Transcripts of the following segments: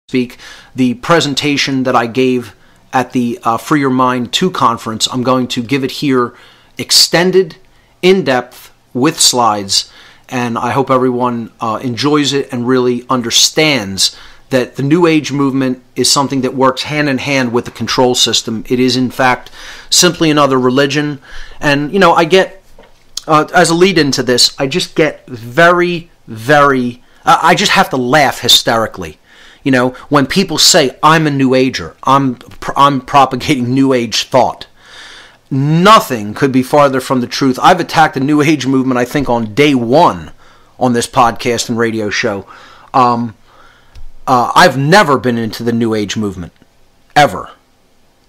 speak, the presentation that I gave at the Free Your Mind 2 conference. I'm going to give it here extended, in-depth, with slides, and I hope everyone enjoys it and really understands that the New Age movement is something that works hand in hand with the control system. It is, in fact, simply another religion. And, you know, I get, as a lead into this, I just get I just have to laugh hysterically. You know, when people say, I'm a New Ager, I'm propagating New Age thought. Nothing could be farther from the truth. I've attacked the New Age movement, I think, on day one on this podcast and radio show. I've never been into the New Age movement, ever.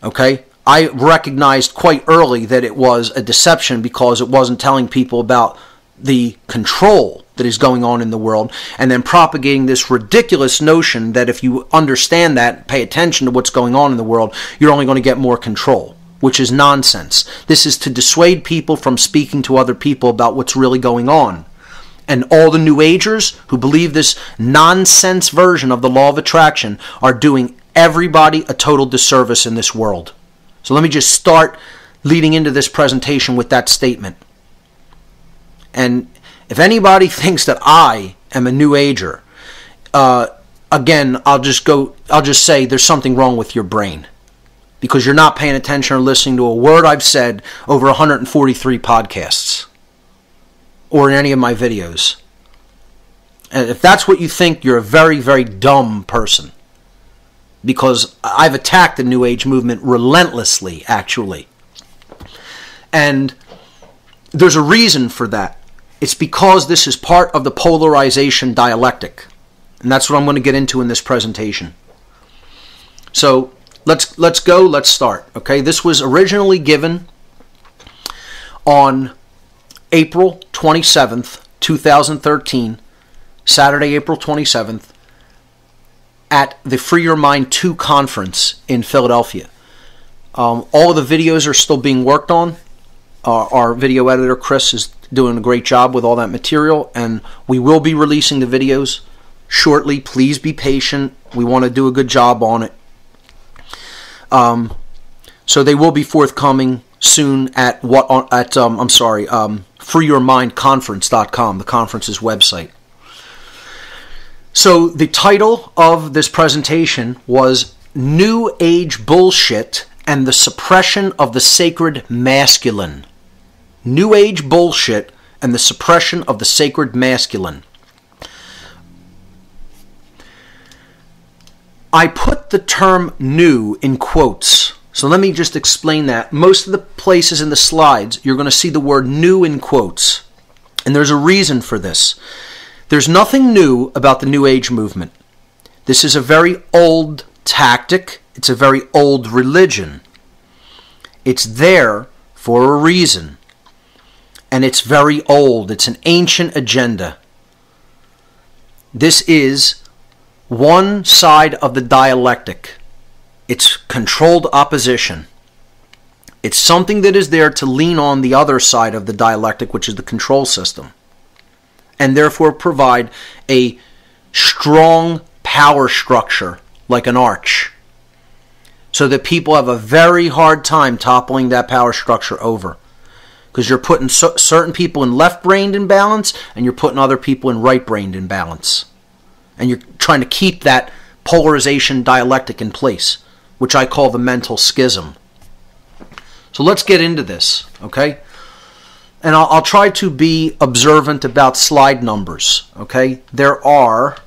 Okay? I recognized quite early that it was a deception because it wasn't telling people about the control that is going on in the world, and then propagating this ridiculous notion that if you understand that, pay attention to what's going on in the world, you're only going to get more control, which is nonsense. This is to dissuade people from speaking to other people about what's really going on. And all the New Agers who believe this nonsense version of the law of attraction are doing everybody a total disservice in this world. So let me just start leading into this presentation with that statement. And if anybody thinks that I am a New Ager, again, I'll just say there's something wrong with your brain, because you're not paying attention or listening to a word I've said over 143 podcasts or in any of my videos. And if that's what you think, you're a very, very dumb person, because I've attacked the New Age movement relentlessly, actually. And there's a reason for that. It's because this is part of the polarization dialectic. And that's what I'm going to get into in this presentation. So let's start. Okay, this was originally given on April 27th, 2013, Saturday, April 27th, at the Free Your Mind 2 conference in Philadelphia. All of the videos are still being worked on. Our video editor, Chris, is doing a great job with all that material, and we will be releasing the videos shortly. Please be patient. We want to do a good job on it. So they will be forthcoming soon at freeyourmindconference.com, the conference's website. So the title of this presentation was New Age Bullshit and the Suppression of the Sacred Masculine. New Age Bullshit and the Suppression of the Sacred Masculine. I put the term new in quotes. So let me just explain that. Most of the places in the slides, you're going to see the word new in quotes. And there's a reason for this. There's nothing new about the New Age movement. This is a very old tactic. It's a very old religion. It's there for a reason. And it's very old. It's an ancient agenda. This is one side of the dialectic. It's controlled opposition. It's something that is there to lean on the other side of the dialectic, which is the control system, and therefore provide a strong power structure like an arch, so that people have a very hard time toppling that power structure over. Because you're putting certain people in left-brained imbalance, and you're putting other people in right-brained imbalance. And you're trying to keep that polarization dialectic in place, which I call the mental schism. So let's get into this, okay? And I'll try to be observant about slide numbers, okay? There are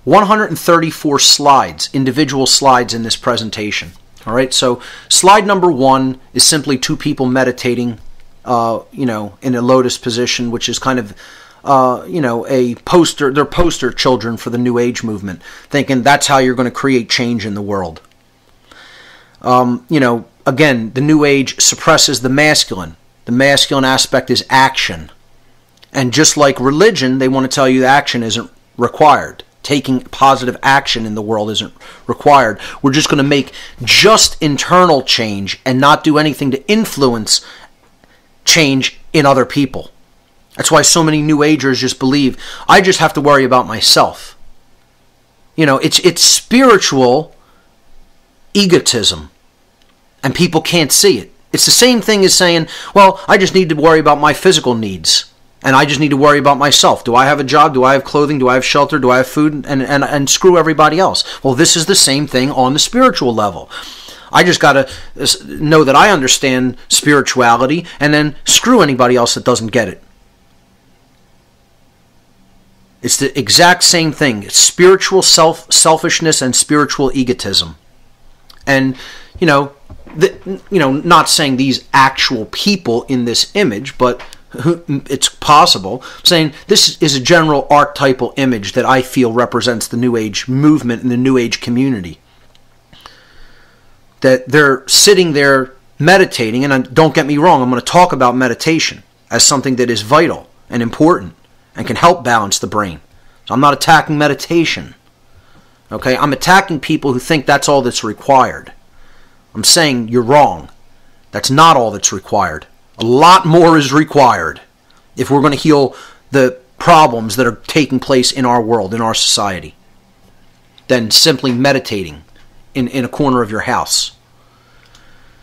134 slides, individual slides in this presentation. All right, so slide number 1 is simply two people meditating, in a lotus position, which is kind of, a poster. They're poster children for the New Age movement, thinking that's how you're going to create change in the world. Again, the New Age suppresses the masculine. The masculine aspect is action. And just like religion, they want to tell you that action isn't required. Taking positive action in the world isn't required. We're just going to make just internal change and not do anything to influence change in other people. That's why so many New Agers just believe, I just have to worry about myself. It's spiritual egotism, and people can't see it. It's the same thing as saying, well, I just need to worry about my physical needs, and I just need to worry about myself. Do I have a job? Do I have clothing? Do I have shelter? Do I have food? And screw everybody else. Well, this is the same thing on the spiritual level. I just got to know that I understand spirituality, and then screw anybody else that doesn't get it. It's the exact same thing. It's spiritual selfishness and spiritual egotism. And, not saying these actual people in this image, but it's possible. I'm saying this is a general archetypal image that I feel represents the New Age movement and the New Age community. That they're sitting there meditating, and don't get me wrong, I'm going to talk about meditation as something that is vital and important and can help balance the brain. So I'm not attacking meditation. Okay, I'm attacking people who think that's all that's required. I'm saying you're wrong. That's not all that's required. A lot more is required if we're going to heal the problems that are taking place in our world, in our society, than simply meditating in a corner of your house.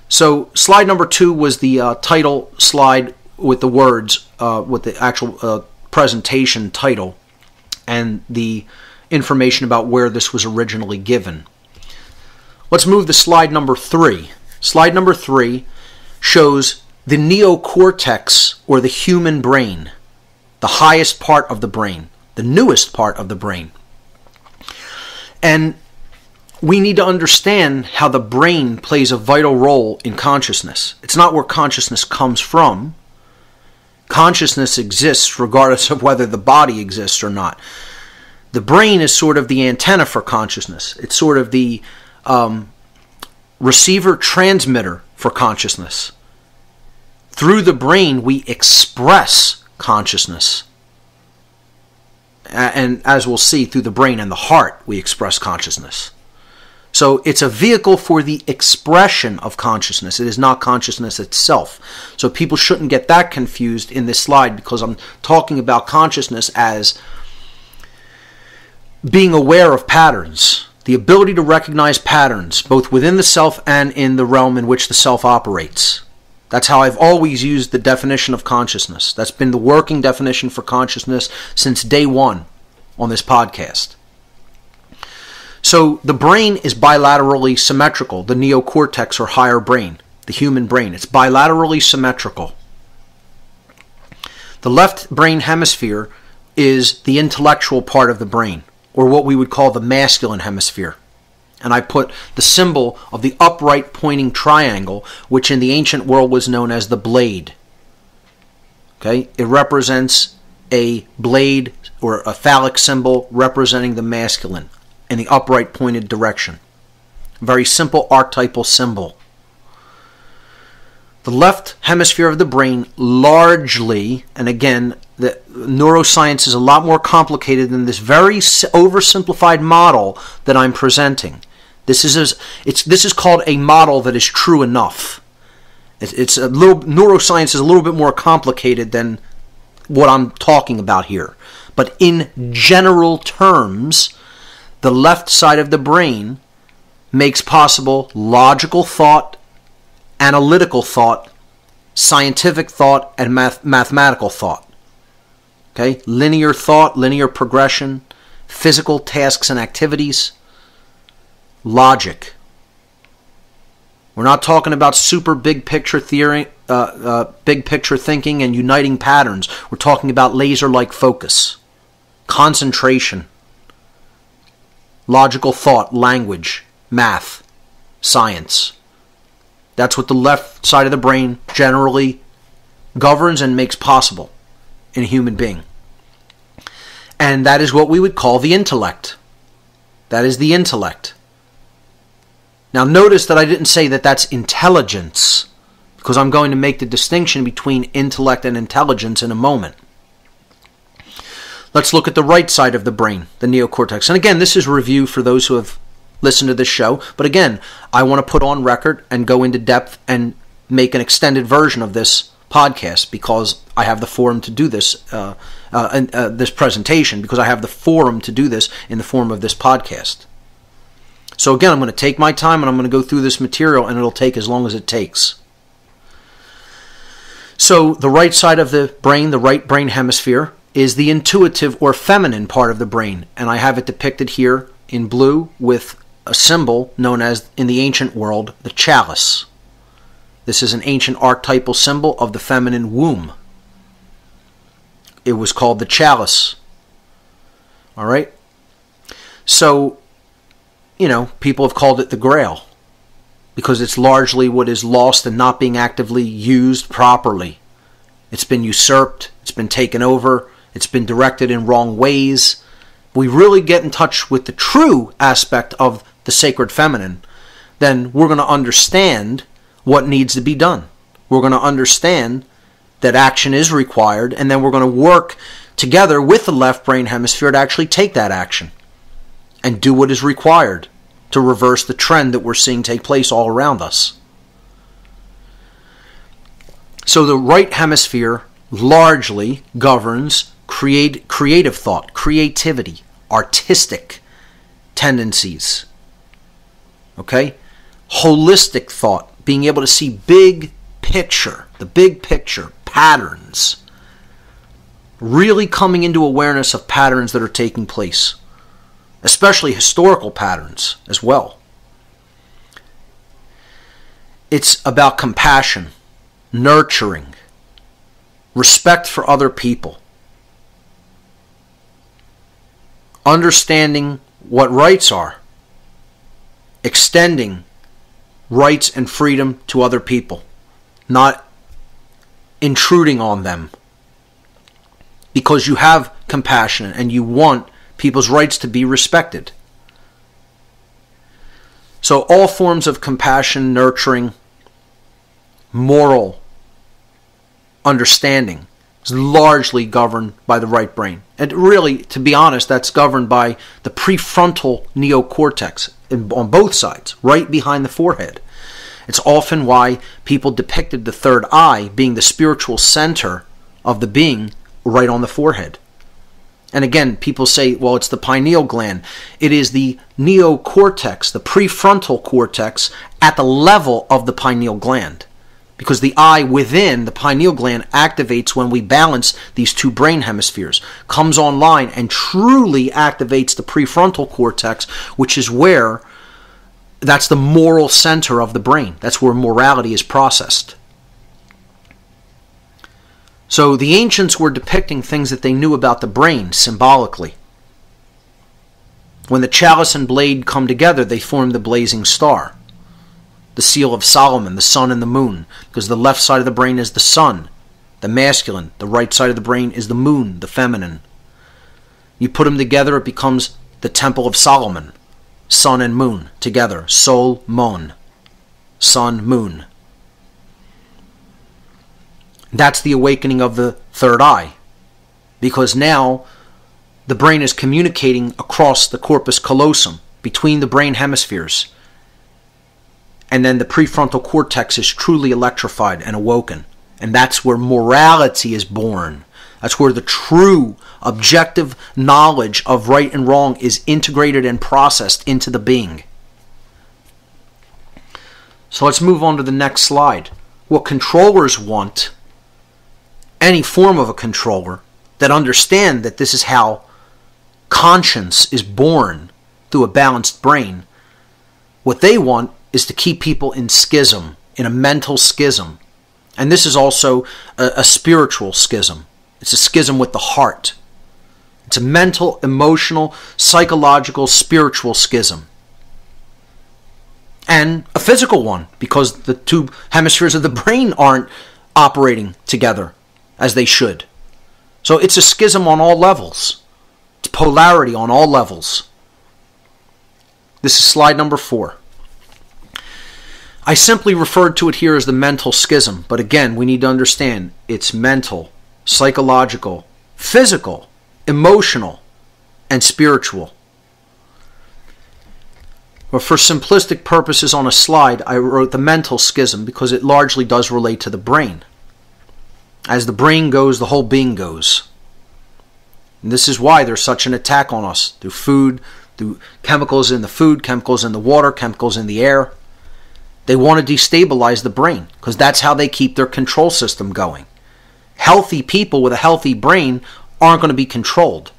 So slide number 2 was the title slide with the words, with the actual presentation title and the information about where this was originally given. Let's move to slide number 3. Slide number 3 shows the neocortex, or the human brain, the highest part of the brain, the newest part of the brain. And we need to understand how the brain plays a vital role in consciousness. It's not where consciousness comes from. Consciousness exists regardless of whether the body exists or not. The brain is sort of the antenna for consciousness. It's sort of the receiver-transmitter for consciousness. Through the brain, we express consciousness. And as we'll see, through the brain and the heart, we express consciousness. So it's a vehicle for the expression of consciousness. It is not consciousness itself. So people shouldn't get that confused in this slide, because I'm talking about consciousness as being aware of patterns, the ability to recognize patterns, both within the self and in the realm in which the self operates. That's how I've always used the definition of consciousness. That's been the working definition for consciousness since day one on this podcast. So the brain is bilaterally symmetrical, the neocortex or higher brain, the human brain. It's bilaterally symmetrical. The left brain hemisphere is the intellectual part of the brain, or what we would call the masculine hemisphere. And I put the symbol of the upright pointing triangle, which in the ancient world was known as the blade. Okay? It represents a blade or a phallic symbol representing the masculine in the upright pointed direction. Very simple archetypal symbol. The left hemisphere of the brain largely, and again, the neuroscience is a lot more complicated than this very oversimplified model that I'm presenting. This is called a model that is true enough. Neuroscience is a little bit more complicated than what I'm talking about here. But in general terms, the left side of the brain makes possible logical thought, analytical thought, scientific thought, and mathematical thought. Okay? Linear thought, linear progression, physical tasks and activities, logic. We're not talking about super big picture theory, big picture thinking and uniting patterns. We're talking about laser-like focus, concentration, logical thought, language, math, science. That's what the left side of the brain generally governs and makes possible in a human being. And that is what we would call the intellect. That is the intellect. Now notice that I didn't say that that's intelligence, because I'm going to make the distinction between intellect and intelligence in a moment. Let's look at the right side of the brain, the neocortex. And again, this is a review for those who have listened to this show. But again, I want to put on record and go into depth and make an extended version of this podcast because I have the forum to do this, this presentation, because I have the forum to do this in the form of this podcast. So again, I'm going to take my time and I'm going to go through this material, and it'll take as long as it takes. So the right side of the brain, the right brain hemisphere, is the intuitive or feminine part of the brain. And I have it depicted here in blue with a symbol known as, in the ancient world, the chalice. This is an ancient archetypal symbol of the feminine womb. It was called the chalice. All right? So, people have called it the Grail because it's largely what is lost and not being actively used properly. It's been usurped. It's been taken over. It's been directed in wrong ways. We really get in touch with the true aspect of the sacred feminine, then we're going to understand what needs to be done. We're going to understand that action is required, and then we're going to work together with the left brain hemisphere to actually take that action and do what is required to reverse the trend that we're seeing take place all around us. So the right hemisphere largely governs creative thought, creativity, artistic tendencies. Okay? Holistic thought, being able to see big picture, the big picture, patterns. Really coming into awareness of patterns that are taking place, especially historical patterns as well. It's about compassion, nurturing, respect for other people, understanding what rights are, extending rights and freedom to other people, not intruding on them, because you have compassion and you want people's rights to be respected. So all forms of compassion, nurturing, moral understanding is largely governed by the right brain. And really, to be honest, that's governed by the prefrontal neocortex on both sides, right behind the forehead. It's often why people depicted the third eye being the spiritual center of the being right on the forehead. And again, people say, well, it's the pineal gland. It is the neocortex, the prefrontal cortex, at the level of the pineal gland. Because the eye within the pineal gland activates when we balance these two brain hemispheres, comes online and truly activates the prefrontal cortex, which is where, that's the moral center of the brain. That's where morality is processed. So the ancients were depicting things that they knew about the brain symbolically. When the chalice and blade come together, they form the blazing star, the seal of Solomon, the sun and the moon, because the left side of the brain is the sun, the masculine. The right side of the brain is the moon, the feminine. You put them together, it becomes the Temple of Solomon, sun and moon together, Sol, Mon, sun, moon. That's the awakening of the third eye, because now the brain is communicating across the corpus callosum, between the brain hemispheres, and then the prefrontal cortex is truly electrified and awoken. And that's where morality is born. That's where the true objective knowledge of right and wrong is integrated and processed into the being. So let's move on to the next slide. What controllers want, any form of a controller that understand that this is how conscience is born through a balanced brain, what they want is to keep people in schism, in a mental schism. And this is also a spiritual schism. It's a schism with the heart. It's a mental, emotional, psychological, spiritual schism. And a physical one, because the two hemispheres of the brain aren't operating together as they should. So it's a schism on all levels. It's polarity on all levels. This is slide number 4. I simply referred to it here as the mental schism, but again, we need to understand it's mental, psychological, physical, emotional, and spiritual. But for simplistic purposes on a slide, I wrote the mental schism because it largely does relate to the brain. As the brain goes, the whole being goes. And this is why there's such an attack on us through food, through chemicals in the food, chemicals in the water, chemicals in the air. They want to destabilize the brain because that's how they keep their control system going. Healthy people with a healthy brain aren't going to be controlled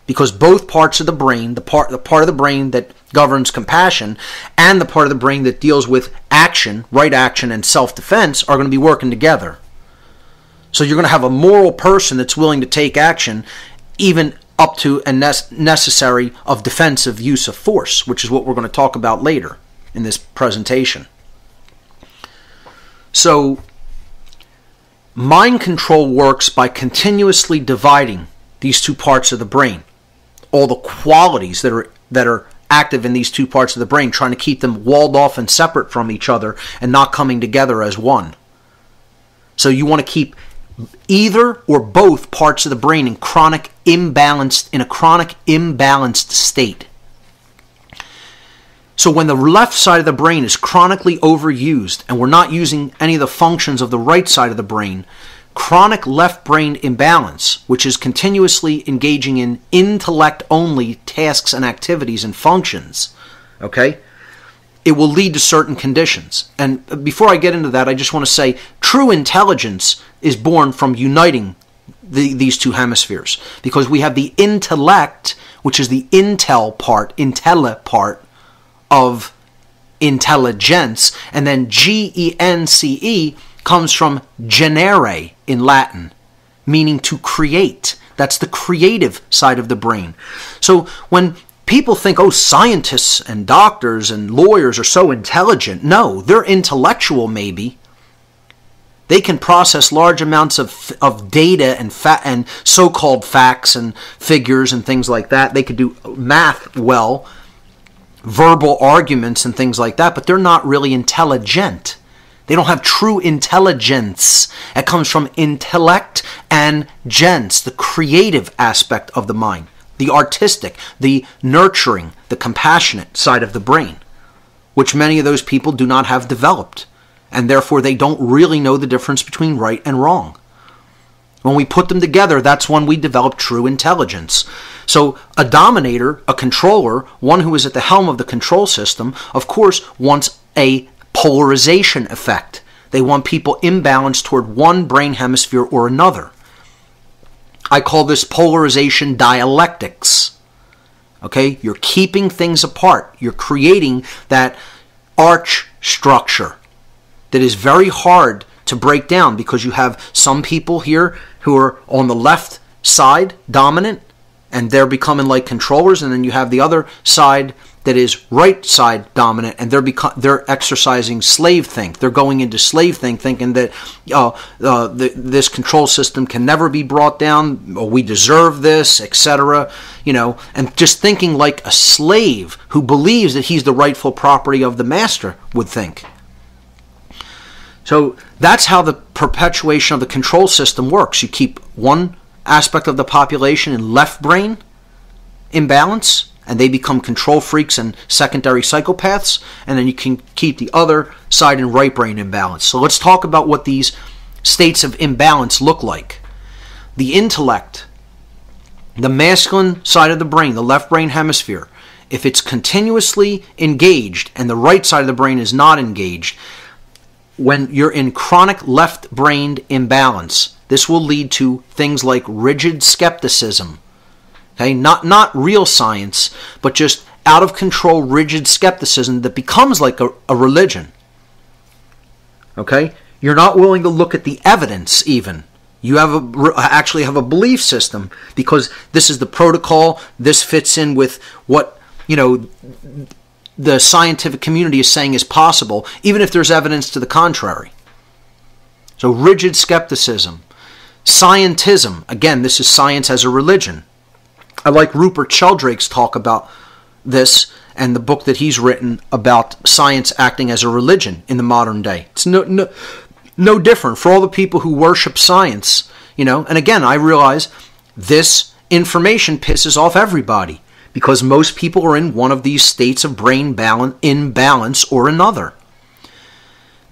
because both parts of the brain, the part of the brain that governs compassion and the part of the brain that deals with action, right action, and self-defense are going to be working together. So you're going to have a moral person that's willing to take action even up to a necessary of defensive use of force, which is what we're going to talk about later in this presentation. So mind control works by continuously dividing these two parts of the brain, all the qualities that are active in these two parts of the brain, trying to keep them walled off and separate from each other and not coming together as one. So you want to keep either or both parts of the brain in a chronic imbalanced state. So when the left side of the brain is chronically overused and we're not using any of the functions of the right side of the brain, chronic left brain imbalance, which is continuously engaging in intellect-only tasks and activities and functions, okay, it will lead to certain conditions. And before I get into that, I just want to say true intelligence is born from uniting these two hemispheres, because we have the intellect, which is the intella part of intelligence, and then Gence comes from genere in Latin, meaning to create. That's the creative side of the brain. So when people think, oh, scientists and doctors and lawyers are so intelligent, no, they're intellectual maybe. They can process large amounts of data and so-called facts and figures and things like that. They could do math well, verbal arguments and things like that, but they're not really intelligent. They don't have true intelligence. It comes from intellect and gens, the creative aspect of the mind, the artistic, the nurturing, the compassionate side of the brain, which many of those people do not have developed, and therefore they don't really know the difference between right and wrong. When we put them together, that's when we develop true intelligence. So a dominator, a controller, one who is at the helm of the control system, of course, wants a polarization effect. They want people imbalanced toward one brain hemisphere or another. I call this polarization dialectics. Okay? You're keeping things apart. You're creating that arch structure that is very hard to break down, because you have some people here who are on the left side dominant and they're becoming like controllers, and then you have the other side that is right side dominant and they're exercising slave think. They're going into slave think, thinking that this control system can never be brought down, or we deserve this, etc. And just thinking like a slave who believes that he's the rightful property of the master would think. So that's how the perpetuation of the control system works. You keep one aspect of the population in left brain imbalance, and they become control freaks and secondary psychopaths, and then you can keep the other side in right brain imbalance. So let's talk about what these states of imbalance look like. The intellect, the masculine side of the brain, the left brain hemisphere, if it's continuously engaged and the right side of the brain is not engaged, when you're in chronic left-brained imbalance, this will lead to things like rigid skepticism. Okay, not real science, but just out of control rigid skepticism that becomes like a religion. Okay, you're not willing to look at the evidence even. You actually have a belief system because this is the protocol. This fits in with what the scientific community is saying is possible, even if there's evidence to the contrary. So rigid skepticism. Scientism. Again, this is science as a religion. I like Rupert Sheldrake's talk about this and the book that he's written about science acting as a religion in the modern day. It's no different for all the people who worship science. And again, I realize this information pisses off everybody, because most people are in one of these states of brain imbalance or another.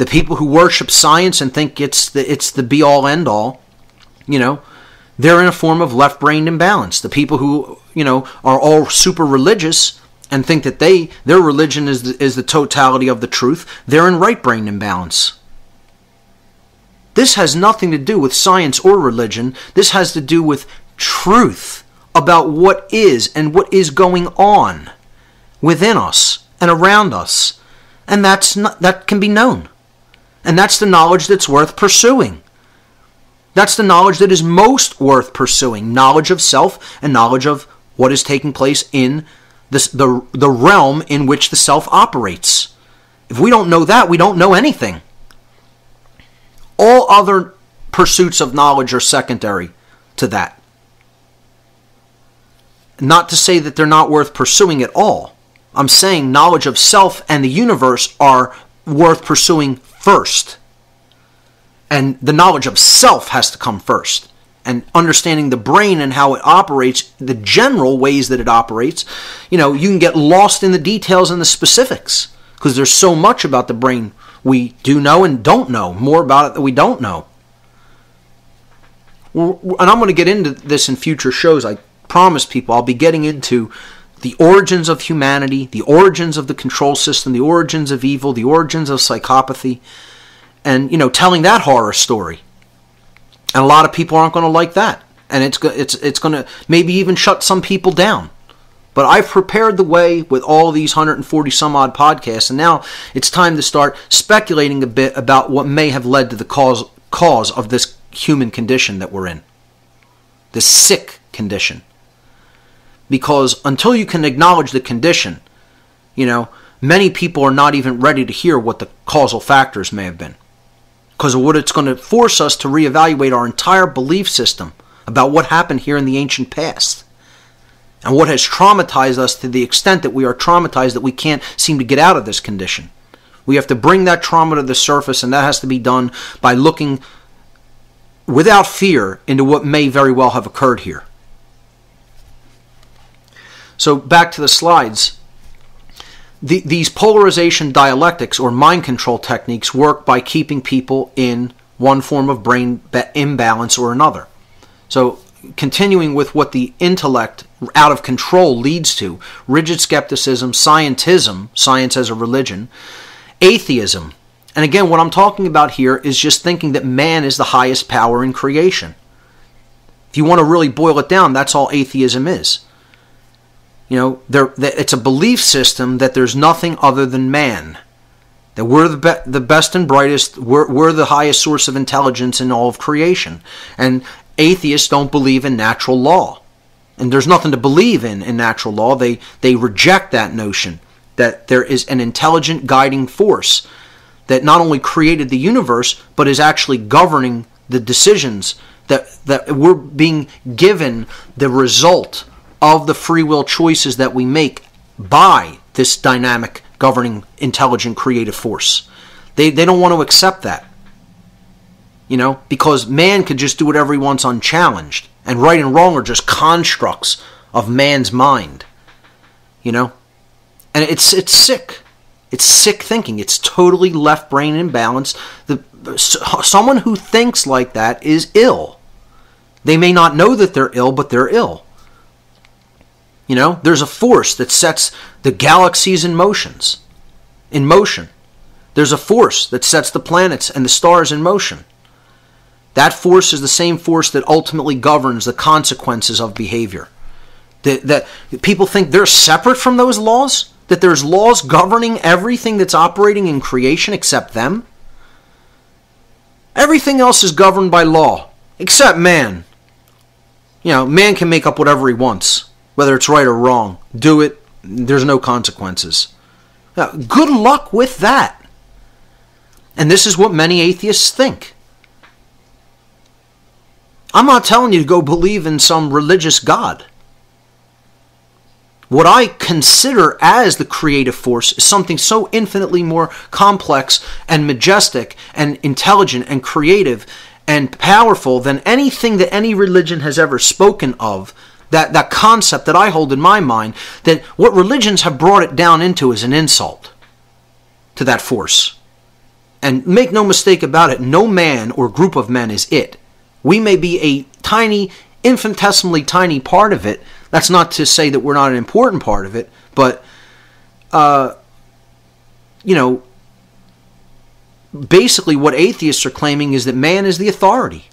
The people who worship science and think it's the be-all, end-all, they're in a form of left-brained imbalance. The people who, are all super religious and think that their religion is the totality of the truth, they're in right-brained imbalance. This has nothing to do with science or religion. This has to do with truth about what is and what is going on within us and around us. And that can be known. And that's the knowledge that's worth pursuing. That's the knowledge that is most worth pursuing. Knowledge of self and knowledge of what is taking place in the realm in which the self operates. If we don't know that, we don't know anything. All other pursuits of knowledge are secondary to that. Not to say that they're not worth pursuing at all. I'm saying knowledge of self and the universe are worth pursuing first. And the knowledge of self has to come first. And understanding the brain and how it operates, the general ways that it operates, you can get lost in the details and the specifics because there's so much about the brain we do know and don't know, more about it that we don't know. And I'm going to get into this in future shows. I promise people I'll be getting into the origins of humanity, the origins of the control system, the origins of evil, the origins of psychopathy, and, telling that horror story. And a lot of people aren't going to like that. And it's going to maybe even shut some people down. But I've prepared the way with all these 140 some odd podcasts, and now it's time to start speculating a bit about what may have led to the cause of this human condition that we're in. This sick condition. Because until you can acknowledge the condition, many people are not even ready to hear what the causal factors may have been. Because of what it's going to force us to reevaluate our entire belief system about what happened here in the ancient past. And what has traumatized us to the extent that we are traumatized that we can't seem to get out of this condition. We have to bring that trauma to the surface, and that has to be done by looking without fear into what may very well have occurred here. So back to the slides. These polarization dialectics or mind control techniques work by keeping people in one form of brain imbalance or another. So continuing with what the intellect out of control leads to, rigid skepticism, scientism, science as a religion, atheism. And again, what I'm talking about here is just thinking that man is the highest power in creation. If you want to really boil it down, that's all atheism is. It's a belief system that there's nothing other than man. That we're the best and brightest, we're the highest source of intelligence in all of creation. And atheists don't believe in natural law. And there's nothing to believe in natural law. They reject that notion that there is an intelligent guiding force that not only created the universe, but is actually governing the decisions that we're being given the result of the free will choices that we make by this dynamic, governing, intelligent, creative force. They don't want to accept that. Because man could just do whatever he wants unchallenged. And right and wrong are just constructs of man's mind. And it's sick. It's sick thinking. It's totally left brain imbalance. Someone who thinks like that is ill. They may not know that they're ill, but they're ill. There's a force that sets the galaxies in motion. There's a force that sets the planets and the stars in motion. That force is the same force that ultimately governs the consequences of behavior. That people think they're separate from those laws? That there's laws governing everything that's operating in creation except them? Everything else is governed by law, except man. Man can make up whatever he wants. Whether it's right or wrong, do it, there's no consequences. Now, good luck with that. And this is what many atheists think. I'm not telling you to go believe in some religious god. What I consider as the creative force is something so infinitely more complex and majestic and intelligent and creative and powerful than anything that any religion has ever spoken of. That concept that I hold in my mind, that what religions have brought it down into is an insult to that force. And make no mistake about it, no man or group of men is it. We may be a tiny, infinitesimally tiny part of it. That's not to say that we're not an important part of it, but, basically what atheists are claiming is that man is the authority.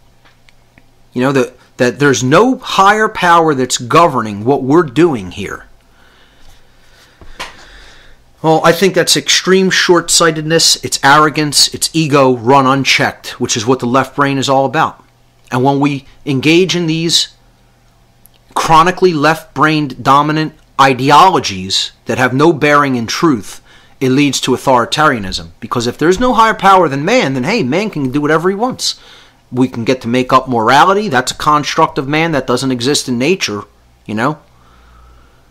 That there's no higher power that's governing what we're doing here. Well, I think that's extreme short-sightedness, it's arrogance, it's ego run unchecked, which is what the left brain is all about. And when we engage in these chronically left-brained dominant ideologies that have no bearing in truth, it leads to authoritarianism. Because if there's no higher power than man, then hey, man can do whatever he wants. We can get to make up morality. That's a construct of man that doesn't exist in nature,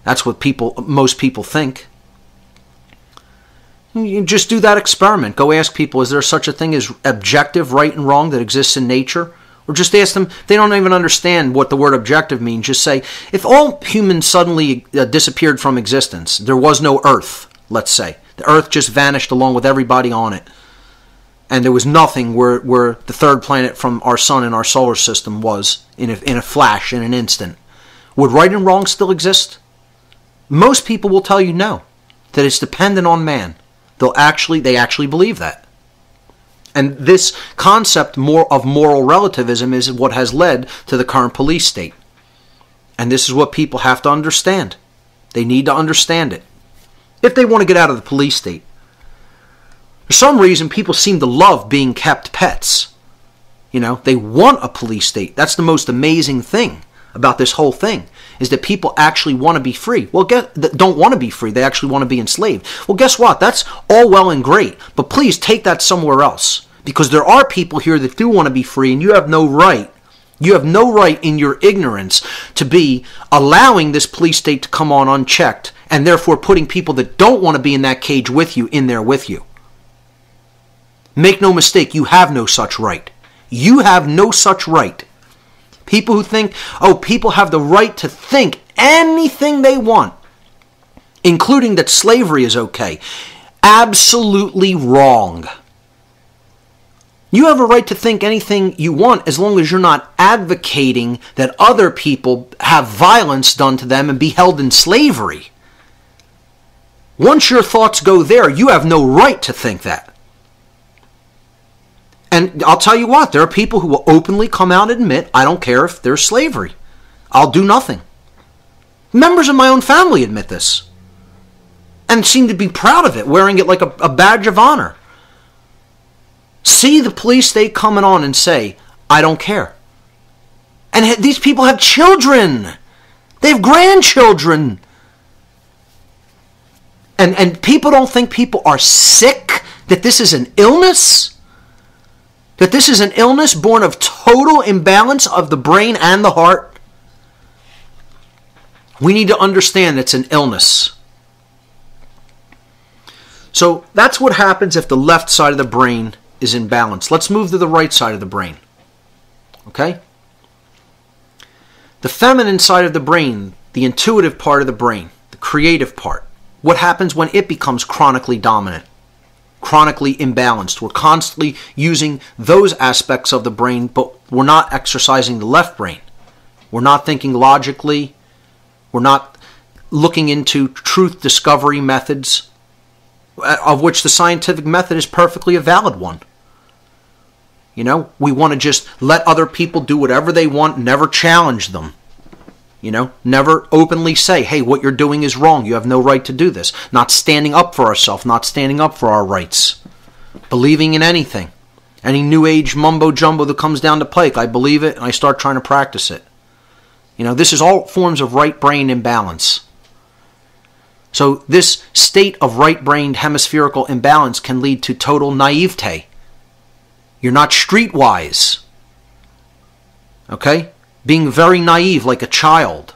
That's what most people think. You just do that experiment. Go ask people, is there such a thing as objective right and wrong that exists in nature? Or just ask them, they don't even understand what the word objective means. Just say, if all humans suddenly disappeared from existence, there was no Earth, let's say. The Earth just vanished along with everybody on it. And there was nothing where the third planet from our sun in our solar system was in a flash, in an instant. Would right and wrong still exist? Most people will tell you no, that it's dependent on man. They actually believe that. And this concept of moral relativism is what has led to the current police state. And this is what people have to understand. They need to understand it. If they want to get out of the police state. For some reason, people seem to love being kept pets. They want a police state. That's the most amazing thing about this whole thing, is that people actually want to be free. Well, don't want to be free. They actually want to be enslaved. Well, guess what? That's all well and great. But please take that somewhere else. Because there are people here that do want to be free, and you have no right. You have no right in your ignorance to be allowing this police state to come on unchecked, and therefore putting people that don't want to be in that cage with you in there with you. Make no mistake, you have no such right. You have no such right. People who think, people have the right to think anything they want, including that slavery is okay. Absolutely wrong. You have a right to think anything you want as long as you're not advocating that other people have violence done to them and be held in slavery. Once your thoughts go there, you have no right to think that. And I'll tell you what, there are people who will openly come out and admit, I don't care if there's slavery. I'll do nothing. Members of my own family admit this. And seem to be proud of it, wearing it like a badge of honor. See the police state coming on and say, I don't care. And these people have children. They have grandchildren. And people don't think people are sick, that this is an illness. That this is an illness born of total imbalance of the brain and the heart. We need to understand it's an illness. So that's what happens if the left side of the brain is in balance. Let's move to the right side of the brain. Okay? The feminine side of the brain, the intuitive part of the brain, the creative part. What happens when it becomes chronically dominant? Chronically imbalanced. We're constantly using those aspects of the brain, but we're not exercising the left brain. We're not thinking logically. We're not looking into truth discovery methods, of which the scientific method is perfectly a valid one. We want to just let other people do whatever they want, never challenge them. Never openly say, hey, what you're doing is wrong. You have no right to do this. Not standing up for ourselves, not standing up for our rights. Believing in anything. Any new age mumbo jumbo that comes down the pike, I believe it and I start trying to practice it. This is all forms of right brain imbalance. So this state of right-brained hemispherical imbalance can lead to total naivete. You're not streetwise. Okay? Being very naive like a child.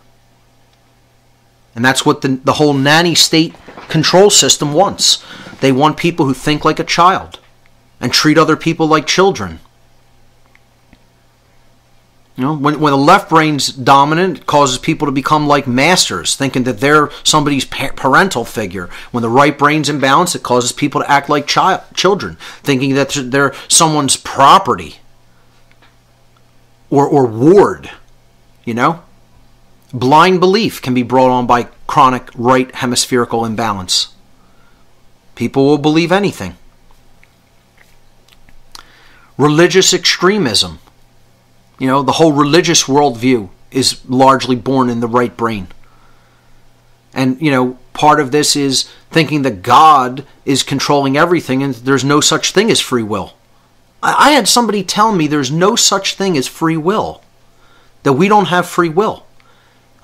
And that's what the whole nanny state control system wants. They want people who think like a child and treat other people like children. You know, when the left brain's dominant, it causes people to become like masters, thinking that they're somebody's parental figure. When the right brain's imbalanced, it causes people to act like children, thinking that they're someone's property or ward. You know, blind belief can be brought on by chronic right hemispherical imbalance. People will believe anything. Religious extremism. You know, the whole religious worldview is largely born in the right brain. And, you know, part of this is thinking that God is controlling everything and there's no such thing as free will. I had somebody tell me there's no such thing as free will, that we don't have free will.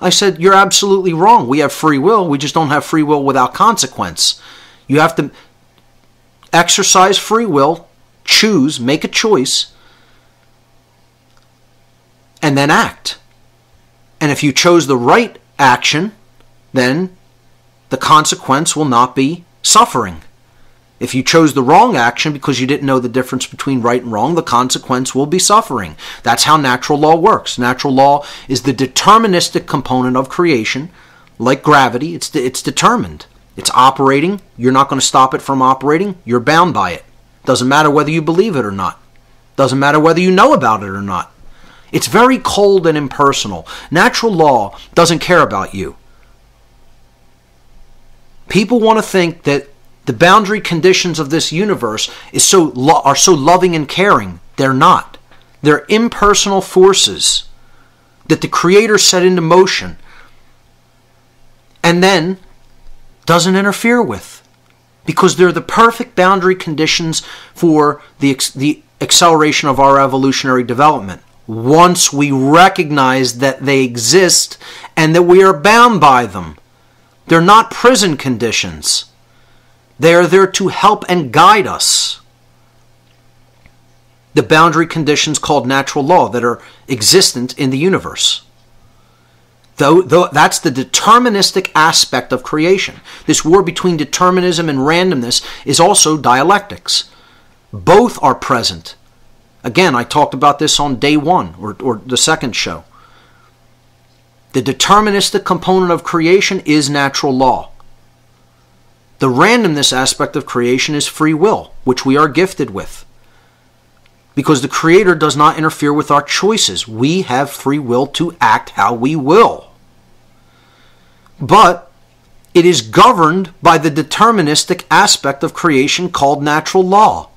I said, you're absolutely wrong. We have free will. We just don't have free will without consequence. You have to exercise free will, choose, make a choice, and then act. And if you chose the right action, then the consequence will not be suffering. If you chose the wrong action because you didn't know the difference between right and wrong, the consequence will be suffering. That's how natural law works. Natural law is the deterministic component of creation. Like gravity, it's determined. It's operating. You're not going to stop it from operating. You're bound by it. Doesn't matter whether you believe it or not. Doesn't matter whether you know about it or not. It's very cold and impersonal. Natural law doesn't care about you. People want to think that the boundary conditions of this universe are so loving and caring. They're not. They're impersonal forces that the Creator set into motion and then doesn't interfere with, because they're the perfect boundary conditions for the acceleration of our evolutionary development. Once we recognize that they exist and that we are bound by them. They're not prison conditions. They are there to help and guide us. The boundary conditions called natural law that are existent in the universe. Though that's the deterministic aspect of creation. This war between determinism and randomness is also dialectics. Both are present. Again, I talked about this on day one or the second show. The deterministic component of creation is natural law. The randomness aspect of creation is free will, which we are gifted with. Because the Creator does not interfere with our choices. We have free will to act how we will. But it is governed by the deterministic aspect of creation called natural law,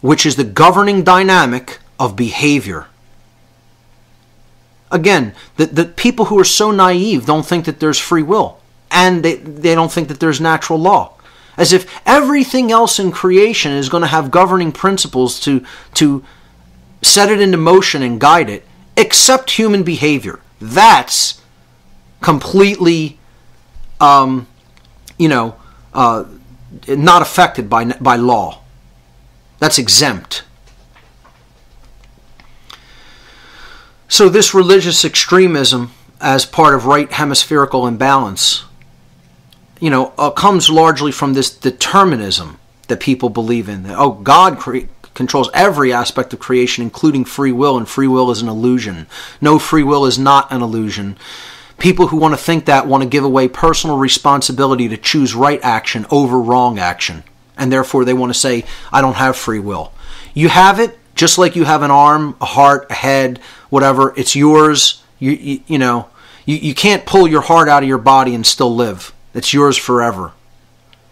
which is the governing dynamic of behavior. Again, the people who are so naive don't think that there's free will, and they don't think that there's natural law. As if everything else in creation is going to have governing principles to set it into motion and guide it, except human behavior. That's completely, not affected by law. That's exempt. So this religious extremism as part of right hemispherical imbalance, comes largely from this determinism that people believe in. Oh, God controls every aspect of creation, including free will, and free will is an illusion. No, free will is not an illusion. People who want to think that want to give away personal responsibility to choose right action over wrong action. And therefore they want to say, I don't have free will. You have it, just like you have an arm, a heart, a head, whatever. It's yours. You can't pull your heart out of your body and still live. It's yours forever.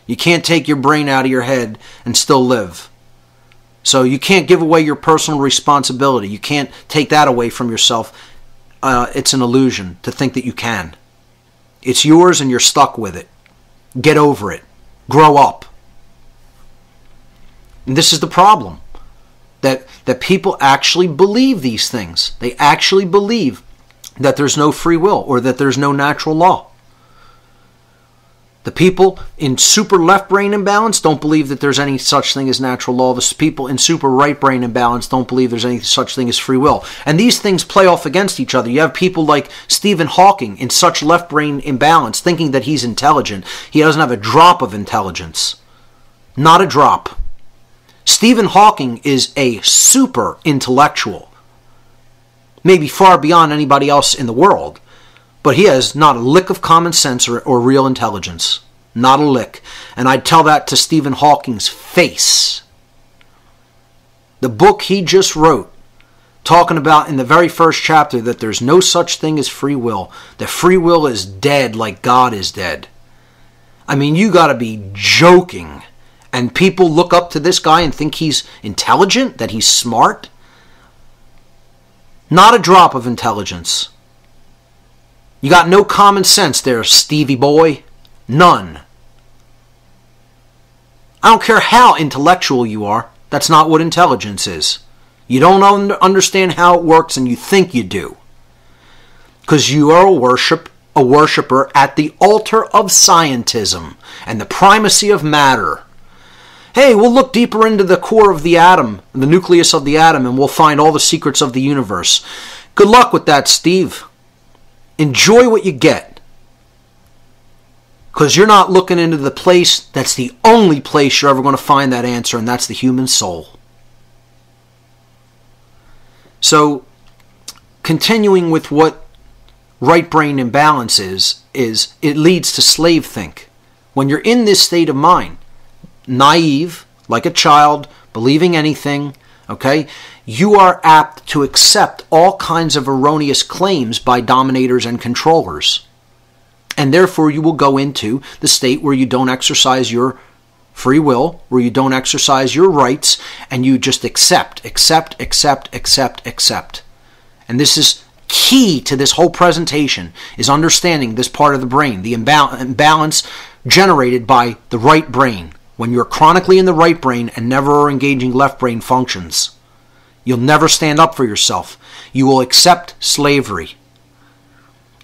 You can't take your brain out of your head and still live. So you can't give away your personal responsibility. You can't take that away from yourself. It's an illusion to think that you can. It's yours and you're stuck with it. Get over it. Grow up. And this is the problem. That people actually believe these things. They actually believe that there's no free will or that there's no natural law. The people in super left brain imbalance don't believe that there's any such thing as natural law. The people in super right brain imbalance don't believe there's any such thing as free will. And these things play off against each other. You have people like Stephen Hawking in such left brain imbalance thinking that he's intelligent. He doesn't have a drop of intelligence. Not a drop. Stephen Hawking is a super intellectual, maybe far beyond anybody else in the world, but he has not a lick of common sense or real intelligence. Not a lick. And I'd tell that to Stephen Hawking's face. The book he just wrote, talking about in the very first chapter that there's no such thing as free will, that free will is dead like God is dead. I mean, you got to be joking. And people look up to this guy and think he's intelligent, that he's smart. Not a drop of intelligence. You got no common sense there, Stevie boy. None. I don't care how intellectual you are. That's not what intelligence is. You don't understand how it works and you think you do. Because you are a worshiper at the altar of scientism and the primacy of matter. Hey, we'll look deeper into the core of the atom, the nucleus of the atom, and we'll find all the secrets of the universe. Good luck with that, Steve. Enjoy what you get. Because you're not looking into the place that's the only place you're ever going to find that answer, and that's the human soul. So, continuing with what right brain imbalance is it leads to slave think. When you're in this state of mind, naive, like a child, believing anything, okay, you are apt to accept all kinds of erroneous claims by dominators and controllers. And therefore you will go into the state where you don't exercise your free will, where you don't exercise your rights, and you just accept. And this is key to this whole presentation, is understanding this part of the brain, the imbalance generated by the right brain. When you're chronically in the right brain and never are engaging left brain functions, you'll never stand up for yourself. You will accept slavery.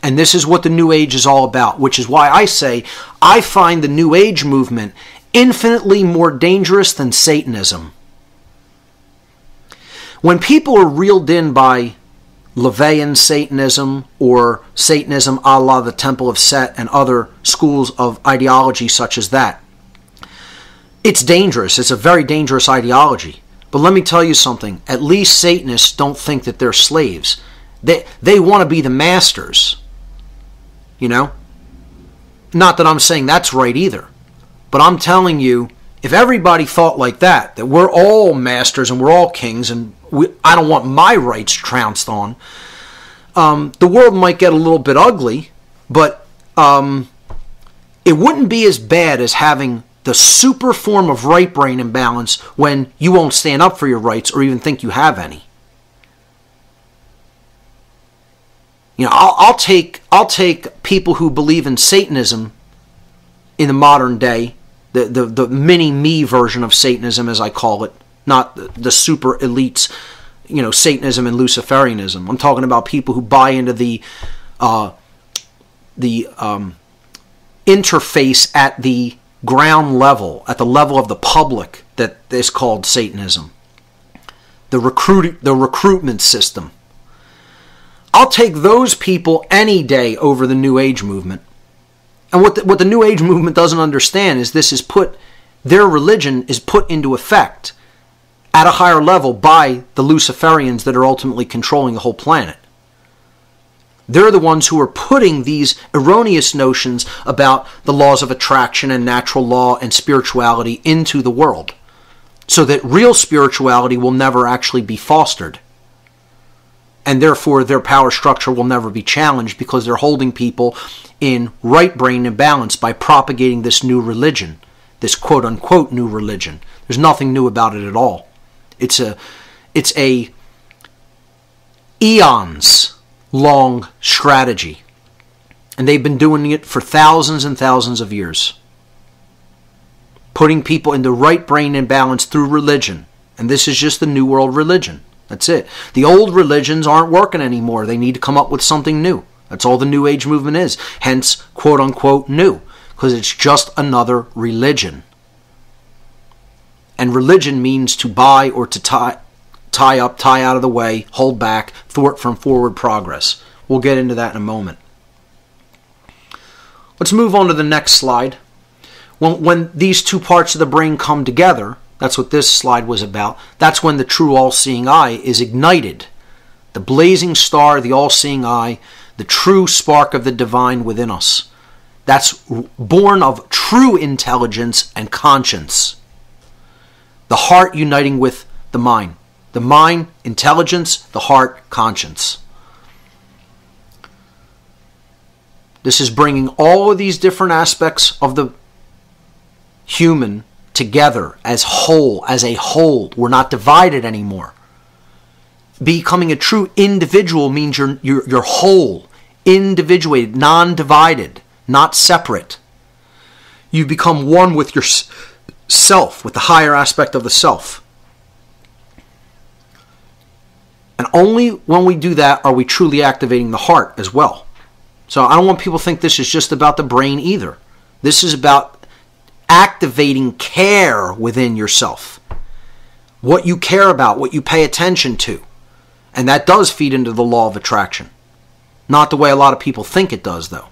And this is what the New Age is all about, which is why I say I find the New Age movement infinitely more dangerous than Satanism. When people are reeled in by LaVeyan Satanism or Satanism a la the Temple of Set and other schools of ideology such as that, it's dangerous. It's a very dangerous ideology. But let me tell you something. At least Satanists don't think that they're slaves. They want to be the masters. You know? Not that I'm saying that's right either. But I'm telling you, if everybody thought like that we're all masters and we're all kings and I don't want my rights trounced on, the world might get a little bit ugly, but it wouldn't be as bad as having the super form of right brain imbalance when you won't stand up for your rights or even think you have any. You know, I'll take people who believe in Satanism in the modern day, the mini-me version of Satanism, as I call it, not the super elites, you know, Satanism and Luciferianism. I'm talking about people who buy into the interface at the ground level, at the level of the public, that is called Satanism. The recruitment system. I'll take those people any day over the New Age movement. And what the New Age movement doesn't understand is their religion is put into effect at a higher level by the Luciferians that are ultimately controlling the whole planet. They're the ones who are putting these erroneous notions about the laws of attraction and natural law and spirituality into the world, so that real spirituality will never actually be fostered. And therefore their power structure will never be challenged because they're holding people in right brain imbalance by propagating this new religion, this quote-unquote new religion. There's nothing new about it at all. It's a eons long strategy. And they've been doing it for thousands and thousands of years. Putting people into right brain imbalance through religion. And this is just the New World religion. That's it. The old religions aren't working anymore. They need to come up with something new. That's all the New Age movement is. Hence, quote-unquote new. Because it's just another religion. And religion means to buy or to tie up, tie out of the way, hold back, thwart from forward progress. We'll get into that in a moment. Let's move on to the next slide. When these two parts of the brain come together, That's what this slide was about. That's when the true all-seeing eye is ignited. The blazing star, the all-seeing eye, the true spark of the divine within us. That's born of true intelligence and conscience. The heart uniting with the mind. The mind, intelligence, the heart, conscience. This is bringing all of these different aspects of the human together as whole, as a whole. We're not divided anymore. Becoming a true individual means you're whole, individuated, non-divided, not separate. You become one with yourself, with the higher aspect of the self. And only when we do that are we truly activating the heart as well. So I don't want people to think this is just about the brain either. This is about activating care within yourself. What you care about, what you pay attention to. And that does feed into the law of attraction. Not the way a lot of people think it does, though.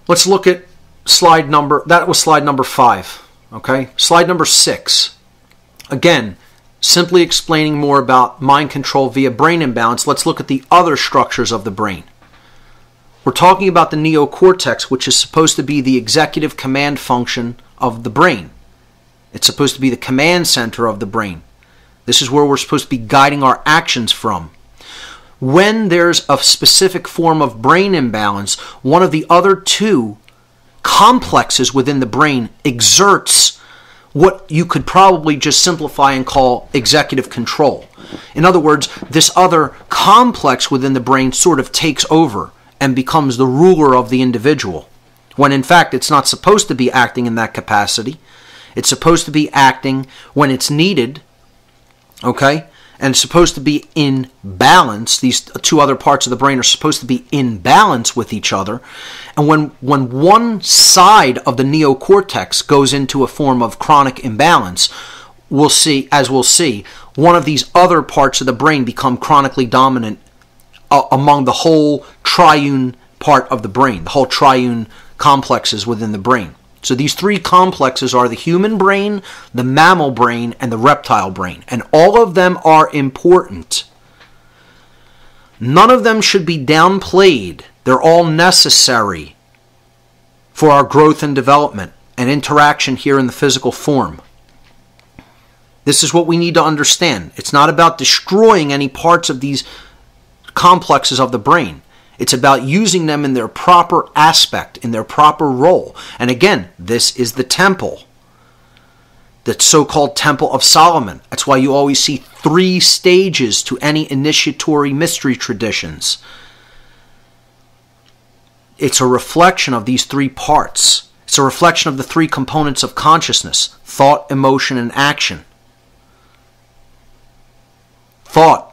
Let's look at that was slide number 5. Okay? Slide number 6. Again, simply explaining more about mind control via brain imbalance. Let's look at the other structures of the brain. We're talking about the neocortex, which is supposed to be the executive command function of the brain. It's supposed to be the command center of the brain. This is where we're supposed to be guiding our actions from. When there's a specific form of brain imbalance, one of the other two complexes within the brain exerts what you could probably just simplify and call executive control. In other words, this other complex within the brain sort of takes over and becomes the ruler of the individual, when in fact it's not supposed to be acting in that capacity. It's supposed to be acting when it's needed, okay? And it's supposed to be in balance. These two other parts of the brain are supposed to be in balance with each other. And when one side of the neocortex goes into a form of chronic imbalance, we'll see, one of these other parts of the brain become chronically dominant among the whole triune part of the brain, the whole triune complexes within the brain. So these three complexes are the human brain, the mammal brain, and the reptile brain. And all of them are important. None of them should be downplayed. They're all necessary for our growth and development and interaction here in the physical form. This is what we need to understand. It's not about destroying any parts of these complexes of the brain. It's about using them in their proper aspect, in their proper role. And again, this is the temple, the so-called Temple of Solomon. That's why you always see 3 stages to any initiatory mystery traditions. It's a reflection of these 3 parts. It's a reflection of the 3 components of consciousness: thought, emotion, and action. Thought,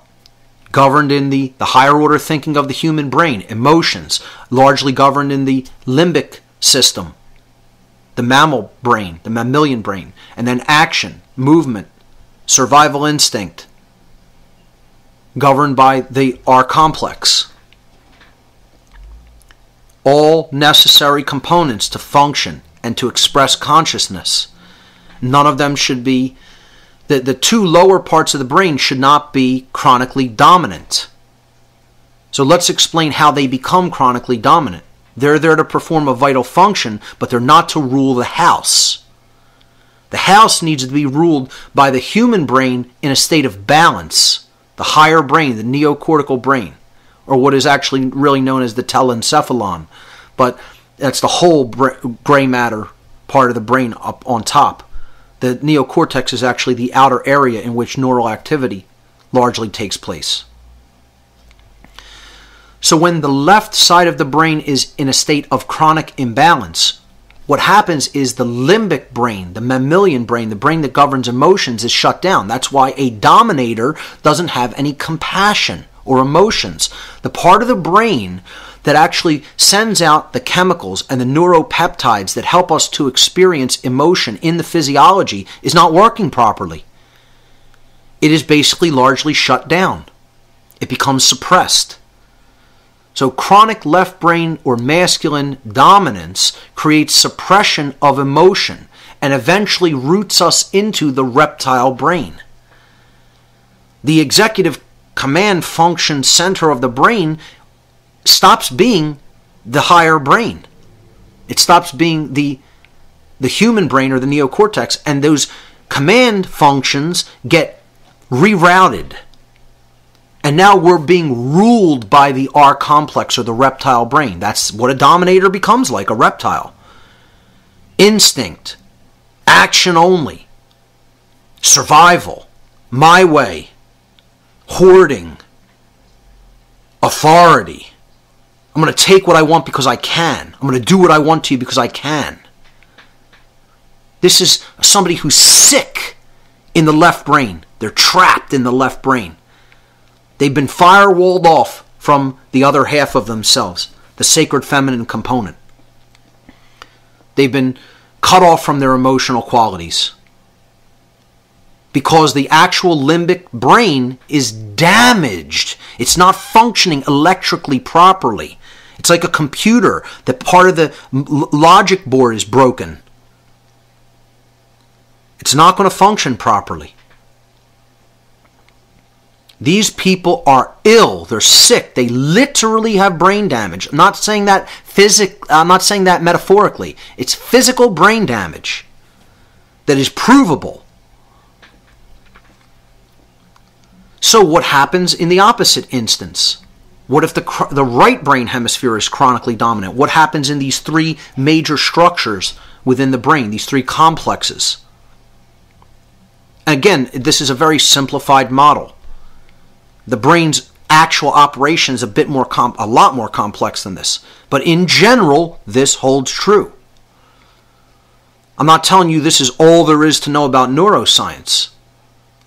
governed in the higher order thinking of the human brain. Emotions, largely governed in the limbic system, the mammal brain, the mammalian brain. And then action, movement, survival instinct, governed by the R complex. All necessary components to function and to express consciousness. None of them should be the 2 lower parts of the brain should not be chronically dominant. So let's explain how they become chronically dominant. They're there to perform a vital function, but they're not to rule the house. The house needs to be ruled by the human brain in a state of balance. The higher brain, the neocortical brain, or what is actually really known as the telencephalon. But that's the whole gray matter part of the brain up on top. The neocortex is actually the outer area in which neural activity largely takes place. So when the left side of the brain is in a state of chronic imbalance, what happens is the limbic brain, the mammalian brain, the brain that governs emotions, is shut down. That's why a dominator doesn't have any compassion or emotions. The part of the brain that actually sends out the chemicals and the neuropeptides that help us to experience emotion in the physiology is not working properly. It is basically largely shut down. It becomes suppressed. So chronic left brain or masculine dominance creates suppression of emotion. and eventually roots us into the reptile brain. The executive command function center of the brain stops being the higher brain. It stops being the human brain or the neocortex, and those command functions get rerouted. And now we're being ruled by the R complex or the reptile brain. That's what a dominator becomes like, a reptile. Instinct, action only, survival, my way, hoarding, authority. I'm going to take what I want because I can. I'm going to do what I want to because I can. This is somebody who's sick in the left brain. They're trapped in the left brain. They've been firewalled off from the other half of themselves, the sacred feminine component. They've been cut off from their emotional qualities because the actual limbic brain is damaged. It's not functioning electrically properly. It's like a computer that part of the logic board is broken. It's not going to function properly. These people are ill. They're sick. They literally have brain damage. I'm not saying that I'm not saying that metaphorically. It's physical brain damage that is provable. So what happens in the opposite instance? What if the right brain hemisphere is chronically dominant? What happens in these three major structures within the brain, these three complexes? Again, this is a very simplified model. The brain's actual operation is a lot more complex than this. But in general, this holds true. I'm not telling you this is all there is to know about neuroscience.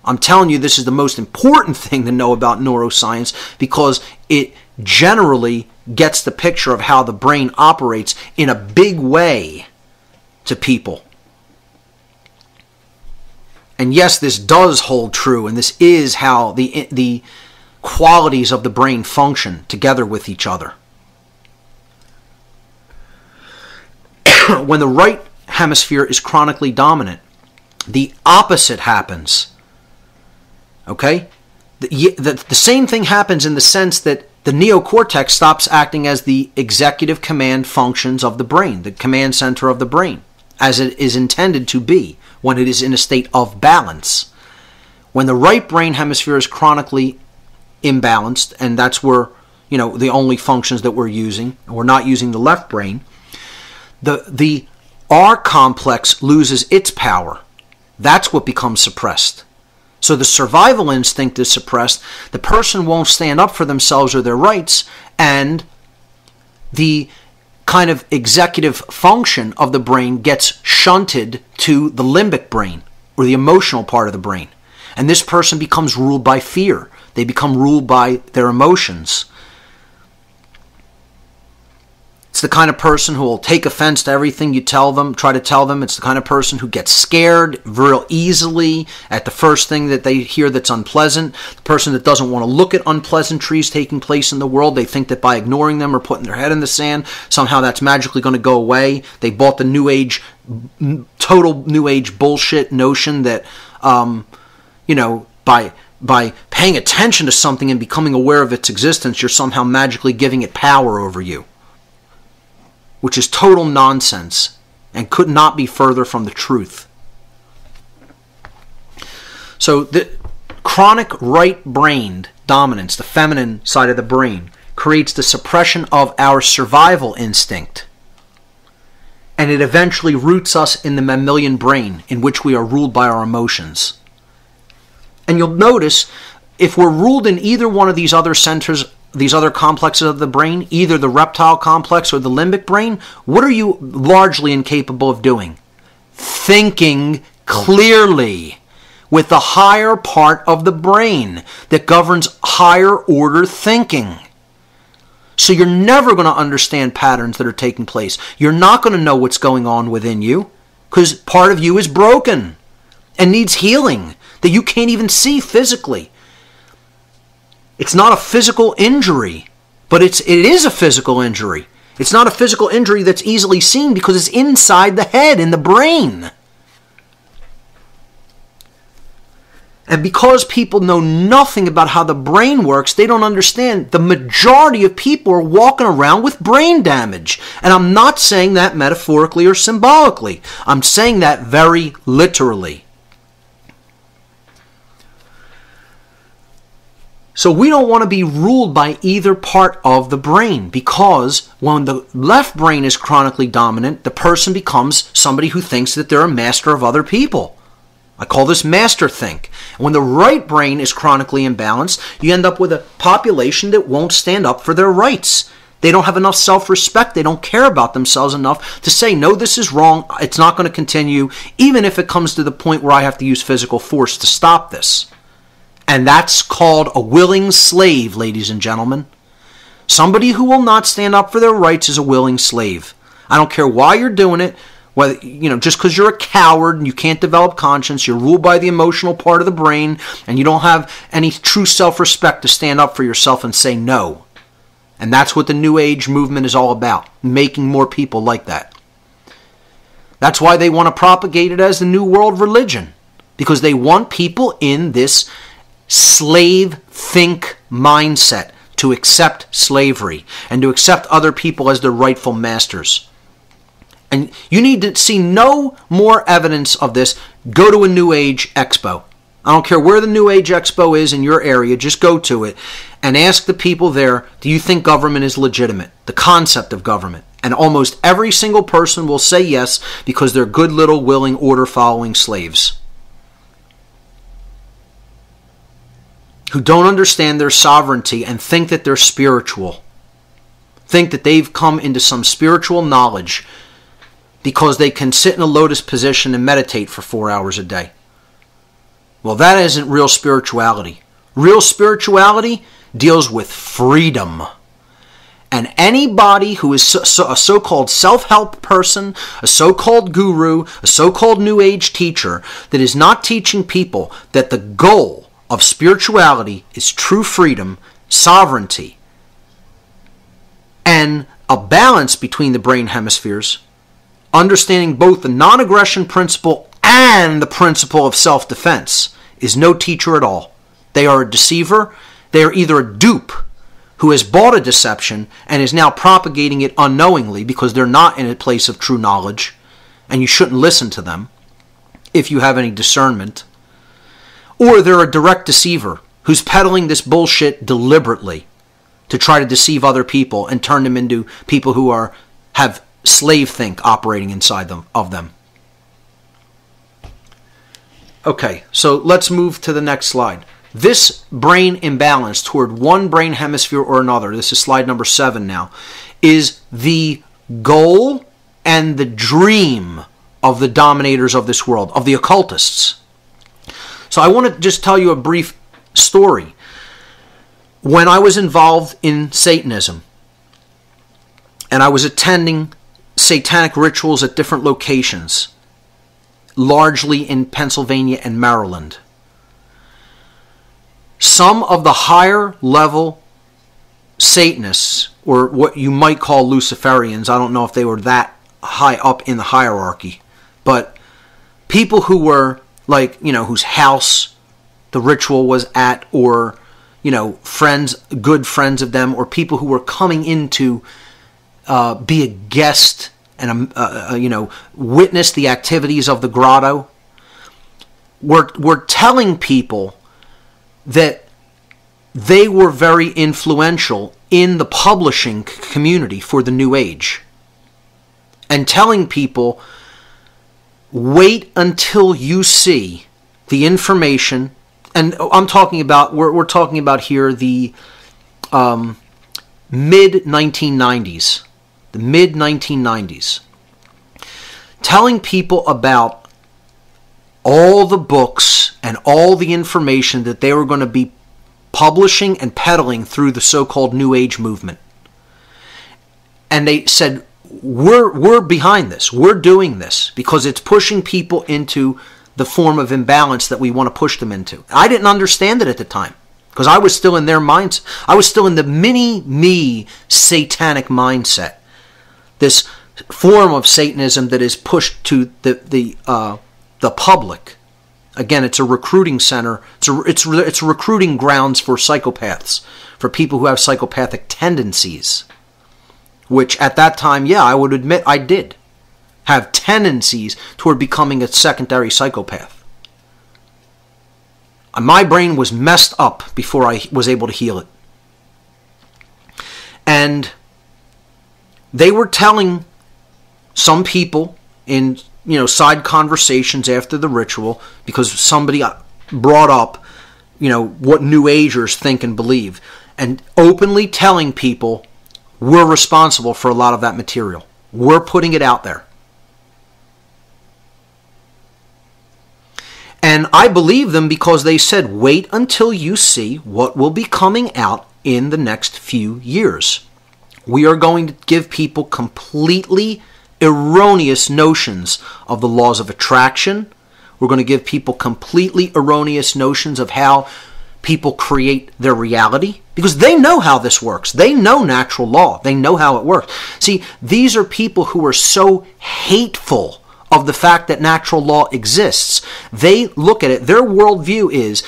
I'm telling you this is the most important thing to know about neuroscience because it generally gets the picture of how the brain operates in a big way to people. And yes, this does hold true, and this is how the qualities of the brain function together with each other. When the right hemisphere is chronically dominant, the opposite happens. Okay? The same thing happens in the sense that the neocortex stops acting as the executive command functions of the brain, the command center of the brain, as it is intended to be when it is in a state of balance. When the right brain hemisphere is chronically imbalanced, and that's where, the only functions that we're using, we're not using the left brain, the R complex loses its power. That's what becomes suppressed. So the survival instinct is suppressed, the person won't stand up for themselves or their rights, and the kind of executive function of the brain gets shunted to the limbic brain, or the emotional part of the brain. And this person becomes ruled by fear. They become ruled by their emotions. It's the kind of person who will take offense to everything you tell them, try to tell them. It's the kind of person who gets scared real easily at the first thing that they hear that's unpleasant. The person that doesn't want to look at unpleasantries taking place in the world. They think that by ignoring them or putting their head in the sand, somehow that's magically going to go away. They bought the New Age, total New Age bullshit notion that, by paying attention to something and becoming aware of its existence, you're somehow magically giving it power over you. Which is total nonsense and could not be further from the truth. So the chronic right-brained dominance, the feminine side of the brain, creates the suppression of our survival instinct. And it eventually roots us in the mammalian brain, in which we are ruled by our emotions. And you'll notice, if we're ruled in either one of these other centers, these other complexes of the brain, either the reptile complex or the limbic brain, what are you largely incapable of doing? Thinking clearly with the higher part of the brain that governs higher order thinking. So you're never going to understand patterns that are taking place. You're not going to know what's going on within you because part of you is broken and needs healing that you can't even see physically. It's not a physical injury, but it is a physical injury. It's not a physical injury that's easily seen because it's inside the head, in the brain. And because people know nothing about how the brain works, they don't understand the majority of people are walking around with brain damage. And I'm not saying that metaphorically or symbolically. I'm saying that very literally. So we don't want to be ruled by either part of the brain, because when the left brain is chronically dominant, the person becomes somebody who thinks that they're a master of other people. I call this master think. And when the right brain is chronically imbalanced, you end up with a population that won't stand up for their rights. They don't have enough self-respect. They don't care about themselves enough to say, no, this is wrong. It's not going to continue, even if it comes to the point where I have to use physical force to stop this. And that's called a willing slave, ladies and gentlemen. Somebody who will not stand up for their rights is a willing slave. I don't care why you're doing it. Whether, just because you're a coward and you can't develop conscience, you're ruled by the emotional part of the brain, and you don't have any true self-respect to stand up for yourself and say no. And that's what the New Age movement is all about, making more people like that. That's why they want to propagate it as the New World religion, because they want people in this slave think mindset to accept slavery and to accept other people as their rightful masters. And you need to see no more evidence of this. Go to a New Age expo. I don't care where the New Age expo is in your area, just go to it and ask the people there, do you think government is legitimate? The concept of government. And almost every single person will say yes, because they're good little willing order following slaves who don't understand their sovereignty and think that they're spiritual. Think that they've come into some spiritual knowledge because they can sit in a lotus position and meditate for 4 hours a day. Well, that isn't real spirituality. Real spirituality deals with freedom. And anybody who is a so-called self-help person, a so-called guru, a so-called New Age teacher that is not teaching people that the goal of spirituality is true freedom, sovereignty, and a balance between the brain hemispheres, understanding both the non-aggression principle and the principle of self-defense, is no teacher at all. They are a deceiver. They are either a dupe who has bought a deception and is now propagating it unknowingly because they're not in a place of true knowledge, and you shouldn't listen to them if you have any discernment. Or they're a direct deceiver who's peddling this bullshit deliberately to try to deceive other people and turn them into people who have slave think operating inside of them. Okay, so let's move to the next slide. This brain imbalance toward one brain hemisphere or another, this is slide number 7 now, is the goal and the dream of the dominators of this world, of the occultists. So I want to just tell you a brief story. When I was involved in Satanism, and I was attending satanic rituals at different locations, largely in Pennsylvania and Maryland, some of the higher level Satanists, or what you might call Luciferians, I don't know if they were that high up in the hierarchy, but people who were like, whose house the ritual was at, or, friends, good friends of them, or people who were coming in to be a guest and, witness the activities of the grotto, were telling people that they were very influential in the publishing community for the New Age. And telling people, wait until you see the information, and I'm talking about, we're talking about here the mid-1990s. The mid-1990s. Telling people about all the books and all the information that they were going to be publishing and peddling through the so-called New Age movement. And they said, we're behind this. We're doing this because it's pushing people into the form of imbalance that we want to push them into. I didn't understand it at the time because I was still in their minds. I was still in the mini-me satanic mindset. This form of Satanism that is pushed to the public Again, it's a recruiting center. It's recruiting grounds for psychopaths, for people who have psychopathic tendencies. Which at that time, yeah, I would admit I did have tendencies toward becoming a secondary psychopath. My brain was messed up before I was able to heal it. And they were telling some people in, side conversations after the ritual, because somebody brought up, what New Agers think and believe, and openly telling people, we're responsible for a lot of that material. We're putting it out there. And I believe them because they said, wait until you see what will be coming out in the next few years. We are going to give people completely erroneous notions of the laws of attraction. We're going to give people completely erroneous notions of how people create their reality, because they know how this works. They know natural law. They know how it works. See, these are people who are so hateful of the fact that natural law exists. They look at it, their worldview is,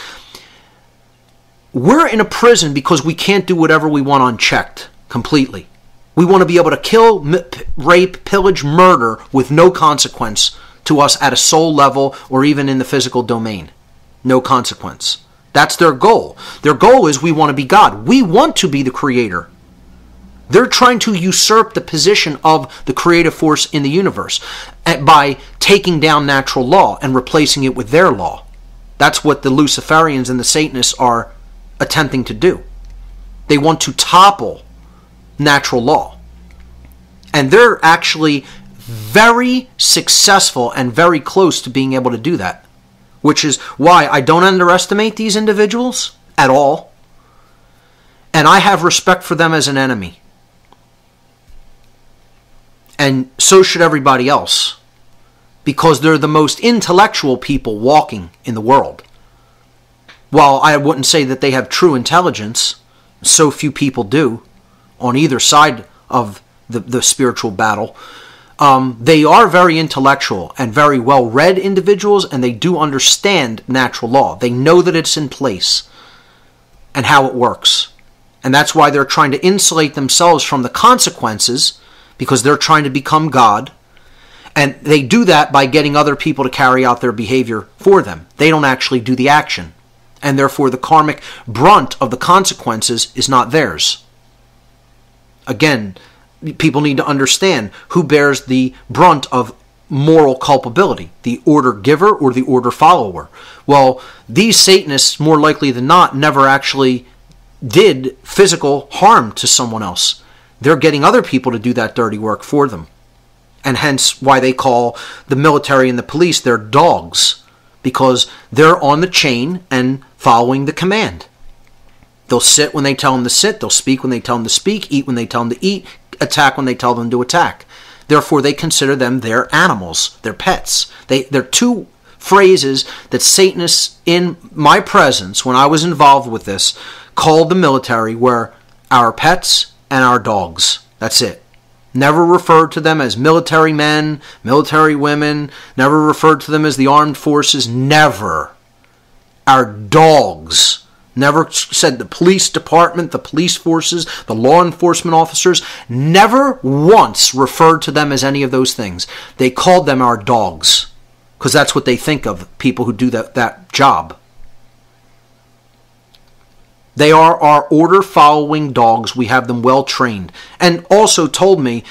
we're in a prison because we can't do whatever we want unchecked completely. We want to be able to kill, rape, pillage, murder with no consequence to us at a soul level or even in the physical domain. No consequence. That's their goal. Their goal is we want to be God. We want to be the creator. They're trying to usurp the position of the creative force in the universe by taking down natural law and replacing it with their law. That's what the Luciferians and the Satanists are attempting to do. They want to topple natural law. And they're actually very successful and very close to being able to do that. Which is why I don't underestimate these individuals at all. And I have respect for them as an enemy. And so should everybody else. Because they're the most intellectual people walking in the world. While I wouldn't say that they have true intelligence, so few people do, on either side of the spiritual battle, they are very intellectual and very well-read individuals, and they do understand natural law. They know that it's in place and how it works. And that's why they're trying to insulate themselves from the consequences, because they're trying to become God. And they do that by getting other people to carry out their behavior for them. They don't actually do the action. And therefore the karmic brunt of the consequences is not theirs. Again, people need to understand who bears the brunt of moral culpability, the order giver or the order follower. Well, these Satanists, more likely than not, never actually did physical harm to someone else. They're getting other people to do that dirty work for them. And hence why they call the military and the police their dogs, because they're on the chain and following the command. They'll sit when they tell them to sit, they'll speak when they tell them to speak, eat when they tell them to eat, attack when they tell them to attack. Therefore, they consider them their animals, their pets. They're two phrases that Satanists in my presence, when I was involved with this, called the military were our pets and our dogs. That's it. Never referred to them as military men, military women, never referred to them as the armed forces, never. Our dogs. Never said the police department, the police forces, the law enforcement officers. Never once referred to them as any of those things. They called them our dogs, because that's what they think of people who do that job. They are our order-following dogs. We have them well-trained. And also told me,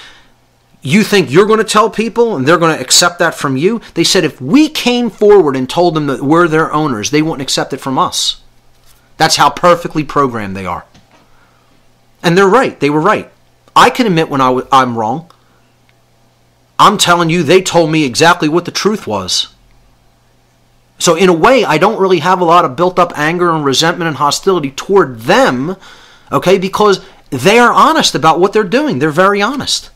you think you're going to tell people and they're going to accept that from you? They said if we came forward and told them that we're their owners, they wouldn't accept it from us. That's how perfectly programmed they are. And they're right. They were right. I can admit when I'm wrong. I'm telling you, they told me exactly what the truth was. So in a way, I don't really have a lot of built-up anger and resentment and hostility toward them, okay, because they are honest about what they're doing. They're very honest.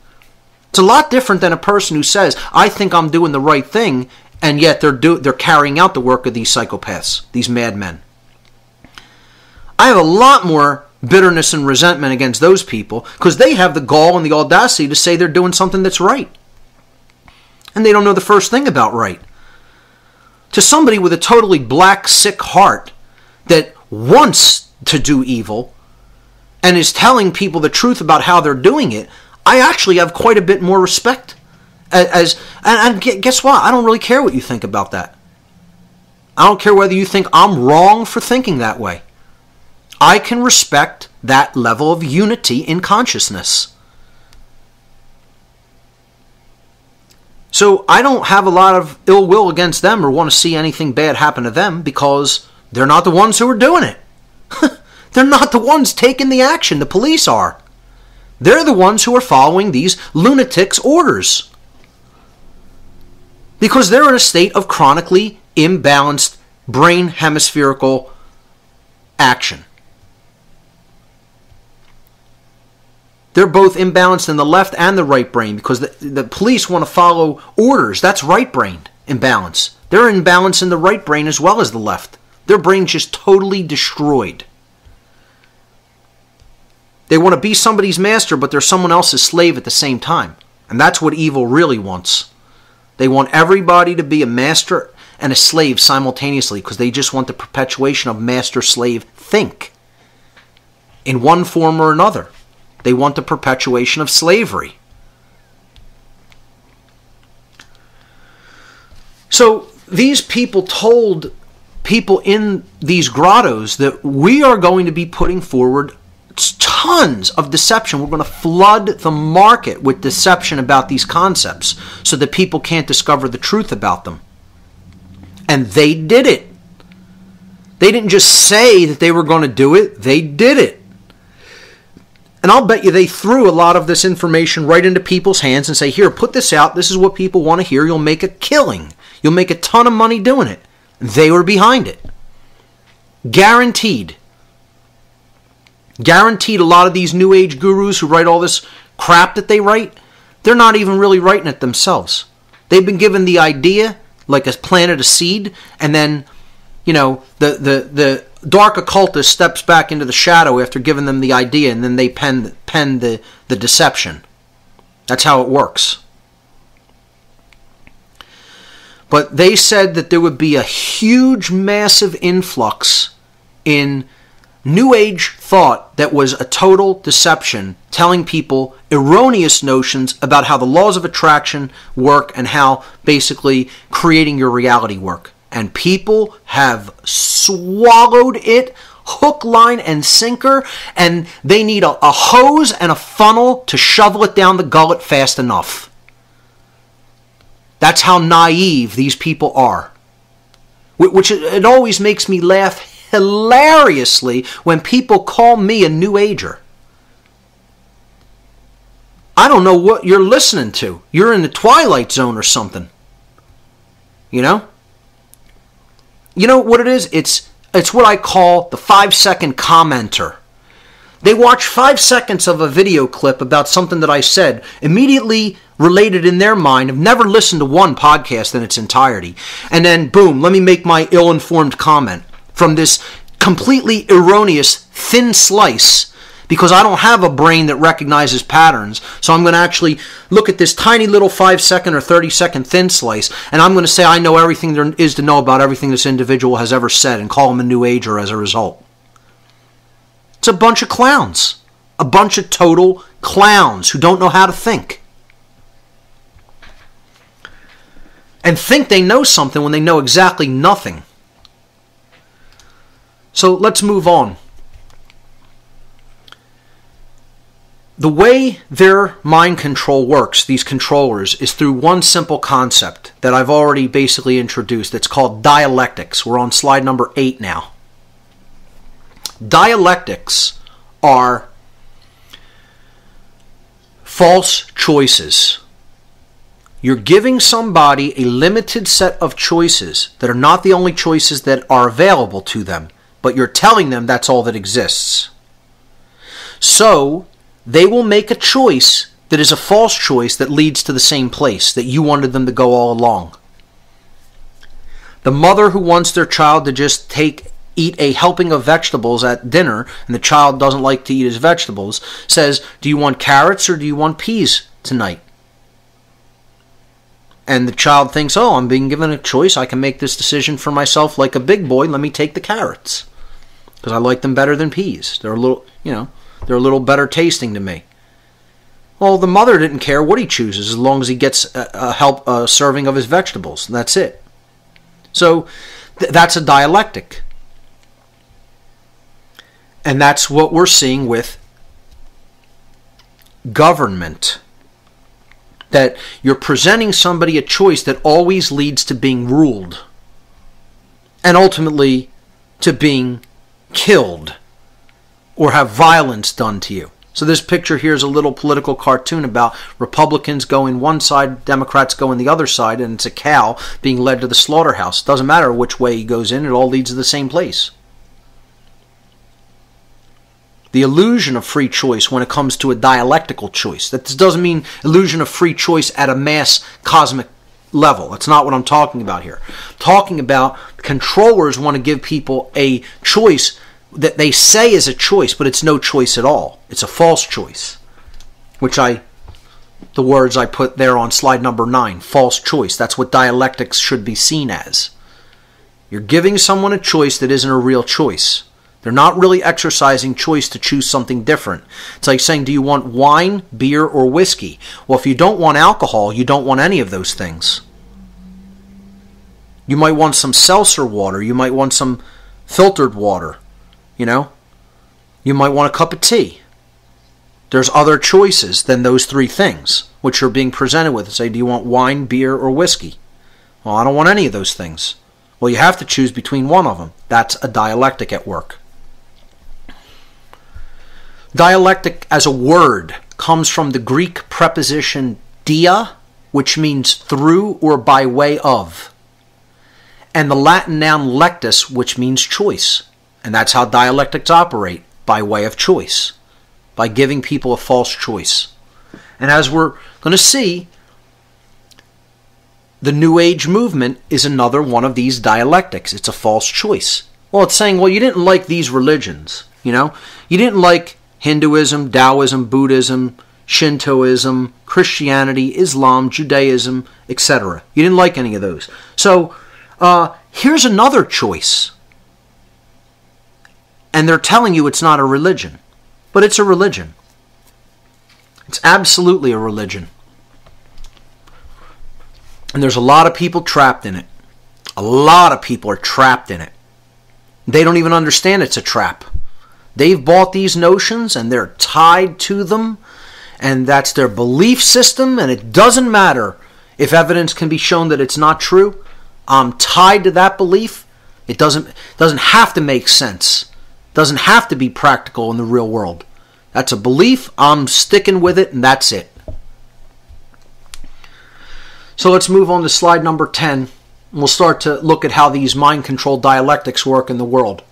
It's a lot different than a person who says, I think I'm doing the right thing, and yet they're carrying out the work of these psychopaths, these madmen. I have a lot more bitterness and resentment against those people because they have the gall and the audacity to say they're doing something that's right. And they don't know the first thing about right. to somebody with a totally black, sick heart that wants to do evil and is telling people the truth about how they're doing it, I actually have quite a bit more respect. And guess what? I don't really care what you think about that. I don't care whether you think I'm wrong for thinking that way. I can respect that level of unity in consciousness. So I don't have a lot of ill will against them or want to see anything bad happen to them because they're not the ones who are doing it. They're not the ones taking the action. The police are. They're the ones who are following these lunatics' orders. Because they're in a state of chronically imbalanced brain hemispherical action. They're both imbalanced in the left and the right brain because the police want to follow orders. That's right brain imbalance. They're in balance in the right brain as well as the left. Their brain's just totally destroyed. They want to be somebody's master, but they're someone else's slave at the same time. And that's what evil really wants. They want everybody to be a master and a slave simultaneously because they just want the perpetuation of master-slave think in one form or another. They want the perpetuation of slavery. So these people told people in these grottos that we are going to be putting forward tons of deception. We're going to flood the market with deception about these concepts so that people can't discover the truth about them. And they did it. They didn't just say that they were going to do it. They did it. And I'll bet you they threw a lot of this information right into people's hands and say, here, put this out. This is what people want to hear. You'll make a killing. You'll make a ton of money doing it. They were behind it. Guaranteed. Guaranteed a lot of these New Age gurus who write all this crap that they write, they're not even really writing it themselves. They've been given the idea, like a planted a seed, and then, the dark occultist steps back into the shadow after giving them the idea, and then they pen the deception. That's how it works. But they said that there would be a huge, massive influx in New Age thought that was a total deception, telling people erroneous notions about how the laws of attraction work and how basically creating your reality work. And people have swallowed it hook, line, and sinker, and they need a hose and a funnel to shovel it down the gullet fast enough. That's how naive these people are. Which it always makes me laugh hilariously when people call me a New Ager. I don't know what you're listening to. You're in the Twilight Zone or something. You know what it is? It's what I call the 5-second commenter. They watch 5 seconds of a video clip about something that I said, immediately related in their mind, have never listened to one podcast in its entirety, and then boom, let me make my ill-informed comment from this completely erroneous thin slice, because I don't have a brain that recognizes patterns, so I'm going to actually look at this tiny little 5-second or 30-second thin slice, and I'm going to say I know everything there is to know about everything this individual has ever said and call him a New Ager as a result. It's a bunch of clowns. A bunch of total clowns who don't know how to think. And think they know something when they know exactly nothing. So let's move on. The way their mind control works, these controllers, is through one simple concept that I've already basically introduced. It's called dialectics. We're on slide number 8 now. Dialectics are false choices. You're giving somebody a limited set of choices that are not the only choices that are available to them, but you're telling them that's all that exists. So they will make a choice that is a false choice that leads to the same place that you wanted them to go all along. The mother who wants their child to just eat a helping of vegetables at dinner, and the child doesn't like to eat his vegetables, says, do you want carrots or do you want peas tonight? And the child thinks, oh, I'm being given a choice. I can make this decision for myself like a big boy. Let me take the carrots because I like them better than peas. They're a little, they're a little better tasting to me. Well, the mother didn't care what he chooses as long as he gets a serving of his vegetables. That's it. So that's a dialectic. And that's what we're seeing with government. That you're presenting somebody a choice that always leads to being ruled. And ultimately to being killed or have violence done to you. So this picture here is a little political cartoon about Republicans going one side, Democrats going the other side, and it's a cow being led to the slaughterhouse. Doesn't matter which way he goes in, it all leads to the same place. The illusion of free choice when it comes to a dialectical choice. That doesn't mean illusion of free choice at a mass cosmic level. That's not what I'm talking about here. I'm talking about controllers want to give people a choice that they say is a choice, but it's no choice at all. It's a false choice. The words I put there on slide number 9, false choice. That's what dialectics should be seen as. You're giving someone a choice that isn't a real choice. They're not really exercising choice to choose something different. It's like saying, do you want wine, beer, or whiskey? Well, if you don't want alcohol, you don't want any of those things. You might want some seltzer water. You might want some filtered water. You might want a cup of tea. There's other choices than those three things, which you're being presented with. Say, do you want wine, beer, or whiskey? Well, I don't want any of those things. Well, you have to choose between one of them. That's a dialectic at work. Dialectic as a word comes from the Greek preposition dia, which means through or by way of, and the Latin noun lectus, which means choice. And that's how dialectics operate, by way of choice, by giving people a false choice. And as we're going to see, the New Age movement is another one of these dialectics. It's a false choice. Well, it's saying, well, you didn't like these religions, You didn't like Hinduism, Taoism, Buddhism, Shintoism, Christianity, Islam, Judaism, etc. You didn't like any of those. So here's another choice. And they're telling you it's not a religion. But it's a religion. It's absolutely a religion. And there's a lot of people trapped in it. A lot of people are trapped in it. They don't even understand it's a trap. They've bought these notions and they're tied to them. And that's their belief system. And it doesn't matter if evidence can be shown that it's not true. I'm tied to that belief. It doesn't have to make sense. Doesn't have to be practical in the real world. That's a belief. I'm sticking with it, and that's it. So let's move on to slide number 10. And we'll start to look at how these mind-controlled dialectics work in the world.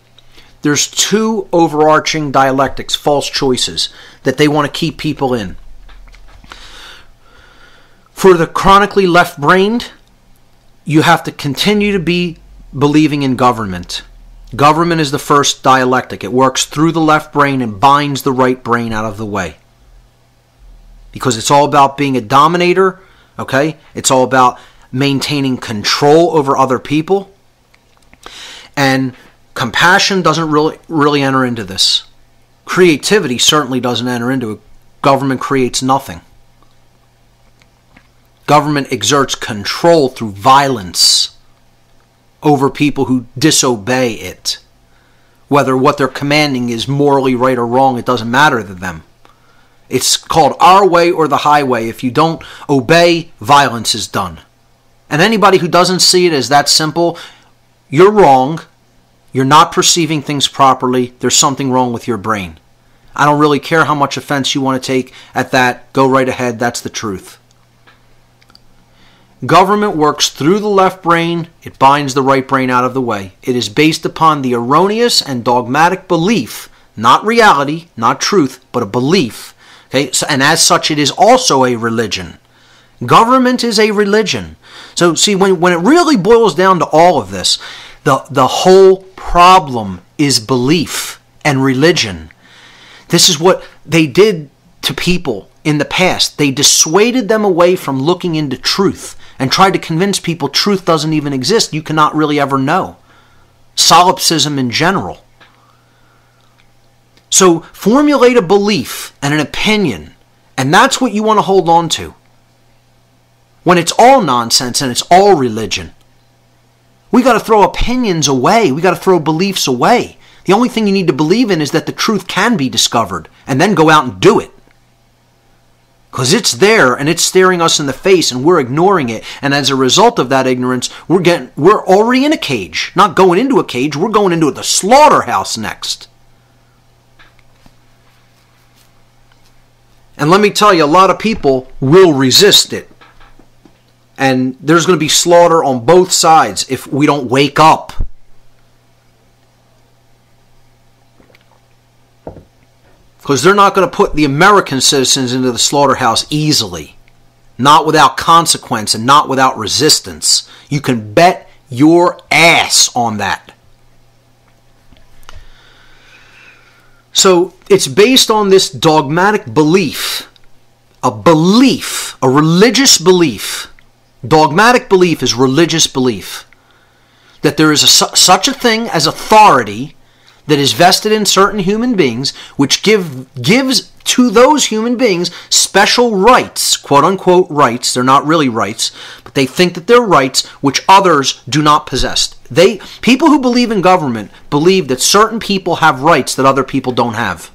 There's two overarching dialectics, false choices, that they want to keep people in. For the chronically left-brained, you have to continue to be believing in government. Government is the first dialectic. It works through the left brain and binds the right brain out of the way. Because it's all about being a dominator, okay? It's all about maintaining control over other people. And compassion doesn't really enter into this. Creativity certainly doesn't enter into it. Government creates nothing. Government exerts control through violence over people who disobey it. Whether what they're commanding is morally right or wrong, it doesn't matter to them. It's called our way or the highway. If you don't obey, violence is done. And anybody who doesn't see it as that simple, you're wrong. You're not perceiving things properly. There's something wrong with your brain. I don't really care how much offense you want to take at that. Go right ahead. That's the truth. Government works through the left brain. It binds the right brain out of the way. It is based upon the erroneous and dogmatic belief, not reality, not truth, but a belief. Okay, and as such, it is also a religion. Government is a religion. So see, when it really boils down to all of this, the whole problem is belief and religion. This is what they did to people in the past. They dissuaded them away from looking into truth and tried to convince people truth doesn't even exist, you cannot really ever know. Solipsism in general. So formulate a belief and an opinion, and that's what you want to hold on to. When it's all nonsense and it's all religion. We got to throw opinions away. We got to throw beliefs away. The only thing you need to believe in is that the truth can be discovered, and then go out and do it. Because it's there and it's staring us in the face and we're ignoring it. And as a result of that ignorance, we're already in a cage. Not going into a cage, we're going into the slaughterhouse next. And let me tell you, a lot of people will resist it. And there's going to be slaughter on both sides if we don't wake up. Because they're not going to put the American citizens into the slaughterhouse easily. Not without consequence and not without resistance. You can bet your ass on that. So it's based on this dogmatic belief. A religious belief. Dogmatic belief is religious belief. That there is such a thing as authority that is vested in certain human beings, which gives to those human beings special rights, quote-unquote rights. They're not really rights, but they think that they're rights which others do not possess. People who believe in government believe that certain people have rights that other people don't have.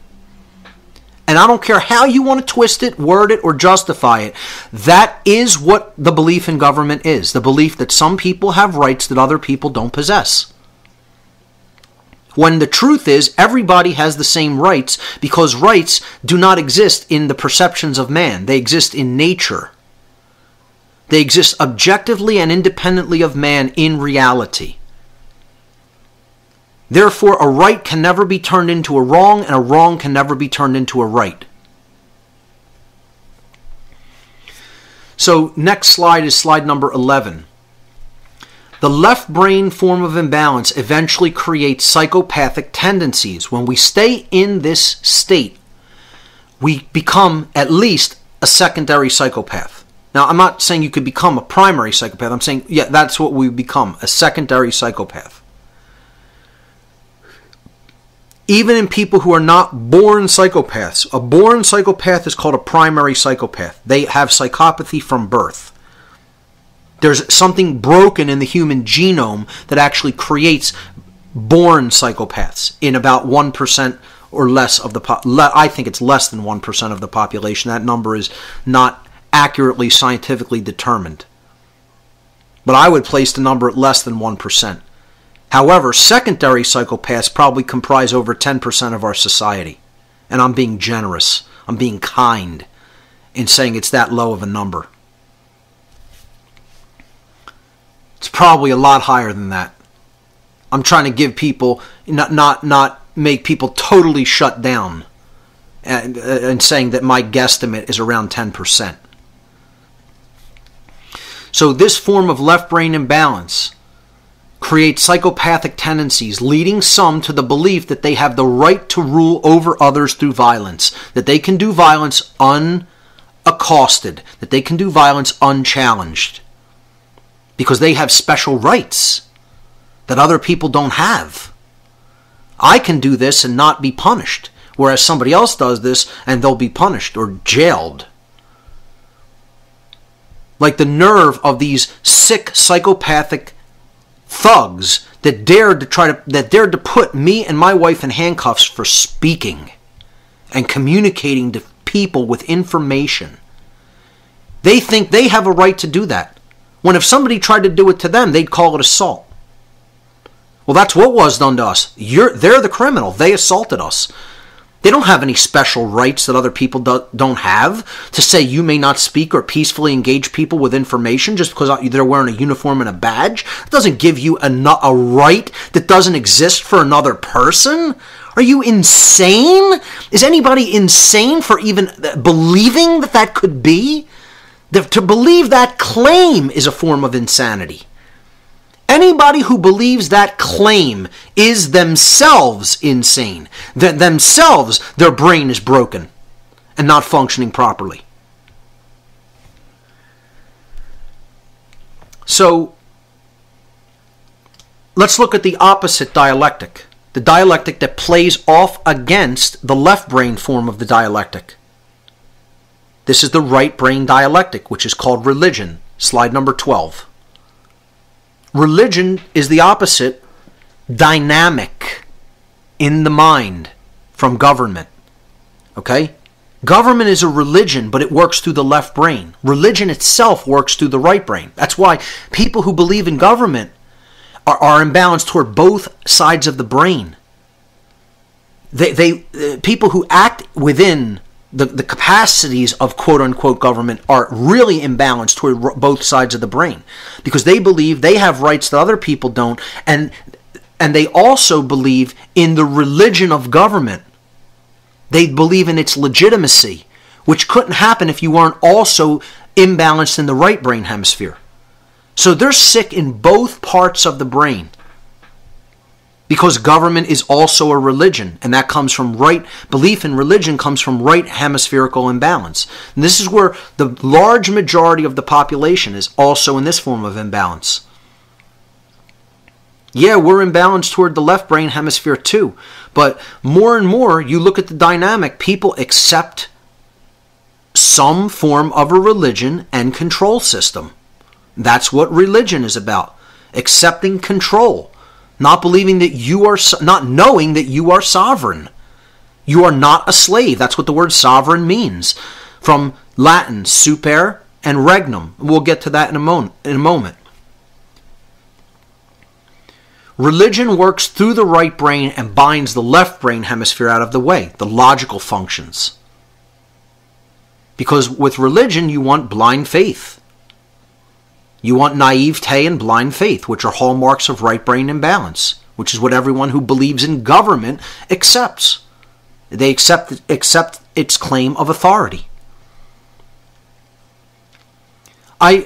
And I don't care how you want to twist it, word it, or justify it. That is what the belief in government is. The belief that some people have rights that other people don't possess. When the truth is, everybody has the same rights, because rights do not exist in the perceptions of man. They exist in nature. They exist objectively and independently of man in reality. Therefore, a right can never be turned into a wrong, and a wrong can never be turned into a right. So, next slide is slide number 11. The left brain form of imbalance eventually creates psychopathic tendencies. When we stay in this state, we become at least a secondary psychopath. Now, I'm not saying you could become a primary psychopath. I'm saying, yeah, that's what we become, a secondary psychopath. Even in people who are not born psychopaths, a born psychopath is called a primary psychopath. They have psychopathy from birth. There's something broken in the human genome that actually creates born psychopaths in about 1% or less of the I think it's less than 1% of the population. That number is not accurately scientifically determined. But I would place the number at less than 1%. However, secondary psychopaths probably comprise over 10% of our society. And I'm being generous. I'm being kind in saying it's that low of a number. It's probably a lot higher than that. I'm trying to give people, not make people totally shut down and saying that my guesstimate is around 10%. So this form of left brain imbalance creates psychopathic tendencies, leading some to the belief that they have the right to rule over others through violence, that they can do violence unaccosted, that they can do violence unchallenged, because they have special rights that other people don't have. I can do this and not be punished, whereas somebody else does this and they'll be punished or jailed. Like the nerve of these sick psychopathic thugs that dared to put me and my wife in handcuffs for speaking and communicating to people with information. They think they have a right to do that, when if somebody tried to do it to them, they'd call it assault. Well, that's what was done to us. They're the criminal. They assaulted us. They don't have any special rights that other people don't have to say you may not speak or peacefully engage people with information just because they're wearing a uniform and a badge. It doesn't give you a right that doesn't exist for another person. Are you insane? Is anybody insane for even believing that that could be? To believe that claim is a form of insanity. Anybody who believes that claim is themselves insane. Themselves, their brain is broken and not functioning properly. So let's look at the opposite dialectic. The dialectic that plays off against the left brain form of the dialectic. This is the right brain dialectic, which is called religion. Slide number 12. Religion is the opposite, dynamic in the mind from government. Okay? Government is a religion, but it works through the left brain. Religion itself works through the right brain. That's why people who believe in government are imbalanced toward both sides of the brain. People who act within the capacities of quote-unquote government are really imbalanced toward both sides of the brain, because they believe they have rights that other people don't, and they also believe in the religion of government. They believe in its legitimacy, which couldn't happen if you weren't also imbalanced in the right brain hemisphere. So they're sick in both parts of the brain, because government is also a religion, and that comes from right belief in religion comes from right hemispherical imbalance. And this is where the large majority of the population is also in this form of imbalance. Yeah, we're imbalanced toward the left brain hemisphere too, but more and more you look at the dynamic, people accept some form of a religion and control system. That's what religion is about. Accepting control. Not believing that you are, not knowing that you are sovereign. You are not a slave. That's what the word sovereign means. From Latin, super and regnum. We'll get to that in a moment. Religion works through the right brain and binds the left brain hemisphere out of the way, the logical functions. Because with religion, you want blind faith. You want naivete and blind faith, which are hallmarks of right brain imbalance, which is what everyone who believes in government accepts. They accept its claim of authority. I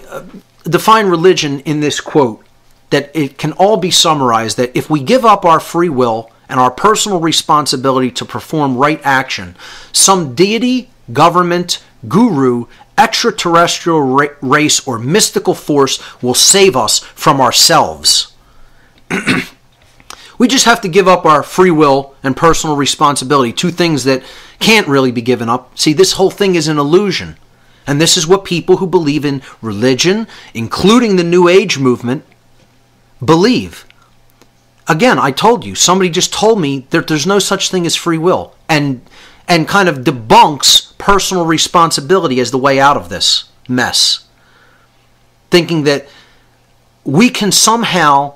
define religion in this quote, that it can all be summarized that if we give up our free will and our personal responsibility to perform right action, some deity, government, guru, extraterrestrial race, or mystical force will save us from ourselves. We just have to give up our free will and personal responsibility, two things that can't really be given up. See, this whole thing is an illusion. And this is what people who believe in religion, including the New Age movement, believe. Again, I told you, somebody just told me that there's no such thing as free will, and kind of debunks personal responsibility as the way out of this mess. Thinking that we can somehow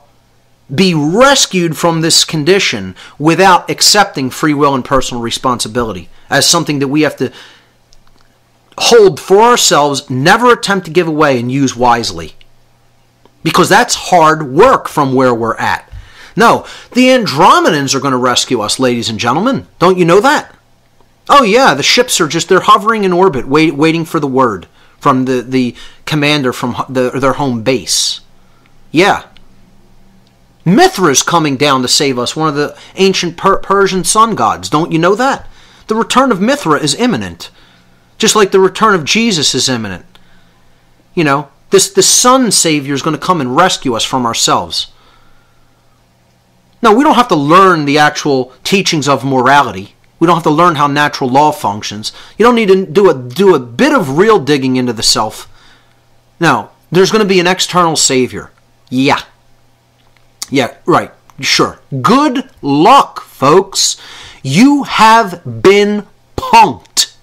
be rescued from this condition without accepting free will and personal responsibility as something that we have to hold for ourselves, never attempt to give away, and use wisely. Because that's hard work from where we're at. No, the Andromedans are going to rescue us, ladies and gentlemen. Don't you know that? Oh yeah, the ships are just, they're hovering in orbit, waiting for the word from the commander from their home base. Yeah. Mithra's coming down to save us, one of the ancient Persian sun gods. Don't you know that? The return of Mithra is imminent. Just like the return of Jesus is imminent. You know, the sun savior is going to come and rescue us from ourselves. Now, we don't have to learn the actual teachings of morality. We don't have to learn how natural law functions. You don't need to do a bit of real digging into the self. Now, there's going to be an external savior. Yeah. Yeah, right. Sure. Good luck, folks. You have been punked.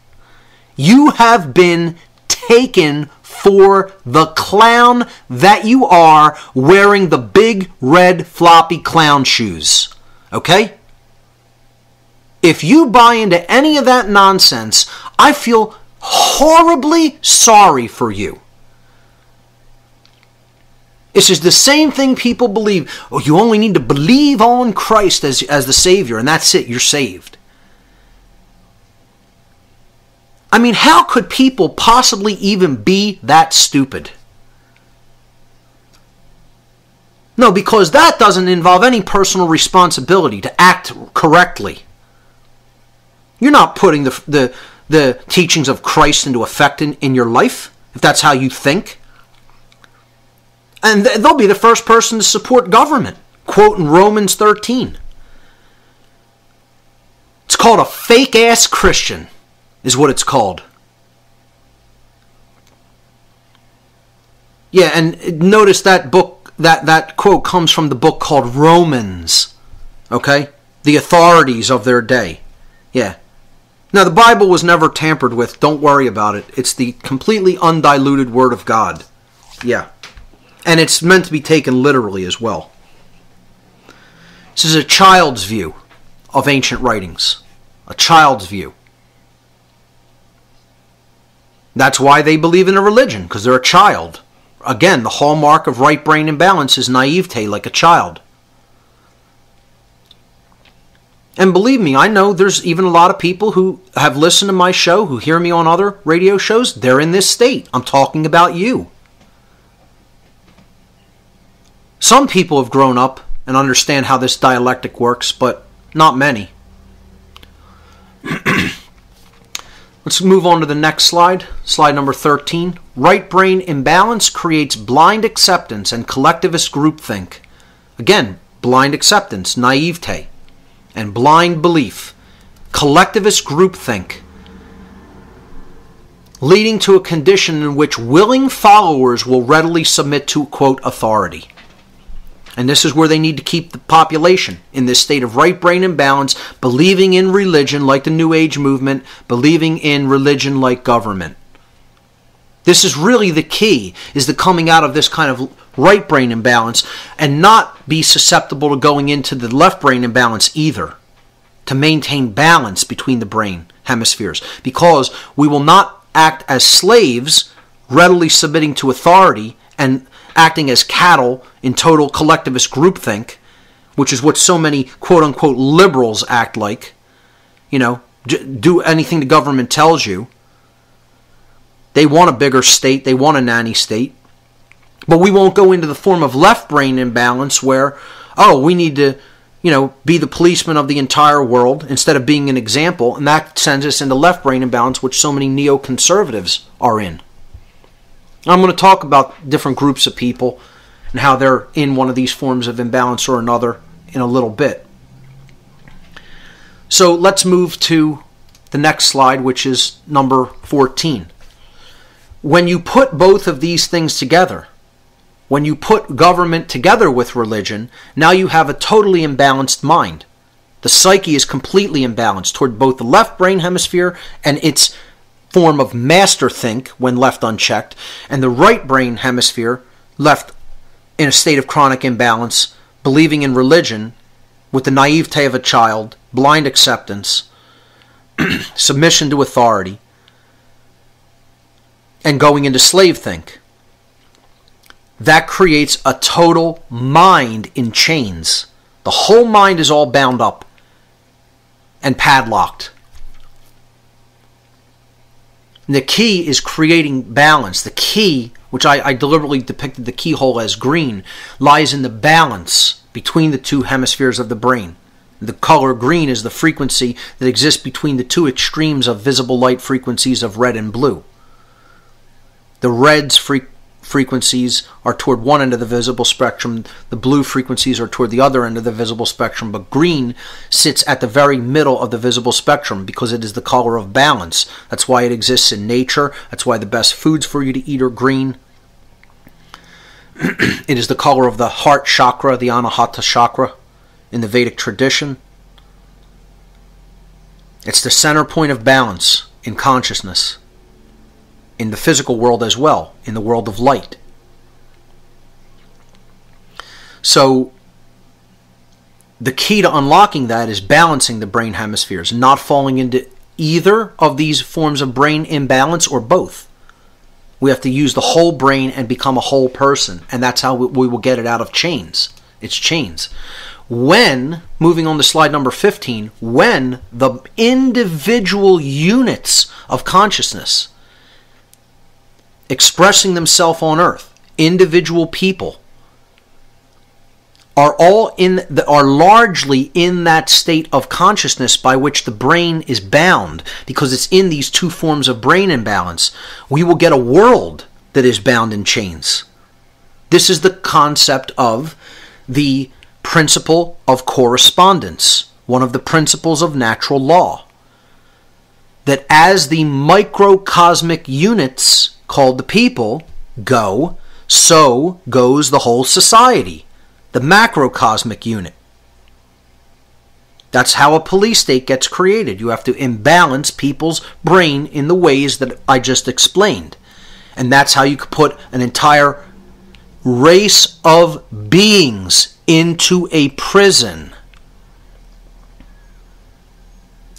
You have been taken for the clown that you are, wearing the big red floppy clown shoes. Okay? If you buy into any of that nonsense, I feel horribly sorry for you. This is the same thing people believe. Oh, you only need to believe on Christ as the Savior, and that's it, you're saved. I mean, how could people possibly even be that stupid? No, because that doesn't involve any personal responsibility to act correctly. You're not putting the teachings of Christ into effect in your life, if that's how you think. And they'll be the first person to support government, quoting Romans 13. It's called a fake-ass Christian, is what it's called. Yeah, and notice that book, that quote comes from the book called Romans. Okay? The authorities of their day. Yeah. Now, the Bible was never tampered with. Don't worry about it. It's the completely undiluted Word of God. Yeah. And it's meant to be taken literally as well. This is a child's view of ancient writings. A child's view. That's why they believe in a religion, because they're a child. Again, the hallmark of right brain imbalance is naivete, like a child. And believe me, I know there's even a lot of people who have listened to my show, who hear me on other radio shows. They're in this state. I'm talking about you. Some people have grown up and understand how this dialectic works, but not many. Let's move on to the next slide. Slide number 13. Right brain imbalance creates blind acceptance and collectivist groupthink. Again, blind acceptance, naivete, and blind belief. Collectivist groupthink. Leading to a condition in which willing followers will readily submit to, quote, authority. And this is where they need to keep the population, in this state of right brain imbalance, believing in religion like the New Age movement, believing in religion like government. This is really the key, is the coming out of this kind of right brain imbalance and not be susceptible to going into the left brain imbalance either, to maintain balance between the brain hemispheres, because we will not act as slaves, readily submitting to authority and acting as cattle in total collectivist groupthink, which is what so many quote-unquote liberals act like. You know, do anything the government tells you. They want a bigger state. They want a nanny state. But we won't go into the form of left brain imbalance where, oh, we need to, you know, be the policeman of the entire world instead of being an example. And that sends us into left brain imbalance, which so many neoconservatives are in. I'm going to talk about different groups of people and how they're in one of these forms of imbalance or another in a little bit. So let's move to the next slide, which is number 14. When you put both of these things together, when you put government together with religion, now you have a totally imbalanced mind. The psyche is completely imbalanced toward both the left brain hemisphere and its form of master think when left unchecked, and the right brain hemisphere left in a state of chronic imbalance, believing in religion with the naivete of a child, blind acceptance, submission to authority, and going into slave think. That creates a total mind in chains. The whole mind is all bound up and padlocked. The key is creating balance. The key, which I deliberately depicted the keyhole as green, lies in the balance between the two hemispheres of the brain. The color green is the frequency that exists between the two extremes of visible light frequencies of red and blue. The red's frequencies are toward one end of the visible spectrum. The blue frequencies are toward the other end of the visible spectrum. But green sits at the very middle of the visible spectrum because it is the color of balance. That's why it exists in nature. That's why the best foods for you to eat are green. It is the color of the heart chakra, the Anahata chakra in the Vedic tradition. It's the center point of balance in consciousness, in the physical world as well, in the world of light. So the key to unlocking that is balancing the brain hemispheres, not falling into either of these forms of brain imbalance or both. We have to use the whole brain and become a whole person, and that's how we will get it out of chains. It's chains. When, moving on to slide number 15, when the individual units of consciousness expressing themselves on earth, individual people, are largely in that state of consciousness by which the brain is bound, because it's in these two forms of brain imbalance, we will get a world that is bound in chains. This is the concept of the principle of correspondence, one of the principles of natural law. That as the microcosmic units, called the people, go, so goes the whole society, the macrocosmic unit. That's how a police state gets created. You have to imbalance people's brain in the ways that I just explained. And that's how you could put an entire race of beings into a prison.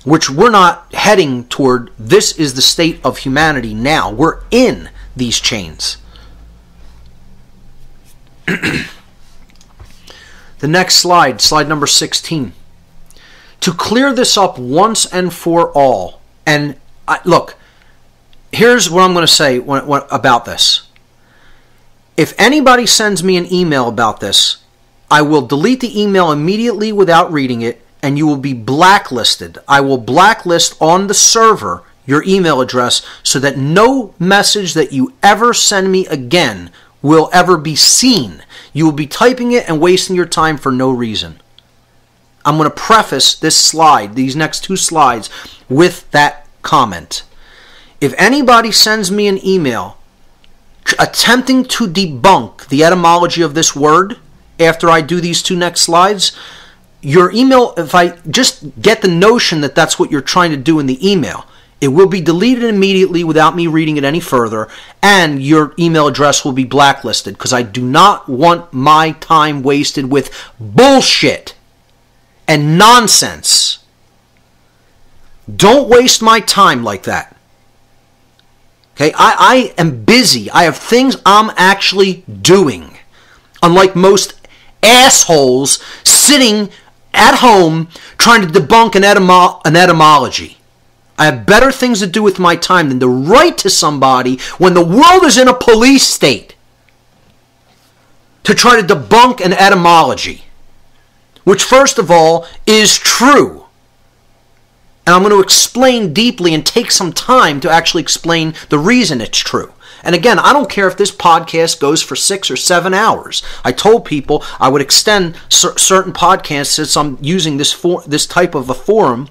Which we're not heading toward. This is the state of humanity now. We're in these chains. The next slide, slide number 16. To clear this up once and for all, and look, here's what I'm going to say about this. If anybody sends me an email about this, I will delete the email immediately without reading it, and you will be blacklisted. I will blacklist on the server your email address so that no message that you ever send me again will ever be seen. You will be typing it and wasting your time for no reason. I'm going to preface this slide, these next two slides, with that comment. If anybody sends me an email attempting to debunk the etymology of this word after I do these two next slides, your email, if I just get the notion that that's what you're trying to do in the email, it will be deleted immediately without me reading it any further, and your email address will be blacklisted because I do not want my time wasted with bullshit and nonsense. Don't waste my time like that. Okay, I am busy. I have things I'm actually doing. Unlike most assholes sitting at home trying to debunk an etymology. I have better things to do with my time than to write to somebody when the world is in a police state to try to debunk an etymology, which first of all is true. And I'm going to explain deeply and take some time to actually explain the reason it's true. And again, I don't care if this podcast goes for 6 or 7 hours. I told people I would extend certain podcasts since I'm using this type of a forum,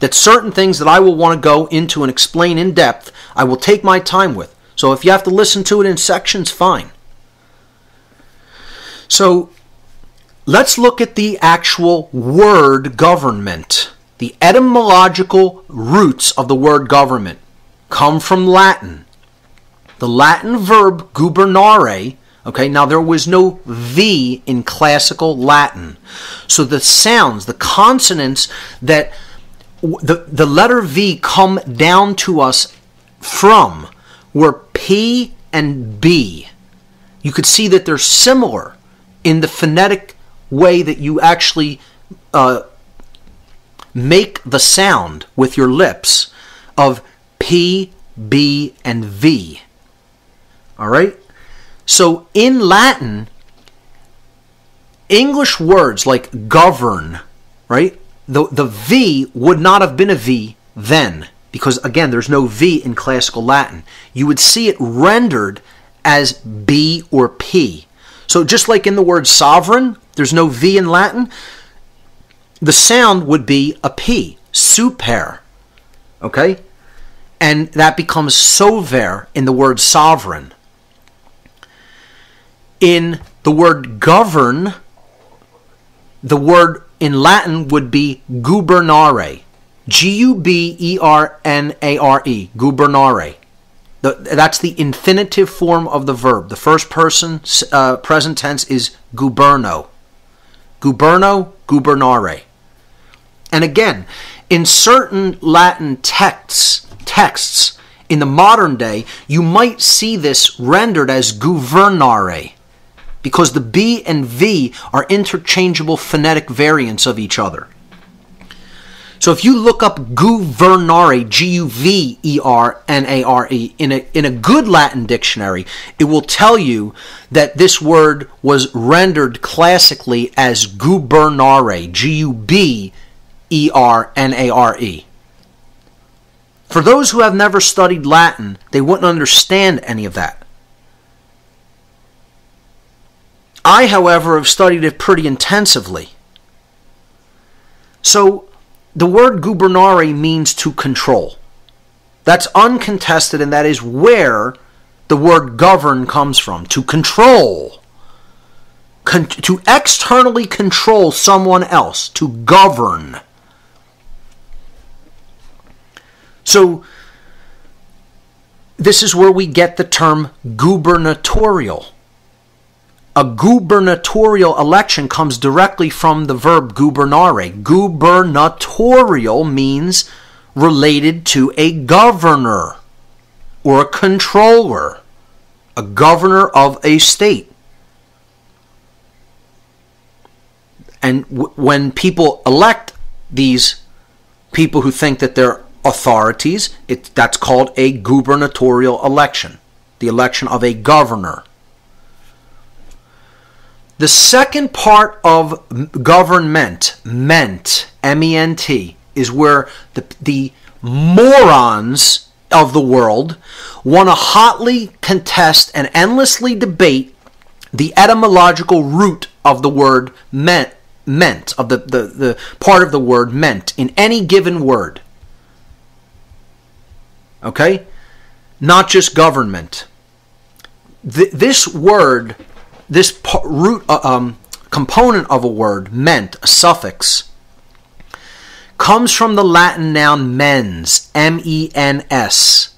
that certain things that I will want to go into and explain in depth, I will take my time with. So if you have to listen to it in sections, fine. So let's look at the actual word government. The etymological roots of the word government come from Latin. The Latin verb gubernare, okay, now there was no V in classical Latin. So the sounds, the consonants that the letter V come down to us from were P and B. You could see that they're similar in the phonetic way that you actually make the sound with your lips of P, B, and V. All right? So in Latin, English words like govern, right? The V would not have been a V then, because again, there's no V in classical Latin. You would see it rendered as B or P. So just like in the word sovereign, there's no V in Latin, the sound would be a P, super, okay? And that becomes sover in the word sovereign. In the word govern, the word in Latin would be gubernare, G-U-B-E-R-N-A-R-E, gubernare. That's the infinitive form of the verb. The first person present tense is guberno. Guberno, gubernare. And again, in certain Latin texts in the modern day, you might see this rendered as guvernare, because the B and V are interchangeable phonetic variants of each other. So if you look up guvernare, G-U-V-E-R-N-A-R-E, in a good Latin dictionary, it will tell you that this word was rendered classically as gubernare, G-U-B-E-R-N-A-R-E. For those who have never studied Latin, they wouldn't understand any of that. I, however, have studied it pretty intensively. So, the word gubernare means to control. That's uncontested, and that is where the word govern comes from. To control. To externally control someone else. To govern. So, this is where we get the term gubernatorial. A gubernatorial election comes directly from the verb gubernare. Gubernatorial means related to a governor or a controller, a governor of a state. And when people elect these people who think that they're authorities, that's called a gubernatorial election, the election of a governor. The second part of government, M-E-N-T, is where the morons of the world want to hotly contest and endlessly debate the etymological root of the word meant, of the part of the word meant in any given word. Okay? Not just government. This word, this root component of a word, meant, a suffix, comes from the Latin noun mens, M-E-N-S.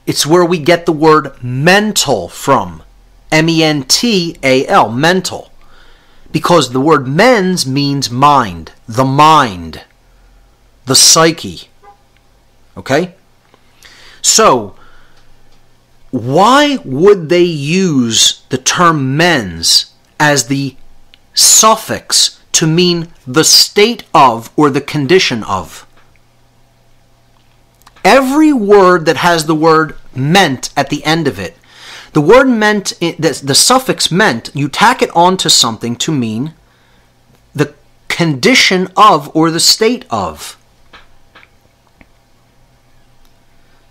It's where we get the word mental from, M-E-N-T-A-L, mental. Because the word mens means mind, the psyche. Okay? So, why would they use the term mens as the suffix to mean the state of or the condition of? Every word that has the word meant at the end of it, the word meant, the suffix meant, you tack it onto something to mean the condition of or the state of.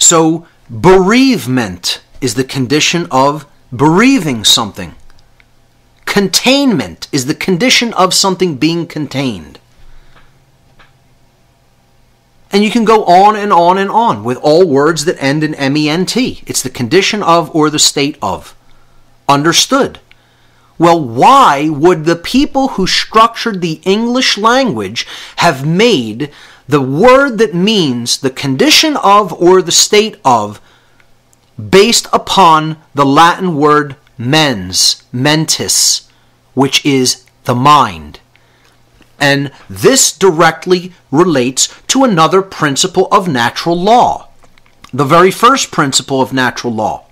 So, bereavement is the condition of bereaving something. Containment is the condition of something being contained. And you can go on and on and on with all words that end in M-E-N-T. It's the condition of or the state of. Understood? Well, why would the people who structured the English language have made the word that means the condition of or the state of based upon the Latin word mens, mentis, which is the mind? And this directly relates to another principle of natural law. The very first principle of natural law.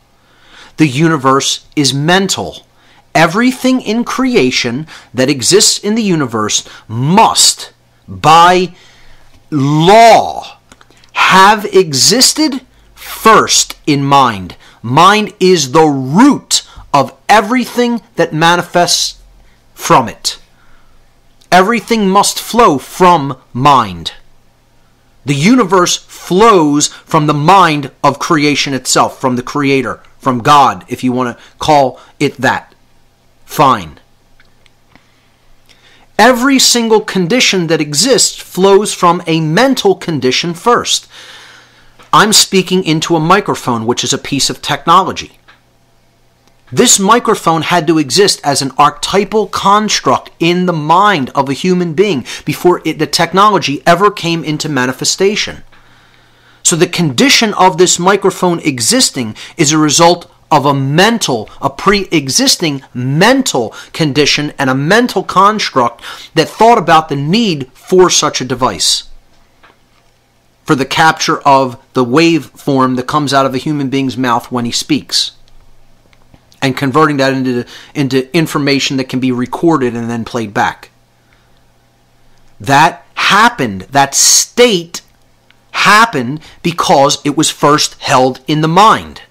The universe is mental. Everything in creation that exists in the universe must, by law, have existed first in mind. Mind is the root of everything that manifests from it. Everything must flow from mind. The universe flows from the mind of creation itself, from the Creator, from God, if you want to call it that. Fine. Every single condition that exists flows from a mental condition first. I'm speaking into a microphone, which is a piece of technology. This microphone had to exist as an archetypal construct in the mind of a human being before the technology ever came into manifestation. So the condition of this microphone existing is a result of a pre-existing mental condition and a mental construct that thought about the need for such a device, for the capture of the waveform that comes out of a human being's mouth when he speaks, and converting that into information that can be recorded and then played back. That happened, that state happened because it was first held in the mind.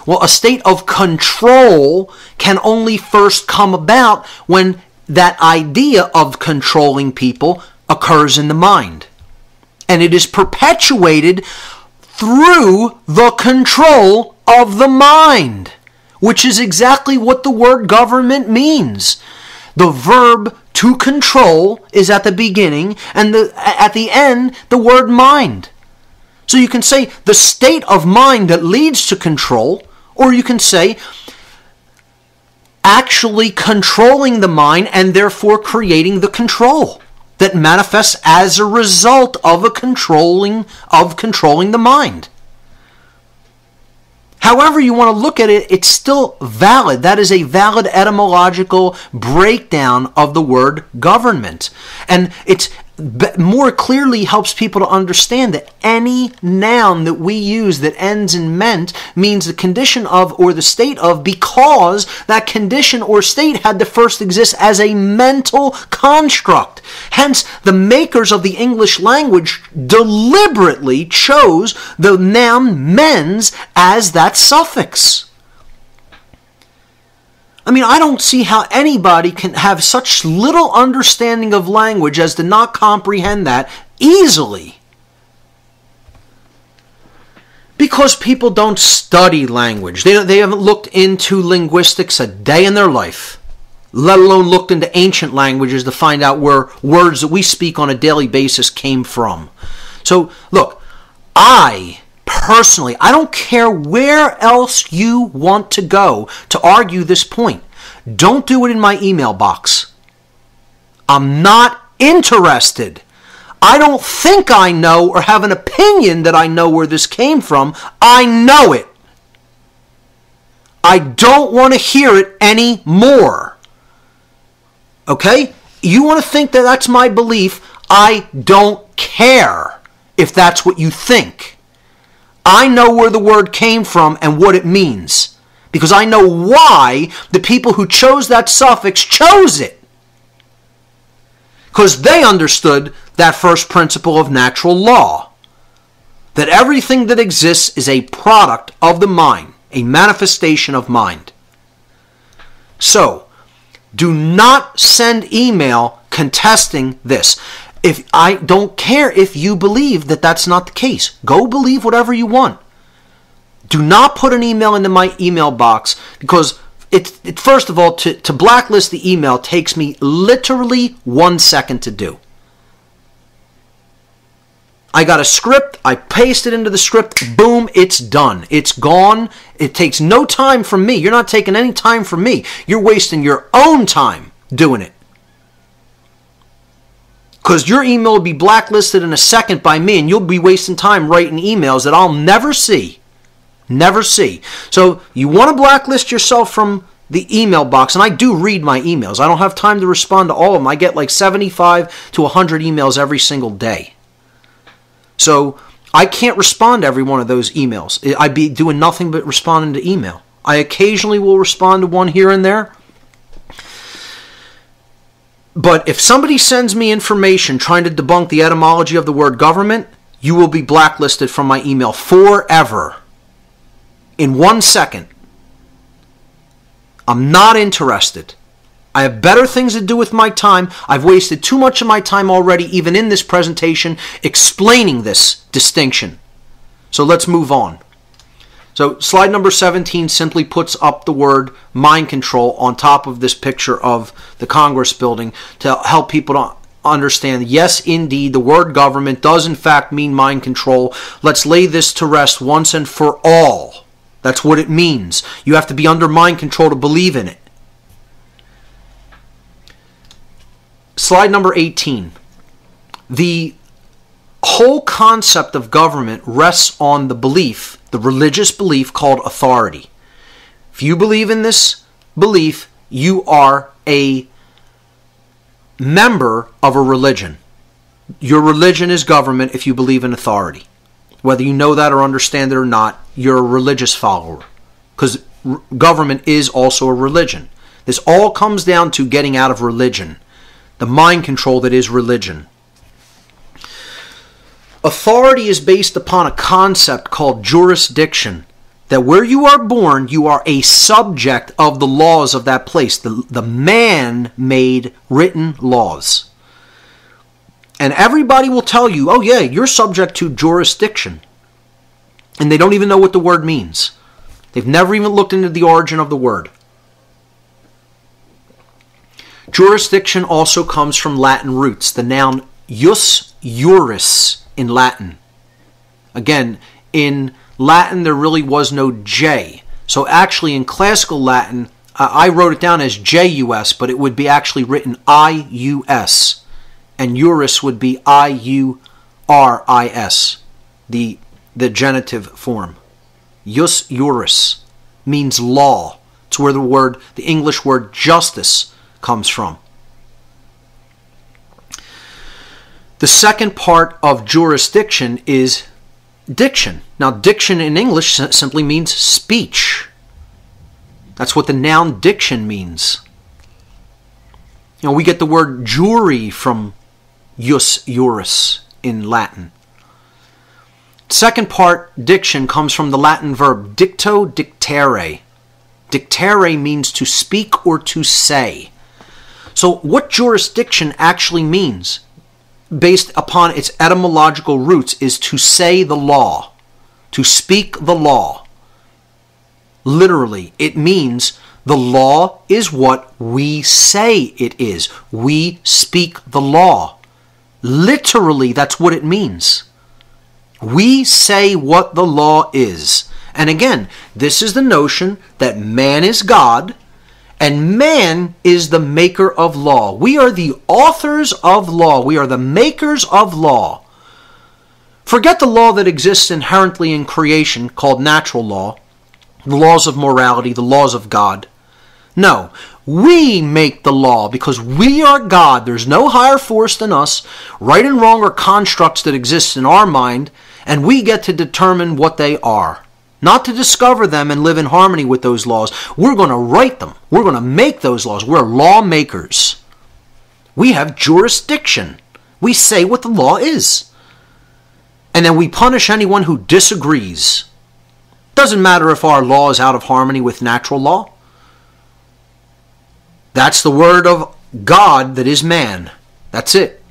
Well, a state of control can only first come about when that idea of controlling people occurs in the mind. And it is perpetuated through the control of the mind, which is exactly what the word government means. The verb to control is at the beginning, and at the end, the word mind. So you can say the state of mind that leads to control, or you can say actually controlling the mind and therefore creating the control that manifests as a result of controlling the mind. However you want to look at it, it's still valid. That is a valid etymological breakdown of the word government. And it's more clearly helps people to understand that any noun that we use that ends in ment means the condition of or the state of, because that condition or state had to first exist as a mental construct. Hence, the makers of the English language deliberately chose the noun mens as that suffix. I mean, I don't see how anybody can have such little understanding of language as to not comprehend that easily. Because people don't study language. They haven't looked into linguistics a day in their life, let alone looked into ancient languages to find out where words that we speak on a daily basis came from. So, look, personally, I don't care where else you want to go to argue this point. Don't do it in my email box. I'm not interested. I don't think I know or have an opinion that I know where this came from. I know it. I don't want to hear it anymore. Okay? You want to think that that's my belief? I don't care if that's what you think. I know where the word came from and what it means, because I know why the people who chose that suffix chose it. Because they understood that first principle of natural law, that everything that exists is a product of the mind, a manifestation of mind. So, do not send email contesting this. If I don't care if you believe that that's not the case. Go believe whatever you want. Do not put an email into my email box, because it first of all, to blacklist the email takes me literally 1 second to do. I got a script, I paste it into the script, boom, it's done. It's gone. It takes no time from me. You're not taking any time from me. You're wasting your own time doing it. Because your email will be blacklisted in a second by me, and you'll be wasting time writing emails that I'll never see. Never see. So you want to blacklist yourself from the email box, and I do read my emails. I don't have time to respond to all of them. I get like 75 to 100 emails every single day. So I can't respond to every one of those emails. I'd be doing nothing but responding to email. I occasionally will respond to one here and there. But if somebody sends me information trying to debunk the etymology of the word government, you will be blacklisted from my email forever. In 1 second. I'm not interested. I have better things to do with my time. I've wasted too much of my time already, even in this presentation, explaining this distinction. So let's move on. So slide number 17 simply puts up the word mind control on top of this picture of the Congress building to help people to understand, yes, indeed, the word government does in fact mean mind control. Let's lay this to rest once and for all. That's what it means. You have to be under mind control to believe in it. Slide number 18. The whole concept of government rests on the belief, the religious belief called authority. If you believe in this belief, you are a member of a religion. Your religion is government if you believe in authority. Whether you know that or understand it or not, you're a religious follower. Because government is also a religion. This all comes down to getting out of religion. The mind control that is religion. Authority is based upon a concept called jurisdiction. That where you are born, you are a subject of the laws of that place. The man-made written laws. And everybody will tell you, oh yeah, you're subject to jurisdiction. And they don't even know what the word means. They've never even looked into the origin of the word. Jurisdiction also comes from Latin roots, the noun jus juris in Latin. Again, in Latin there really was no J. So actually in classical Latin, I wrote it down as J-U-S, but it would be actually written I-U-S. And juris would be I-U-R-I-S, the genitive form. Jus juris means law. It's where the English word justice comes from. The second part of jurisdiction is diction. Now, diction in English simply means speech. That's what the noun diction means. You know, we get the word jury from jus juris in Latin. Second part, diction, comes from the Latin verb dicto dictere. Dictere means to speak or to say. So what jurisdiction actually means, based upon its etymological roots, is to say the law, to speak the law. Literally, it means the law is what we say it is. We speak the law. Literally, that's what it means. We say what the law is. And again, this is the notion that man is God and man is the maker of law. We are the authors of law. We are the makers of law. Forget the law that exists inherently in creation, called natural law, the laws of morality, the laws of God. No, we make the law because we are God. There's no higher force than us. Right and wrong are constructs that exist in our mind, and we get to determine what they are. Not to discover them and live in harmony with those laws. We're going to write them. We're going to make those laws. We're lawmakers. We have jurisdiction. We say what the law is. And then we punish anyone who disagrees. Doesn't matter if our law is out of harmony with natural law. That's the word of God that is man. That's it.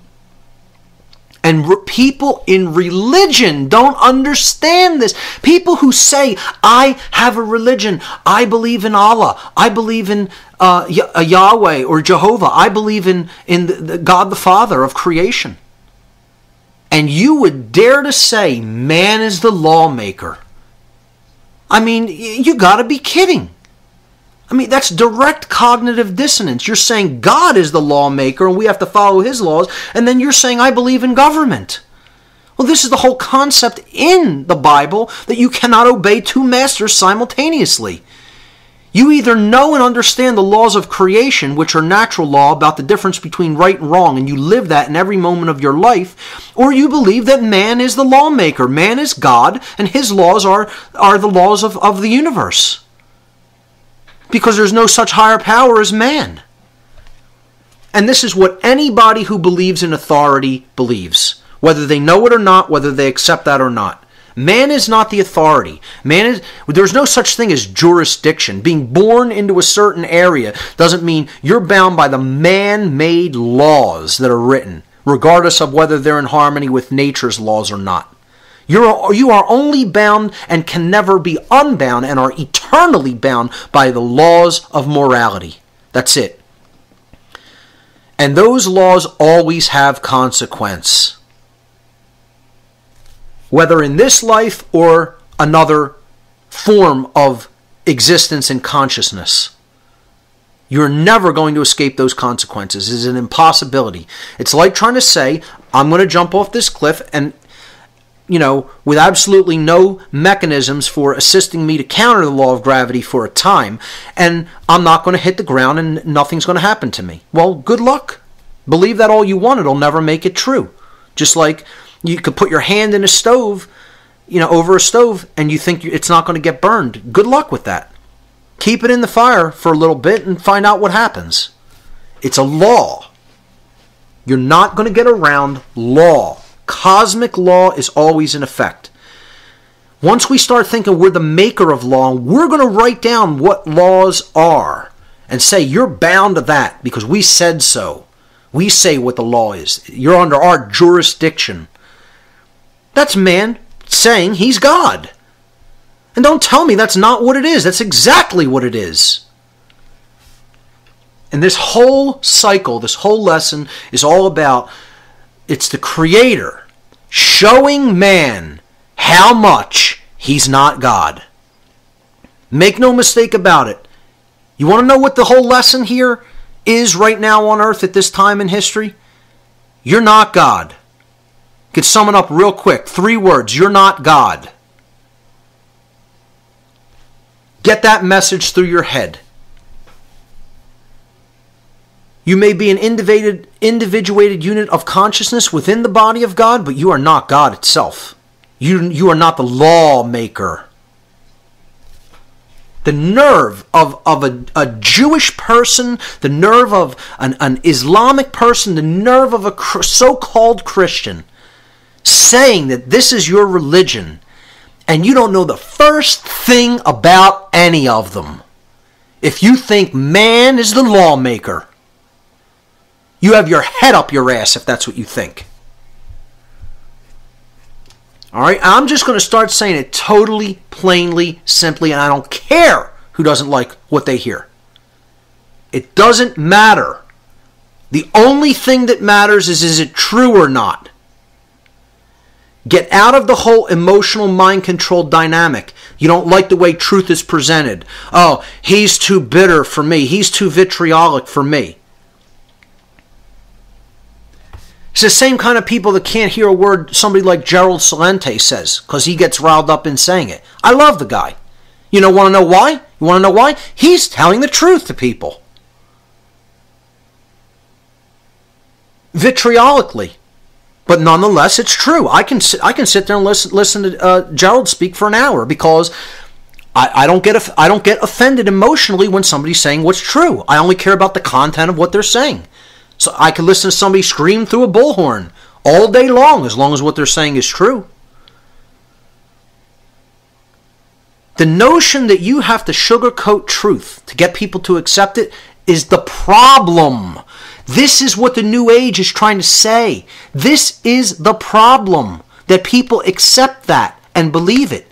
And people in religion don't understand this. People who say, I have a religion. I believe in Allah. I believe in Yahweh or Jehovah. I believe in the God the Father of creation. And you would dare to say man is the lawmaker. I mean, you got to be kidding. I mean, that's direct cognitive dissonance. You're saying God is the lawmaker and we have to follow his laws, and then you're saying I believe in government. Well, this is the whole concept in the Bible, that you cannot obey two masters simultaneously. You either know and understand the laws of creation, which are natural law, about the difference between right and wrong, and you live that in every moment of your life, or you believe that man is the lawmaker, man is God, and his laws are the laws of the universe. Because there's no such higher power as man. And this is what anybody who believes in authority believes. Whether they know it or not, whether they accept that or not. Man is not the authority. There's no such thing as jurisdiction. Being born into a certain area doesn't mean you're bound by the man-made laws that are written, regardless of whether they're in harmony with nature's laws or not. You are only bound and can never be unbound and are eternally bound by the laws of morality. That's it. And those laws always have consequence. Whether in this life or another form of existence and consciousness. You're never going to escape those consequences. It is an impossibility. It's like trying to say, I'm going to jump off this cliff and with absolutely no mechanisms for assisting me to counter the law of gravity for a time, and I'm not going to hit the ground and nothing's going to happen to me. Well, good luck. Believe that all you want, it'll never make it true. Just like you could put your hand in a stove, over a stove, and you think it's not going to get burned. Good luck with that. Keep it in the fire for a little bit and find out what happens. It's a law. You're not going to get around law. Cosmic law is always in effect. Once we start thinking we're the maker of law, we're going to write down what laws are and say you're bound to that because we said so. We say what the law is. You're under our jurisdiction. That's man saying he's God. And don't tell me that's not what it is. That's exactly what it is. And this whole cycle, this whole lesson is all about, it's the Creator showing man how much he's not God. Make no mistake about it. You want to know what the whole lesson here is right now on earth at this time in history? You're not God. Could sum it up real quick. 3 words. You're not God. Get that message through your head. You may be an individuated unit of consciousness within the body of God, but you are not God itself. You are not the lawmaker. The nerve of a Jewish person, the nerve of an Islamic person, the nerve of a so-called Christian saying that this is your religion and you don't know the first thing about any of them. If you think man is the lawmaker, you have your head up your ass if that's what you think. All right, I'm just going to start saying it totally, plainly, simply, and I don't care who doesn't like what they hear. It doesn't matter. The only thing that matters is it true or not? Get out of the whole emotional mind control dynamic. You don't like the way truth is presented. Oh, he's too bitter for me. He's too vitriolic for me. It's the same kind of people that can't hear a word somebody like Gerald Celente says because he gets riled up in saying it. I love the guy. You know, want to know why? You want to know why? He's telling the truth to people. Vitriolically. But nonetheless, it's true. I can sit there and listen to Gerald speak for an hour because I don't get offended emotionally when somebody's saying what's true. I only care about the content of what they're saying. So I could listen to somebody scream through a bullhorn all day long as what they're saying is true. The notion that you have to sugarcoat truth to get people to accept it is the problem. This is what the New Age is trying to say. This is the problem, that people accept that and believe it.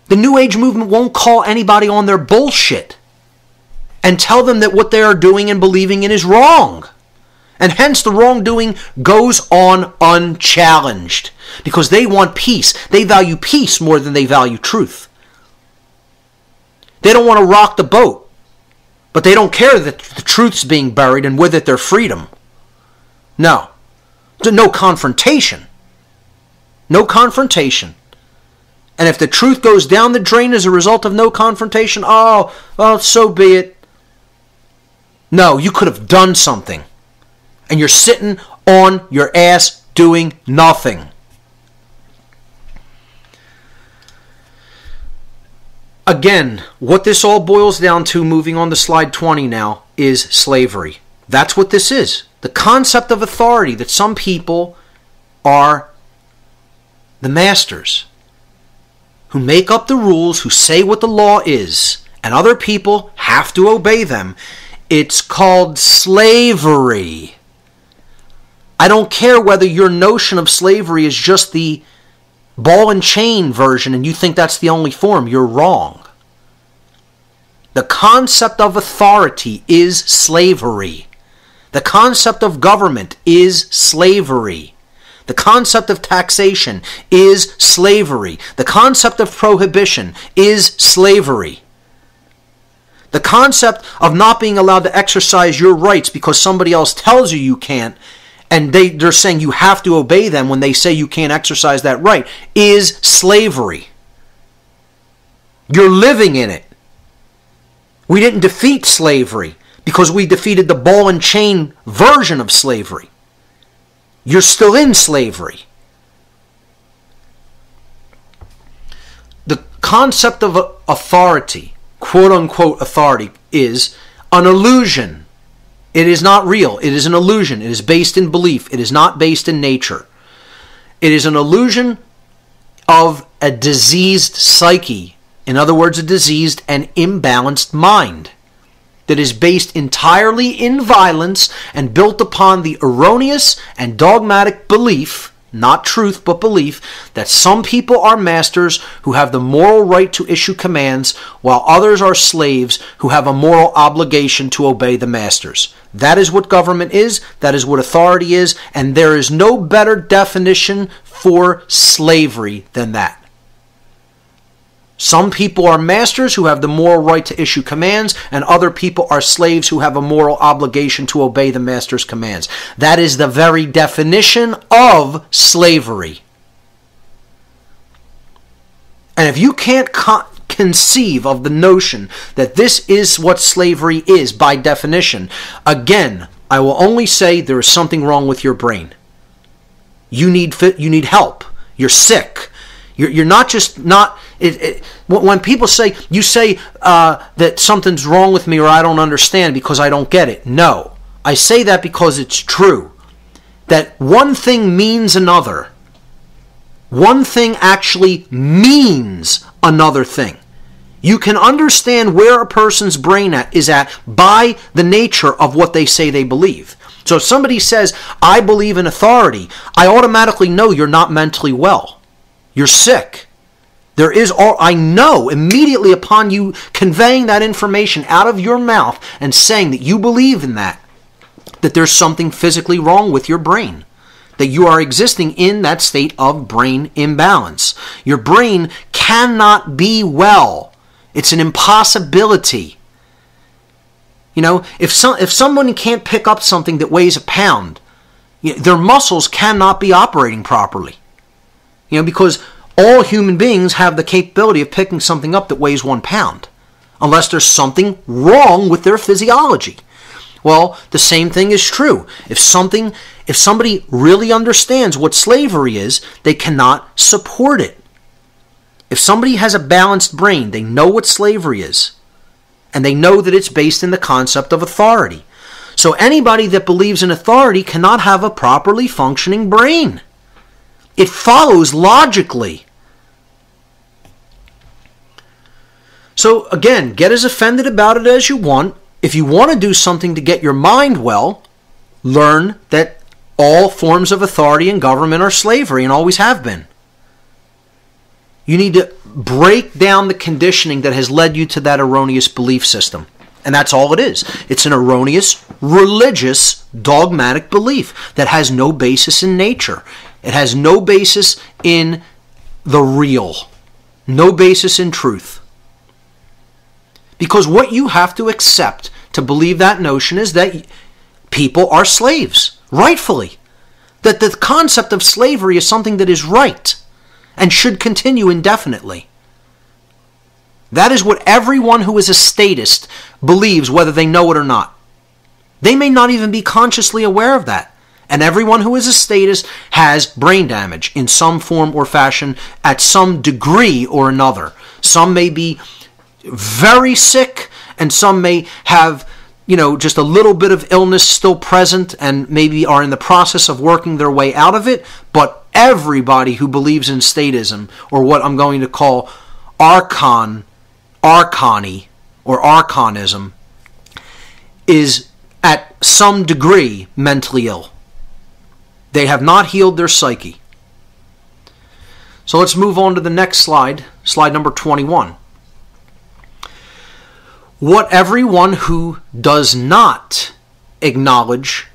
The New Age movement won't call anybody on their bullshit and tell them that what they are doing and believing in is wrong. And hence the wrongdoing goes on unchallenged because they want peace. They value peace more than they value truth. They don't want to rock the boat, but they don't care that the truth's being buried and with it their freedom. No. No confrontation. No confrontation. And if the truth goes down the drain as a result of no confrontation, oh, well, so be it. No, you could have done something. And you're sitting on your ass doing nothing. Again, what this all boils down to, moving on to slide 20 now, is slavery. That's what this is. The concept of authority, that some people are the masters who make up the rules, who say what the law is, and other people have to obey them. It's called slavery. I don't care whether your notion of slavery is just the ball and chain version and you think that's the only form. You're wrong. The concept of authority is slavery. The concept of government is slavery. The concept of taxation is slavery. The concept of prohibition is slavery. The concept of not being allowed to exercise your rights because somebody else tells you you can't, and they're saying you have to obey them when they say you can't exercise that right, is slavery. You're living in it. We didn't defeat slavery because we defeated the ball and chain version of slavery. You're still in slavery. The concept of authority, quote unquote authority, is an illusion. It is not real. It is an illusion. It is based in belief. It is not based in nature. It is an illusion of a diseased psyche. In other words, a diseased and imbalanced mind that is based entirely in violence and built upon the erroneous and dogmatic belief, not truth but belief, that some people are masters who have the moral right to issue commands, while others are slaves who have a moral obligation to obey the masters. That is what government is, that is what authority is, and there is no better definition for slavery than that. Some people are masters who have the moral right to issue commands, and other people are slaves who have a moral obligation to obey the master's commands. That is the very definition of slavery. And if you can't conceive of the notion that this is what slavery is by definition, again, I will only say there is something wrong with your brain. You need help. You're sick. You're not just not... when people say, you say that something's wrong with me or I don't understand because I don't get it. No. I say that because it's true. That one thing means another. One thing actually means another thing. You can understand where a person's brain is at by the nature of what they say they believe. So if somebody says, I believe in authority, I automatically know you're not mentally well. You're sick. I know immediately upon you conveying that information out of your mouth and saying that you believe in that there's something physically wrong with your brain. That you are existing in that state of brain imbalance. Your brain cannot be well. It's an impossibility. You know, if someone can't pick up something that weighs a pound, their muscles cannot be operating properly. You know, because all human beings have the capability of picking something up that weighs 1 pound, unless there's something wrong with their physiology. Well, the same thing is true. If somebody really understands what slavery is, they cannot support it. If somebody has a balanced brain, they know what slavery is, and they know that it's based in the concept of authority. So anybody that believes in authority cannot have a properly functioning brain. It follows logically. So again, get as offended about it as you want. If you want to do something to get your mind well, learn that all forms of authority and government are slavery and always have been. You need to break down the conditioning that has led you to that erroneous belief system. And that's all it is. It's an erroneous, religious, dogmatic belief that has no basis in nature. It has no basis in the real. No basis in truth. Because what you have to accept to believe that notion is that people are slaves, rightfully. That the concept of slavery is something that is right and should continue indefinitely. That is what everyone who is a statist believes, whether they know it or not. They may not even be consciously aware of that. And everyone who is a statist has brain damage in some form or fashion at some degree or another. Some may be very sick, and some may have, just a little bit of illness still present and maybe are in the process of working their way out of it. But everybody who believes in statism, or what I'm going to call archony or archonism, is at some degree mentally ill. They have not healed their psyche. So let's move on to the next slide, slide number 21. What everyone who does not acknowledge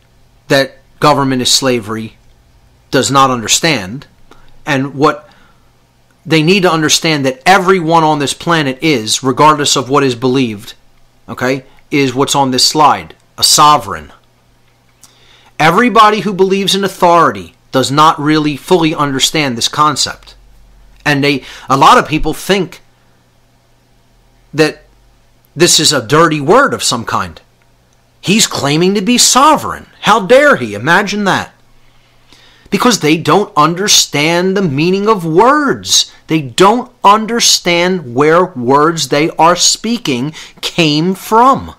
that government is slavery does not understand, and what they need to understand that everyone on this planet is, regardless of what is believed, is what's on this slide, a sovereign. Everybody who believes in authority does not really fully understand this concept. And a lot of people think that this is a dirty word of some kind. He's claiming to be sovereign. How dare he? Imagine that. Because they don't understand the meaning of words. They don't understand where words they are speaking came from.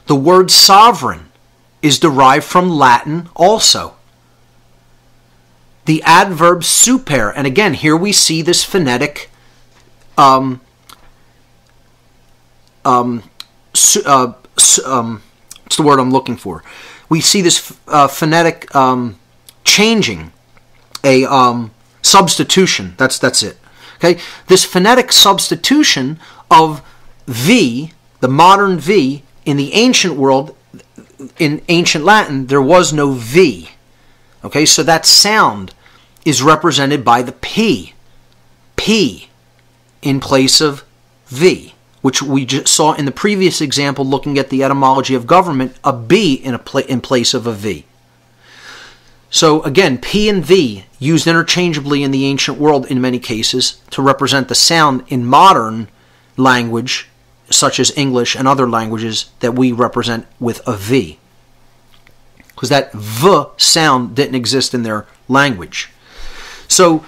The word sovereign is derived from Latin also. The adverb super, and again, here we see this phonetic what's the word I'm looking for? We see this phonetic changing, a substitution. That's it. Okay, this phonetic substitution of V, the modern V, in the ancient world, in ancient Latin, there was no V. Okay, so that sound is represented by the P. P in place of V, which we just saw in the previous example looking at the etymology of government, a B in place of a V. So again, P and V used interchangeably in the ancient world in many cases to represent the sound in modern language, such as English and other languages that we represent with a V. Because that V sound didn't exist in their language. So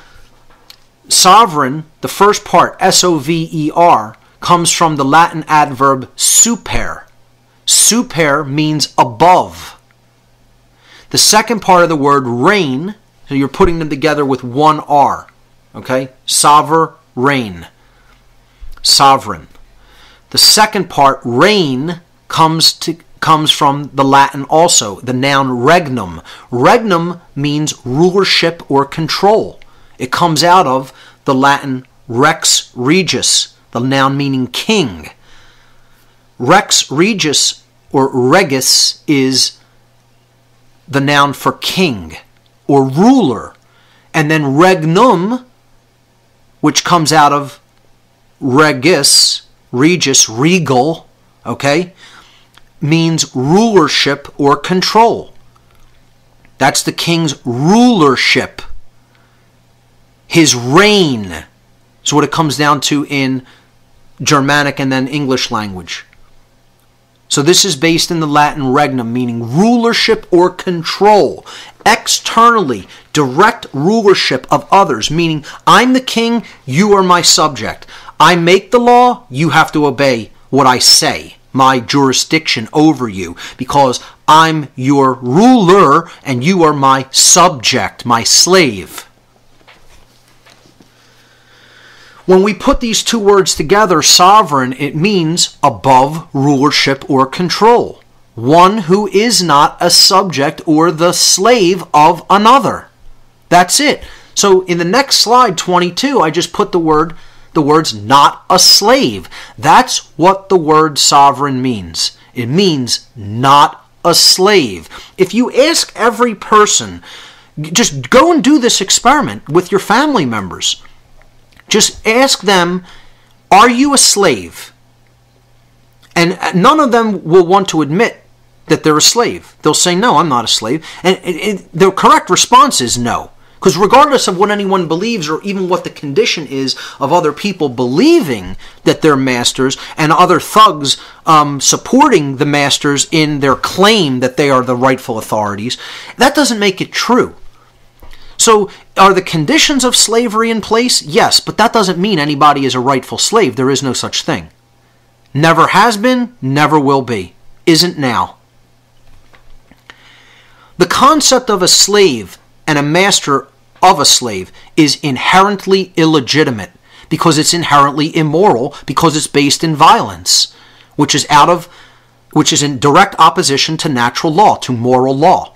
sovereign, the first part, S-O-V-E-R, comes from the Latin adverb super. Super means above. The second part of the word reign, so you're putting them together with one R. Okay? Sovereign. Sovereign. The second part, reign, comes from the Latin also, the noun regnum. Regnum means rulership or control. It comes out of the Latin rex regis, the noun meaning king. Rex regis or regis is the noun for king or ruler. And then regnum, which comes out of regis, regis, regal, okay, means rulership or control. That's the king's rulership. His reign is what it comes down to in Germanic and then English language. So this is based in the Latin regnum, meaning rulership or control. Externally, direct rulership of others, meaning I'm the king, you are my subject. I make the law, you have to obey what I say, my jurisdiction over you, because I'm your ruler and you are my subject, my slave. When we put these two words together, sovereign, it means above rulership or control. One who is not a subject or the slave of another. That's it. So in the next slide, 22, I just put the words not a slave. That's what the word sovereign means. It means not a slave. If you ask every person, just go and do this experiment with your family members. Just ask them, are you a slave? And none of them will want to admit that they're a slave. They'll say, no, I'm not a slave. And the correct response is no. Because regardless of what anyone believes or even what the condition is of other people believing that they're masters and other thugs supporting the masters in their claim that they are the rightful authorities, that doesn't make it true. So are the conditions of slavery in place? Yes, but that doesn't mean anybody is a rightful slave. There is no such thing. Never has been, never will be. Isn't now. The concept of a slave and a master of a slave is inherently illegitimate because it's inherently immoral, because it's based in violence, which is in direct opposition to natural law, to moral law.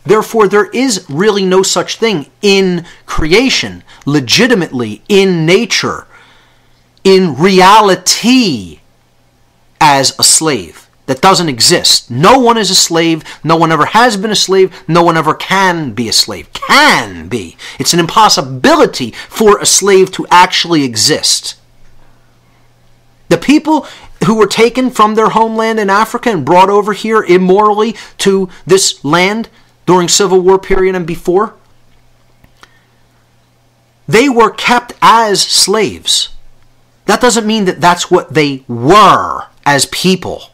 Therefore, there is really no such thing in creation, legitimately, in nature, in reality, as a slave. That doesn't exist. No one is a slave. No one ever has been a slave. No one ever can be a slave. Can be. It's an impossibility for a slave to actually exist. The people who were taken from their homeland in Africa and brought over here immorally to this land during Civil War period and before, they were kept as slaves. That doesn't mean that that's what they were as people.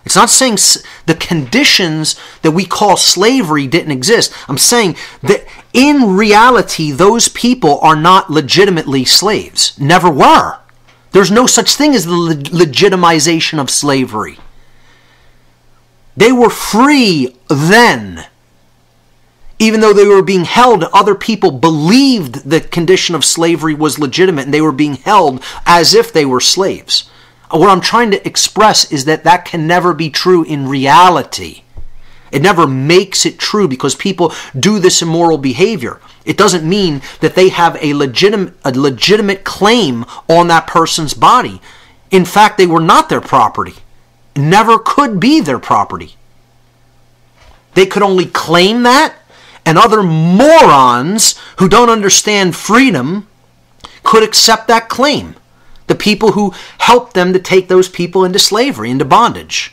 It's not saying the conditions that we call slavery didn't exist. I'm saying that in reality, those people are not legitimately slaves. Never were. There's no such thing as the legitimization of slavery. They were free then. Even though they were being held, other people believed the condition of slavery was legitimate and they were being held as if they were slaves. What I'm trying to express is that that can never be true in reality. It never makes it true because people do this immoral behavior. It doesn't mean that they have a legitimate claim on that person's body. In fact, they were not their property. Never could be their property. They could only claim that, and other morons who don't understand freedom could accept that claim. The people who helped them to take those people into slavery, into bondage.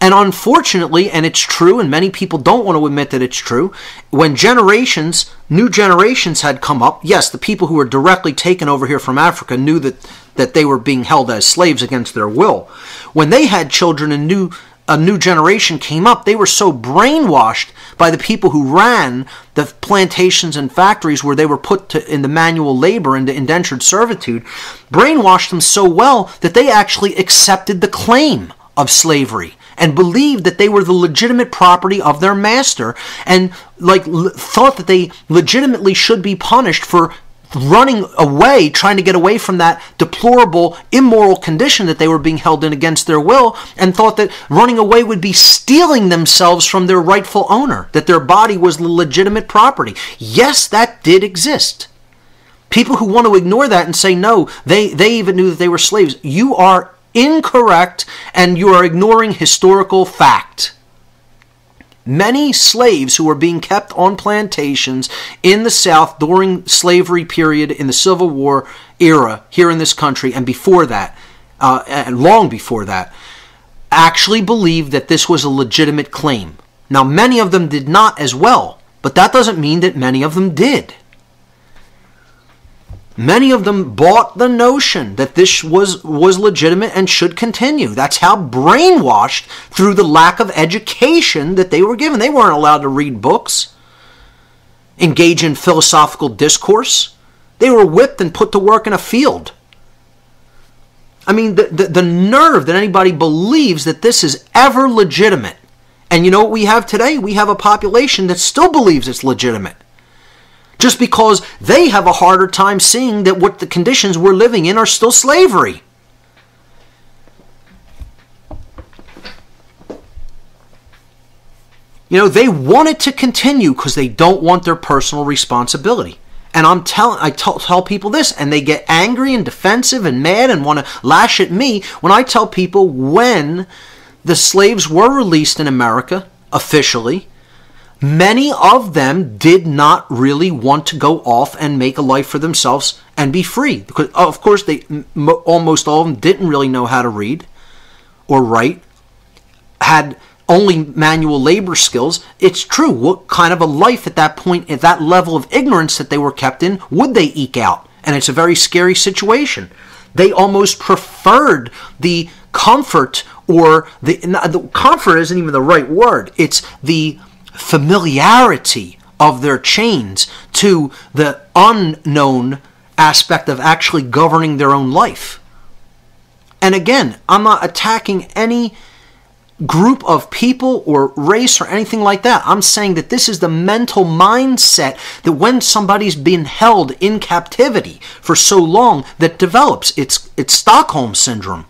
And unfortunately, and it's true, and many people don't want to admit that it's true, when new generations had come up, yes, the people who were directly taken over here from Africa knew that they were being held as slaves against their will. When they had children and a new generation came up, they were so brainwashed by the people who ran the plantations and factories where they were put into manual labor, into indentured servitude, brainwashed them so well that they actually accepted the claim of slavery and believed that they were the legitimate property of their master, and thought that they legitimately should be punished for running away, trying to get away from that deplorable, immoral condition that they were being held in against their will, and thought that running away would be stealing themselves from their rightful owner, that their body was the legitimate property. Yes, that did exist. People who want to ignore that and say, no, they even knew that they were slaves. You are incorrect, and you are ignoring historical fact. Many slaves who were being kept on plantations in the South during slavery period in the Civil War era here in this country, and before that, and long before that, actually believed that this was a legitimate claim. Now, many of them did not as well, but that doesn't mean that many of them did. Many of them bought the notion that this was legitimate and should continue. That's how brainwashed through the lack of education that they were given. They weren't allowed to read books, engage in philosophical discourse. They were whipped and put to work in a field. I mean, the nerve that anybody believes that this is ever legitimate. And you know what we have today? We have a population that still believes it's legitimate. Just because they have a harder time seeing that what the conditions we're living in are still slavery. You know, they want it to continue because they don't want their personal responsibility. And I tell people this, and they get angry and defensive and mad and want to lash at me when I tell people when the slaves were released in America officially, many of them did not really want to go off and make a life for themselves and be free. Because, of course, almost all of them didn't really know how to read or write, had only manual labor skills. It's true. What kind of a life at that point, at that level of ignorance that they were kept in, would they eke out? And it's a very scary situation. They almost preferred the comfort, or the comfort isn't even the right word. It's the familiarity of their chains to the unknown aspect of actually governing their own life. And again, I'm not attacking any group of people or race or anything like that. I'm saying that this is the mental mindset that when somebody's been held in captivity for so long that develops. It's Stockholm Syndrome.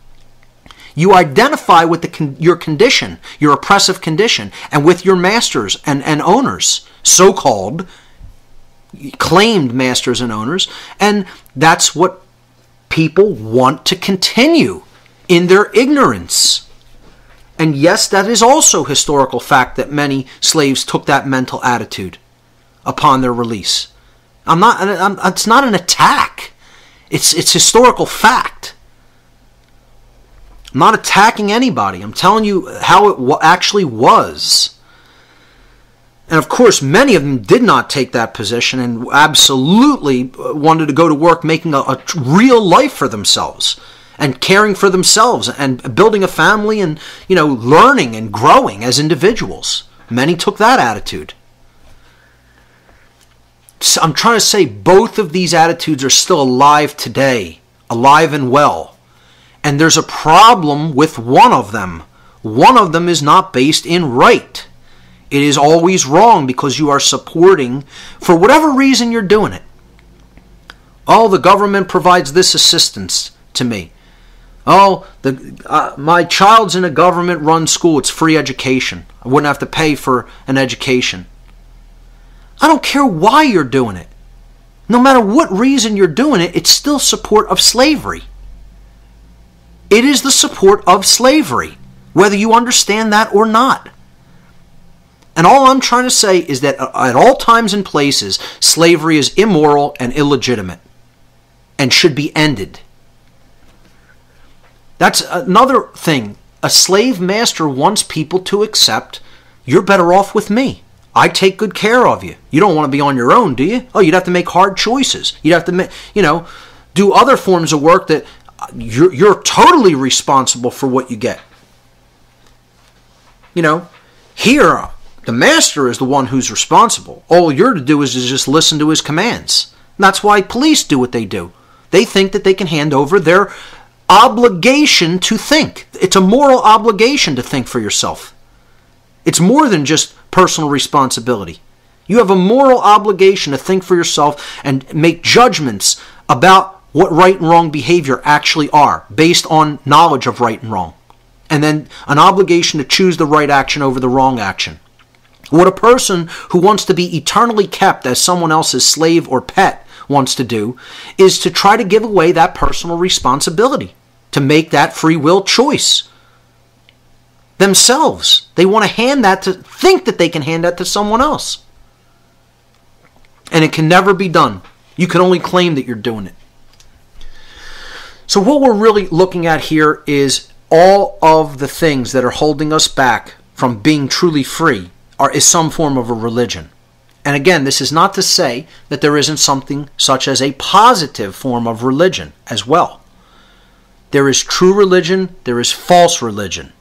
You identify with your condition, your oppressive condition, and with your masters and owners, so-called claimed masters and owners, and that's what people want to continue in their ignorance. And yes, that is also historical fact that many slaves took that mental attitude upon their release. It's not an attack. It's historical fact. I'm not attacking anybody. I'm telling you how it actually was. And of course, many of them did not take that position and absolutely wanted to go to work making a real life for themselves and caring for themselves and building a family and, learning and growing as individuals. Many took that attitude. So I'm trying to say both of these attitudes are still alive today, alive and well. And there's a problem with one of them. One of them is not based in right. It is always wrong because you are supporting, for whatever reason you're doing it. Oh, the government provides this assistance to me. Oh, my child's in a government-run school. It's free education. I wouldn't have to pay for an education. I don't care why you're doing it. No matter what reason you're doing it, it's still support of slavery. It is the support of slavery, whether you understand that or not. And all I'm trying to say is that at all times and places, slavery is immoral and illegitimate and should be ended. That's another thing. A slave master wants people to accept, you're better off with me. I take good care of you. You don't want to be on your own, do you? Oh, you'd have to make hard choices. You'd have to, do other forms of work that you're totally responsible for what you get. Here, the master is the one who's responsible. All you're to do is to just listen to his commands. And that's why police do what they do. They think that they can hand over their obligation to think. It's a moral obligation to think for yourself. It's more than just personal responsibility. You have a moral obligation to think for yourself and make judgments about what right and wrong behavior actually are, based on knowledge of right and wrong. And then an obligation to choose the right action over the wrong action. What a person who wants to be eternally kept as someone else's slave or pet wants to do is to try to give away that personal responsibility, to make that free will choice themselves. They want to think that they can hand that to someone else. And it can never be done. You can only claim that you're doing it. So what we're really looking at here is all of the things that are holding us back from being truly free is some form of a religion. And again, this is not to say that there isn't something such as a positive form of religion as well. There is true religion, there is false religion.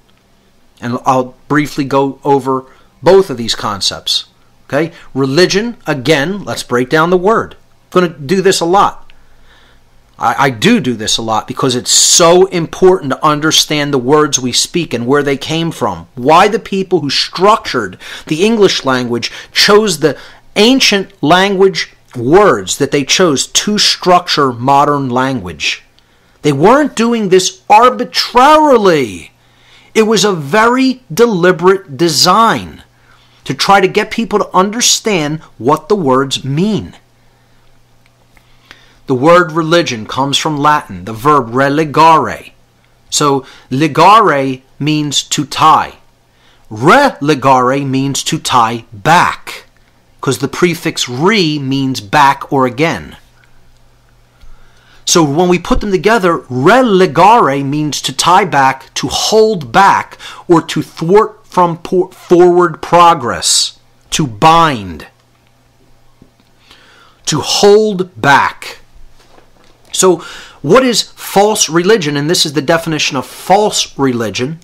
And I'll briefly go over both of these concepts. Okay? Religion, again, let's break down the word. I'm going to do this a lot. I do this a lot because it's so important to understand the words we speak and where they came from. Why the people who structured the English language chose the ancient language words that they chose to structure modern language. They weren't doing this arbitrarily. It was a very deliberate design to try to get people to understand what the words mean. The word religion comes from Latin, the verb religare. So ligare means to tie. Religare means to tie back, because the prefix re means back or again. So when we put them together, religare means to tie back, to hold back, or to thwart from forward progress, to bind, to hold back. So what is false religion? And this is the definition of false religion.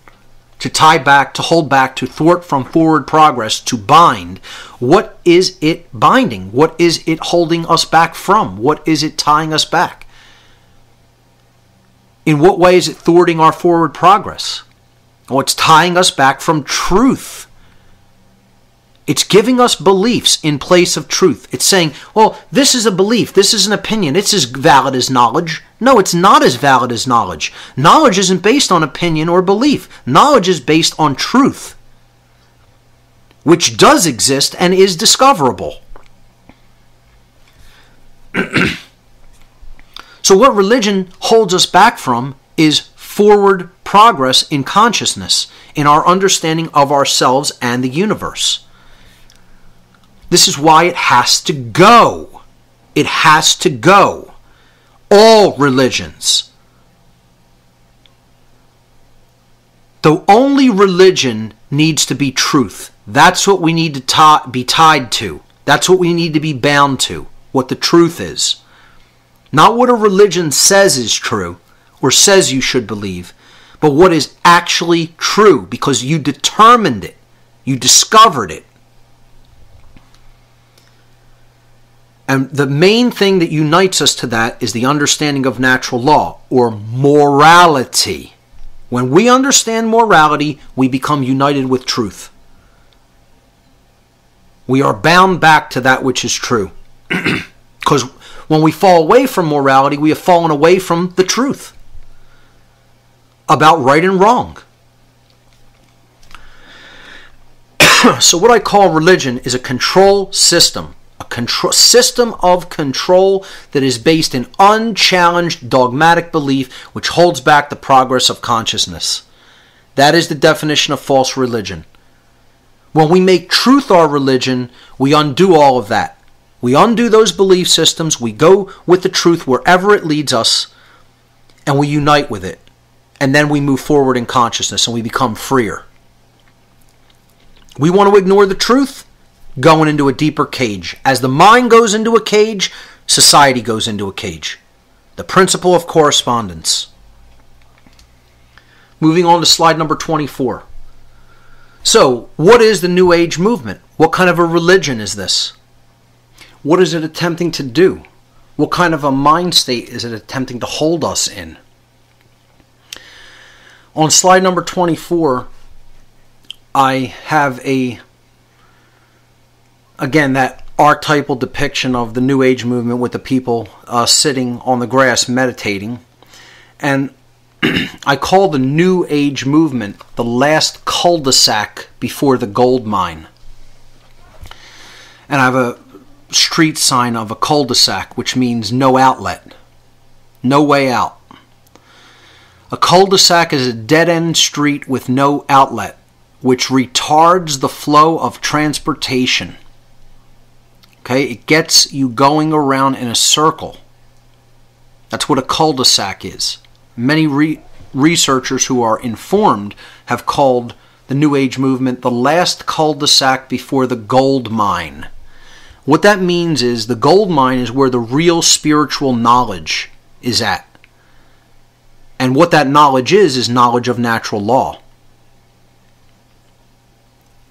To tie back, to hold back, to thwart from forward progress, to bind. What is it binding? What is it holding us back from? What is it tying us back? In what way is it thwarting our forward progress? Well, it's tying us back from truth. It's giving us beliefs in place of truth. It's saying, well, this is a belief, this is an opinion, it's as valid as knowledge. No, it's not as valid as knowledge. Knowledge isn't based on opinion or belief. Knowledge is based on truth, which does exist and is discoverable. So what religion holds us back from is forward progress in consciousness, in our understanding of ourselves and the universe. This is why it has to go. It has to go. All religions. The only religion needs to be truth. That's what we need to be tied to. That's what we need to be bound to. What the truth is. Not what a religion says is true or says you should believe, but what is actually true because you determined it. You discovered it. And the main thing that unites us to that is the understanding of natural law or morality. When we understand morality, we become united with truth. We are bound back to that which is true. Because when we fall away from morality, we have fallen away from the truth. about right and wrong. So what I call religion is a control system. A system of control that is based in unchallenged dogmatic belief which holds back the progress of consciousness. That is the definition of false religion. When we make truth our religion, we undo all of that. We undo those belief systems, we go with the truth wherever it leads us, and we unite with it. And then we move forward in consciousness and we become freer. We want to ignore the truth? Going into a deeper cage. As the mind goes into a cage, society goes into a cage. The principle of correspondence. Moving on to slide number 24. So, what is the New Age movement? What kind of a religion is this? What is it attempting to do? What kind of a mind state is it attempting to hold us in? On slide number 24, I have again, that archetypal depiction of the New Age movement with the people sitting on the grass meditating. And I call the New Age movement the last cul-de-sac before the gold mine. And I have a street sign of a cul-de-sac, which means no outlet, no way out. A cul-de-sac is a dead-end street with no outlet, which retards the flow of transportation. Okay, it gets you going around in a circle. That's what a cul-de-sac is. Many researchers who are informed have called the New Age movement the last cul-de-sac before the gold mine. What that means is the gold mine is where the real spiritual knowledge is at. And what that knowledge is knowledge of natural law,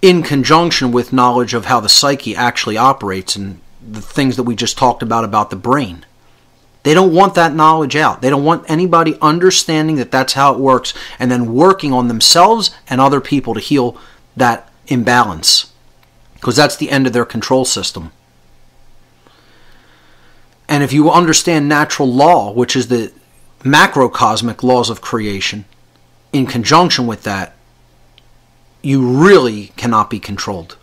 in conjunction with knowledge of how the psyche actually operates and the things that we just talked about the brain. They don't want that knowledge out. They don't want anybody understanding that that's how it works and then working on themselves and other people to heal that imbalance, because that's the end of their control system. And if you understand natural law, which is the macrocosmic laws of creation, in conjunction with that, you really cannot be controlled.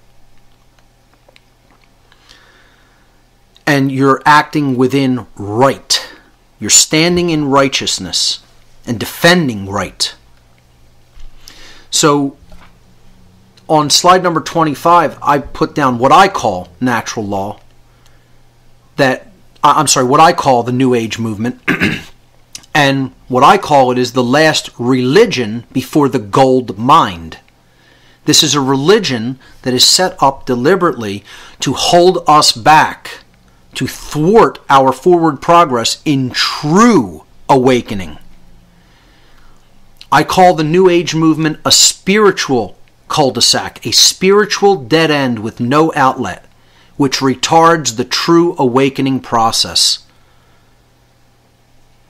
And you're acting within right. You're standing in righteousness and defending right. So, on slide number 25, I put down what I call natural law. What I call the New Age movement. And what I call it is the last religion before the gold mined. This is a religion that is set up deliberately to hold us back, to thwart our forward progress in true awakening. I call the New Age movement a spiritual cul-de-sac, a spiritual dead end with no outlet, which retards the true awakening process.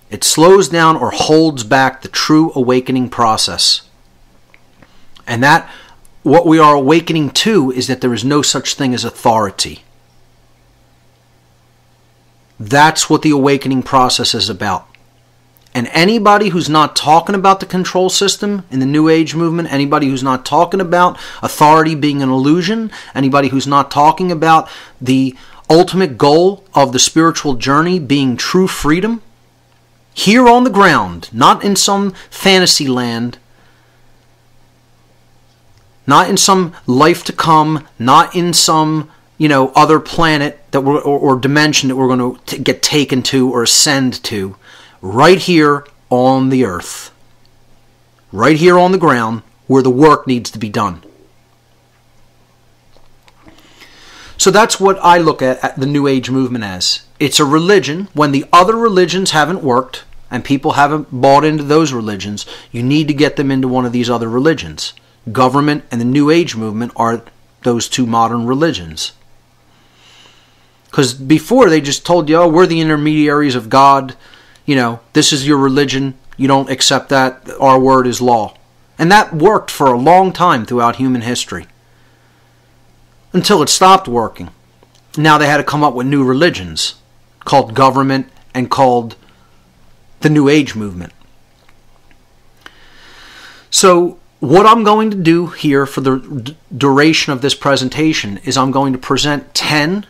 It slows down or holds back the true awakening process. And that, what we are awakening to, is that there is no such thing as authority. That's what the awakening process is about. And anybody who's not talking about the control system in the New Age movement, anybody who's not talking about authority being an illusion, anybody who's not talking about the ultimate goal of the spiritual journey being true freedom, here on the ground, not in some fantasy land, not in some life to come, not in some, other planet that or dimension that we're going to get taken to or ascend to. Right here on the earth. Right here on the ground where the work needs to be done. So that's what I look at the New Age movement as. It's a religion. When the other religions haven't worked and people haven't bought into those religions, you need to get them into one of these other religions. Government and the New Age movement are those two modern religions. Because before they just told you, oh, we're the intermediaries of God. This is your religion. You don't accept that. Our word is law. And that worked for a long time throughout human history. Until it stopped working. Now they had to come up with new religions called government and called the New Age movement. So what I'm going to do here for the duration of this presentation is I'm going to present 10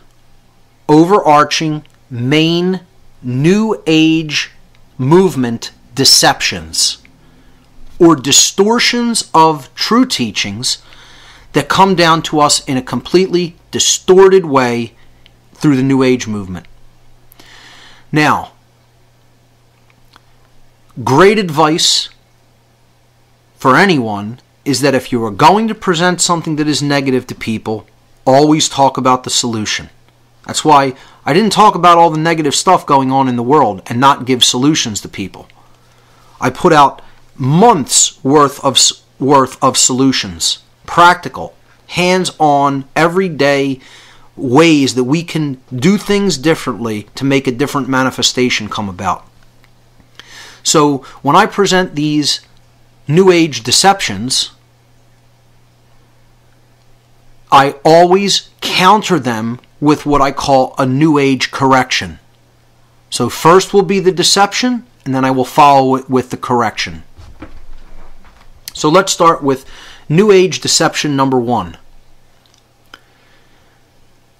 overarching main New Age movement deceptions or distortions of true teachings that come down to us in a completely distorted way through the New Age movement. Now, great advice for anyone is that if you are going to present something that is negative to people, always talk about the solution. That's why I didn't talk about all the negative stuff going on in the world and not give solutions to people. I put out months worth of solutions, practical, hands-on, everyday ways that we can do things differently to make a different manifestation come about. So when I present these New Age deceptions, I always counter them with what I call a New Age correction. So first will be the deception, and then I will follow it with the correction. So let's start with New Age deception number 1.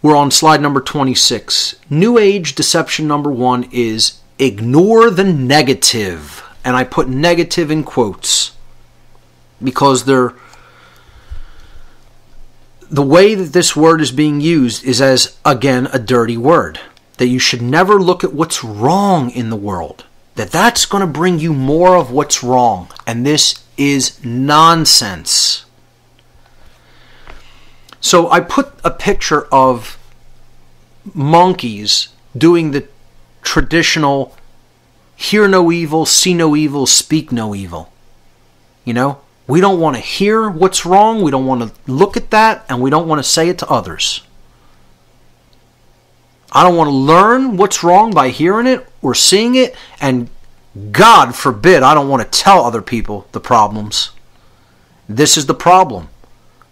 We're on slide number 26. New Age deception number 1 is ignore the negative. And I put negative in quotes because the way that this word is being used is as, again, a dirty word. That you should never look at what's wrong in the world. That's going to bring you more of what's wrong. And this is nonsense. So I put a picture of monkeys doing the traditional hear no evil, see no evil, speak no evil. You know, we don't want to hear what's wrong, we don't want to look at that, and we don't want to say it to others. I don't want to learn what's wrong by hearing it or seeing it, and God forbid I don't want to tell other people the problems. This is the problem.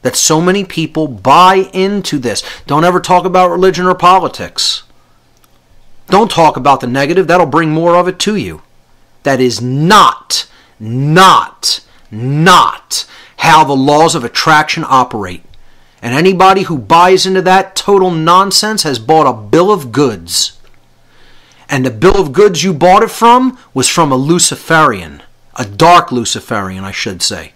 That so many people buy into this. Don't ever talk about religion or politics. Don't talk about the negative. That'll bring more of it to you. That is not how the laws of attraction operate. And anybody who buys into that total nonsense has bought a bill of goods. And the bill of goods you bought it from was from a Luciferian. A dark Luciferian, I should say.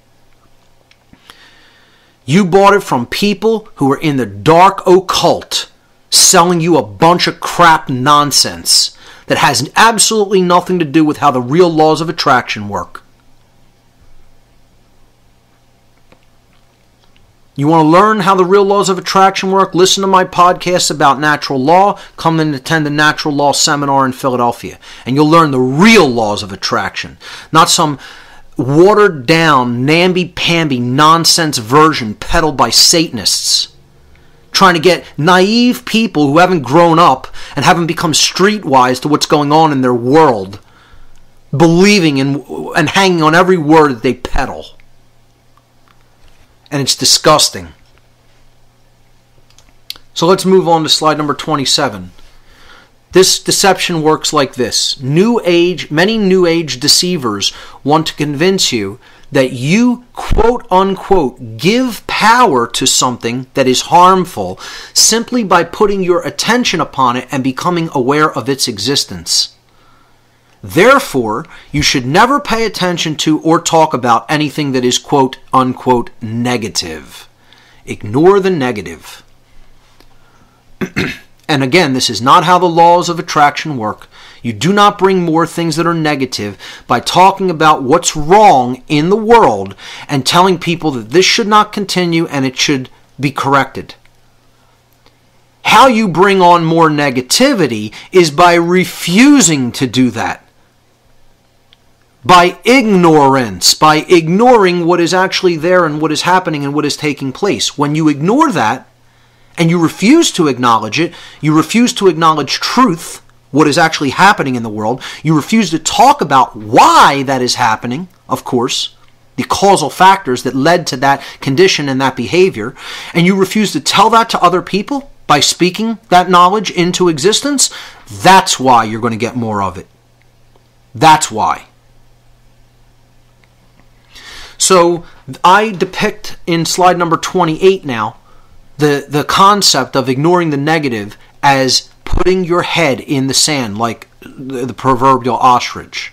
You bought it from people who are in the dark occult, selling you a bunch of crap nonsense that has absolutely nothing to do with how the real laws of attraction work. You want to learn how the real laws of attraction work? Listen to my podcast about natural law. Come and attend the natural law seminar in Philadelphia. And you'll learn the real laws of attraction. Not some watered down, namby-pamby nonsense version peddled by Satanists. Trying to get naive people who haven't grown up and haven't become streetwise to what's going on in their world, believing in and hanging on every word that they peddle. And it's disgusting. So let's move on to slide number 27. This deception works like this. Many New Age deceivers want to convince you that you, quote unquote, give power to something that is harmful simply by putting your attention upon it and becoming aware of its existence. Therefore, you should never pay attention to or talk about anything that is, quote unquote, negative. Ignore the negative. And again, this is not how the laws of attraction work. You do not bring more things that are negative by talking about what's wrong in the world and telling people that this should not continue and it should be corrected. How you bring on more negativity is by refusing to do that. By ignorance, by ignoring what is actually there and what is happening and what is taking place. When you ignore that, and you refuse to acknowledge it, you refuse to acknowledge truth, what is actually happening in the world, you refuse to talk about why that is happening, of course, the causal factors that led to that condition and that behavior, and you refuse to tell that to other people by speaking that knowledge into existence, that's why you're going to get more of it. That's why. So I depict in slide number 28 now the concept of ignoring the negative as putting your head in the sand like the proverbial ostrich.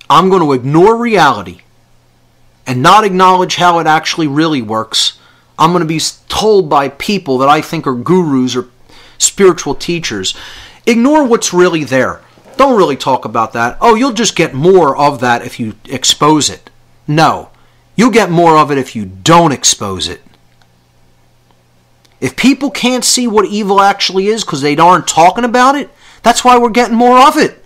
I'm going to ignore reality and not acknowledge how it actually really works. I'm going to be told by people that I think are gurus or spiritual teachers, ignore what's really there. Don't really talk about that. Oh, you'll just get more of that if you expose it. No, you'll get more of it if you don't expose it. If people can't see what evil actually is because they aren't talking about it, that's why we're getting more of it.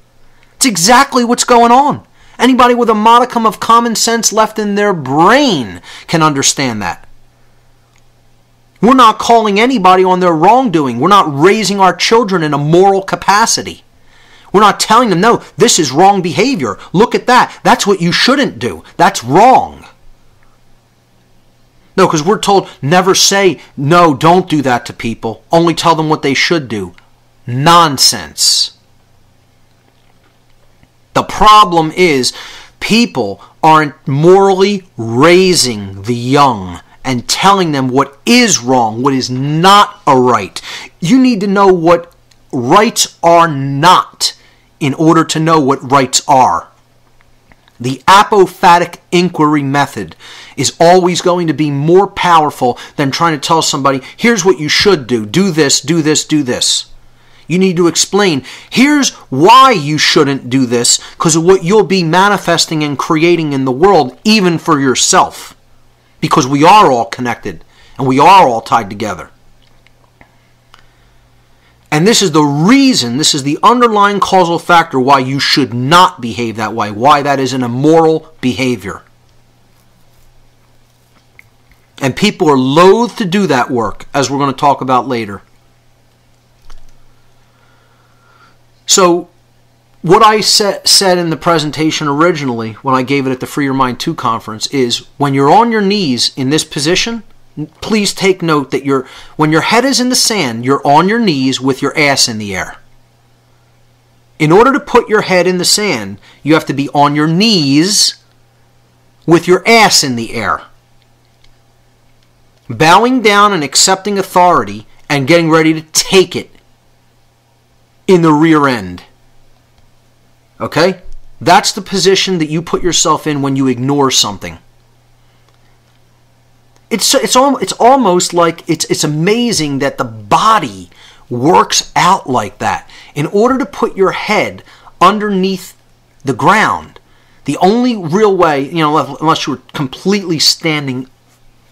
It's exactly what's going on. Anybody with a modicum of common sense left in their brain can understand that. We're not calling anybody on their wrongdoing. We're not raising our children in a moral capacity. We're not telling them, no, this is wrong behavior. Look at that. That's what you shouldn't do. That's wrong. No, because we're told never say, no, don't do that to people. Only tell them what they should do. Nonsense. The problem is people aren't morally raising the young and telling them what is wrong, what is not a right. You need to know what rights are not in order to know what rights are. The apophatic inquiry method is always going to be more powerful than trying to tell somebody, here's what you should do. Do this, do this, do this. You need to explain, here's why you shouldn't do this, because of what you'll be manifesting and creating in the world, even for yourself. Because we are all connected, and we are all tied together. And this is the reason, this is the underlying causal factor why you should not behave that way, why that is an immoral behavior. And people are loath to do that work, as we're going to talk about later. So, what I said in the presentation originally, when I gave it at the Free Your Mind 2 conference, is when you're on your knees in this position, please take note that when your head is in the sand, you're on your knees with your ass in the air. In order to put your head in the sand, you have to be on your knees with your ass in the air. Bowing down and accepting authority and getting ready to take it in the rear end. Okay? That's the position that you put yourself in when you ignore something. It's almost like it's amazing that the body works out like that. In order to put your head underneath the ground, the only real way, unless you were completely standing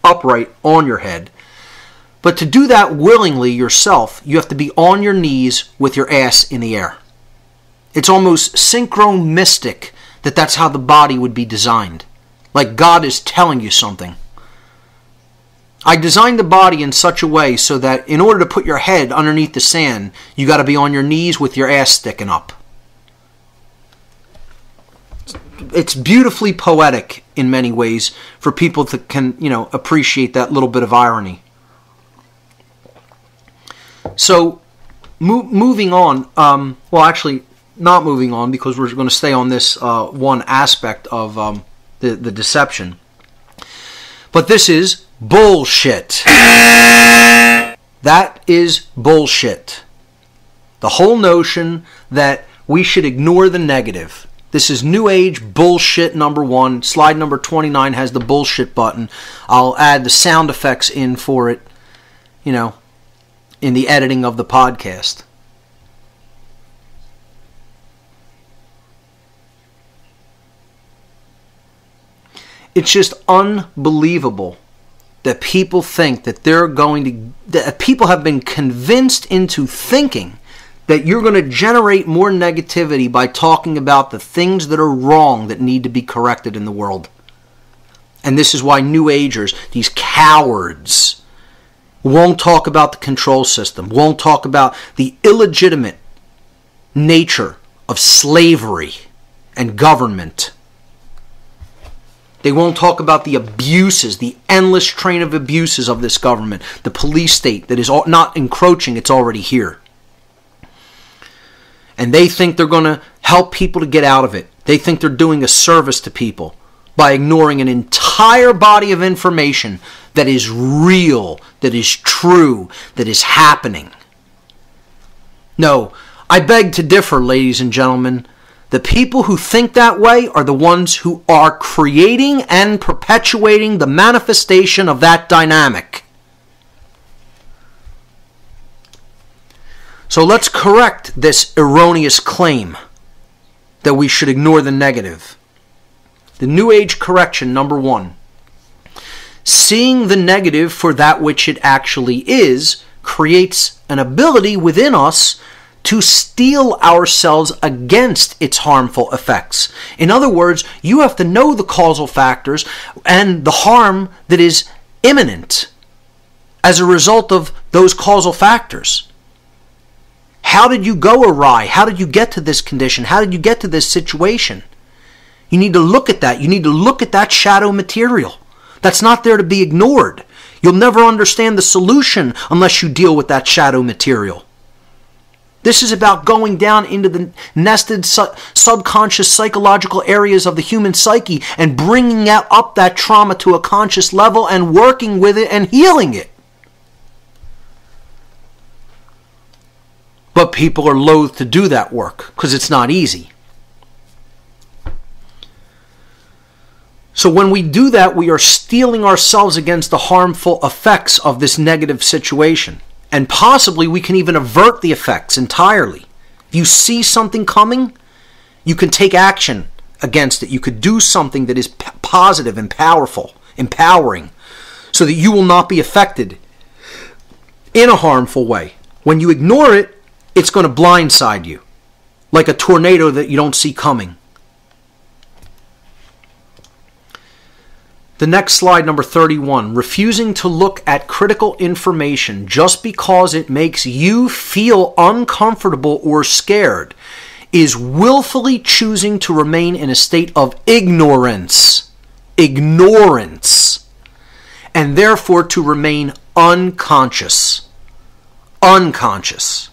upright on your head, but to do that willingly yourself, you have to be on your knees with your ass in the air. It's almost synchronistic that that's how the body would be designed. Like God is telling you something. I designed the body in such a way so that in order to put your head underneath the sand, you got to be on your knees with your ass sticking up. It's beautifully poetic in many ways for people that can, appreciate that little bit of irony. So, moving on, actually not moving on because we're going to stay on this one aspect of the deception. But this is bullshit. That is bullshit. The whole notion that we should ignore the negative. This is New Age bullshit number 1. Slide number 29 has the bullshit button. I'll add the sound effects in for it, in the editing of the podcast. It's just unbelievable that people think that that people have been convinced into thinking that you're going to generate more negativity by talking about the things that are wrong that need to be corrected in the world. And this is why New Agers, these cowards, won't talk about the control system, won't talk about the illegitimate nature of slavery and government. They won't talk about the abuses, the endless train of abuses of this government, the police state that is not encroaching, it's already here. And they think they're going to help people to get out of it. They think they're doing a service to people. by ignoring an entire body of information that is real, that is true, that is happening. No, I beg to differ, ladies and gentlemen. The people who think that way are the ones who are creating and perpetuating the manifestation of that dynamic. So let's correct this erroneous claim that we should ignore the negative. The New Age correction, number 1. Seeing the negative for that which it actually is creates an ability within us to steel ourselves against its harmful effects. In other words, you have to know the causal factors and the harm that is imminent as a result of those causal factors. How did you go awry? How did you get to this condition? How did you get to this situation? You need to look at that. You need to look at that shadow material. That's not there to be ignored. You'll never understand the solution unless you deal with that shadow material. This is about going down into the nested subconscious psychological areas of the human psyche and bringing up that trauma to a conscious level and working with it and healing it. But people are loath to do that work because it's not easy. So when we do that, we are steeling ourselves against the harmful effects of this negative situation. And possibly we can even avert the effects entirely. If you see something coming, you can take action against it. You could do something that is positive and powerful, empowering, so that you will not be affected in a harmful way. When you ignore it, it's going to blindside you, like a tornado that you don't see coming. The next slide, number 31, refusing to look at critical information just because it makes you feel uncomfortable or scared is willfully choosing to remain in a state of ignorance. Ignorance. And therefore to remain unconscious. Unconscious.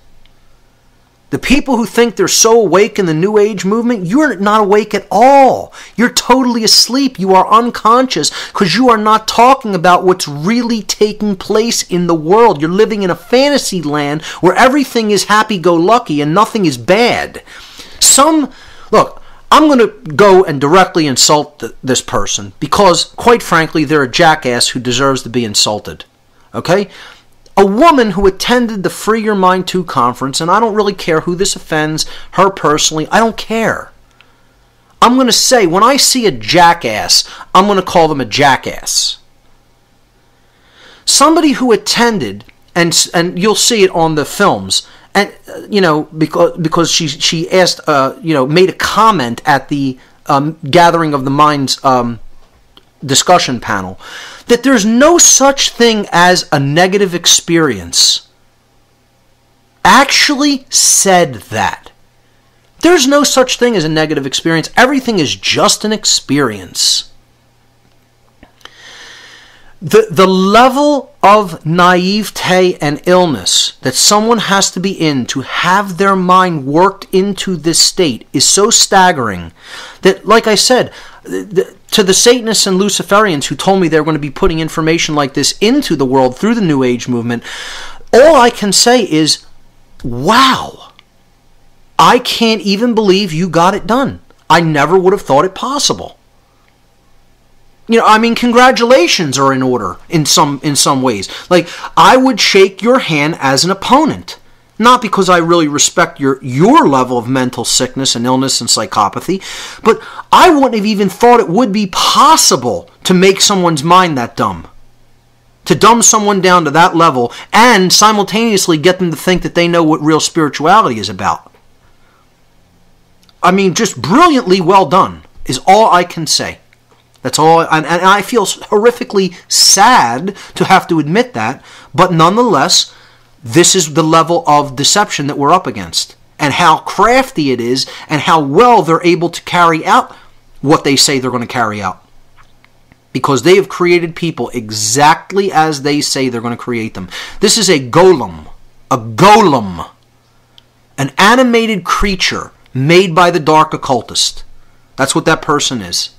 The people who think they're so awake in the New Age movement, you're not awake at all. You're totally asleep. You are unconscious because you are not talking about what's really taking place in the world. You're living in a fantasy land where everything is happy-go-lucky and nothing is bad. Look, I'm going to go and directly insult this person because, quite frankly, they're a jackass who deserves to be insulted. Okay? A woman who attended the Free Your Mind 2 conference, and I don't really care who this offends, her personally, I don't care. I'm going to say, when I see a jackass, I'm going to call them a jackass. Somebody who attended, and you'll see it on the films, and because she asked, made a comment at the Gathering of the Minds discussion panel, that there's no such thing as a negative experience, actually said that. There's no such thing as a negative experience. Everything is just an experience. The level of naivete and illness that someone has to be in to have their mind worked into this state is so staggering that, like I said, to the Satanists and Luciferians who told me they were going to be putting information like this into the world through the New Age movement, all I can say is, wow, I can't even believe you got it done. I never would have thought it possible. Congratulations are in order in some ways. Like, I would shake your hand as an opponent. Not because I really respect your level of mental sickness and illness and psychopathy, but I wouldn't have even thought it would be possible to make someone's mind that dumb. To dumb someone down to that level and simultaneously get them to think that they know what real spirituality is about. Just brilliantly well done is all I can say. That's all, and I feel horrifically sad to have to admit that, but nonetheless, this is the level of deception that we're up against, and how crafty it is, and how well they're able to carry out what they say they're going to carry out. Because they have created people exactly as they say they're going to create them. This is a golem, an animated creature made by the dark occultist. That's what that person is.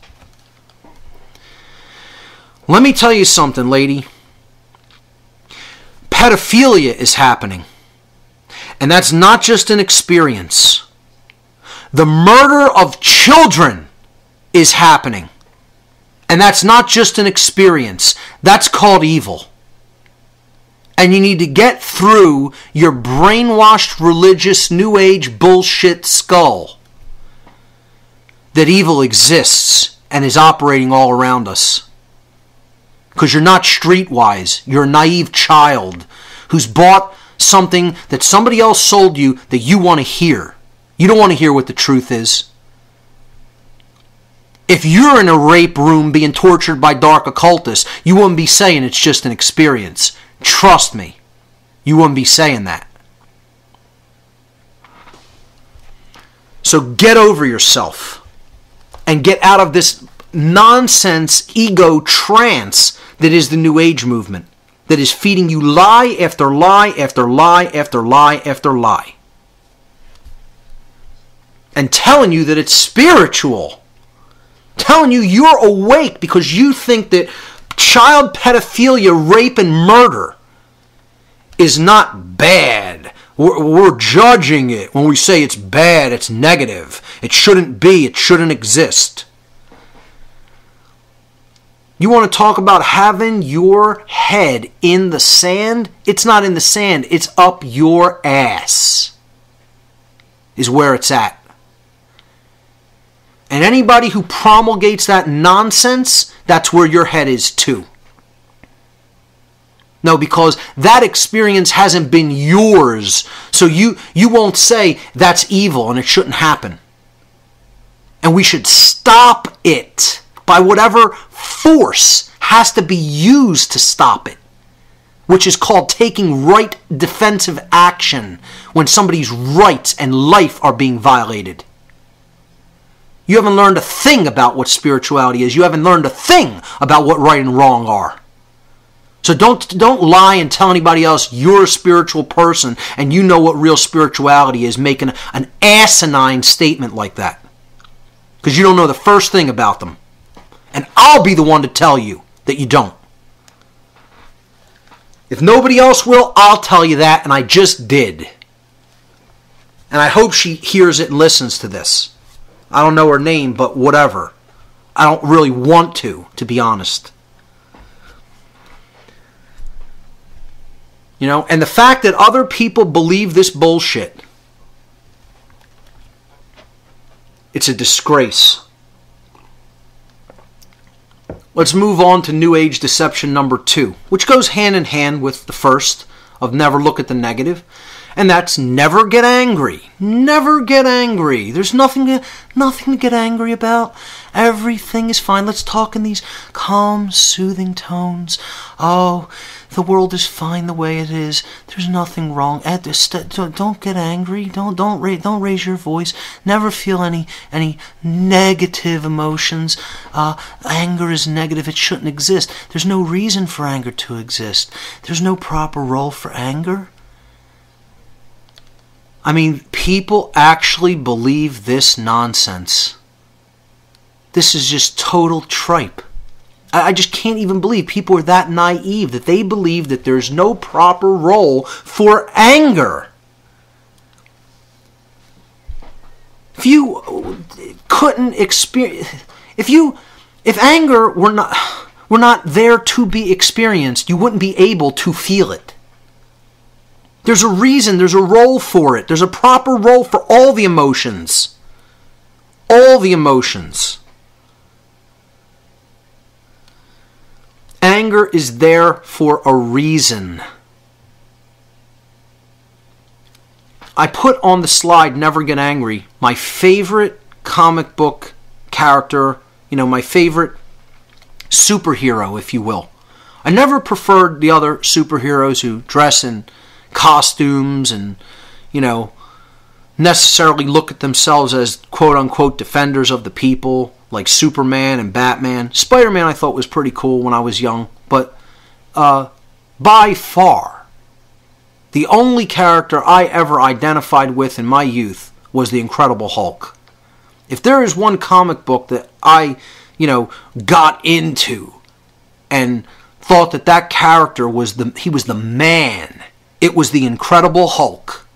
Let me tell you something, lady. Pedophilia is happening. And that's not just an experience. The murder of children is happening. And that's not just an experience. That's called evil. And you need to get through your brainwashed religious New Age bullshit skull that evil exists and is operating all around us. Because you're not streetwise. You're a naive child who's bought something that somebody else sold you that you want to hear. You don't want to hear what the truth is. If you're in a rape room being tortured by dark occultists, you wouldn't be saying it's just an experience. Trust me. You wouldn't be saying that. So get over yourself and get out of this nonsense ego trance that is the New Age movement, that is feeding you lie after lie after lie after lie after lie, and telling you that it's spiritual, telling you you're awake because you think that child pedophilia, rape, and murder is not bad. We're judging it when we say it's bad, it's negative. It shouldn't be, it shouldn't exist. You want to talk about having your head in the sand? It's not in the sand, it's up your ass is where it's at. And anybody who promulgates that nonsense, that's where your head is too. No, because that experience hasn't been yours. So you won't say that's evil and it shouldn't happen. And we should stop it by whatever force has to be used to stop it, which is called taking right defensive action when somebody's rights and life are being violated. You haven't learned a thing about what spirituality is. You haven't learned a thing about what right and wrong are. So don't lie and tell anybody else you're a spiritual person and you know what real spirituality is, making an asinine statement like that. Because you don't know the first thing about them. And I'll be the one to tell you that you don't. If nobody else will, I'll tell you that, and I just did. And I hope she hears it and listens to this. I don't know her name, but whatever. I don't really want to be honest. You know, and the fact that other people believe this bullshit, it's a disgrace. Let's move on to New Age deception number 2, which goes hand in hand with the first of never look at the negative. And that's never get angry. Never get angry. There's nothing to get angry about. Everything is fine. Let's talk in these calm, soothing tones. Oh, the world is fine the way it is. There's nothing wrong. Don't get angry. Don't raise your voice. Never feel any negative emotions. Anger is negative. It shouldn't exist. There's no reason for anger to exist. There's no proper role for anger. I mean, people actually believe this nonsense. This is just total tripe. I just can't even believe people are that naive that they believe that there's no proper role for anger. If you couldn't experience, if anger were not there to be experienced, you wouldn't be able to feel it. There's a reason, there's a role for it. There's a proper role for all the emotions. All the emotions. Anger is there for a reason. I put on the slide, Never Get Angry, my favorite comic book character, my favorite superhero, if you will. I never preferred the other superheroes who dress in costumes and, necessarily look at themselves as quote-unquote defenders of the people, like Superman and Batman. Spider-Man I thought was pretty cool when I was young, but by far, the only character I ever identified with in my youth was the Incredible Hulk. If there is one comic book that I, got into and thought that that character was the man. It was the Incredible Hulk.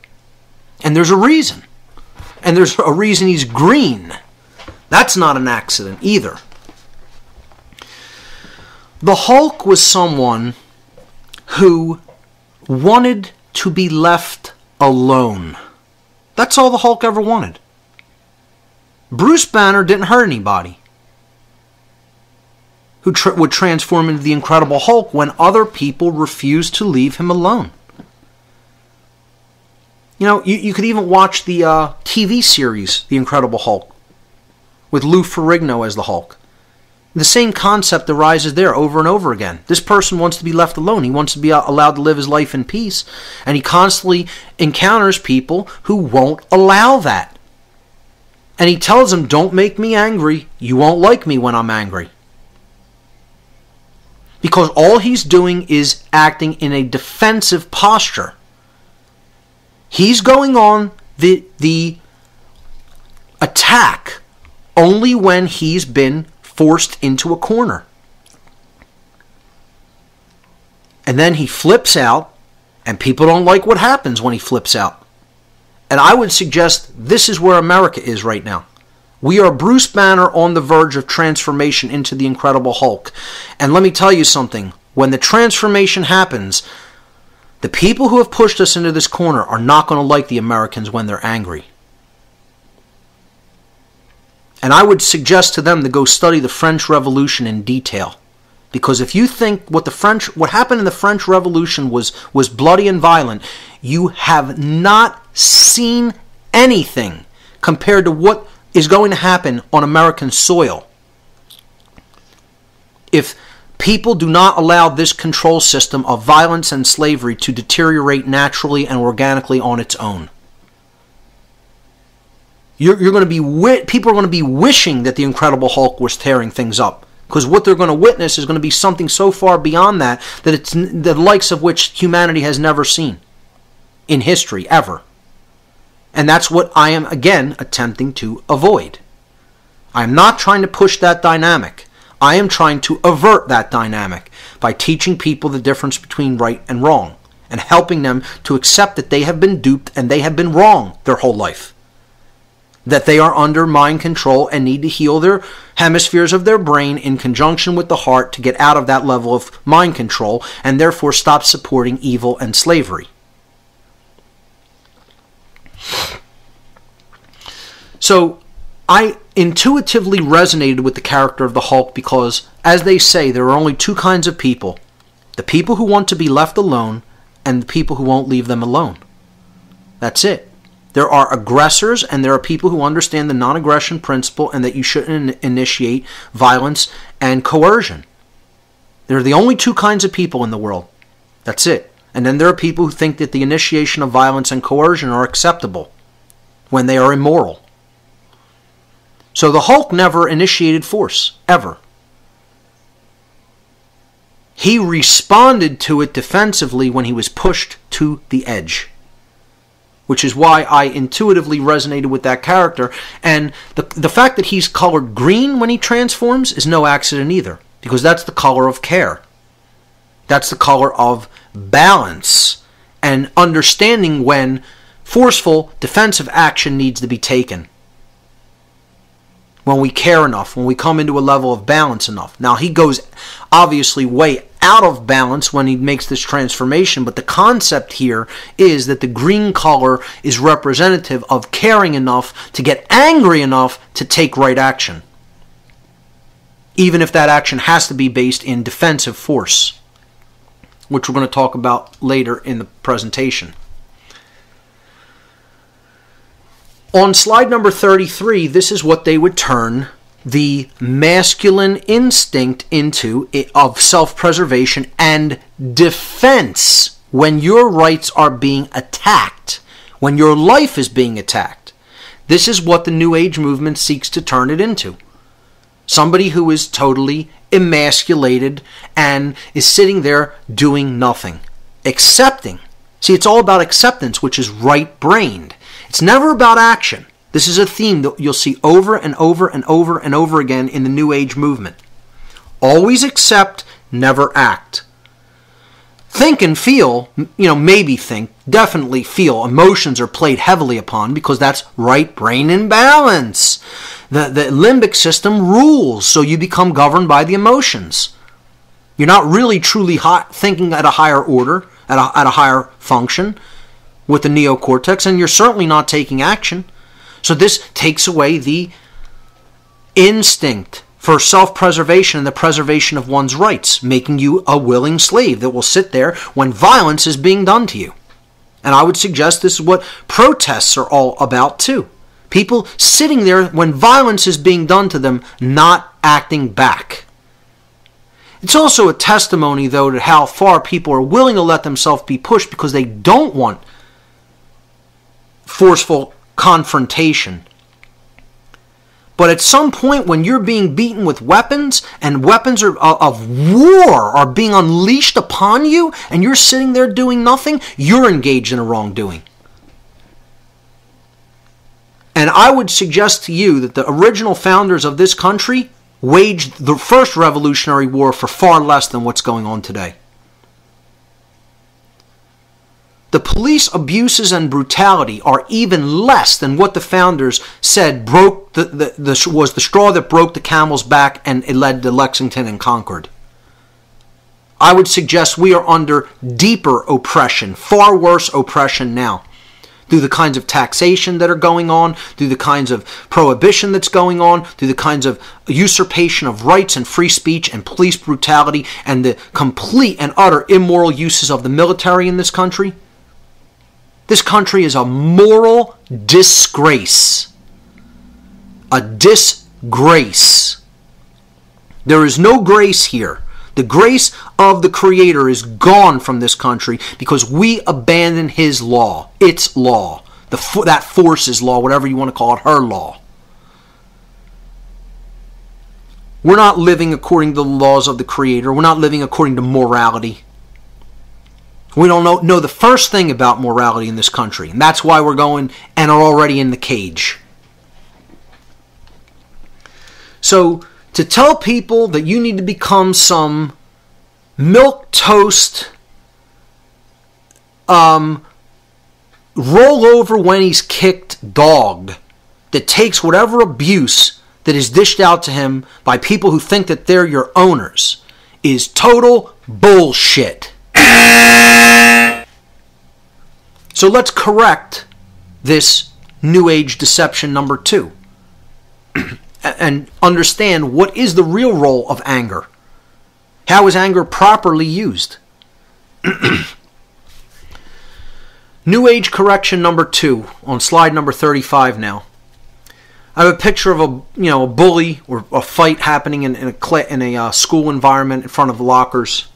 And there's a reason. And there's a reason he's green. That's not an accident either. The Hulk was someone who wanted to be left alone. That's all the Hulk ever wanted. Bruce Banner didn't hurt anybody who would transform into the Incredible Hulk when other people refused to leave him alone. You know, you could even watch the TV series, The Incredible Hulk, with Lou Ferrigno as the Hulk. The same concept arises there over and over again. This person wants to be left alone. He wants to be allowed to live his life in peace. And he constantly encounters people who won't allow that. And he tells them, don't make me angry. You won't like me when I'm angry. Because all he's doing is acting in a defensive posture. He's going on the attack only when he's been forced into a corner. And then he flips out, and people don't like what happens when he flips out. And I would suggest this is where America is right now. We are Bruce Banner on the verge of transformation into the Incredible Hulk. And let me tell you something. When the transformation happens, the people who have pushed us into this corner are not going to like the Americans when they're angry. And I would suggest to them to go study the French Revolution in detail. Because if you think what happened in the French Revolution was bloody and violent, you have not seen anything compared to what is going to happen on American soil. If people do not allow this control system of violence and slavery to deteriorate naturally and organically on its own. You're going to be people are going to be wishing that the Incredible Hulk was tearing things up, because what they're going to witness is going to be something so far beyond that it's the likes of which humanity has never seen in history ever. And that's what I am again attempting to avoid. I am not trying to push that dynamic. I am trying to avert that dynamic by teaching people the difference between right and wrong and helping them to accept that they have been duped and they have been wrong their whole life. That they are under mind control and need to heal their hemispheres of their brain in conjunction with the heart to get out of that level of mind control and therefore stop supporting evil and slavery. So I intuitively resonated with the character of the Hulk because, as they say, there are only two kinds of people. The people who want to be left alone and the people who won't leave them alone. That's it. There are aggressors and there are people who understand the non-aggression principle and that you shouldn't initiate violence and coercion. They're the only two kinds of people in the world. That's it. And then there are people who think that the initiation of violence and coercion are acceptable when they are immoral. So the Hulk never initiated force, ever. He responded to it defensively when he was pushed to the edge. Which is why I intuitively resonated with that character. And the fact that he's colored green when he transforms is no accident either. Because that's the color of care. That's the color of balance. And understanding when forceful defensive action needs to be taken. When we care enough, when we come into a level of balance enough. Now, he goes obviously way out of balance when he makes this transformation, but the concept here is that the green color is representative of caring enough to get angry enough to take right action. Even if that action has to be based in defensive force, which we're going to talk about later in the presentation. On slide number 33, this is what they would turn the masculine instinct into of self-preservation and defense when your rights are being attacked, when your life is being attacked. This is what the New Age movement seeks to turn it into. Somebody who is totally emasculated and is sitting there doing nothing, accepting. See, it's all about acceptance, which is right-brained. It's never about action. This is a theme that you'll see over and over and over and over again in the New Age movement. Always accept, never act. Think and feel, maybe think, definitely feel. Emotions are played heavily upon because that's right brain imbalance. The limbic system rules, so you become governed by the emotions. You're not really truly thinking at a higher order, at a higher function with the neocortex, and you're certainly not taking action. So this takes away the instinct for self-preservation and the preservation of one's rights, making you a willing slave that will sit there when violence is being done to you. And I would suggest this is what protests are all about too. People sitting there when violence is being done to them, not acting back. It's also a testimony, though, to how far people are willing to let themselves be pushed because they don't want forceful confrontation. But at some point when you're being beaten with weapons and weapons of war are being unleashed upon you and you're sitting there doing nothing, you're engaged in a wrongdoing. And I would suggest to you that the original founders of this country waged the first Revolutionary War for far less than what's going on today. The police abuses and brutality are even less than what the founders said was the straw that broke the camel's back and it led to Lexington and Concord. I would suggest we are under deeper oppression, far worse oppression now, through the kinds of taxation that are going on, through the kinds of prohibition that's going on, through the kinds of usurpation of rights and free speech and police brutality and the complete and utter immoral uses of the military in this country. This country is a moral disgrace. A disgrace. There is no grace here. The grace of the Creator is gone from this country because we abandon His law, its law, that force's law, whatever you want to call it, her law. We're not living according to the laws of the Creator. We're not living according to morality. We don't know the first thing about morality in this country, and that's why we're going and are already in the cage. So, to tell people that you need to become some milquetoast, roll over when he's kicked dog that takes whatever abuse that is dished out to him by people who think that they're your owners is total bullshit. So let's correct this New Age deception number 2 and understand what is the real role of anger. How is anger properly used? New Age correction number 2 on slide number 35 now. I have a picture of a bully or a fight happening in a school environment in front of lockers.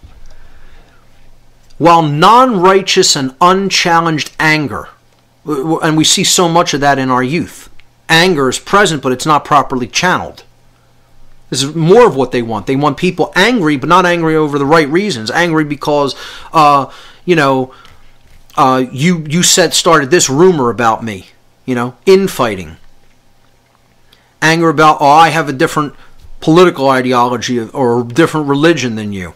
While non-righteous and unchallenged anger, and we see so much of that in our youth, anger is present, but it's not properly channeled. This is more of what they want. They want people angry, but not angry over the right reasons. Angry because, you started this rumor about me, infighting. Anger about, I have a different political ideology or a different religion than you.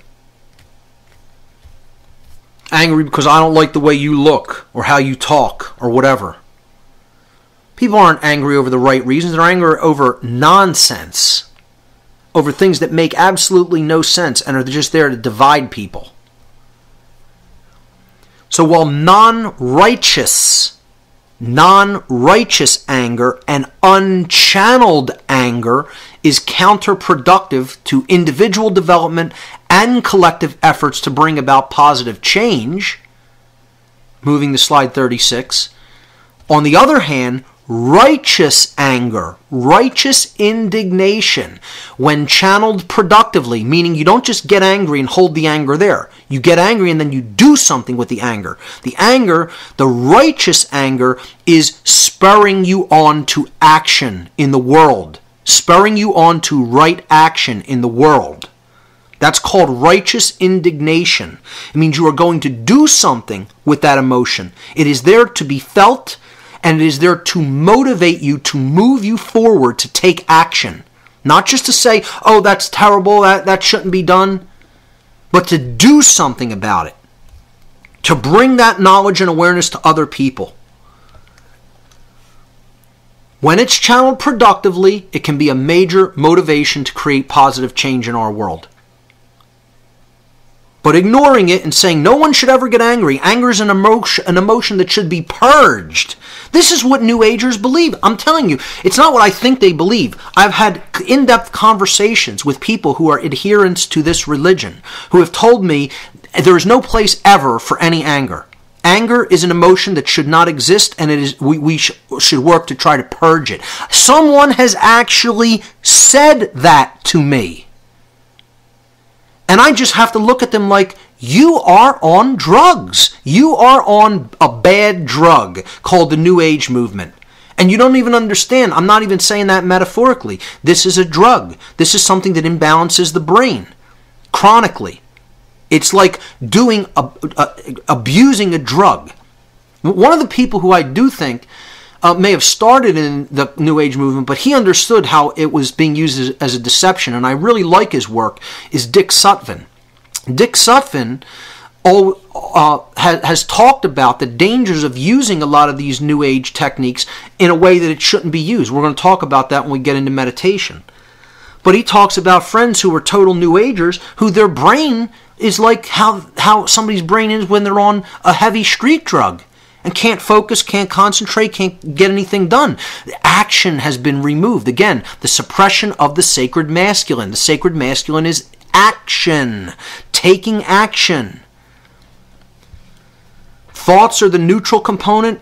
Angry because I don't like the way you look or how you talk or whatever. People aren't angry over the right reasons. They're angry over nonsense. Over things that make absolutely no sense and are just there to divide people. So while non-righteous anger and unchanneled anger is counterproductive to individual development and collective efforts to bring about positive change, moving to slide 36, on the other hand, righteous anger, righteous indignation, when channeled productively, meaning you don't just get angry and hold the anger there. You get angry and then you do something with the anger. The righteous anger is spurring you on to action in the world, spurring you on to right action in the world. That's called righteous indignation. It means you are going to do something with that emotion. It is there to be felt, and it is there to motivate you, to move you forward, to take action. Not just to say, oh, that's terrible, that shouldn't be done. but to do something about it, to bring that knowledge and awareness to other people. When it's channeled productively, it can be a major motivation to create positive change in our world. But ignoring it and saying no one should ever get angry, anger is an emotion that should be purged. This is what New Agers believe. I'm telling you, it's not what I think they believe. I've had in-depth conversations with people who are adherents to this religion, who have told me there is no place ever for any anger. Anger is an emotion that should not exist, and we should work to try to purge it. Someone has actually said that to me. And I just have to look at them like, you are on drugs. You are on a bad drug called the New Age movement. And you don't even understand. I'm not even saying that metaphorically. This is a drug. This is something that imbalances the brain chronically. It's like abusing a drug. One of the people who I do think may have started in the New Age movement, but he understood how it was being used as a deception, and I really like his work, is Dick Sutphin. Dick Sutphin has talked about the dangers of using a lot of these New Age techniques in a way that it shouldn't be used. We're going to talk about that when we get into meditation. But he talks about friends who are total New Agers, who their brain is like how somebody's brain is when they're on a heavy street drug and can't focus, can't concentrate, can't get anything done. Action has been removed. Again, the suppression of the sacred masculine. The sacred masculine is action, taking action. Thoughts are the neutral component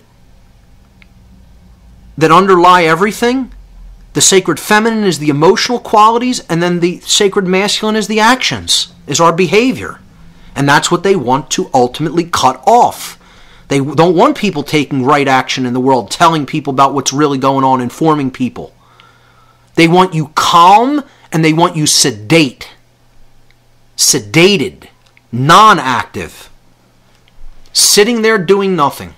that underlie everything. The sacred feminine is the emotional qualities, and then the sacred masculine is the actions, is our behavior. And that's what they want to ultimately cut off. They don't want people taking right action in the world, telling people about what's really going on, informing people. They want you calm, and they want you sedated, non-active, sitting there doing nothing.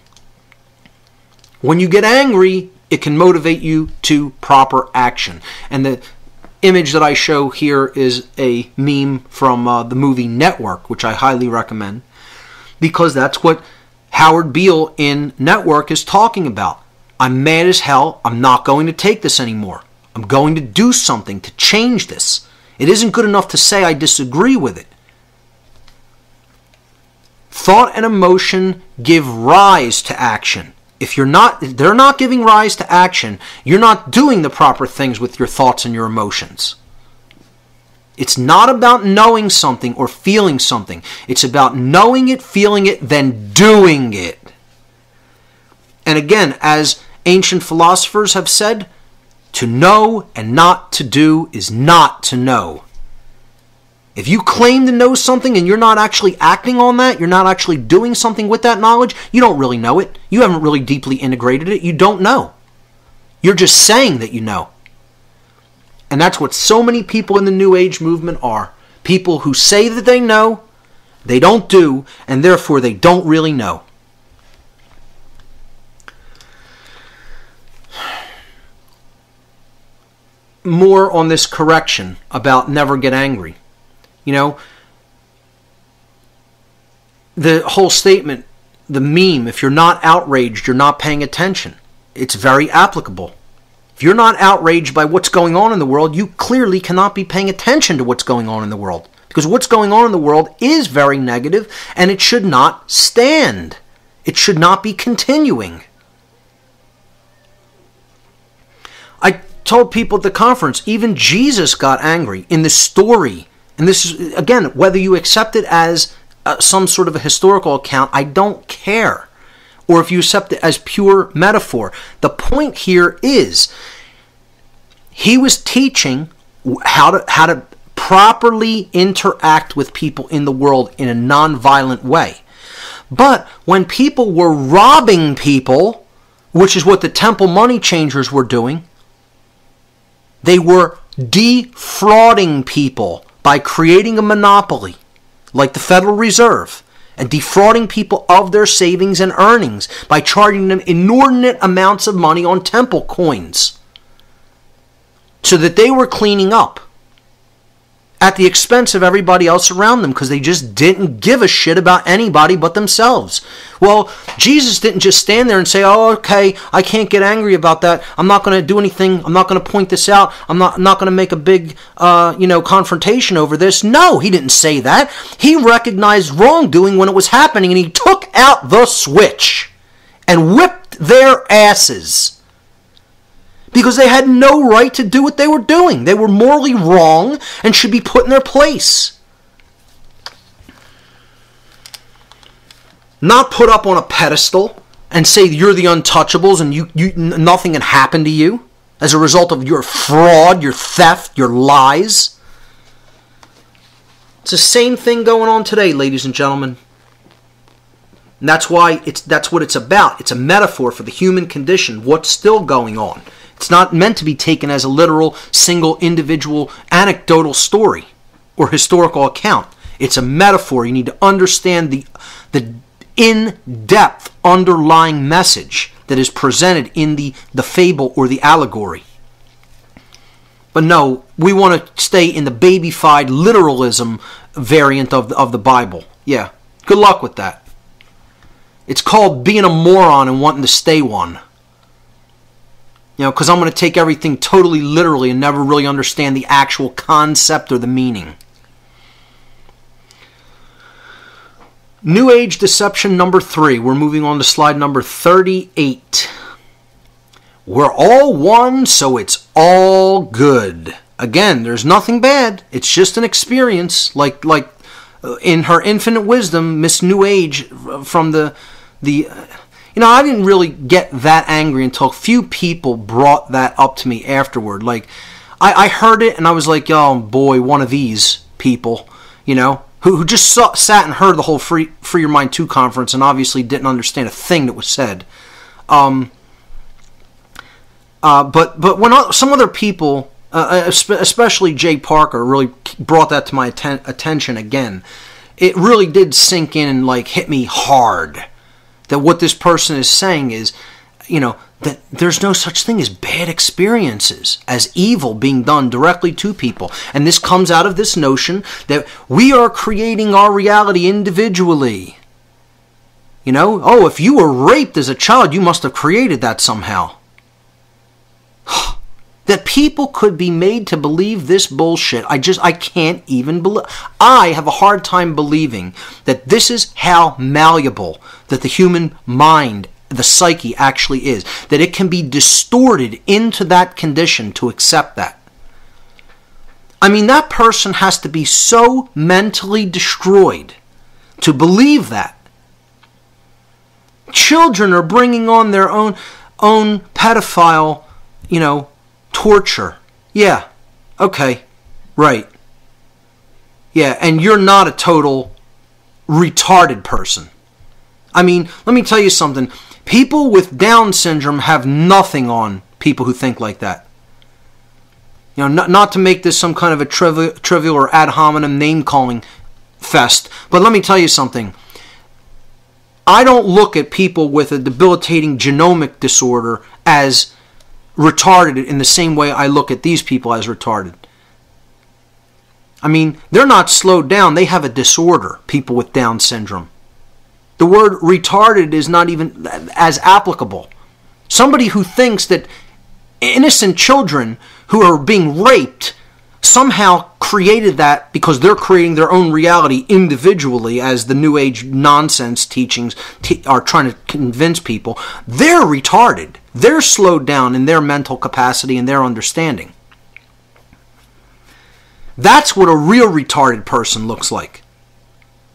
When you get angry, it can motivate you to proper action. And the image that I show here is a meme from the movie Network, which I highly recommend, because that's what Howard Beale in Network is talking about. I'm mad as hell. I'm not going to take this anymore. I'm going to do something to change this. It isn't good enough to say I disagree with it. Thought and emotion give rise to action. If they're not giving rise to action, you're not doing the proper things with your thoughts and your emotions. It's not about knowing something or feeling something. It's about knowing it, feeling it, then doing it. And again, as ancient philosophers have said, to know and not to do is not to know. If you claim to know something and you're not actually acting on that, you're not actually doing something with that knowledge, you don't really know it. You haven't really deeply integrated it. You don't know. You're just saying that you know. And that's what so many people in the New Age movement are. People who say that they know, they don't do, and therefore they don't really know. More on this correction about never get angry. You know, the whole statement, the meme, if you're not outraged, you're not paying attention. It's very applicable. If you're not outraged by what's going on in the world, you clearly cannot be paying attention to what's going on in the world. Because what's going on in the world is very negative, and it should not stand. It should not be continuing. I told people at the conference, even Jesus got angry in the story. And this is, again, whether you accept it as some sort of a historical account, I don't care. Or if you accept it as pure metaphor. The point here is, he was teaching how to properly interact with people in the world in a non-violent way. But when people were robbing people, which is what the temple money changers were doing, they were defrauding people by creating a monopoly like the Federal Reserve and defrauding people of their savings and earnings by charging them inordinate amounts of money on temple coins so that they were cleaning up. at the expense of everybody else around them because they just didn't give a shit about anybody but themselves. Well, Jesus didn't just stand there and say, oh, okay, I can't get angry about that. I'm not going to do anything. I'm not going to point this out. I'm not going to make a big, confrontation over this. No, he didn't say that. He recognized wrongdoing when it was happening, and he took out the switch and whipped their asses. Because they had no right to do what they were doing. They were morally wrong and should be put in their place. Not put up on a pedestal and say you're the untouchables and you nothing can happen to you as a result of your fraud, your theft, your lies. It's the same thing going on today, ladies and gentlemen. And that's what it's about. It's a metaphor for the human condition, what's still going on. It's not meant to be taken as a literal, single, individual, anecdotal story or historical account. It's a metaphor. You need to understand the in-depth underlying message that is presented in the fable or the allegory. But no, we want to stay in the babyfied literalism variant of the Bible. Yeah, good luck with that. It's called being a moron and wanting to stay one. Because I'm going to take everything totally literally and never really understand the actual concept or the meaning. New Age deception number 3. We're moving on to slide number 38. We're all one, so it's all good. Again, there's nothing bad. It's just an experience. Like in her infinite wisdom, Miss New Age from the I didn't really get that angry until a few people brought that up to me afterward. Like, I heard it and I was like, oh boy, one of these people, who just sat and heard the whole Free Your Mind 2 conference and obviously didn't understand a thing that was said. But when some other people, especially Jay Parker, really brought that to my attention again, it really did sink in and hit me hard. That what this person is saying is, that there's no such thing as bad experiences, as evil being done directly to people. And this comes out of this notion that we are creating our reality individually. If you were raped as a child, you must have created that somehow. That people could be made to believe this bullshit, I can't even believe. I have a hard time believing that this is how malleable that the human mind, the psyche actually is. That it can be distorted into that condition to accept that. I mean, that person has to be so mentally destroyed to believe that. Children are bringing on their own pedophile, torture. Yeah. Okay. Right. Yeah, and you're not a total retarded person. I mean, let me tell you something. People with Down syndrome have nothing on people who think like that. Not to make this some kind of a trivial or ad hominem name-calling fest, but let me tell you something. I don't look at people with a debilitating genomic disorder as retarded in the same way I look at these people as retarded. I mean, they're not slowed down. They have a disorder, people with Down syndrome. The word retarded is not even as applicable. Somebody who thinks that innocent children who are being raped somehow created that because they're creating their own reality individually, as the New Age nonsense teachings are trying to convince people, they're retarded. They're slowed down in their mental capacity and their understanding. That's what a real retarded person looks like.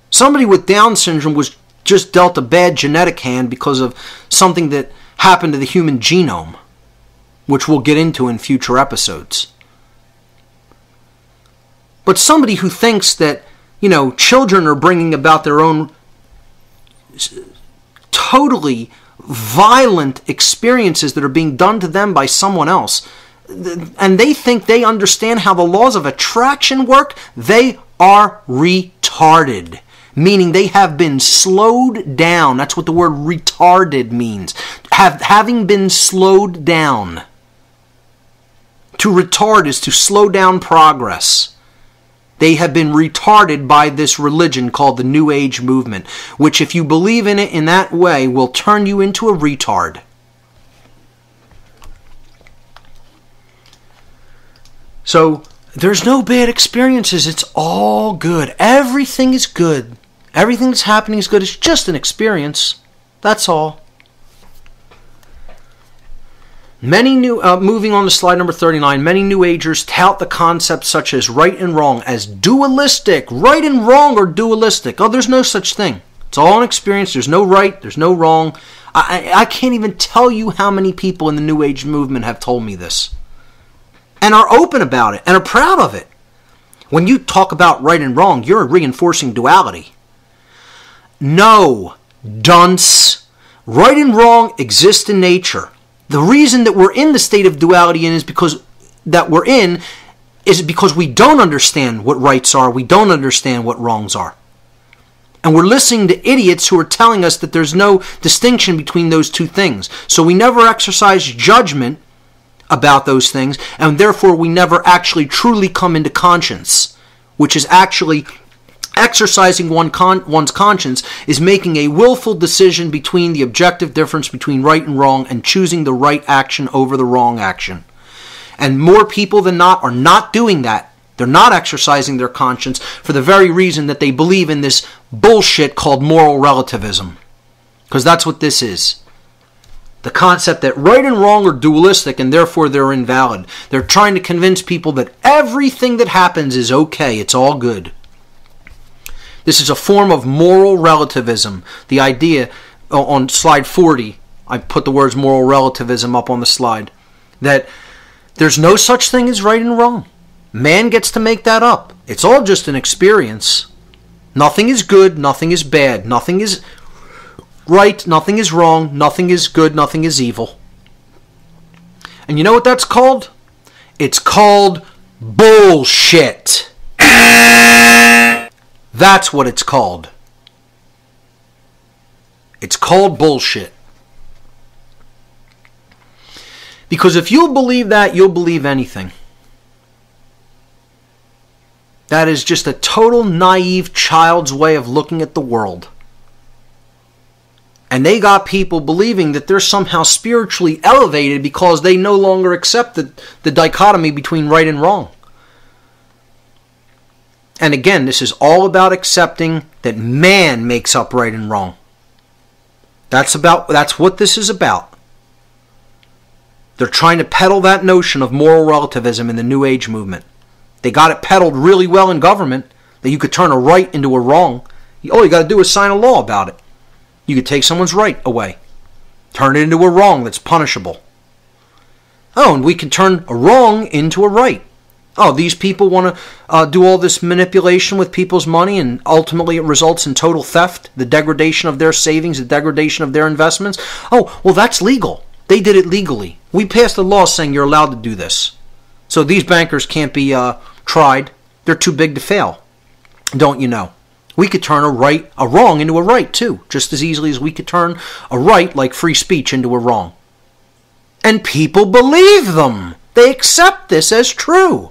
Somebody with Down syndrome was just dealt a bad genetic hand because of something that happened to the human genome, which we'll get into in future episodes. But somebody who thinks that, children are bringing about their own totally violent experiences that are being done to them by someone else, and they think they understand how the laws of attraction work, they are retarded. Meaning they have been slowed down. That's what the word retarded means. Having been slowed down. To retard is to slow down progress. They have been retarded by this religion called the New Age movement, which, if you believe in it in that way, will turn you into a retard. So, there's no bad experiences. It's all good. Everything is good. Everything that's happening is good. It's just an experience. That's all. Moving on to slide number 39, many New Agers tout the concepts such as right and wrong as dualistic. Right and wrong are dualistic. Oh, there's no such thing. It's all an experience. There's no right. There's no wrong. I can't even tell you how many people in the New Age movement have told me this. And are open about it. And are proud of it. When you talk about right and wrong, you're reinforcing duality. No, dunce. Right and wrong exist in nature. The reason that we're in the state of duality is because we don't understand what rights are. We don't understand what wrongs are. And we're listening to idiots who are telling us that there's no distinction between those two things. So we never exercise judgment about those things, and therefore we never actually truly come into conscience, which is actually exercising one's conscience is making a willful decision between the objective difference between right and wrong and choosing the right action over the wrong action. And more people than not are not doing that. They're not exercising their conscience for the very reason that they believe in this bullshit called moral relativism. Because that's what this is. The concept that right and wrong are dualistic and therefore they're invalid. They're trying to convince people that everything that happens is okay, it's all good. This is a form of moral relativism. The idea on slide 40, I put the words moral relativism up on the slide, that there's no such thing as right and wrong. Man gets to make that up. It's all just an experience. Nothing is good, nothing is bad, nothing is right, nothing is wrong, nothing is good, nothing is evil. And you know what that's called? It's called bullshit. That's what it's called. It's called bullshit. Because if you'll believe that, you'll believe anything. That is just a total naive child's way of looking at the world. And they got people believing that they're somehow spiritually elevated because they no longer accept the dichotomy between right and wrong. And again, this is all about accepting that man makes up right and wrong. That's what this is about. They're trying to peddle that notion of moral relativism in the New Age movement. They got it peddled really well in government, that you could turn a right into a wrong. All you got to do is sign a law about it. You could take someone's right away. Turn it into a wrong that's punishable. Oh, and we can turn a wrong into a right. Oh, these people want to do all this manipulation with people's money, and ultimately it results in total theft, the degradation of their savings, the degradation of their investments. Oh, well, that's legal. They did it legally. We passed a law saying you're allowed to do this. So these bankers can't be tried. They're too big to fail. Don't you know? We could turn a wrong into a right, too, just as easily as we could turn a right, like free speech, into a wrong. And people believe them. They accept this as true.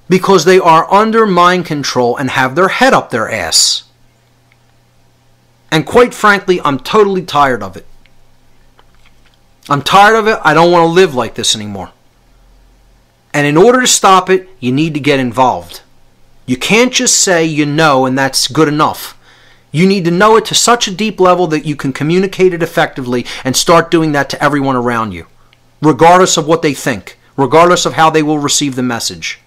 Because they are under mind control and have their head up their ass. And quite frankly, I'm totally tired of it. I'm tired of it. I don't want to live like this anymore. And in order to stop it, you need to get involved. You can't just say you know and that's good enough. You need to know it to such a deep level that you can communicate it effectively and start doing that to everyone around you, regardless of what they think, regardless of how they will receive the message.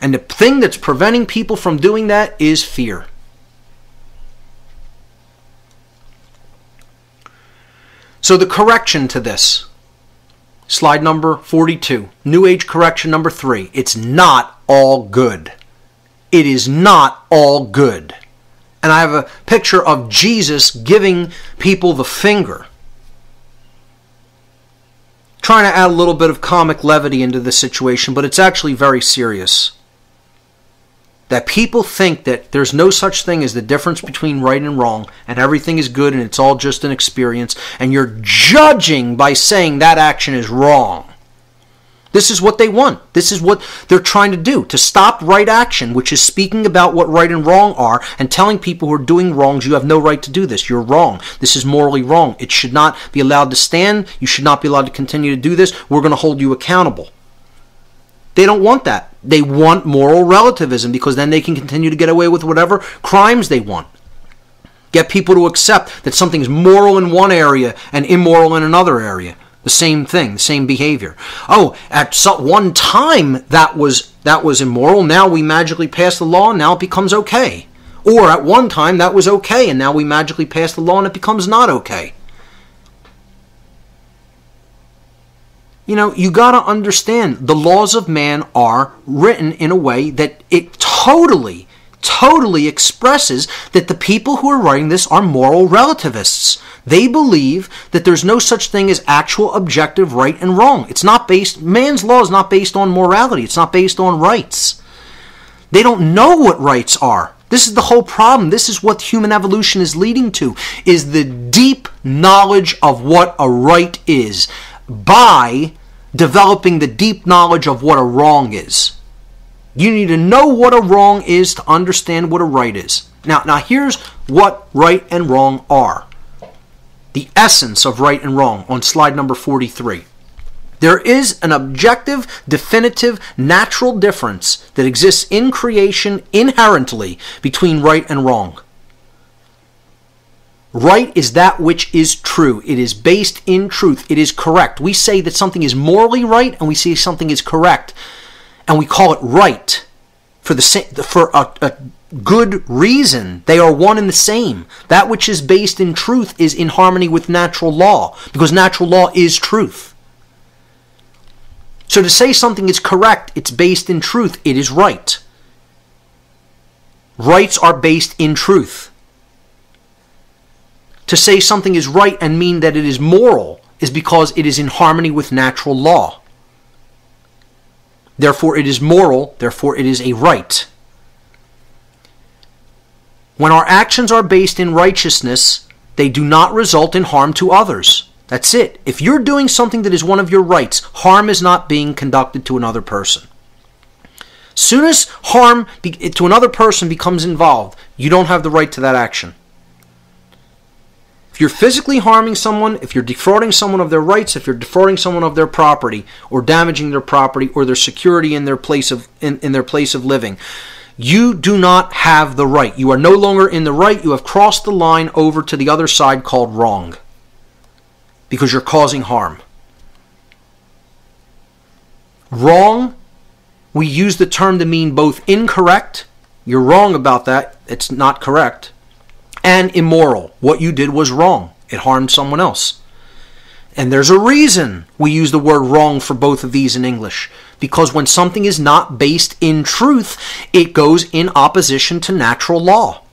And the thing that's preventing people from doing that is fear. So the correction to this, slide number 42, New Age correction number 3, it's not all good. It is not all good. And I have a picture of Jesus giving people the finger, trying to add a little bit of comic levity into the situation, but it's actually very serious. That people think that there's no such thing as the difference between right and wrong, and everything is good and it's all just an experience, and you're judging by saying that action is wrong. This is what they want. This is what they're trying to do, to stop right action, which is speaking about what right and wrong are and telling people who are doing wrongs, you have no right to do this. You're wrong. This is morally wrong. It should not be allowed to stand. You should not be allowed to continue to do this. We're going to hold you accountable. They don't want that. They want moral relativism because then they can continue to get away with whatever crimes they want. Get people to accept that something's moral in one area and immoral in another area. The same thing, the same behavior. Oh, at one time that was immoral. Now we magically pass the law and now it becomes okay. Or at one time that was okay and now we magically pass the law and it becomes not okay. You know, you got to understand the laws of man are written in a way that it totally expresses that the people who are writing this are moral relativists. They believe that there's no such thing as actual objective right and wrong. It's not based, man's law is not based on morality. It's not based on rights. They don't know what rights are. This is the whole problem. This is what human evolution is leading to, is the deep knowledge of what a right is by developing the deep knowledge of what a wrong is. You need to know what a wrong is to understand what a right is. Now here's what right and wrong are. The essence of right and wrong on slide number 43. There is an objective, definitive, natural difference that exists in creation inherently between right and wrong. Right is that which is true. It is based in truth. It is correct. We say that something is morally right and we say something is correct. And we call it right for a good reason. They are one and the same. That which is based in truth is in harmony with natural law, because natural law is truth. So to say something is correct, it's based in truth, it is right. Rights are based in truth. To say something is right and mean that it is moral is because it is in harmony with natural law. Therefore it is moral, therefore it is a right. When our actions are based in righteousness, they do not result in harm to others. That's it. If you're doing something that is one of your rights, harm is not being conducted to another person. Soon as harm to another person becomes involved, you don't have the right to that action. If you're physically harming someone, if you're defrauding someone of their rights, if you're defrauding someone of their property, or damaging their property or their security in their place of living, you do not have the right. You are no longer in the right. You have crossed the line over to the other side called wrong, because you're causing harm. Wrong, we use the term to mean both incorrect, you're wrong about that, it's not correct, and immoral. What you did was wrong. It harmed someone else. And there's a reason we use the word wrong for both of these in English. Because when something is not based in truth, it goes in opposition to natural law.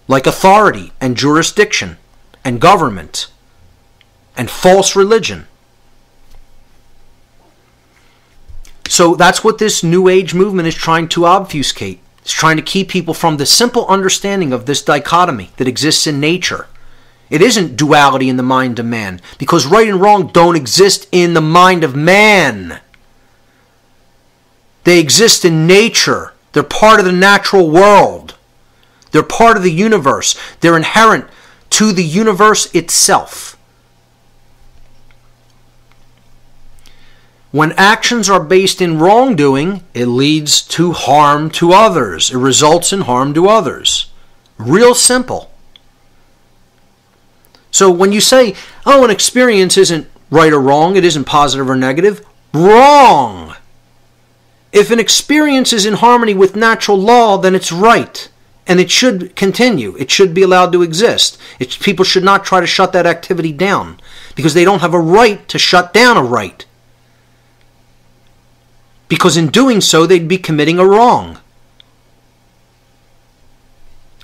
Like authority and jurisdiction and government and false religion. So that's what this New Age movement is trying to obfuscate. It's trying to keep people from the simple understanding of this dichotomy that exists in nature. It isn't duality in the mind of man, because right and wrong don't exist in the mind of man. They exist in nature. They're part of the natural world. They're part of the universe. They're inherent to the universe itself. When actions are based in wrongdoing, it leads to harm to others. It results in harm to others. Real simple. So when you say, oh, an experience isn't right or wrong, it isn't positive or negative, wrong. If an experience is in harmony with natural law, then it's right. And it should continue. It should be allowed to exist. People should not try to shut that activity down, because they don't have a right to shut down a right. Because in doing so, they'd be committing a wrong.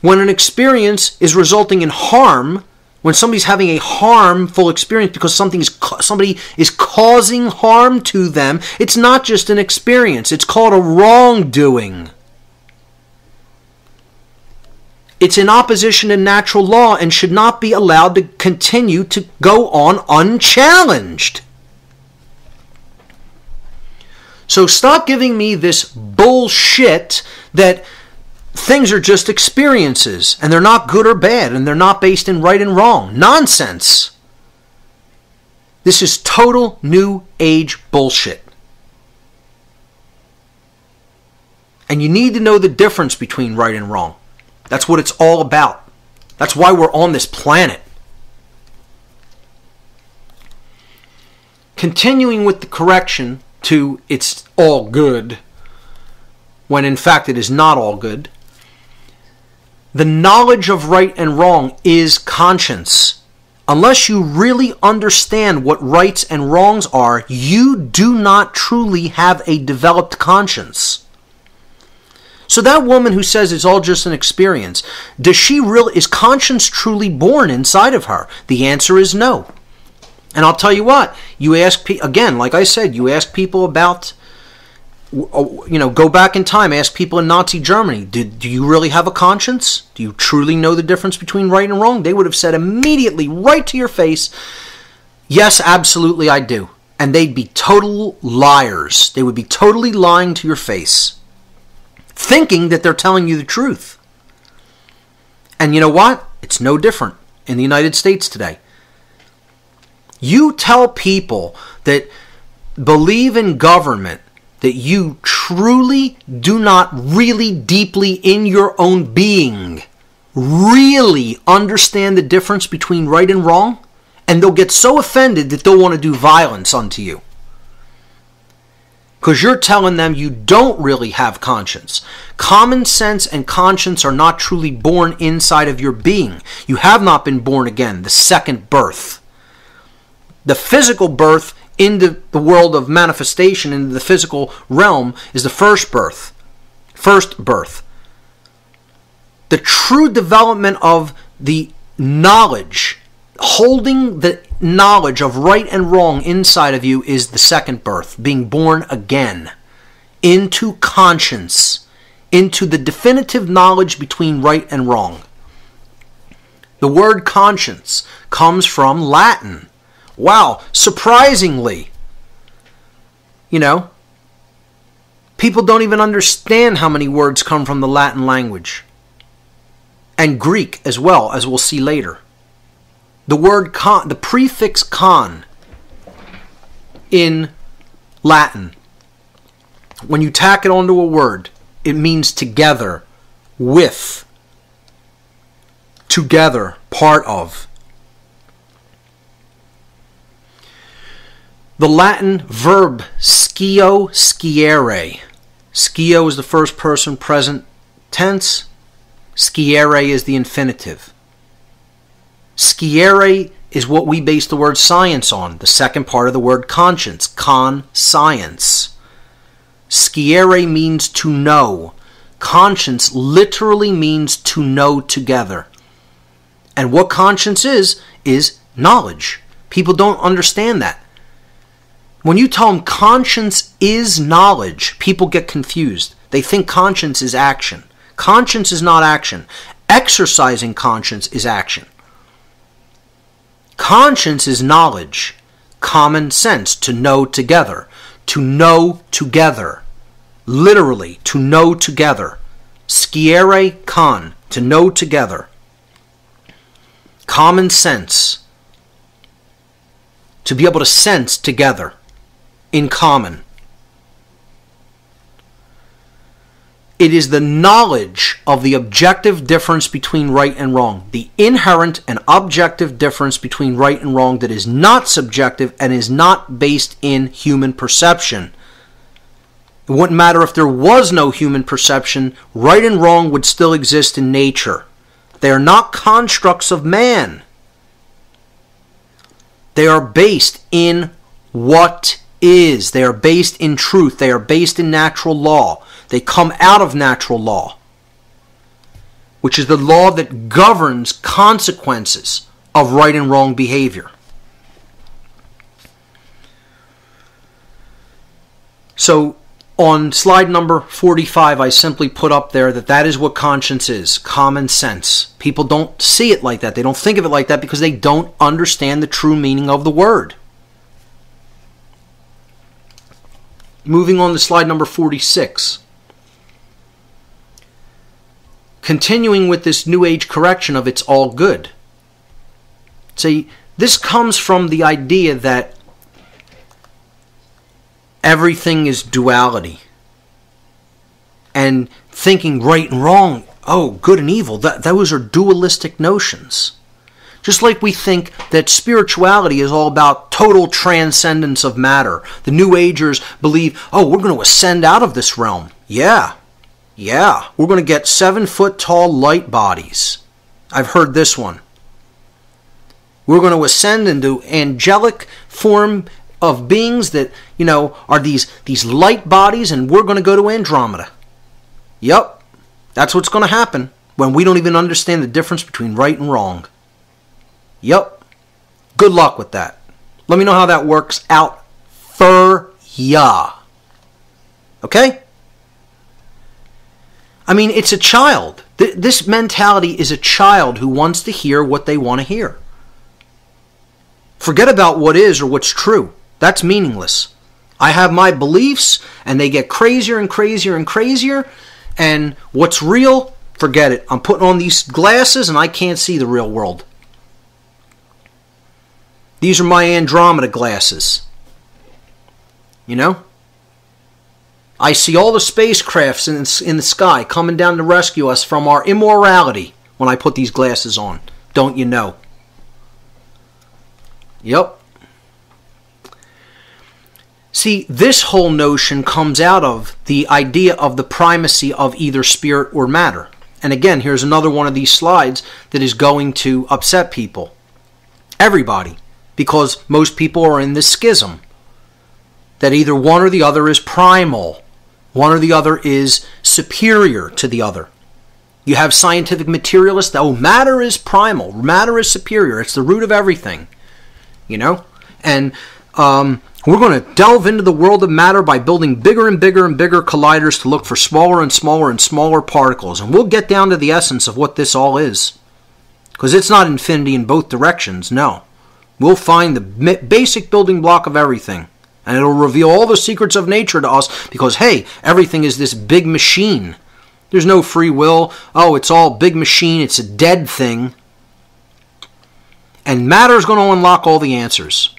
When an experience is resulting in harm, when somebody's having a harmful experience because somebody is causing harm to them, it's not just an experience. It's called a wrongdoing. It's in opposition to natural law and should not be allowed to continue to go on unchallenged. So stop giving me this bullshit that things are just experiences and they're not good or bad and they're not based in right and wrong. Nonsense. This is total New Age bullshit. And you need to know the difference between right and wrong. That's what it's all about. That's why we're on this planet. Continuing with the correction to it's all good, when in fact it is not all good. The knowledge of right and wrong is conscience. Unless you really understand what rights and wrongs are, you do not truly have a developed conscience. So that woman who says it's all just an experience, is conscience truly born inside of her? The answer is no. And I'll tell you what, you ask, again, like I said, you ask people about, go back in time, ask people in Nazi Germany, do you really have a conscience? Do you truly know the difference between right and wrong? They would have said immediately, right to your face, yes, absolutely I do. And they'd be total liars. They would be totally lying to your face, thinking that they're telling you the truth. And you know what? It's no different in the United States today. You tell people that believe in government that you truly do not really deeply in your own being really understand the difference between right and wrong, and they'll get so offended that they'll want to do violence unto you. Because you're telling them you don't really have conscience. Common sense and conscience are not truly born inside of your being. You have not been born again, the second birth. The physical birth into the world of manifestation, into the physical realm, is the first birth. First birth. The true development of the knowledge, holding the knowledge of right and wrong inside of you, is the second birth, being born again into conscience, into the definitive knowledge between right and wrong. The word conscience comes from Latin. Wow, surprisingly, people don't even understand how many words come from the Latin language. And Greek as well, as we'll see later. The word the prefix con in Latin, when you tack it onto a word, it means together, with, together, part of. The Latin verb scio, sciere. Scio is the first person present tense. Sciere is the infinitive. Sciere is what we base the word science on, the second part of the word conscience, con-science. Sciere means to know. Conscience literally means to know together. And what conscience is knowledge. People don't understand that. When you tell them conscience is knowledge, people get confused. They think conscience is action. Conscience is not action. Exercising conscience is action. Conscience is knowledge. Common sense, to know together. To know together. Literally, to know together. Sciere con, to know together. Common sense. To be able to sense together. In common. It is the knowledge of the objective difference between right and wrong. The inherent and objective difference between right and wrong that is not subjective and is not based in human perception. It wouldn't matter if there was no human perception, right and wrong would still exist in nature. They are not constructs of man. They are based in what is. They are based in truth. They are based in natural law. They come out of natural law, which is the law that governs consequences of right and wrong behavior. So on slide number 45, I simply put up there that is what conscience is, common sense. People don't see it like that. They don't think of it like that because they don't understand the true meaning of the word. moving on to slide number 46. Continuing with this New Age correction of it's all good. See, this comes from the idea that everything is duality. And thinking right and wrong, oh, good and evil, those are dualistic notions. Just like we think that spirituality is all about total transcendence of matter. The New Agers believe, oh, we're going to ascend out of this realm. Yeah. We're going to get 7-foot-tall light bodies. I've heard this one. We're going to ascend into angelic form of beings that, are these light bodies, and we're going to go to Andromeda. Yep, that's what's going to happen when we don't even understand the difference between right and wrong. Yep. Good luck with that. Let me know how that works out for ya. Okay? I mean, it's a child. This mentality is a child who wants to hear what they want to hear. Forget about what is or what's true. That's meaningless. I have my beliefs, and they get crazier and crazier and crazier, and what's real, forget it. I'm putting on these glasses, and I can't see the real world. These are my Andromeda glasses. I see all the spacecrafts in the sky coming down to rescue us from our immorality when I put these glasses on. Don't you know? Yep. See, this whole notion comes out of the idea of the primacy of either spirit or matter. And again, here's another one of these slides that is going to upset people. Everybody. Because most people are in this schism. That either one or the other is primal. One or the other is superior to the other. You have scientific materialists that, matter is primal. Matter is superior. It's the root of everything. And we're going to delve into the world of matter by building bigger and bigger and bigger colliders to look for smaller and smaller and smaller particles. And we'll get down to the essence of what this all is. Because it's not infinity in both directions, no. We'll find the basic building block of everything. And it'll reveal all the secrets of nature to us because, hey, everything is this big machine. There's no free will. Oh, it's all big machine. It's a dead thing. And matter is going to unlock all the answers.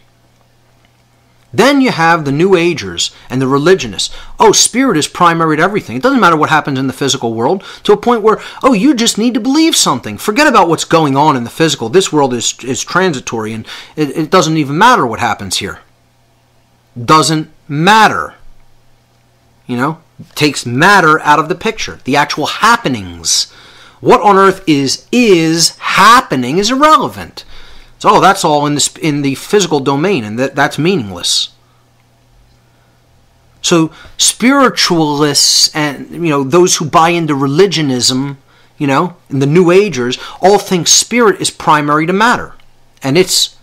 Then you have the New Agers and the religionists. Oh, spirit is primary to everything. It doesn't matter what happens in the physical world, to a point where, you just need to believe something. Forget about what's going on in the physical. This world is transitory, and it doesn't even matter what happens here. Doesn't matter. Takes matter out of the picture. The actual happenings. What on earth is happening is irrelevant. So that's all in the physical domain, and that's meaningless. So spiritualists and those who buy into religionism, and the New Agers all think spirit is primary to matter, and it's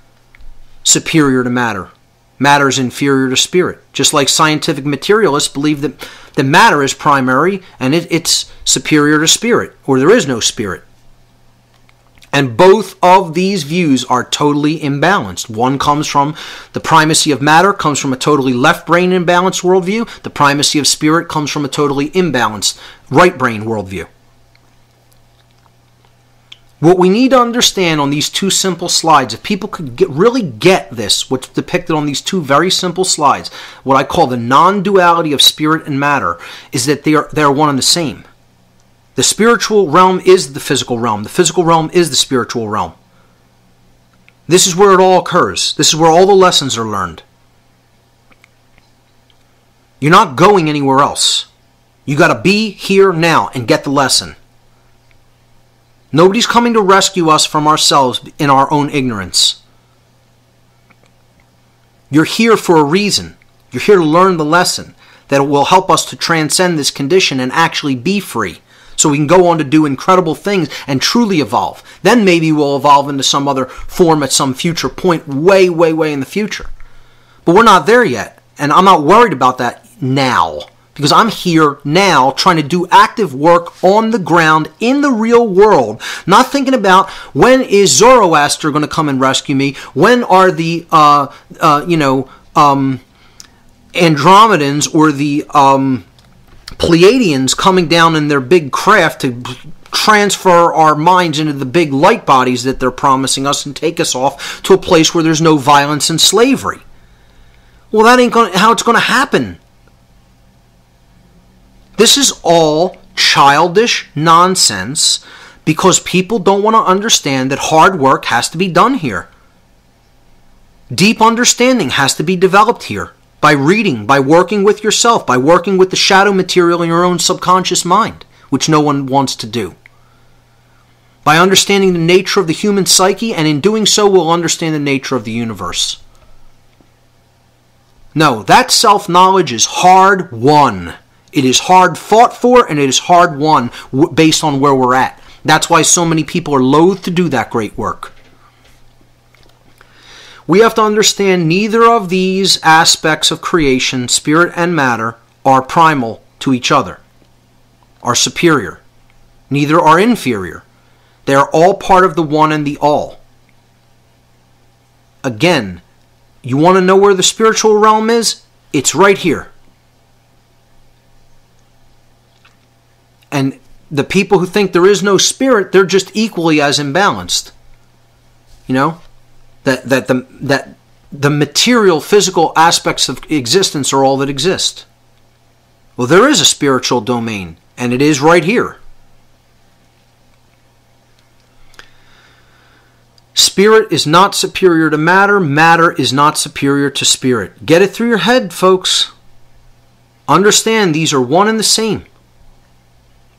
superior to matter. Matter is inferior to spirit. Just like scientific materialists believe that the matter is primary and it's superior to spirit, or there is no spirit. And both of these views are totally imbalanced. One comes from the primacy of matter, comes from a totally left brain imbalanced worldview. The primacy of spirit comes from a totally imbalanced right brain worldview. What we need to understand on these two simple slides, if people could really get this, what's depicted on these two very simple slides, what I call the non-duality of spirit and matter, is that they are one and the same. The spiritual realm is the physical realm. The physical realm is the spiritual realm. This is where it all occurs. This is where all the lessons are learned. You're not going anywhere else. You got to be here now and get the lesson. Nobody's coming to rescue us from ourselves in our own ignorance. You're here for a reason. You're here to learn the lesson that will help us to transcend this condition and actually be free. So we can go on to do incredible things and truly evolve. Then maybe we'll evolve into some other form at some future point, way, way, way in the future. But we're not there yet. And I'm not worried about that now. Because I'm here now trying to do active work on the ground in the real world. Not thinking about when is Zoroaster going to come and rescue me? When are the, Andromedans or the Pleiadians coming down in their big craft to transfer our minds into the big light bodies that they're promising us and take us off to a place where there's no violence and slavery. Well, that ain't how it's going to happen. This is all childish nonsense because people don't want to understand that hard work has to be done here. Deep understanding has to be developed here by reading, by working with yourself, by working with the shadow material in your own subconscious mind, which no one wants to do. By understanding the nature of the human psyche, and in doing so we'll understand the nature of the universe. No, that self-knowledge is hard won. It is hard fought for, and it is hard won based on where we're at. That's why so many people are loath to do that great work. We have to understand neither of these aspects of creation, spirit and matter, are primal to each other, are superior. Neither are inferior. They are all part of the one and the all. Again, you want to know where the spiritual realm is? It's right here. And the people who think there is no spirit, they're just equally as imbalanced. You know? That the material, physical aspects of existence are all that exist. Well, there is a spiritual domain, and it is right here. Spirit is not superior to matter. Matter is not superior to spirit. Get it through your head, folks. Understand these are one and the same.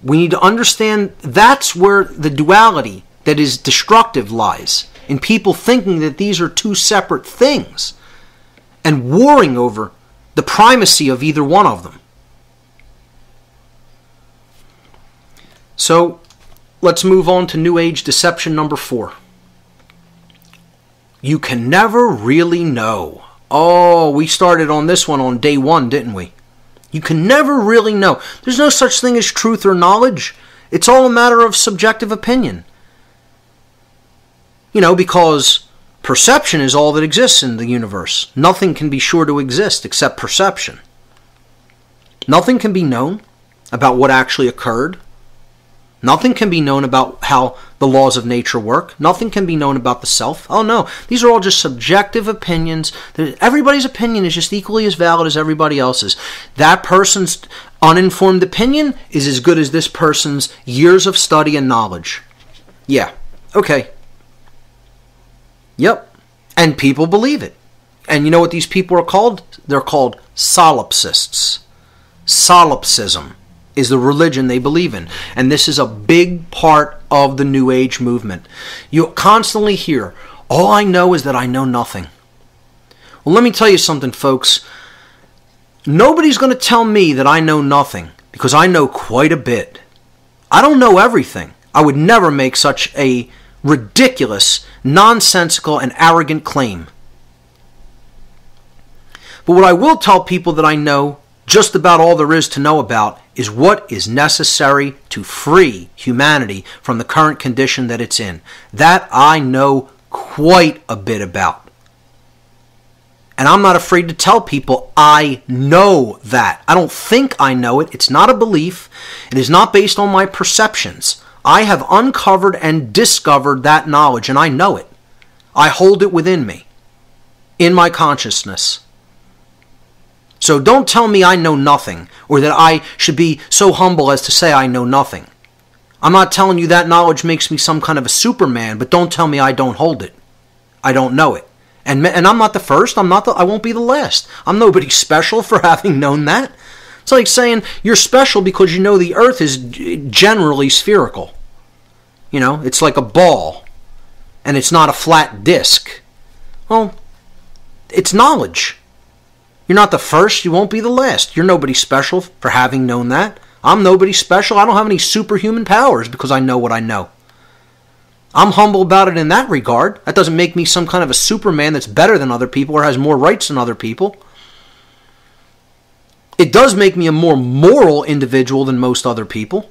We need to understand that's where the duality that is destructive lies. In people thinking that these are two separate things and warring over the primacy of either one of them. So let's move on to New Age deception number 4. You can never really know. Oh, we started on this one on day 1, didn't we? You can never really know. There's no such thing as truth or knowledge. It's all a matter of subjective opinion. You know, because perception is all that exists in the universe. Nothing can be sure to exist except perception. Nothing can be known about what actually occurred. Nothing can be known about how the laws of nature work. Nothing can be known about the self. Oh no, these are all just subjective opinions. Everybody's opinion is just equally as valid as everybody else's. That person's uninformed opinion is as good as this person's years of study and knowledge. Yeah, okay. Yep. And people believe it. And you know what these people are called? They're called solipsists. Solipsism is the religion they believe in. And this is a big part of the New Age movement. You constantly hear, all I know is that I know nothing. Well, let me tell you something, folks. Nobody's going to tell me that I know nothing because I know quite a bit. I don't know everything. I would never make such a ridiculous, nonsensical, and arrogant claim. But what I will tell people that I know just about all there is to know about is what is necessary to free humanity from the current condition that it's in. That I know quite a bit about. And I'm not afraid to tell people I know that. I don't think I know it. It's not a belief. It is not based on my perceptions. I have uncovered and discovered that knowledge, and I know it. I hold it within me, in my consciousness. So don't tell me I know nothing, or that I should be so humble as to say I know nothing. I'm not telling you that knowledge makes me some kind of a Superman, but don't tell me I don't hold it. I don't know it. And I'm not the first, I won't be the last. I'm nobody special for having known that. It's like saying you're special because you know the earth is generally spherical. You know, it's like a ball, and it's not a flat disc. Well, it's knowledge. You're not the first, you won't be the last. You're nobody special for having known that. I'm nobody special. I don't have any superhuman powers because I know what I know. I'm humble about it in that regard. That doesn't make me some kind of a Superman that's better than other people or has more rights than other people. It does make me a more moral individual than most other people.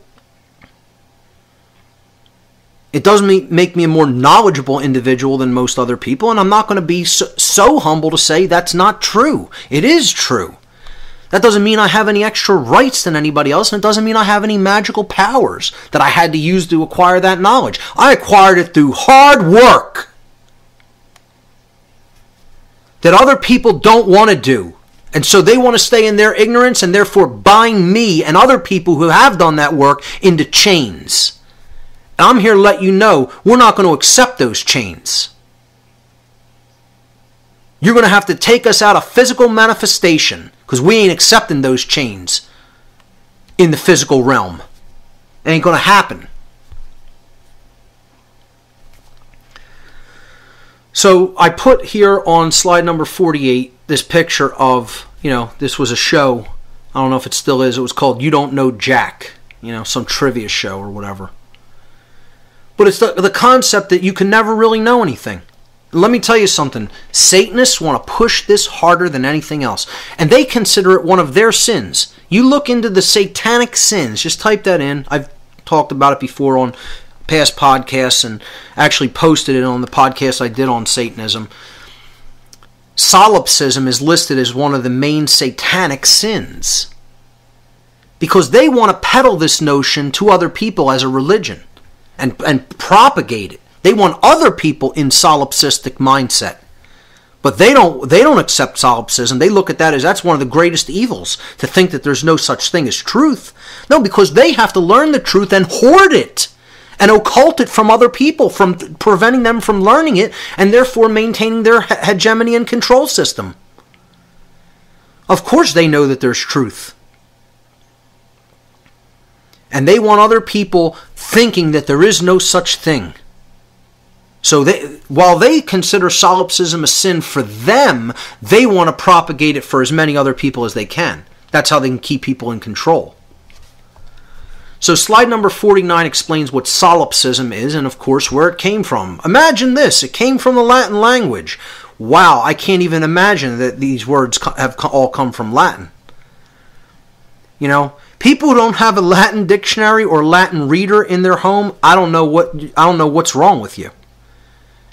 It does make me a more knowledgeable individual than most other people, and I'm not going to be so humble to say that's not true. It is true. That doesn't mean I have any extra rights than anybody else, and it doesn't mean I have any magical powers that I had to use to acquire that knowledge. I acquired it through hard work that other people don't want to do. And so they want to stay in their ignorance and therefore bind me and other people who have done that work into chains. And I'm here to let you know we're not going to accept those chains. You're going to have to take us out of physical manifestation because we ain't accepting those chains in the physical realm. It ain't going to happen. So I put here on slide number 48 this picture of, this was a show. I don't know if it still is. It was called You Don't Know Jack. Some trivia show or whatever. But it's the concept that you can never really know anything. Let me tell you something. Satanists want to push this harder than anything else. And they consider it one of their sins. You look into the satanic sins. Just type that in. I've talked about it before on past podcasts and actually posted it on the podcast I did on Satanism. Solipsism is listed as one of the main satanic sins because they want to peddle this notion to other people as a religion and propagate it. They want other people in solipsistic mindset, but they don't accept solipsism. They look at that as that's one of the greatest evils, to think that there's no such thing as truth. No, because they have to learn the truth and hoard it and occult it from other people, from preventing them from learning it, and therefore maintaining their hegemony and control system. Of course they know that there's truth. And they want other people thinking that there is no such thing. So while they consider solipsism a sin for them, they want to propagate it for as many other people as they can. That's how they can keep people in control. So slide number 49 explains what solipsism is and, of course, where it came from. Imagine this. It came from the Latin language. Wow, I can't even imagine that these words have all come from Latin. People who don't have a Latin dictionary or Latin reader in their home, I don't know what's wrong with you.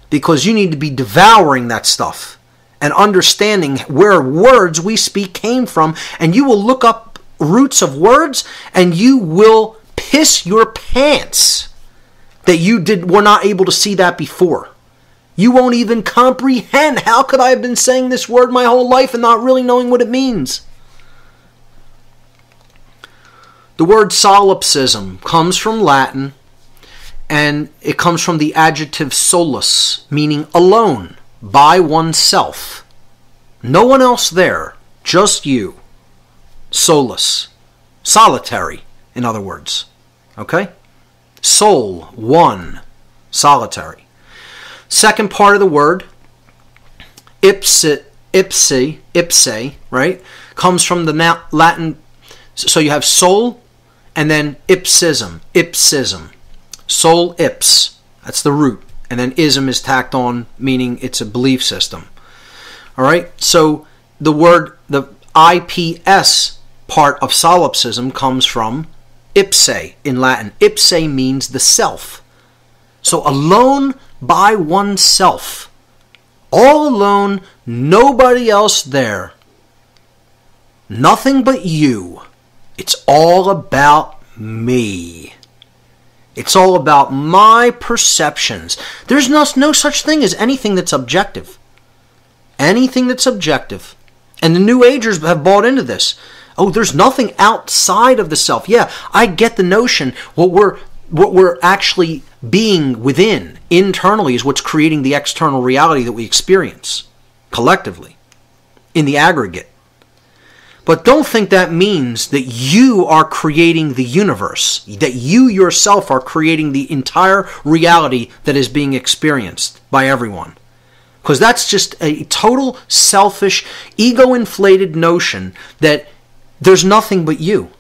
Because you need to be devouring that stuff and understanding where words we speak came from, and you will look up roots of words and you will piss your pants that you were not able to see that before. You won't even comprehend. How could I have been saying this word my whole life and not really knowing what it means? The word solipsism comes from Latin, and it comes from the adjective solus, meaning alone, by oneself. No one else there, just you. Solus, solitary, in other words. Okay? Soul, one, solitary. Second part of the word, ipse, right? Comes from the Latin, so you have soul and then ipsism. Soul ips, that's the root. And then ism is tacked on, meaning it's a belief system. All right? So the word, the IPS part of solipsism comes from ipse in Latin. Ipse means the self. So alone by oneself. All alone, nobody else there. Nothing but you. It's all about me. It's all about my perceptions. There's no such thing as anything that's objective. Anything that's objective. And the New Agers have bought into this. Oh, there's nothing outside of the self. Yeah, I get the notion. What we're actually being within, internally, is what's creating the external reality that we experience, collectively, in the aggregate. But don't think that means that you are creating the universe, that you yourself are creating the entire reality that is being experienced by everyone. Because that's just a total selfish, ego-inflated notion that there's nothing but you.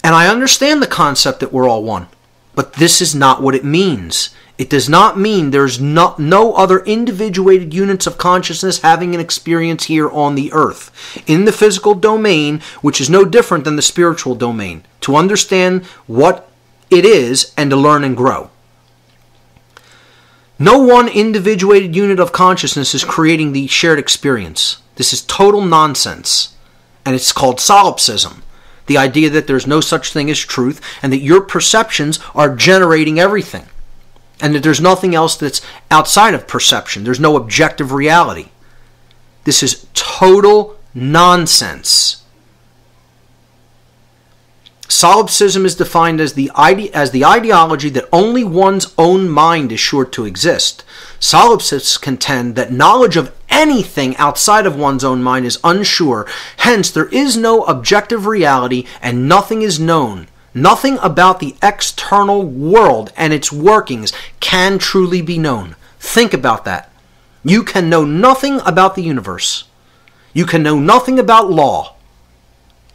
And I understand the concept that we're all one, but this is not what it means. It does not mean there's no other individuated units of consciousness having an experience here on the earth, in the physical domain, which is no different than the spiritual domain, to understand what it is and to learn and grow. No one individuated unit of consciousness is creating the shared experience. This is total nonsense. And it's called solipsism. The idea that there's no such thing as truth and that your perceptions are generating everything. And that there's nothing else that's outside of perception. There's no objective reality. This is total nonsense. Solipsism is defined as the ideology that only one's own mind is sure to exist. Solipsists contend that knowledge of anything outside of one's own mind is unsure. Hence, there is no objective reality and nothing is known. Nothing about the external world and its workings can truly be known. Think about that. You can know nothing about the universe. You can know nothing about law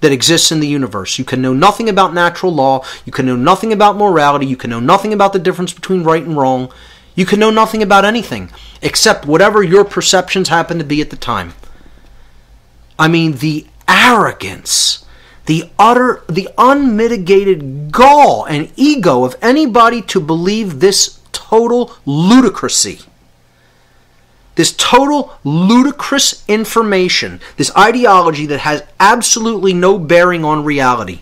that exists in the universe. You can know nothing about natural law. You can know nothing about morality. You can know nothing about the difference between right and wrong. You can know nothing about anything except whatever your perceptions happen to be at the time. I mean, the arrogance, the unmitigated gall and ego of anybody to believe this total ludicrousy. This total ludicrous information, this ideology that has absolutely no bearing on reality.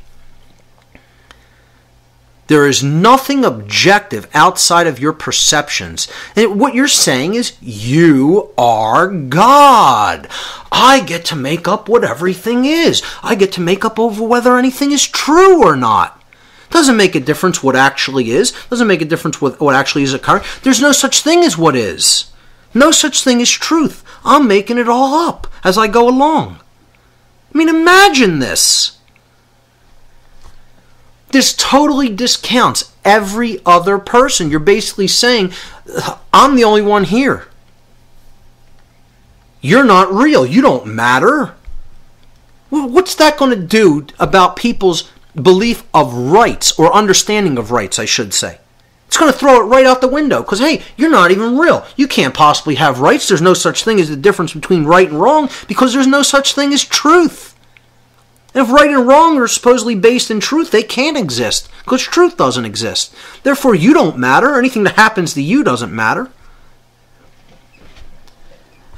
There is nothing objective outside of your perceptions. And what you're saying is, you are God. I get to make up what everything is. I get to make up over whether anything is true or not. Doesn't make a difference what actually is. Doesn't make a difference what actually is occurring. There's no such thing as what is. No such thing as truth. I'm making it all up as I go along. I mean, imagine this. This totally discounts every other person. You're basically saying, I'm the only one here. You're not real. You don't matter. Well, what's that going to do about people's belief of rights, or understanding of rights, I should say? It's going to throw it right out the window because, hey, you're not even real. You can't possibly have rights. There's no such thing as the difference between right and wrong because there's no such thing as truth. And if right and wrong are supposedly based in truth, they can't exist because truth doesn't exist. Therefore, you don't matter. Anything that happens to you doesn't matter.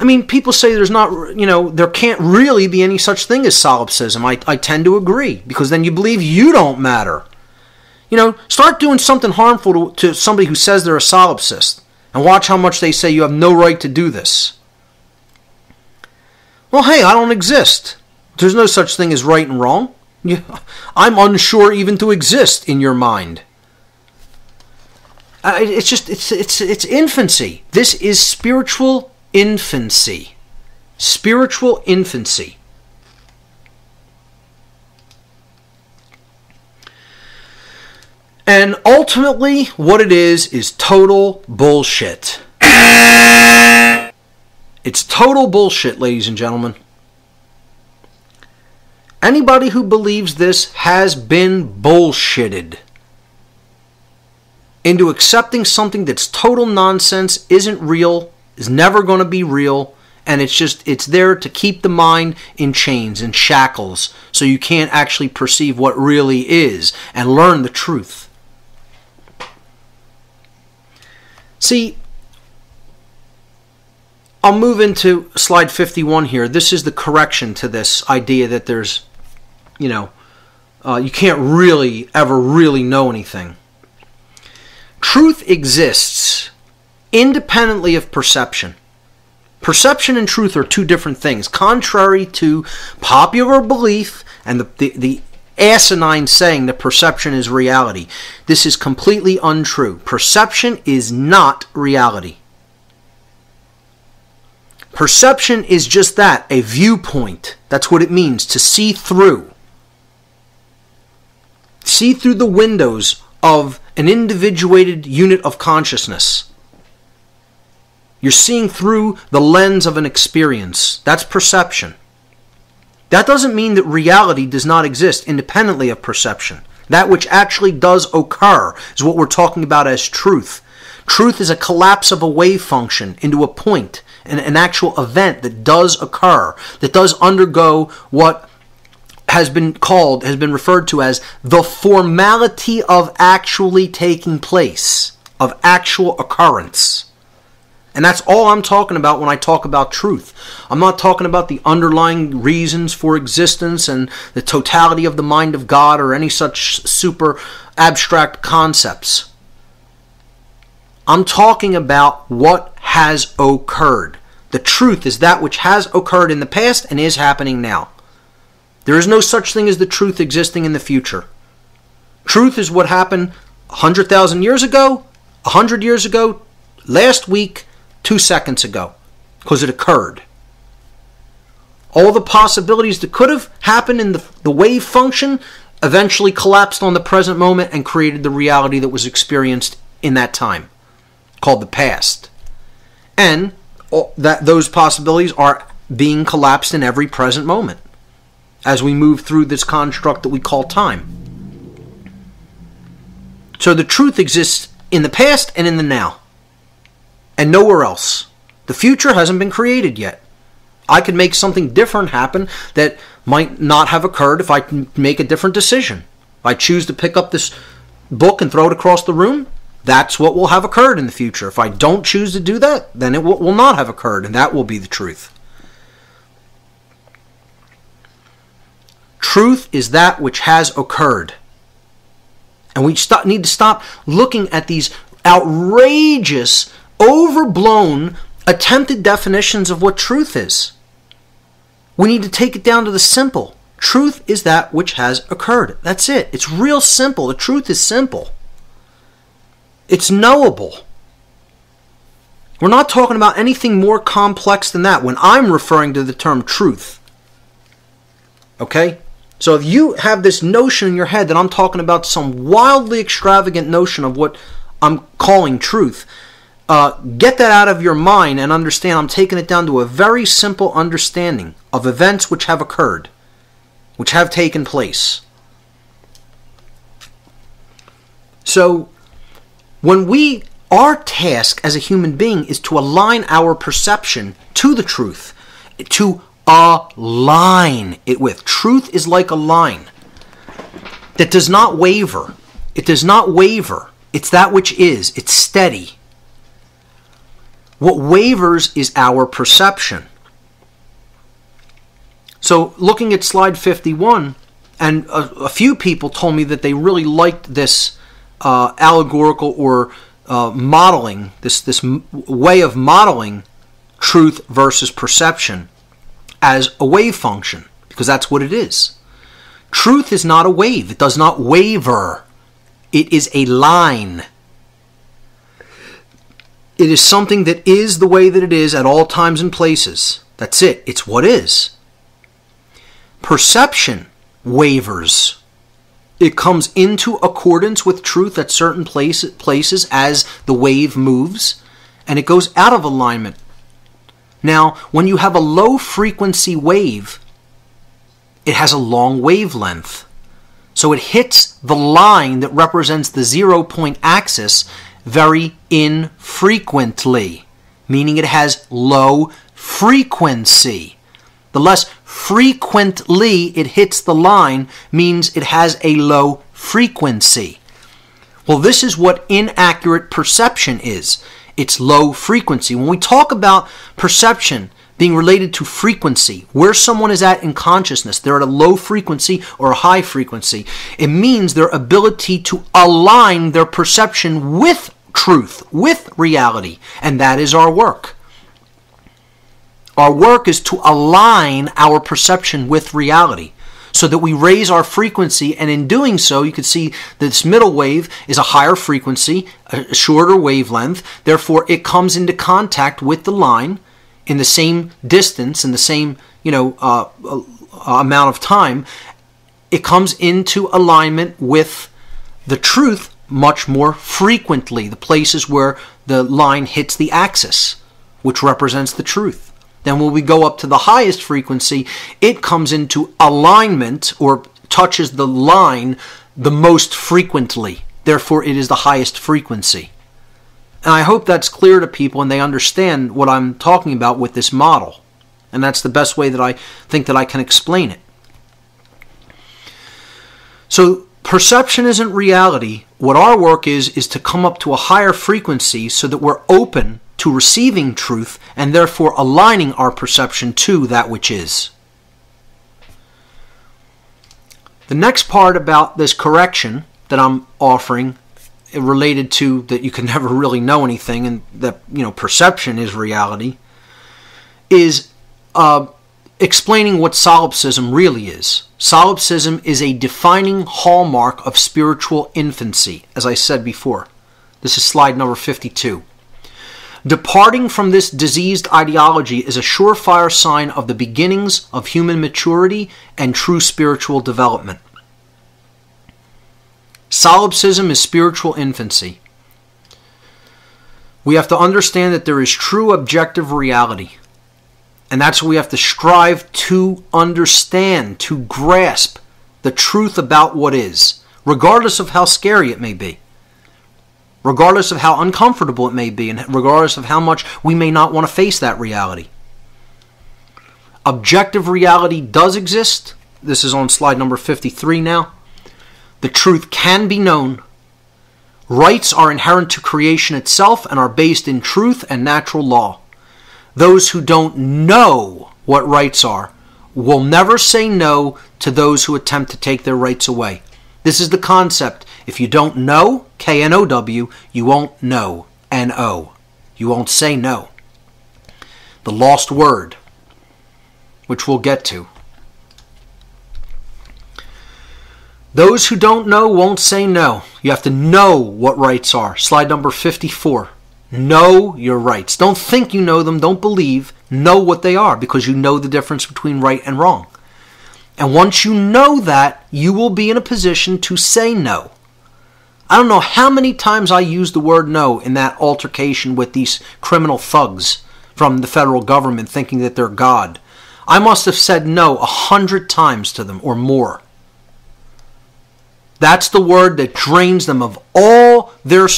I mean, people say there's not, there can't really be any such thing as solipsism. I tend to agree because then you believe you don't matter. Start doing something harmful to somebody who says they're a solipsist and watch how much they say you have no right to do this. Well, hey, I don't exist. There's no such thing as right and wrong. I'm unsure even to exist in your mind. It's infancy. This is spiritual infancy. Spiritual infancy. And ultimately, what it is total bullshit. It's total bullshit, ladies and gentlemen. Anybody who believes this has been bullshitted into accepting something that's total nonsense, isn't real, is never going to be real, and it's there to keep the mind in chains and shackles so you can't actually perceive what really is and learn the truth. See, I'll move into slide 51 here. This is the correction to this idea that there's, you can't really ever really know anything. Truth exists independently of perception. Perception and truth are two different things, contrary to popular belief and the asinine saying that perception is reality. This is completely untrue. Perception is not reality. Perception is just that, a viewpoint. That's what it means, to see through. See through the windows of an individuated unit of consciousness. You're seeing through the lens of an experience. That's perception. That doesn't mean that reality does not exist independently of perception. That which actually does occur is what we're talking about as truth. Truth is a collapse of a wave function into a point, an actual event that does occur, that does undergo what has been referred to as the formality of actually taking place, of actual occurrence. And that's all I'm talking about when I talk about truth. I'm not talking about the underlying reasons for existence and the totality of the mind of God or any such super abstract concepts. I'm talking about what has occurred. The truth is that which has occurred in the past and is happening now. There is no such thing as the truth existing in the future. Truth is what happened 100,000 years ago, 100 years ago, last week, 2 seconds ago, because it occurred. All the possibilities that could have happened in the wave function eventually collapsed on the present moment and created the reality that was experienced in that time, called the past. And those possibilities are being collapsed in every present moment as we move through this construct that we call time. So the truth exists in the past and in the now, and nowhere else. The future hasn't been created yet. I could make something different happen that might not have occurred if I can make a different decision. If I choose to pick up this book and throw it across the room, that's what will have occurred in the future. If I don't choose to do that, then it will not have occurred, and that will be the truth. Truth is that which has occurred. And we need to stop looking at these outrageous, overblown, attempted definitions of what truth is. We need to take it down to the simple. Truth is that which has occurred. That's it. It's real simple. The truth is simple. It's knowable. We're not talking about anything more complex than that when I'm referring to the term truth. Okay? So if you have this notion in your head that I'm talking about some wildly extravagant notion of what I'm calling truth, get that out of your mind and understand I'm taking it down to a very simple understanding of events which have occurred, which have taken place. So when our task as a human being is to align our perception to the truth, to align it with. Truth is like a line that does not waver. It does not waver. It's that which is. It's steady. What wavers is our perception. So looking at slide 51, and a few people told me that they really liked this allegorical or modeling, this way of modeling truth versus perception as a wave function, because that's what it is. Truth is not a wave. It does not waver. It is a line. It is something that is the way that it is at all times and places. That's it. It's what is. Perception wavers. It comes into accordance with truth at certain places as the wave moves, and it goes out of alignment. Now, when you have a low frequency wave, it has a long wavelength. So it hits the line that represents the 0 point axis very infrequently, meaning it has low frequency. The less frequently it hits the line means it has a low frequency. Well, this is what inaccurate perception is. It's low frequency. When we talk about perception being related to frequency, where someone is at in consciousness, they're at a low frequency or a high frequency, it means their ability to align their perception with truth, with reality, and that is our work. Our work is to align our perception with reality so that we raise our frequency, and in doing so, you can see this middle wave is a higher frequency, a shorter wavelength, therefore it comes into contact with the line in the same distance, in the same amount of time. It comes into alignment with the truth much more frequently, the places where the line hits the axis, which represents the truth. Then when we go up to the highest frequency, it comes into alignment or touches the line the most frequently. Therefore, it is the highest frequency. And I hope that's clear to people and they understand what I'm talking about with this model. And that's the best way that I think that I can explain it. So perception isn't reality. What our work is to come up to a higher frequency so that we're open to receiving truth and therefore aligning our perception to that which is. The next part about this correction that I'm offering, related to that you can never really know anything and that, perception is reality, is explaining what solipsism really is. Solipsism is a defining hallmark of spiritual infancy, as I said before. This is slide number 52. Departing from this diseased ideology is a surefire sign of the beginnings of human maturity and true spiritual development. Solipsism is spiritual infancy. We have to understand that there is true objective reality. And that's what we have to strive to understand, to grasp the truth about what is, regardless of how scary it may be, regardless of how uncomfortable it may be, and regardless of how much we may not want to face that reality. Objective reality does exist. This is on slide number 53 now. The truth can be known. Rights are inherent to creation itself and are based in truth and natural law. Those who don't know what rights are will never say no to those who attempt to take their rights away. This is the concept. If you don't know, K-N-O-W, you won't know, N-O. You won't say no. The lost word, which we'll get to. Those who don't know won't say no. You have to know what rights are. Slide number 54. Know your rights. Don't think you know them. Don't believe. Know what they are, because you know the difference between right and wrong. And once you know that, you will be in a position to say no. I don't know how many times I used the word no in that altercation with these criminal thugs from the federal government thinking that they're God. I must have said no 100 times to them or more. That's the word that drains them of all their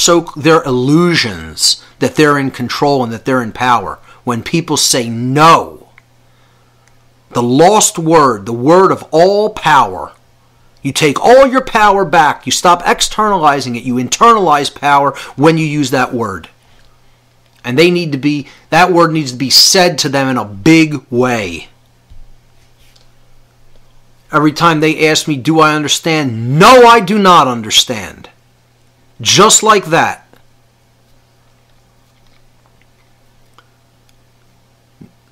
illusions that they're in control and that they're in power. When people say no, the lost word, the word of all power, you take all your power back. You stop externalizing it. You internalize power when you use that word. And that word needs to be said to them in a big way. Every time they ask me, do I understand? No, I do not understand. Just like that.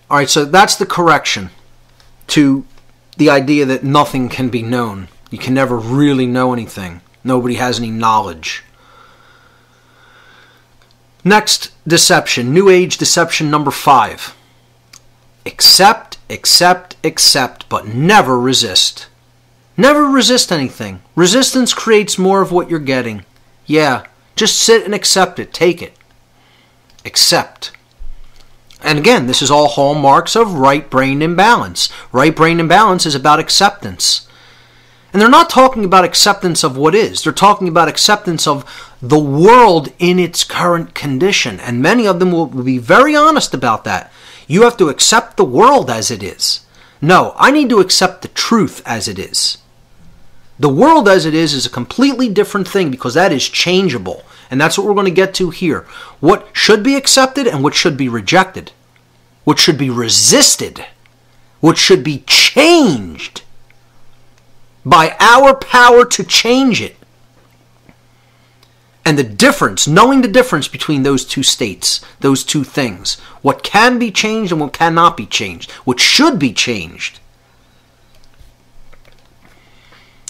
All right, so that's the correction to the idea that nothing can be known. You can never really know anything. Nobody has any knowledge. Next deception, New Age deception number 5. Accept, but never resist. Never resist anything. Resistance creates more of what you're getting. Yeah, just sit and accept it. Take it. Accept. And again, this is all hallmarks of right-brain imbalance. Right-brain imbalance is about acceptance. And they're not talking about acceptance of what is. They're talking about acceptance of the world in its current condition. And many of them will be very honest about that. You have to accept the world as it is. No, I need to accept the truth as it is. The world as it is a completely different thing, because that is changeable. And that's what we're going to get to here. What should be accepted and what should be rejected. What should be resisted. What should be changed by our power to change it. And the difference, knowing the difference between those two states, those two things. What can be changed and what cannot be changed. What should be changed.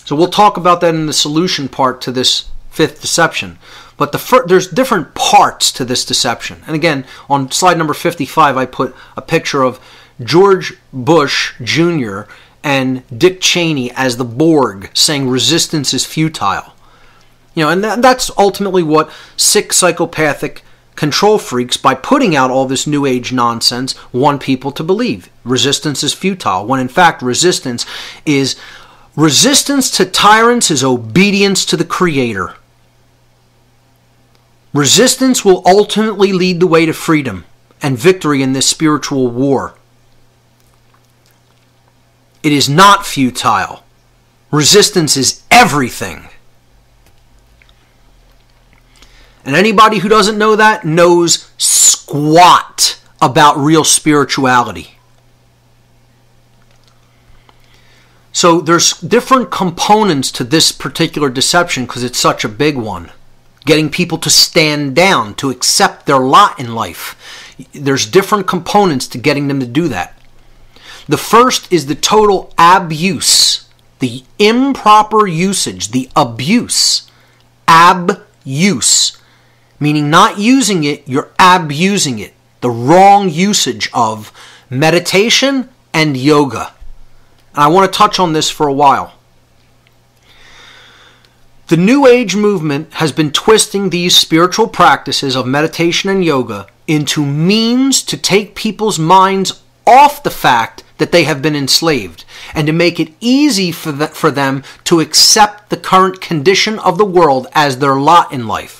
So we'll talk about that in the solution part to this 5th deception. But there's different parts to this deception. And again, on slide number 55, I put a picture of George Bush Jr. and Dick Cheney as the Borg saying resistance is futile. And that's ultimately what sick psychopathic control freaks, by putting out all this New Age nonsense, want people to believe. Resistance is futile, when in fact resistance to tyrants is obedience to the Creator. Resistance will ultimately lead the way to freedom and victory in this spiritual war. It is not futile. Resistance is everything. And anybody who doesn't know that knows squat about real spirituality. So there's different components to this particular deception because it's such a big one. Getting people to stand down, to accept their lot in life. There's different components to getting them to do that. The first is the total abuse, the improper usage, the abuse. Abuse. Meaning not using it, you're abusing it. The wrong usage of meditation and yoga. And I want to touch on this for a while. The New Age movement has been twisting these spiritual practices of meditation and yoga into means to take people's minds off the fact that they have been enslaved and to make it easy for them to accept the current condition of the world as their lot in life.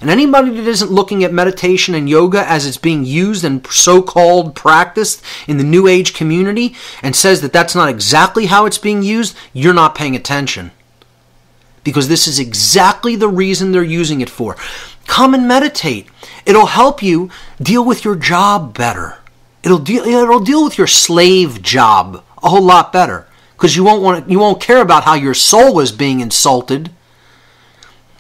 And anybody that isn't looking at meditation and yoga as it's being used and so-called practiced in the New Age community and says that that's not exactly how it's being used, you're not paying attention. Because this is exactly the reason they're using it for. Come and meditate. It'll help you deal with your job better. It'll deal with your slave job a whole lot better. Because you won't care about how your soul is being insulted.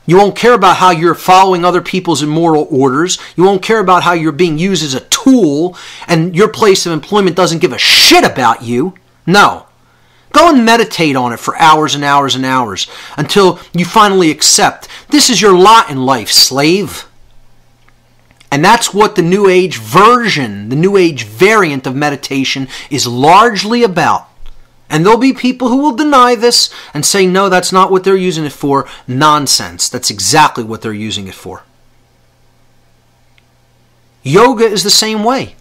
You won't care about how you're following other people's immoral orders. You won't care about how you're being used as a tool and your place of employment doesn't give a shit about you. No. Go and meditate on it for hours and hours and hours until you finally accept this is your lot in life, slave. And that's what the New Age version, the New Age variant of meditation is largely about. And there'll be people who will deny this and say, no, that's not what they're using it for. Nonsense. That's exactly what they're using it for. Yoga is the same way.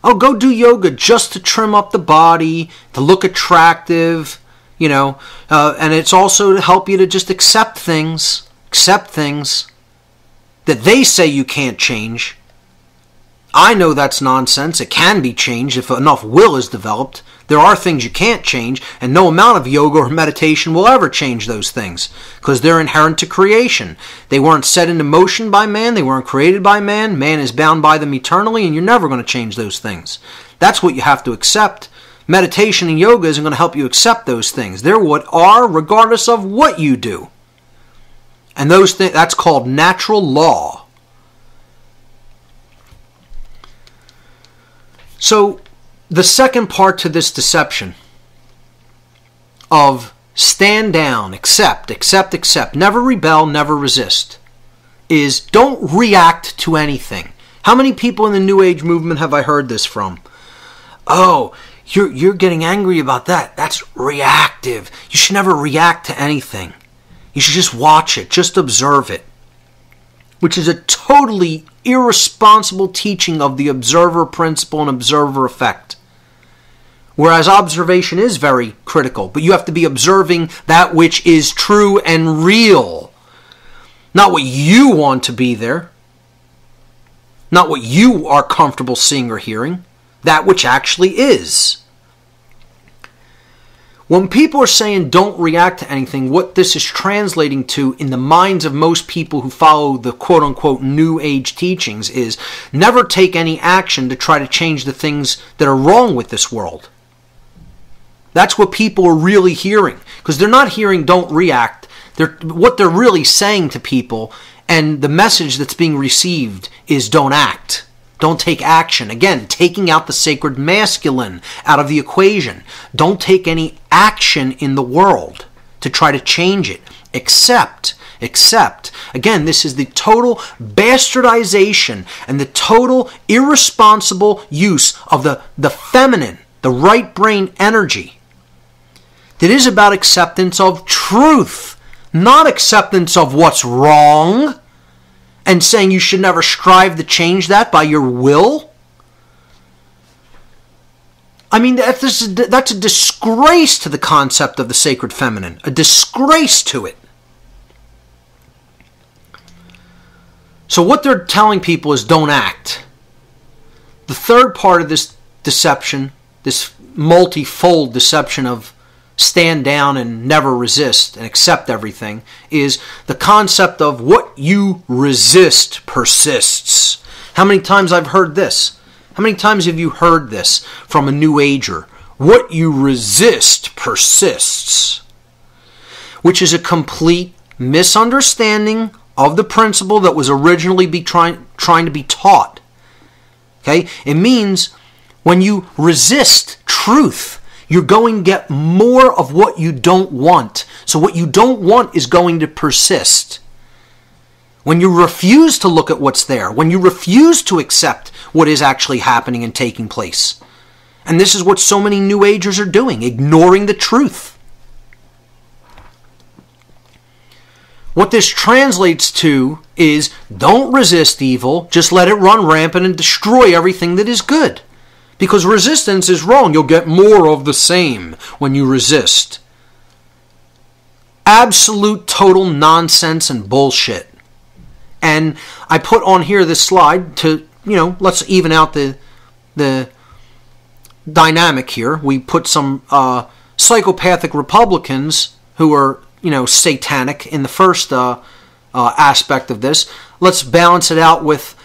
Oh, go do yoga just to trim up the body, to look attractive, and it's also to help you to just accept things that they say you can't change. I know that's nonsense. It can be changed if enough will is developed. There are things you can't change, and no amount of yoga or meditation will ever change those things because they're inherent to creation. They weren't set into motion by man. They weren't created by man. Man is bound by them eternally, and you're never going to change those things. That's what you have to accept. Meditation and yoga isn't going to help you accept those things. They're what are regardless of what you do. And those things, that's called natural law. So, the second part to this deception of stand down, accept, never rebel, never resist, is don't react to anything. How many people in the New Age movement have I heard this from? Oh, you're getting angry about that. That's reactive. You should never react to anything. You should just watch it, just observe it. Which is a totally irresponsible teaching of the observer principle and observer effect. Whereas observation is very critical, but you have to be observing that which is true and real. Not what you want to be there. Not what you are comfortable seeing or hearing. That which actually is. When people are saying don't react to anything, what this is translating to in the minds of most people who follow the quote-unquote New Age teachings is never take any action to try to change the things that are wrong with this world. That's what people are really hearing. Because they're not hearing don't react. What they're really saying to people and the message that's being received is don't act. Don't take action. Again, taking out the sacred masculine out of the equation. Don't take any action in the world to try to change it. Accept. Again, this is the total bastardization and the total irresponsible use of the feminine, the right brain energy. That is about acceptance of truth, not acceptance of what's wrong. And saying you should never strive to change that by your will? I mean, that's a disgrace to the concept of the sacred feminine. A disgrace to it. So what they're telling people is don't act. The third part of this deception, this multifold deception of stand down and never resist and accept everything, is the concept of what you resist persists. How many times I've heard this? How many times have you heard this from a New Ager? What you resist persists. Which is a complete misunderstanding of the principle that was originally trying to be taught. Okay? It means when you resist truth, you're going to get more of what you don't want. So what you don't want is going to persist. When you refuse to look at what's there, when you refuse to accept what is actually happening and taking place. And this is what so many New Agers are doing, ignoring the truth. What this translates to is don't resist evil, just let it run rampant and destroy everything that is good. Because resistance is wrong. You'll get more of the same when you resist. Absolute total nonsense and bullshit. And I put on here this slide to, let's even out the dynamic here. We put some psychopathic Republicans who are, satanic in the first aspect of this. Let's balance it out with,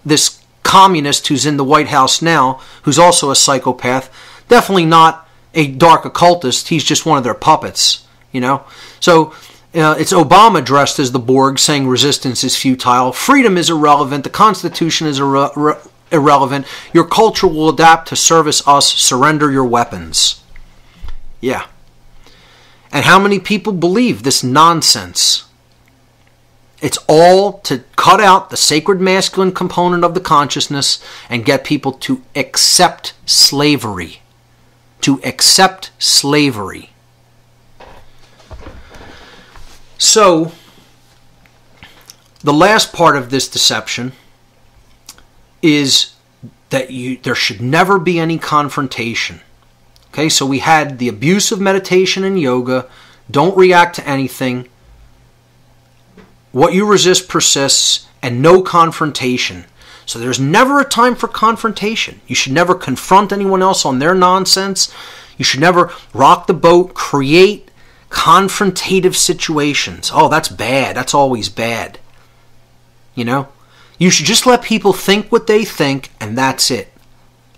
this communist who's in the White House now, who's also a psychopath. Definitely not a dark occultist. He's just one of their puppets, So it's Obama dressed as the Borg saying resistance is futile. Freedom is irrelevant. The Constitution is irrelevant. Your culture will adapt to service us. Surrender your weapons. Yeah. And how many people believe this nonsense? It's all to cut out the sacred masculine component of the consciousness and get people to accept slavery. To accept slavery. So, the last part of this deception is that there should never be any confrontation. Okay, so we had the abuse of meditation and yoga. Don't react to anything. What you resist persists, and no confrontation. So there's never a time for confrontation. You should never confront anyone else on their nonsense. You should never rock the boat, create confrontative situations. Oh, that's bad. That's always bad. You should just let people think what they think, and that's it.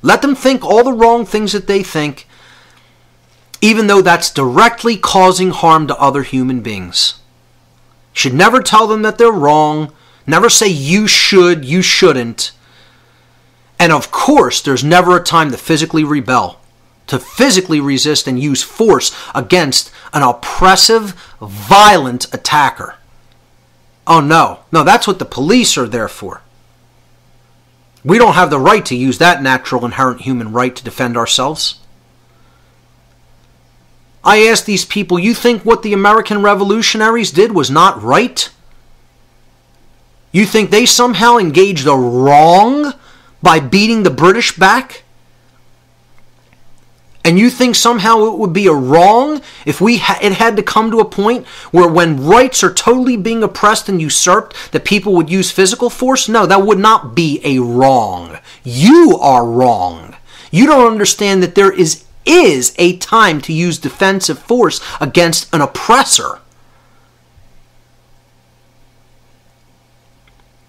Let them think all the wrong things that they think, even though that's directly causing harm to other human beings. Should never tell them that they're wrong. Never say you should, you shouldn't. And of course, there's never a time to physically rebel, to physically resist and use force against an oppressive, violent attacker. Oh no, that's what the police are there for. We don't have the right to use that natural inherent human right to defend ourselves. I ask these people, you think what the American revolutionaries did was not right? You think they somehow engaged a wrong by beating the British back? And you think somehow it would be a wrong if it had to come to a point where when rights are totally being oppressed and usurped, that people would use physical force? No, that would not be a wrong. You are wrong. You don't understand that there is a time to use defensive force against an oppressor.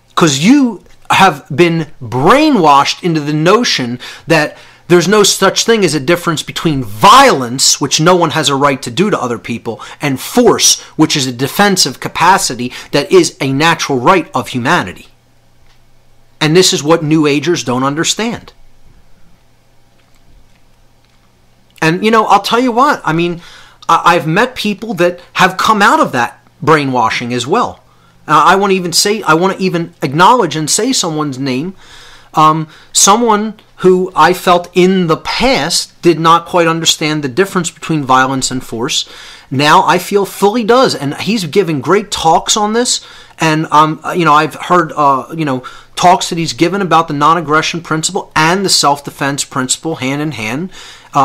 Because you have been brainwashed into the notion that there's no such thing as a difference between violence, which no one has a right to do to other people, and force, which is a defensive capacity that is a natural right of humanity. And this is what New Agers don't understand. And, I'll tell you what, I've met people that have come out of that brainwashing as well. I want to even acknowledge and say someone's name. Someone who I felt in the past did not quite understand the difference between violence and force. Now I feel fully does, and he's giving great talks on this. And I've heard talks that he's given about the non-aggression principle and the self-defense principle hand in hand.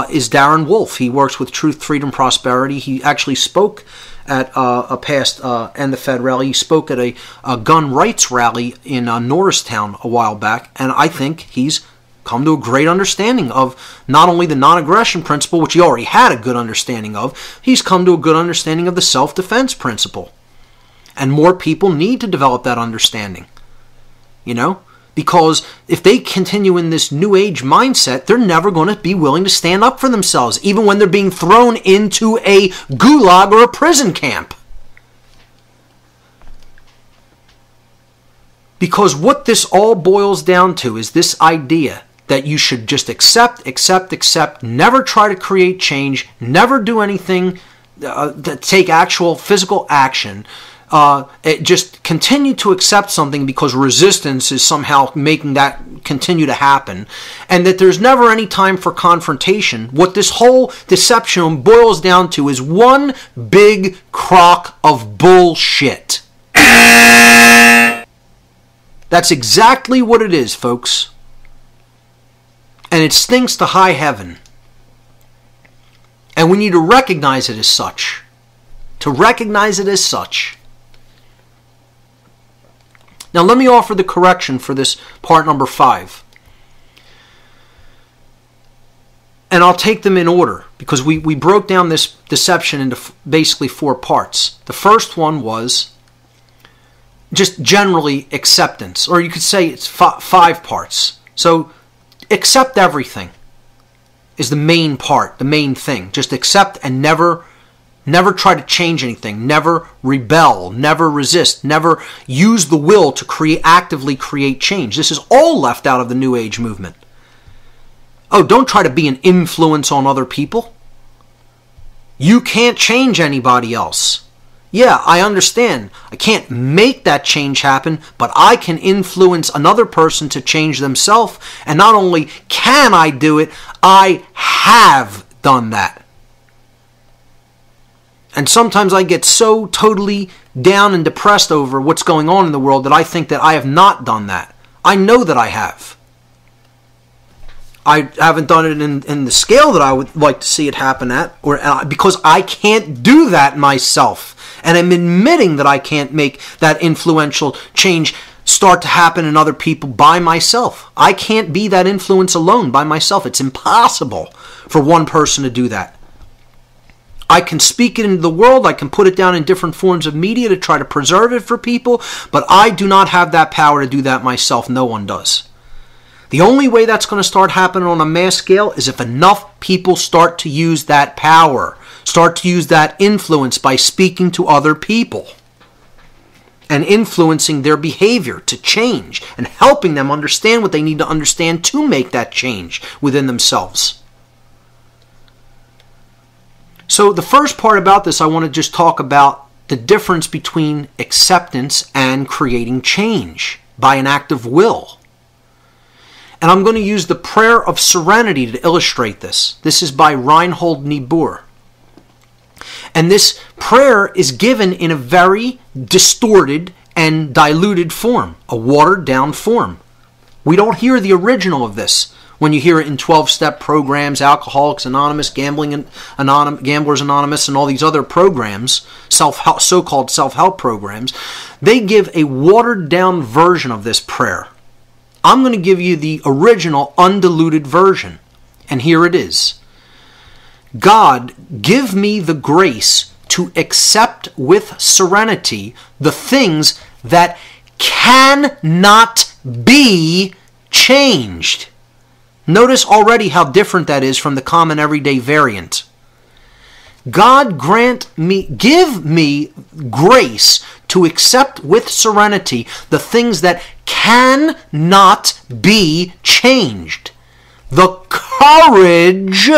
Is Darren Wolf. He works with Truth, Freedom, Prosperity. He actually spoke at a past End the Fed rally. He spoke at a gun rights rally in Norristown a while back, and I think he's come to a great understanding of not only the non-aggression principle, which he already had a good understanding of, he's come to a good understanding of the self-defense principle. And more people need to develop that understanding. Because if they continue in this New Age mindset, they're never going to be willing to stand up for themselves, even when they're being thrown into a gulag or a prison camp. Because what this all boils down to is this idea that you should just accept, never try to create change, never do anything to take actual physical action. Just continue to accept something because resistance is somehow making that continue to happen, and that there's never any time for confrontation. What this whole deception boils down to is one big crock of bullshit. That's exactly what it is, folks. And it stinks to high heaven. And we need to recognize it as such. To recognize it as such. Now let me offer the correction for this part number 5. And I'll take them in order, because we broke down this deception into basically 4 parts. The first one was just generally acceptance, or you could say it's 5 parts. So accept everything is the main part, the main thing. Just accept and never try to change anything, never rebel, never resist, never use the will to actively create change. This is all left out of the New Age movement. Oh, don't try to be an influence on other people. You can't change anybody else. Yeah, I understand. I can't make that change happen, but I can influence another person to change themselves. And not only can I do it, I have done that. And sometimes I get so totally down and depressed over what's going on in the world that I think that I have not done that. I know that I have. I haven't done it in the scale that I would like to see it happen at, because I can't do that myself. And I'm admitting that I can't make that influential change start to happen in other people by myself. I can't be that influence alone by myself. It's impossible for one person to do that. I can speak it into the world. I can put it down in different forms of media to try to preserve it for people. But I do not have that power to do that myself. No one does. The only way that's going to start happening on a mass scale is if enough people start to use that power, start to use that influence by speaking to other people and influencing their behavior to change and helping them understand what they need to understand to make that change within themselves. So the first part about this, I want to just talk about the difference between acceptance and creating change by an act of will. And I'm going to use the prayer of serenity to illustrate this. This is by Reinhold Niebuhr. And this prayer is given in a very distorted and diluted form, a watered down form. We don't hear the original of this when you hear it in 12-step programs, Alcoholics Anonymous, Gamblers Anonymous, and all these other programs, so-called self-help programs. They give a watered down version of this prayer. I'm going to give you the original undiluted version. And here it is. God, give me the grace to accept with serenity the things that cannot be changed. Notice already how different that is from the common everyday variant. God give me grace to accept with serenity the things that cannot be changed. The courage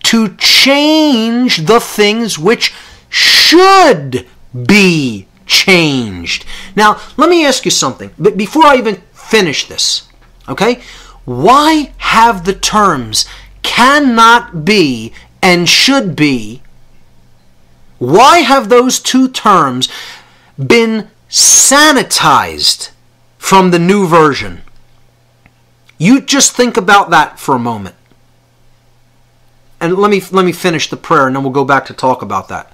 to change the things which should be changed. Now, let me ask you something. But before I even finish this, okay? Why have the terms cannot be and should be, why have those two terms been sanitized from the new version? You just think about that for a moment. And let me finish the prayer and then we'll go back to talk about that.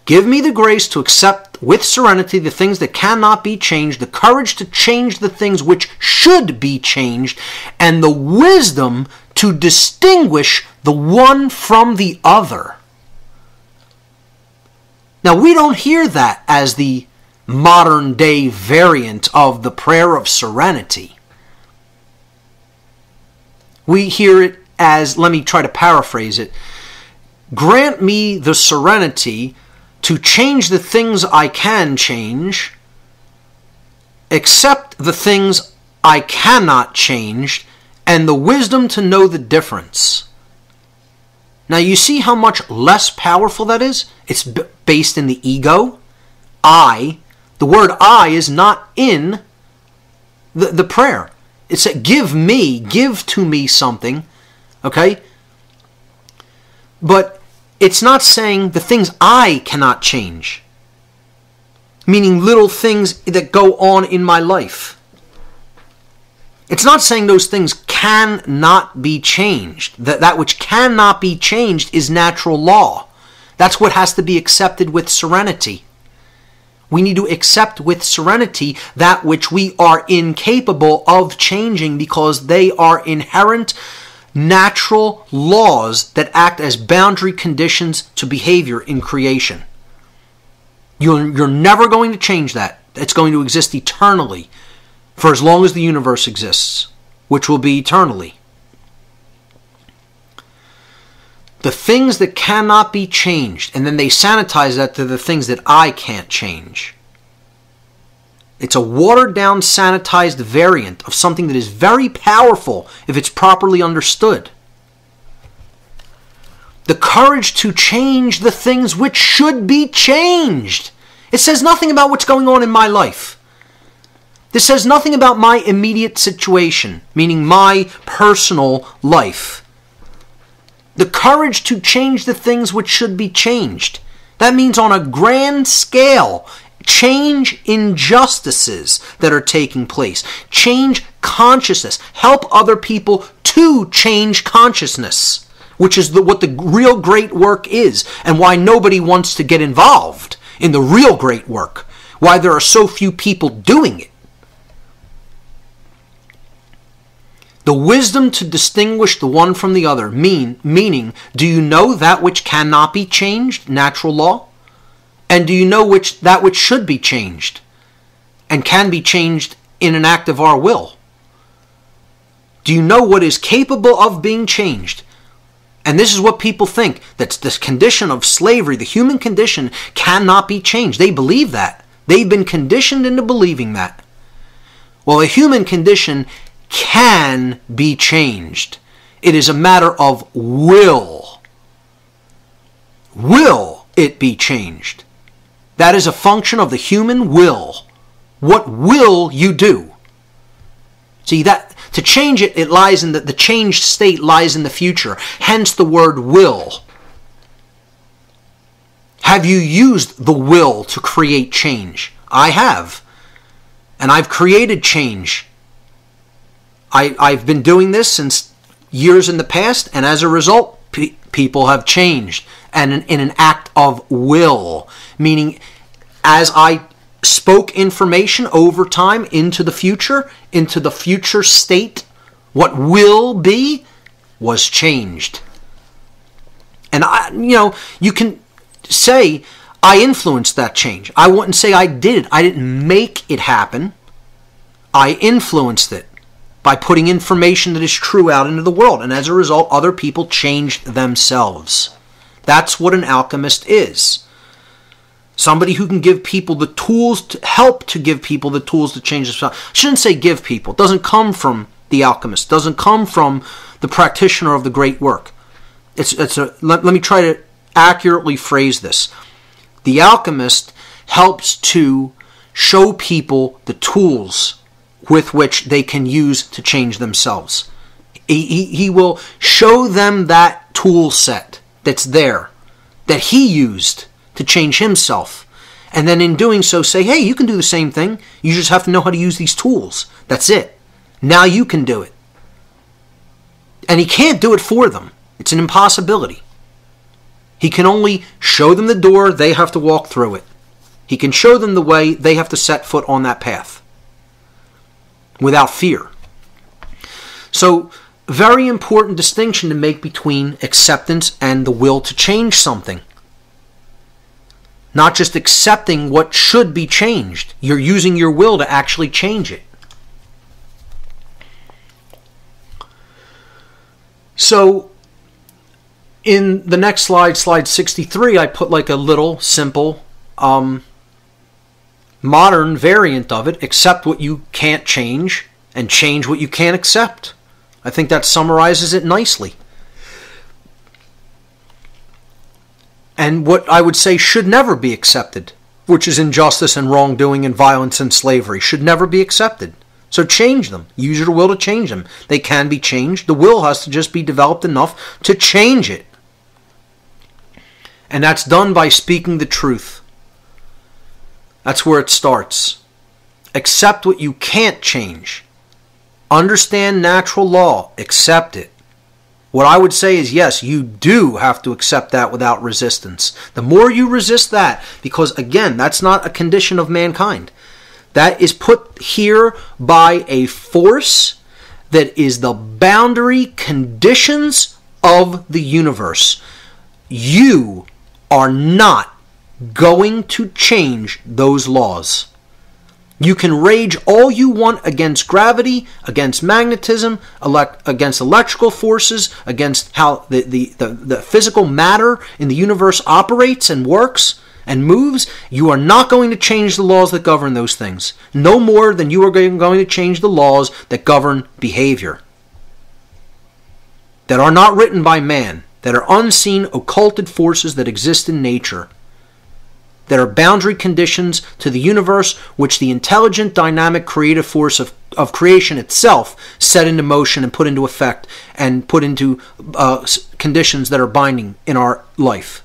Give me the grace to accept with serenity the things that cannot be changed, the courage to change the things which should be changed, and the wisdom to distinguish the one from the other. Now, we don't hear that as the modern day variant of the prayer of serenity. We hear it as, let me try to paraphrase it, grant me the serenity to change the things I can change, accept the things I cannot change, and the wisdom to know the difference. Now you see how much less powerful that is? It's based in the ego. I. The word I is not in the prayer. It's a give to me something, okay? But it's not saying the things I cannot change, meaning little things that go on in my life. It's not saying those things cannot be changed. That which cannot be changed is natural law. That's what has to be accepted with serenity. We need to accept with serenity that which we are incapable of changing because they are inherent natural laws that act as boundary conditions to behavior in creation. You're never going to change that. It's going to exist eternally for as long as the universe exists, which will be eternally. The things that cannot be changed, and then they sanitize that to the things that I can't change. It's a watered down, sanitized variant of something that is very powerful if it's properly understood. The courage to change the things which should be changed. It says nothing about what's going on in my life. This says nothing about my immediate situation, meaning my personal life. The courage to change the things which should be changed. That means on a grand scale, change injustices that are taking place. Change consciousness. Help other people to change consciousness, which is what the real great work is, and why nobody wants to get involved in the real great work. Why there are so few people doing it. The wisdom to distinguish the one from the other, meaning, do you know that which cannot be changed, natural law? And do you know that which should be changed and can be changed in an act of our will? Do you know what is capable of being changed? And this is what people think, that this condition of slavery, the human condition, cannot be changed. They believe that. They've been conditioned into believing that. Well, the human condition can be changed. It is a matter of will. Will it be changed? That is a function of the human will. What will you do? See, that to change it, it lies in the changed state lies in the future. Hence the word will. Have you used the will to create change? I have. And I've created change. I've been doing this since years in the past, and as a result, people have changed. And in an act of will, meaning as I spoke information over time into the future state, what will be was changed. And you can say, I influenced that change. I wouldn't say I did. I didn't make it happen. I influenced it by putting information that is true out into the world. And as a result, other people changed themselves. That's what an alchemist is. Somebody who can give people the tools to help to give people the tools to change themselves. I shouldn't say give people. It doesn't come from the alchemist. It doesn't come from the practitioner of the great work. Let me try to accurately phrase this. The alchemist helps to show people the tools with which they can use to change themselves. He will show them that tool set that's there, that he used to change himself. And then in doing so say, hey, you can do the same thing. You just have to know how to use these tools. That's it. Now you can do it. And he can't do it for them. It's an impossibility. He can only show them the door, they have to walk through it. He can show them the way, they have to set foot on that path without fear. So, very important distinction to make between acceptance and the will to change something. not just accepting what should be changed. You're using your will to actually change it. So in the next slide, slide 63, I put like a little simple modern variant of it. Accept what you can't change and change what you can't accept. I think that summarizes it nicely. And what I would say should never be accepted, which is injustice and wrongdoing and violence and slavery, should never be accepted. So change them. Use your will to change them. They can be changed. The will has to just be developed enough to change it. And that's done by speaking the truth. That's where it starts. Accept what you can't change. Understand natural law. Accept it. What I would say is, yes, you do have to accept that without resistance. The more you resist that, because again, that's not a condition of mankind. That is put here by a force that is the boundary conditions of the universe. You are not going to change those laws. You can rage all you want against gravity, against magnetism, against electrical forces, against how the physical matter in the universe operates and works and moves. You are not going to change the laws that govern those things. No more than you are going to change the laws that govern behavior. That are not written by man. That are unseen, occulted forces that exist in nature. That are boundary conditions to the universe, which the intelligent, dynamic, creative force of creation itself set into motion and put into effect and put into conditions that are binding in our life.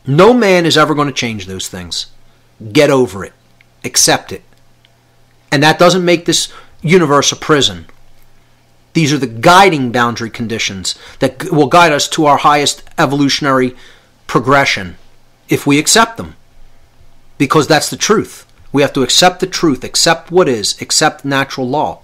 No man is ever going to change those things. Get over it. Accept it. And that doesn't make this universe a prison. These are the guiding boundary conditions that will guide us to our highest evolutionary progression if we accept them. Because that's the truth. We have to accept the truth, accept what is, accept natural law.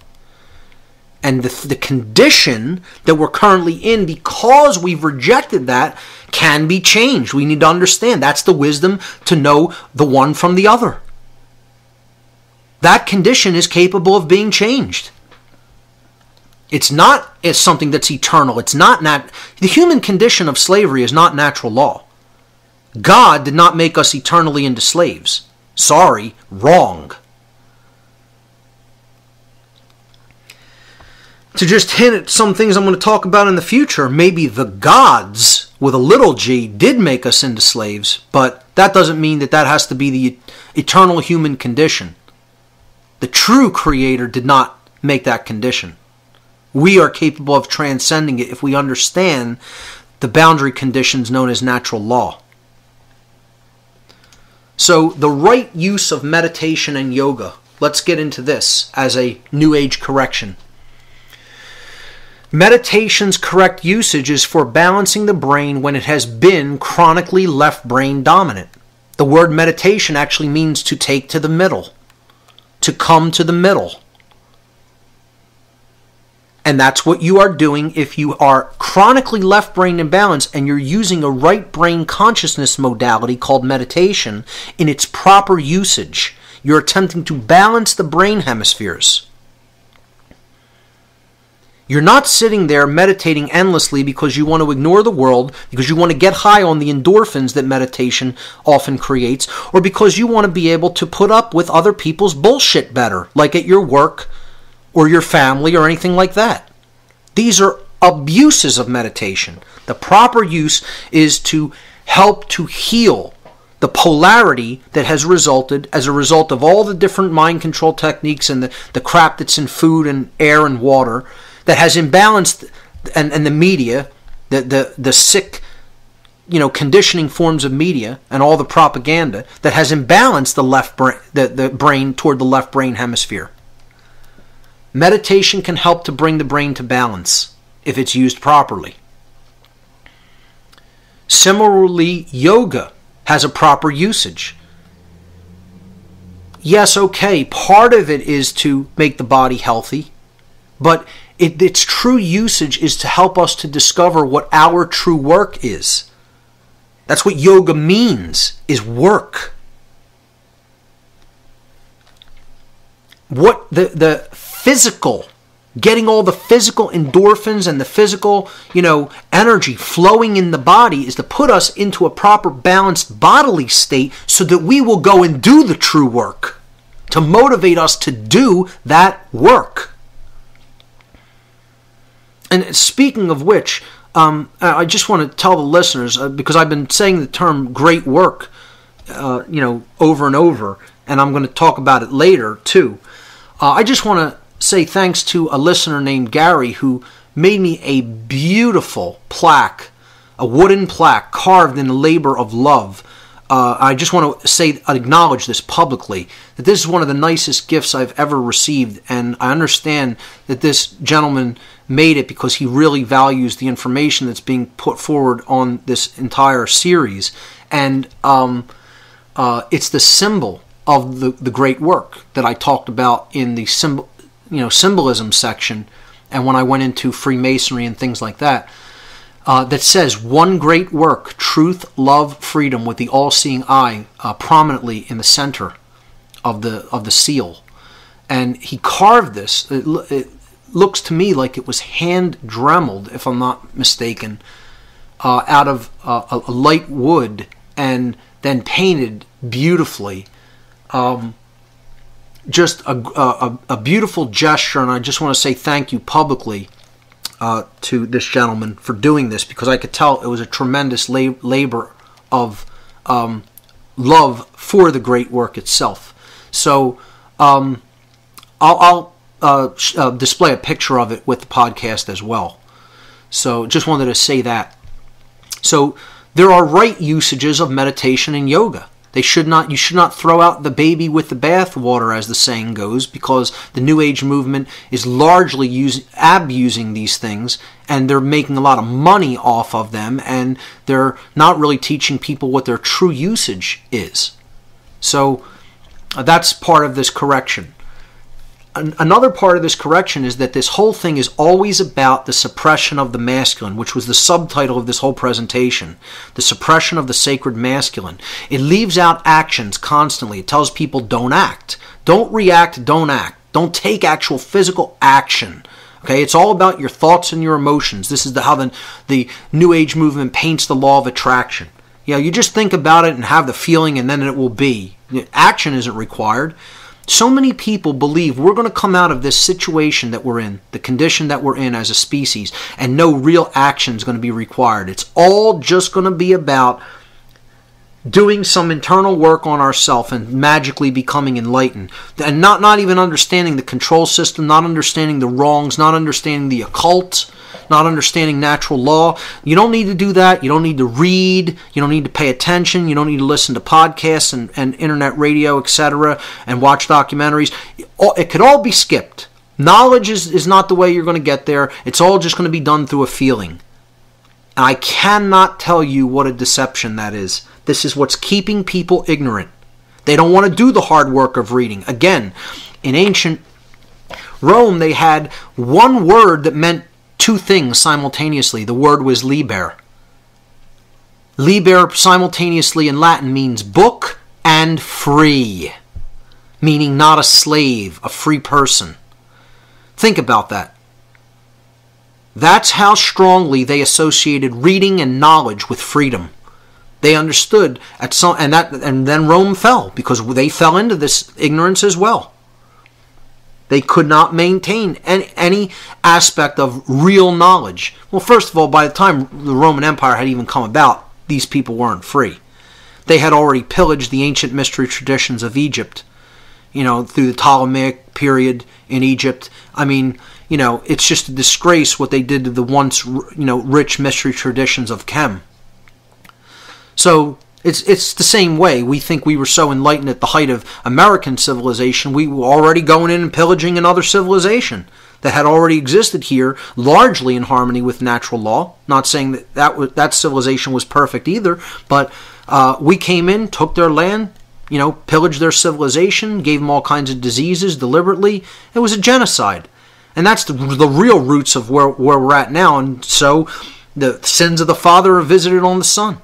And the condition that we're currently in, because we've rejected that, can be changed. We need to understand. That's the wisdom to know the one from the other. That condition is capable of being changed. It's not something that's eternal. It's not the human condition of slavery is not natural law. God did not make us eternally into slaves. Sorry, wrong. To just hint at some things I'm going to talk about in the future, maybe the gods, with a little g, did make us into slaves, but that doesn't mean that has to be the eternal human condition. The true Creator did not make that condition. We are capable of transcending it if we understand the boundary conditions known as natural law. So the right use of meditation and yoga. Let's get into this as a New Age correction. Meditation's correct usage is for balancing the brain when it has been chronically left brain dominant. The word meditation actually means to take to the middle, to come to the middle. And that's what you are doing if you are chronically left brain imbalanced and you're using a right brain consciousness modality called meditation in its proper usage. You're attempting to balance the brain hemispheres. You're not sitting there meditating endlessly because you want to ignore the world, because you want to get high on the endorphins that meditation often creates, or because you want to be able to put up with other people's bullshit better, like at your work, or your family, or anything like that. These are abuses of meditation. The proper use is to help to heal the polarity that has resulted as a result of all the different mind control techniques and the crap that's in food and air and water that has imbalanced, and the media, the sick, conditioning forms of media and all the propaganda that has imbalanced the left brain, the brain toward the left brain hemisphere. Meditation can help to bring the brain to balance if it's used properly. Similarly, yoga has a proper usage. Yes, okay, part of it is to make the body healthy, but its true usage is to help us to discover what our true work is. That's what yoga means, is work. What the physical, getting all the physical endorphins and the physical, energy flowing in the body is to put us into a proper balanced bodily state so that we will go and do the true work, to motivate us to do that work. And speaking of which, I just want to tell the listeners, because I've been saying the term great work, over and over, and I'm going to talk about it later too. I just want to say thanks to a listener named Gary who made me a beautiful plaque, a wooden plaque carved in the labor of love. I just want to acknowledge this publicly, that this is one of the nicest gifts I've ever received, and I understand that this gentleman made it because he really values the information that's being put forward on this entire series, and it's the symbol of the great work that I talked about in the symbolism section, and when I went into Freemasonry and things like that. That says one great work, truth, love, freedom, with the all-seeing eye prominently in the center of the seal. And he carved this. It looks to me like it was hand dremeled, if I'm not mistaken, out of a light wood and then painted beautifully. Just a beautiful gesture, and I just want to say thank you publicly to this gentleman for doing this, because I could tell it was a tremendous labor of love for the great work itself. So I'll display a picture of it with the podcast as well. So just wanted to say that. So there are right usages of meditation and yoga. You should not throw out the baby with the bathwater, as the saying goes, because the New Age movement is largely abusing these things, and they're making a lot of money off of them, and they're not really teaching people what their true usage is. So that's part of this correction. Another part of this correction is that this whole thing is always about the suppression of the masculine, which was the subtitle of this whole presentation. The suppression of the sacred masculine. It leaves out actions constantly. It tells people don't act. Don't react, don't act. Don't take actual physical action. Okay, it's all about your thoughts and your emotions. This is how the New Age movement paints the law of attraction. You just think about it and have the feeling, and then it will be. Action isn't required. So many people believe we're going to come out of this situation that we're in, the condition that we're in as a species, and no real action is going to be required. It's all just going to be about doing some internal work on ourselves and magically becoming enlightened. And not even understanding the control system, not understanding the wrongs, not understanding the occult, not understanding natural law. You don't need to do that. You don't need to read. You don't need to pay attention. You don't need to listen to podcasts and internet radio, etc., and watch documentaries. It could all be skipped. Knowledge is not the way you're going to get there. It's all just going to be done through a feeling. And I cannot tell you what a deception that is. This is what's keeping people ignorant. They don't want to do the hard work of reading. Again, in ancient Rome, they had one word that meant two things simultaneously. The word was liber. Liber simultaneously in Latin means book and free, meaning not a slave, a free person. Think about that. That's how strongly they associated reading and knowledge with freedom. They understood and then Rome fell because they fell into this ignorance as well. They could not maintain any aspect of real knowledge. Well, first of all, by the time the Roman Empire had even come about, these people weren't free. They had already pillaged the ancient mystery traditions of Egypt, through the Ptolemaic period in Egypt. I mean, it's just a disgrace what they did to the once, rich mystery traditions of Chem. So it's the same way. We think we were so enlightened at the height of American civilization, we were already going in and pillaging another civilization that had already existed here, largely in harmony with natural law. Not saying that civilization was perfect either, but we came in, took their land, pillaged their civilization, gave them all kinds of diseases deliberately. It was a genocide. And that's the real roots of where we're at now. And so the sins of the father are visited on the son.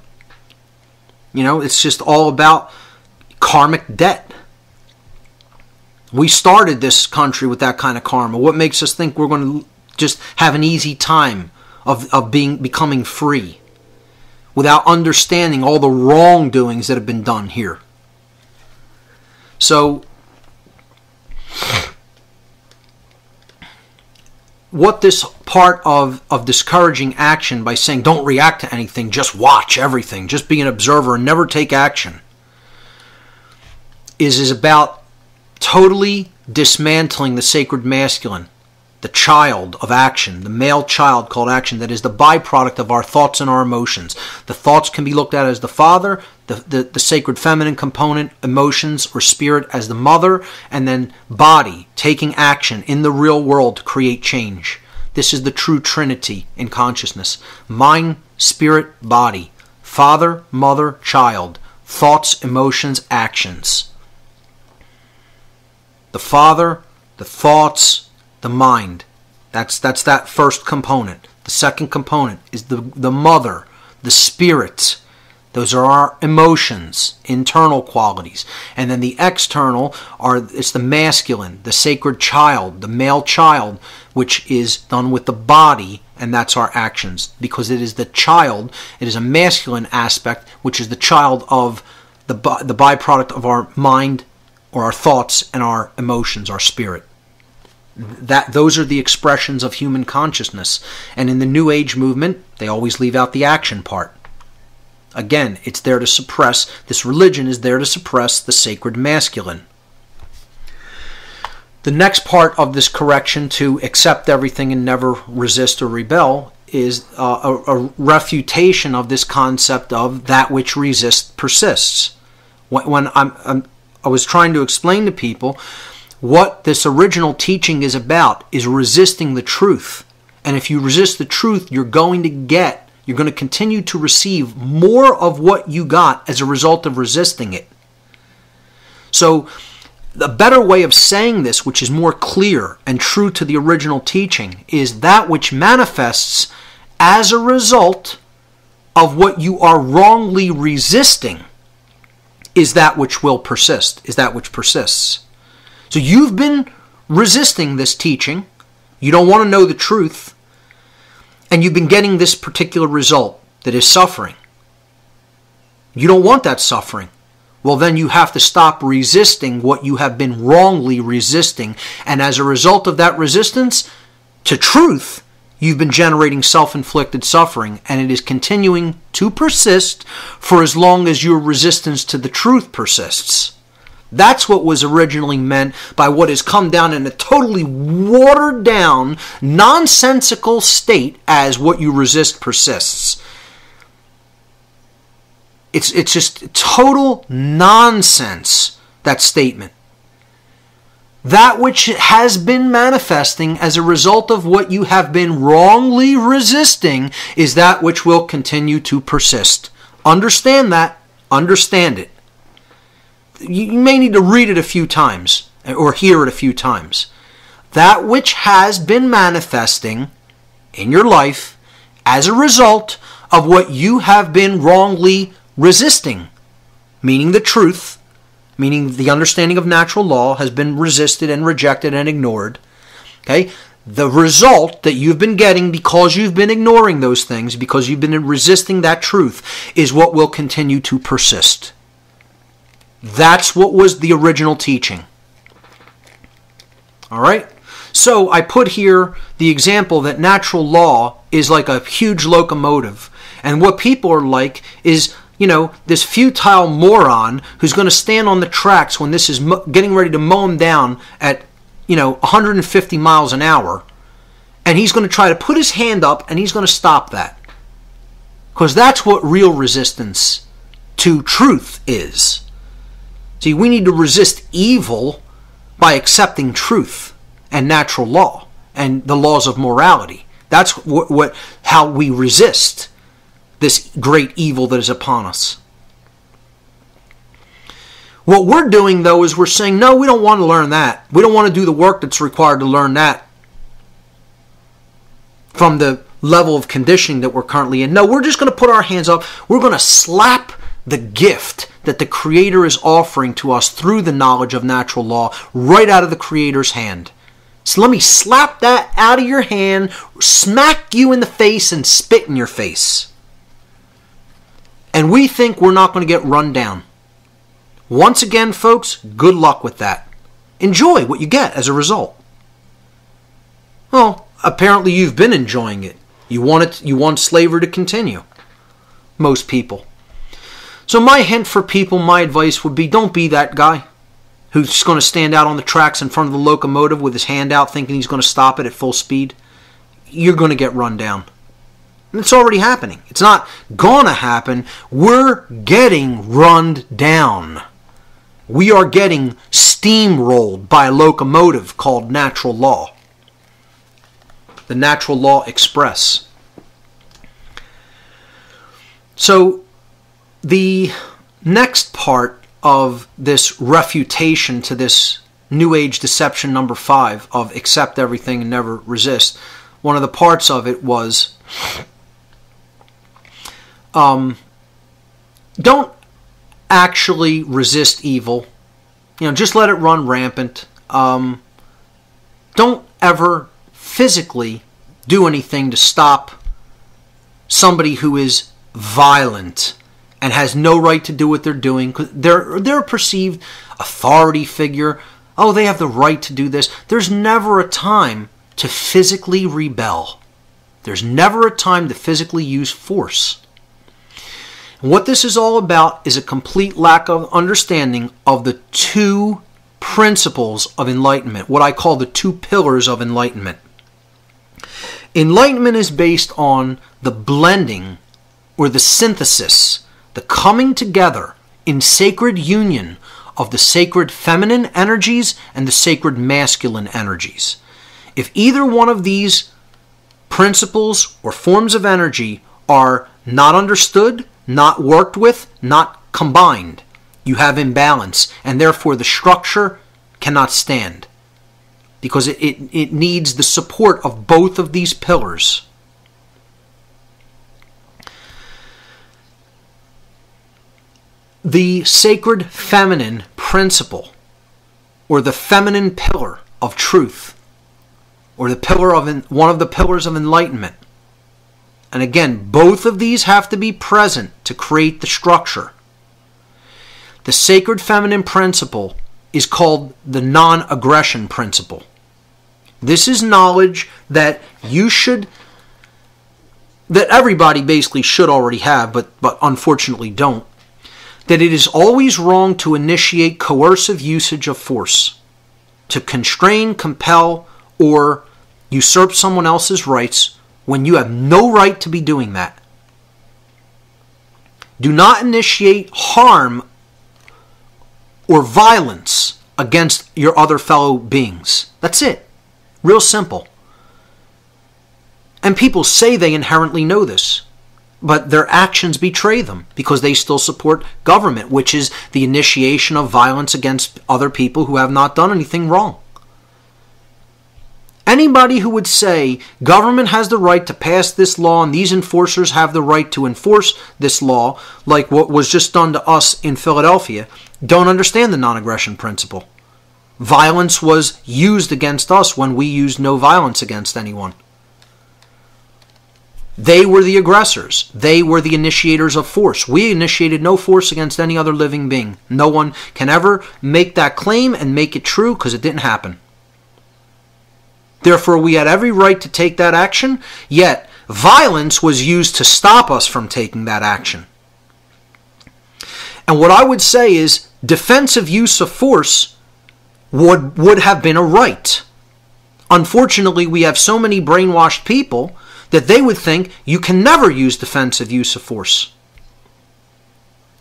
It's just all about karmic debt. We started this country with that kind of karma. What makes us think we're going to just have an easy time of becoming free without understanding all the wrongdoings that have been done here? So, what this part of discouraging action by saying don't react to anything, just watch everything, just be an observer and never take action, is about totally dismantling the sacred masculine, the child of action, the male child called action, that is the byproduct of our thoughts and our emotions. The thoughts can be looked at as the father, the sacred feminine component, emotions or spirit as the mother, and then body, taking action in the real world to create change. This is the true trinity in consciousness. Mind, spirit, body. Father, mother, child. Thoughts, emotions, actions. The father, the thoughts, the mind. That's that first component. The second component is the mother, the spirit. Those are our emotions, internal qualities. And then the external it's the masculine, the sacred child, the male child, which is done with the body, and that's our actions. Because it is the child, it is a masculine aspect, which is the child of the byproduct of our mind or our thoughts and our emotions, our spirit. Those are the expressions of human consciousness. And in the New Age movement, they always leave out the action part. Again, it's there to suppress, this religion is there to suppress the sacred masculine. The next part of this correction to accept everything and never resist or rebel is a refutation of this concept of that which resists persists. When I was trying to explain to people what this original teaching is about, is resisting the truth. And if you resist the truth, you're going to continue to receive more of what you got as a result of resisting it. So, the better way of saying this, which is more clear and true to the original teaching, is that which manifests as a result of what you are wrongly resisting is that which will persist, is that which persists. So you've been resisting this teaching, you don't want to know the truth, and you've been getting this particular result that is suffering. You don't want that suffering. Well, then you have to stop resisting what you have been wrongly resisting. And as a result of that resistance to truth, you've been generating self-inflicted suffering. And it is continuing to persist for as long as your resistance to the truth persists. That's what was originally meant by what has come down in a totally watered down, nonsensical state as what you resist persists. It's just total nonsense, that statement. That which has been manifesting as a result of what you have been wrongly resisting is that which will continue to persist. Understand that. Understand it. You may need to read it a few times or hear it a few times. That which has been manifesting in your life as a result of what you have been wrongly resisting, meaning the truth, meaning the understanding of natural law has been resisted and rejected and ignored. Okay? The result that you've been getting because you've been ignoring those things, because you've been resisting that truth, is what will continue to persist. That's what was the original teaching. All right? So I put here the example that natural law is like a huge locomotive. And what people are like is, this futile moron who's going to stand on the tracks when this is getting ready to mow him down at, 150 miles an hour. And he's going to try to put his hand up and he's going to stop that. Because that's what real resistance to truth is. See, we need to resist evil by accepting truth and natural law and the laws of morality. That's how we resist this great evil that is upon us. What we're doing, though, is we're saying, no, we don't want to learn that. We don't want to do the work that's required to learn that from the level of conditioning that we're currently in. No, we're just going to put our hands up. We're going to slap the gift that the Creator is offering to us through the knowledge of natural law right out of the Creator's hand. So let me slap that out of your hand, smack you in the face, and spit in your face. And we think we're not going to get run down. Once again, folks, good luck with that. Enjoy what you get as a result. Well, apparently you've been enjoying it. You want slavery to continue. Most people. So my hint for people, my advice would be, don't be that guy who's just going to stand out on the tracks in front of the locomotive with his hand out thinking he's going to stop it at full speed. You're going to get run down. And it's already happening. It's not going to happen. We're getting run down. We are getting steamrolled by a locomotive called natural law. The Natural Law Express. So the next part of this refutation to this New Age deception number 5 of accept everything and never resist, one of the parts of it was don't actually resist evil. Just let it run rampant. Don't ever physically do anything to stop somebody who is violent and has no right to do what they're doing. They're a perceived authority figure. Oh, they have the right to do this. There's never a time to physically rebel. There's never a time to physically use force. And what this is all about is a complete lack of understanding of the 2 principles of enlightenment, what I call the 2 pillars of enlightenment. Enlightenment is based on the blending or the synthesis, the coming together in sacred union of the sacred feminine energies and the sacred masculine energies. If either one of these principles or forms of energy are not understood, not worked with, not combined, you have imbalance, and therefore the structure cannot stand. Because it needs the support of both of these pillars. The sacred feminine principle, or the feminine pillar of truth, or the pillar of one of the pillars of enlightenment. And again, both of these have to be present to create the structure. The sacred feminine principle is called the non-aggression principle. This is knowledge that that everybody basically should already have, but unfortunately don't. That it is always wrong to initiate coercive usage of force, to constrain, compel, or usurp someone else's rights when you have no right to be doing that. Do not initiate harm or violence against your other fellow beings. That's it. Real simple. And people say they inherently know this, but their actions betray them because they still support government, which is the initiation of violence against other people who have not done anything wrong. Anybody who would say government has the right to pass this law and these enforcers have the right to enforce this law, like what was just done to us in Philadelphia, don't understand the non-aggression principle. Violence was used against us when we used no violence against anyone. They were the aggressors. They were the initiators of force. We initiated no force against any other living being. No one can ever make that claim and make it true because it didn't happen. Therefore, we had every right to take that action, yet violence was used to stop us from taking that action. And what I would say is defensive use of force would have been a right. Unfortunately, we have so many brainwashed people that they would think you can never use defensive use of force.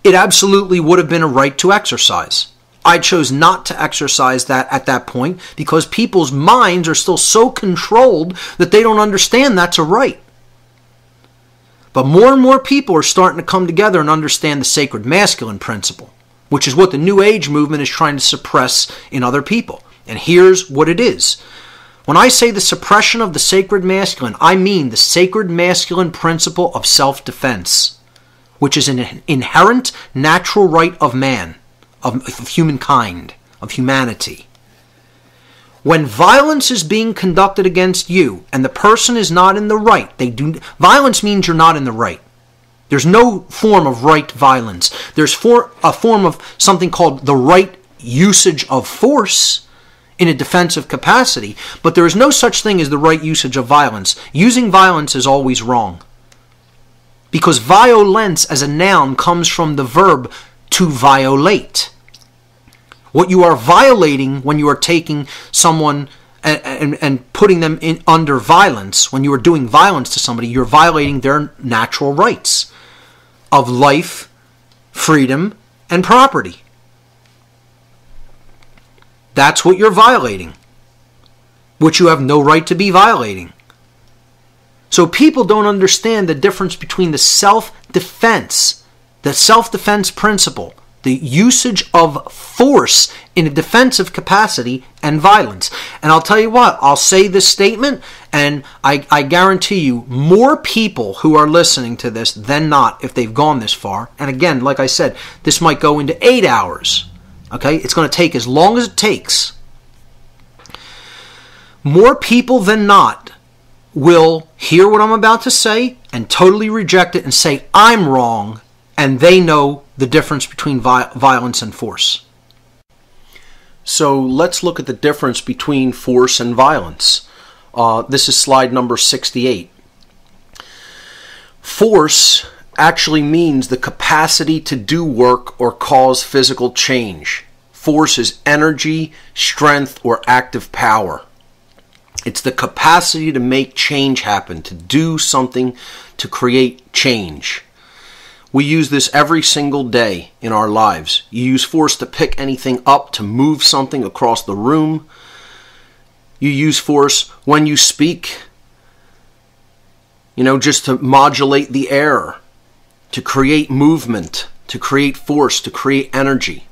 It absolutely would have been a right to exercise. I chose not to exercise that at that point because people's minds are still so controlled that they don't understand that's a right. But more and more people are starting to come together and understand the sacred masculine principle, which is what the New Age movement is trying to suppress in other people. And here's what it is. When I say the suppression of the sacred masculine, I mean the sacred masculine principle of self-defense. which is an inherent natural right of man, of humankind, of humanity. When violence is being conducted against you and the person is not in the right, violence means you're not in the right. There's no form of right violence. There's a form of something called the right usage of force in a defensive capacity, but there is no such thing as the right usage of violence. Using violence is always wrong. Because violence as a noun comes from the verb to violate. What you are violating when you are taking someone and putting them under violence, when you are doing violence to somebody, you're violating their natural rights of life, freedom, and property. That's what you're violating, which you have no right to be violating. So people don't understand the difference between the self-defense principle, the usage of force in a defensive capacity, and violence. And I'll tell you what, I'll say this statement, and I guarantee you more people who are listening to this than not, if they've gone this far. And again, like I said, this might go into 8 hours. Okay? It's going to take as long as it takes. More people than not will hear what I'm about to say and totally reject it and say, I'm wrong, and they know the difference between violence and force. So let's look at the difference between force and violence. This is slide number 68. Force actually means the capacity to do work or cause physical change. Force is energy, strength, or active power. It's the capacity to make change happen, to do something, to create change. We use this every single day in our lives. You use force to pick anything up, to move something across the room. You use force when you speak, just to modulate the air, to create movement, to create force, to create energy.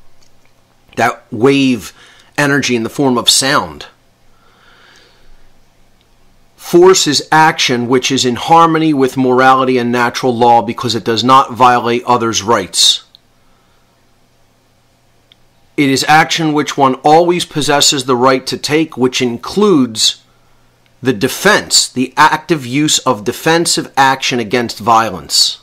That wave energy in the form of sound. Force is action which is in harmony with morality and natural law because it does not violate others' rights. It is action which one always possesses the right to take, which includes the defense, the active use of defensive action against violence.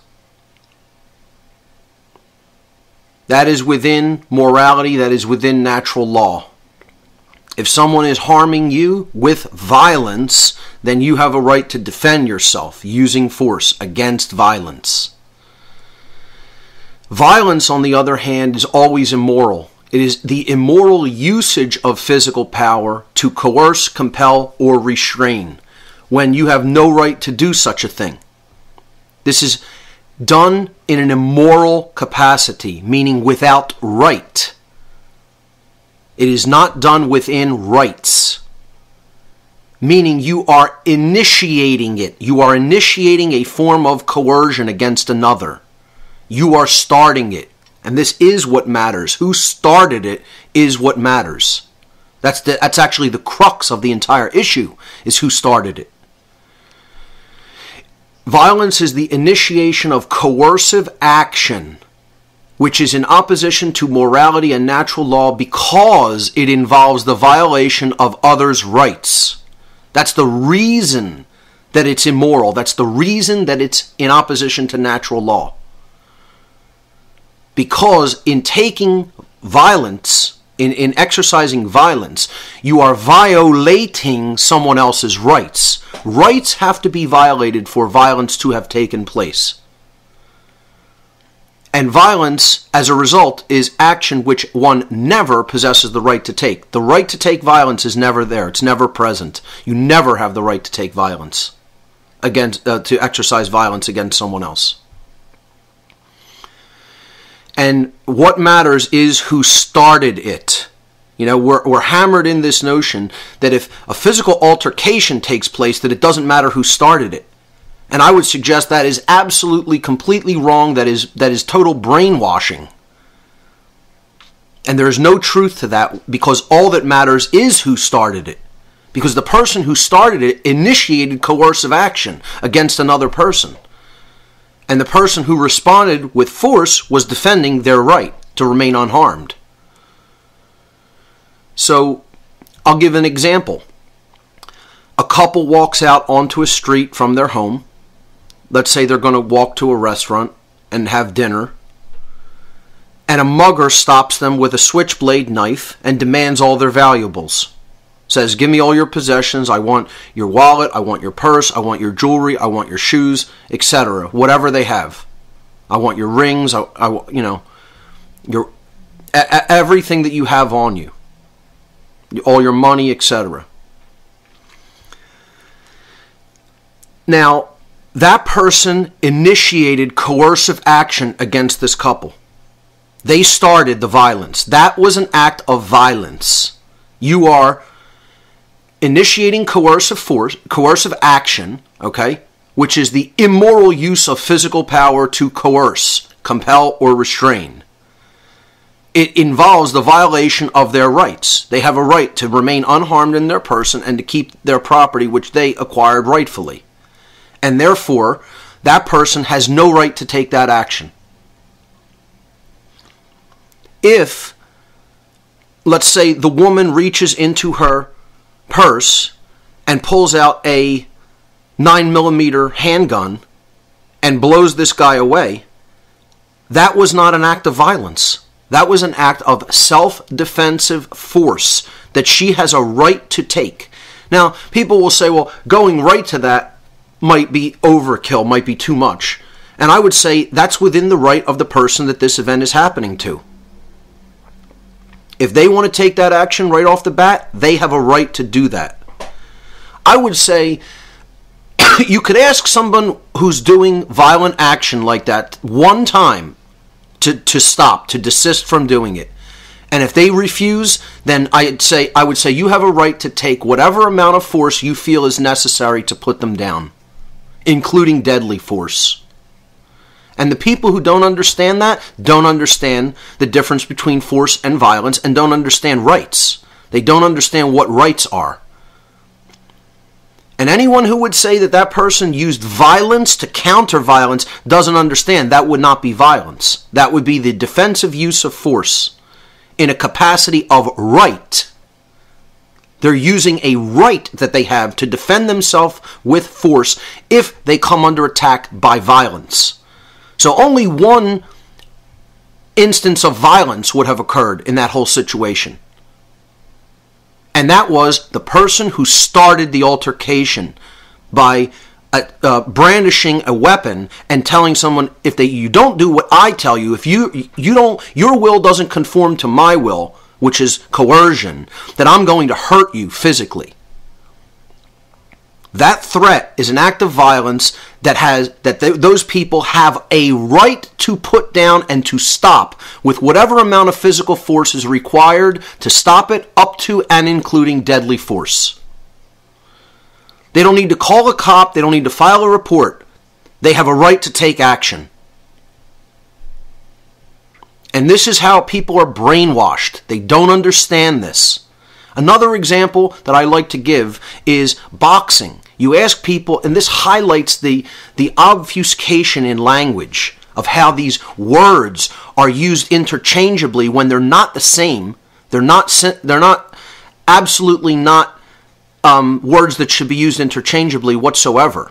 That is within morality, that is within natural law. If someone is harming you with violence, then you have a right to defend yourself using force against violence. Violence, on the other hand, is always immoral. It is the immoral usage of physical power to coerce, compel, or restrain when you have no right to do such a thing. This is done in an immoral capacity, meaning without right. It is not done within rights, meaning you are initiating it. You are initiating a form of coercion against another. You are starting it. And this is what matters. Who started it is what matters. That's actually the crux of the entire issue, is who started it. Violence is the initiation of coercive action, which is in opposition to morality and natural law because it involves the violation of others' rights. That's the reason that it's immoral. That's the reason that it's in opposition to natural law. Because in taking violence, in exercising violence, you are violating someone else's rights. Rights have to be violated for violence to have taken place. And violence, as a result, is action which one never possesses the right to take. The right to take violence is never there. It's never present. You never have the right to take violence, to exercise violence against someone else. And what matters is who started it. We're hammered in this notion that if a physical altercation takes place, that it doesn't matter who started it. And I would suggest that is absolutely, completely wrong. That is total brainwashing. And there is no truth to that, because all that matters is who started it. Because the person who started it initiated coercive action against another person. And the person who responded with force was defending their right to remain unharmed. So, I'll give an example. A couple walks out onto a street from their home. Let's say they're going to walk to a restaurant and have dinner. And a mugger stops them with a switchblade knife and demands all their valuables. Says, give me all your possessions. I want your wallet. I want your purse. I want your jewelry. I want your shoes, etc. Whatever they have. I want your rings. Your everything that you have on you. All your money, etc. Now, that person initiated coercive action against this couple. They started the violence. That was an act of violence. You are initiating coercive action, okay, which is the immoral use of physical power to coerce, compel, or restrain. It involves the violation of their rights. They have a right to remain unharmed in their person and to keep their property which they acquired rightfully. And therefore, that person has no right to take that action. If, let's say, the woman reaches into her purse and pulls out a 9mm handgun and blows this guy away, that was not an act of violence. That was an act of self-defensive force that she has a right to take. Now, people will say, well, going right to that might be overkill, might be too much. And I would say that's within the right of the person that this event is happening to. If they want to take that action right off the bat, they have a right to do that. I would say you could ask someone who's doing violent action like that one time to stop, to desist from doing it. And if they refuse, then I would say you have a right to take whatever amount of force you feel is necessary to put them down, including deadly force. And the people who don't understand that don't understand the difference between force and violence and don't understand rights. They don't understand what rights are. And anyone who would say that that person used violence to counter violence doesn't understand. That would not be violence. That would be the defensive use of force in a capacity of right. They're using a right that they have to defend themselves with force if they come under attack by violence. So only one instance of violence would have occurred in that whole situation. And that was the person who started the altercation by brandishing a weapon and telling someone, if you don't do what I tell you, if your will doesn't conform to my will, which is coercion, then I'm going to hurt you physically. That threat is an act of violence those people have a right to put down and to stop with whatever amount of physical force is required to stop it, up to and including deadly force. They don't need to call a cop. They don't need to file a report. They have a right to take action. And this is how people are brainwashed. They don't understand this. Another example that I like to give is boxing. You ask people, and this highlights the obfuscation in language of how these words are used interchangeably when they're not the same. They're not absolutely not words that should be used interchangeably whatsoever.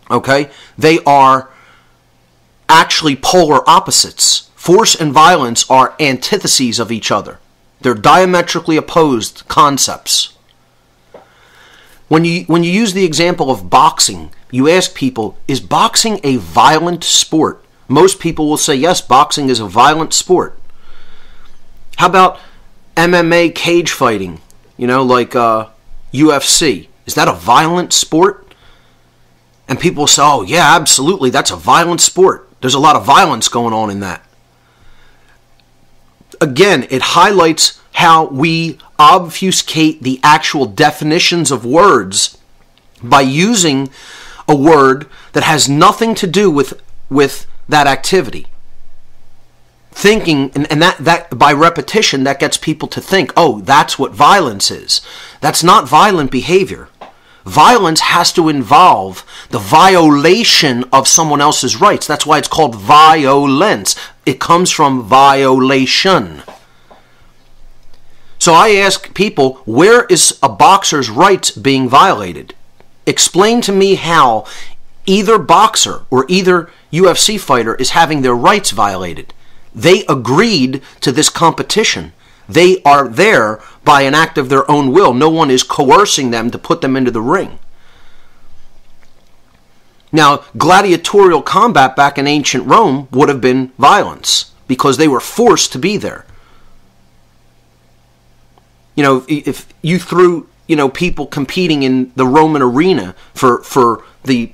Okay? They are actually polar opposites. Force and violence are antitheses of each other. They're diametrically opposed concepts. When you use the example of boxing, you ask people, is boxing a violent sport? Most people will say, yes, boxing is a violent sport. How about MMA cage fighting? Like UFC. Is that a violent sport? And people say, oh, yeah, absolutely, that's a violent sport. There's a lot of violence going on in that. Again, it highlights how we obfuscate the actual definitions of words by using a word that has nothing to do with that activity. Thinking, and that by repetition, that gets people to think, oh, that's what violence is. That's not violent behavior. Violence has to involve the violation of someone else's rights. That's why it's called violence. It comes from violation. So I ask people, where is a boxer's rights being violated? Explain to me how either boxer or either UFC fighter is having their rights violated. They agreed to this competition. They are there by an act of their own will. No one is coercing them to put them into the ring. Now, gladiatorial combat back in ancient Rome would have been violence because they were forced to be there. You know, if you threw, people competing in the Roman arena for the,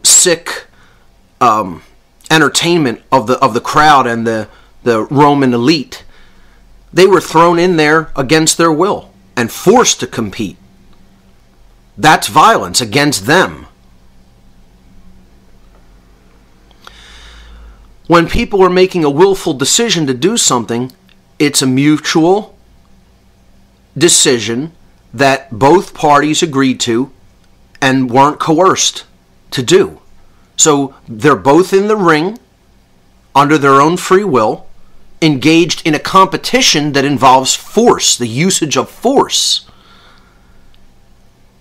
sick entertainment of the crowd and the Roman elite, they were thrown in there against their will and forced to compete. That's violence against them. When people are making a willful decision to do something, it's a mutual decision that both parties agreed to and weren't coerced to do. So they're both in the ring under their own free will, engaged in a competition that involves force, the usage of force.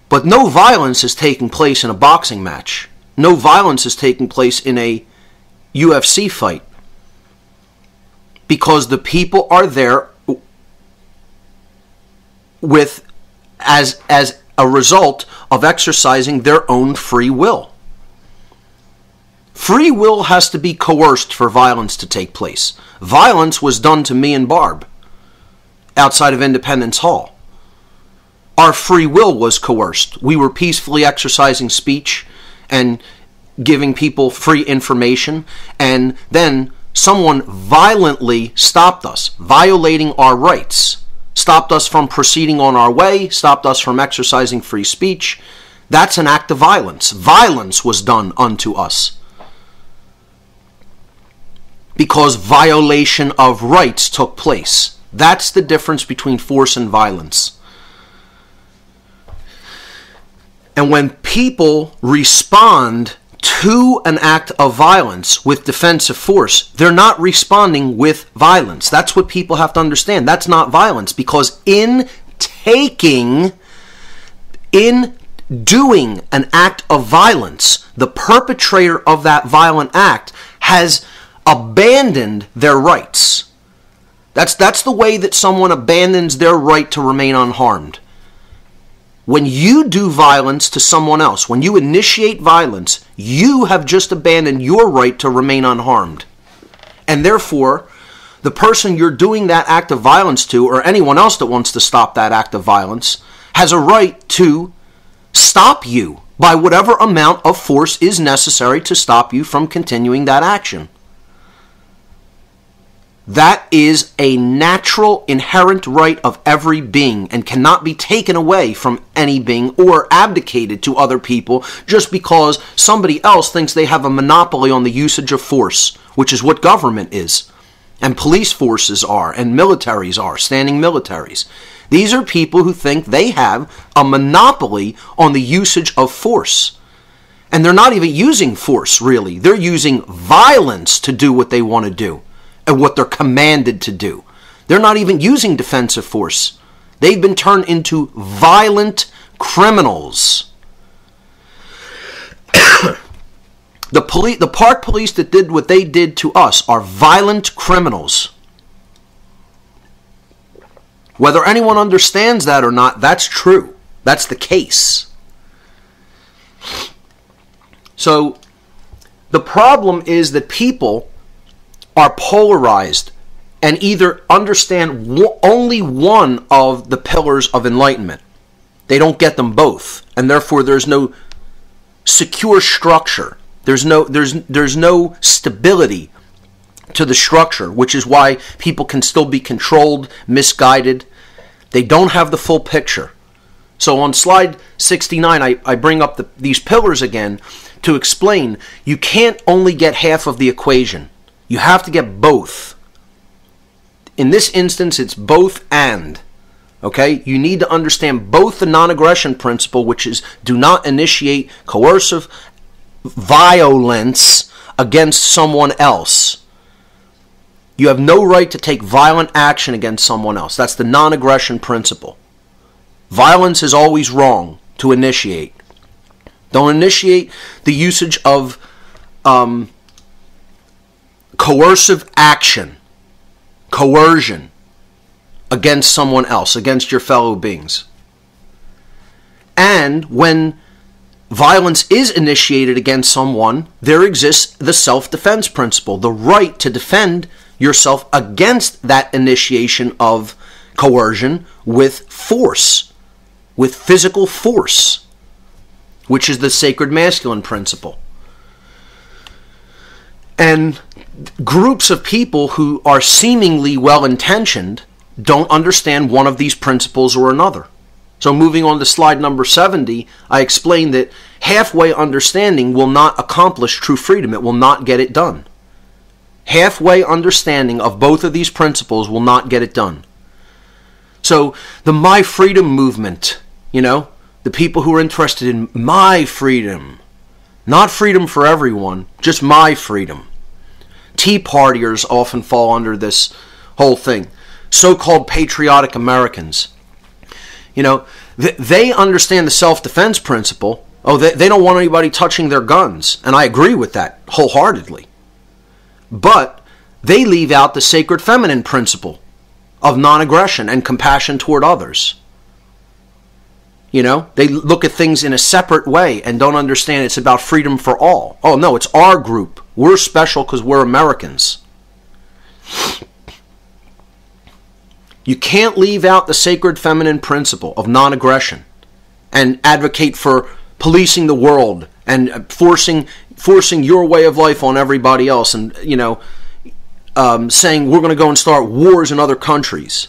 But no violence is taking place in a boxing match. No violence is taking place in a UFC fight. Because the people are there with as a result of exercising their own free will. Free will has to be coerced for violence to take place. Violence was done to me and Barb outside of Independence Hall. Our free will was coerced. We were peacefully exercising speech and giving people free information, and then someone violently stopped us, violating our rights, stopped us from proceeding on our way, stopped us from exercising free speech. That's an act of violence. Violence was done unto us because violation of rights took place. That's the difference between force and violence. And when people respond to an act of violence with defensive force, they're not responding with violence. That's what people have to understand. That's not violence, because in doing an act of violence, the perpetrator of that violent act has abandoned their rights. That's the way that someone abandons their right to remain unharmed. When you do violence to someone else, when you initiate violence, you have just abandoned your right to remain unharmed. And therefore, the person you're doing that act of violence to, or anyone else that wants to stop that act of violence, has a right to stop you by whatever amount of force is necessary to stop you from continuing that action. That is a natural, inherent right of every being and cannot be taken away from any being or abdicated to other people just because somebody else thinks they have a monopoly on the usage of force, which is what government is, and police forces are, and militaries are, standing militaries. These are people who think they have a monopoly on the usage of force. And they're not even using force, really. They're using violence to do what they want to do and what they're commanded to do. They're not even using defensive force. They've been turned into violent criminals. The park police that did what they did to us are violent criminals. Whether anyone understands that or not, that's true. That's the case. So, the problem is that people are polarized and either understand only one of the pillars of enlightenment. They don't get them both, and therefore there's no secure structure. There's no stability to the structure, which is why people can still be controlled, misguided. They don't have the full picture. So on slide 69, I bring up these pillars again to explain you can't only get half of the equation. You have to get both. In this instance, it's both and. Okay? You need to understand both the non-aggression principle, which is do not initiate coercive violence against someone else. You have no right to take violent action against someone else. That's the non-aggression principle. Violence is always wrong to initiate. Don't initiate the usage of coercive action, coercion, against someone else, against your fellow beings. And when violence is initiated against someone, there exists the self-defense principle, the right to defend yourself against that initiation of coercion with force, with physical force, which is the sacred masculine principle. And groups of people who are seemingly well-intentioned don't understand one of these principles or another. So moving on to slide number 70, I explained that halfway understanding will not accomplish true freedom. It will not get it done. Halfway understanding of both of these principles will not get it done. So the My Freedom movement, the people who are interested in my freedom, not freedom for everyone, just my freedom. Tea Partiers often fall under this whole thing. So-called patriotic Americans. They understand the self-defense principle. They don't want anybody touching their guns. And I agree with that wholeheartedly. But they leave out the sacred feminine principle of non-aggression and compassion toward others. They look at things in a separate way and don't understand it's about freedom for all. Oh, no, it's our group. We're special because we're Americans. You can't leave out the sacred feminine principle of non-aggression and advocate for policing the world and forcing your way of life on everybody else and, saying we're going to go and start wars in other countries.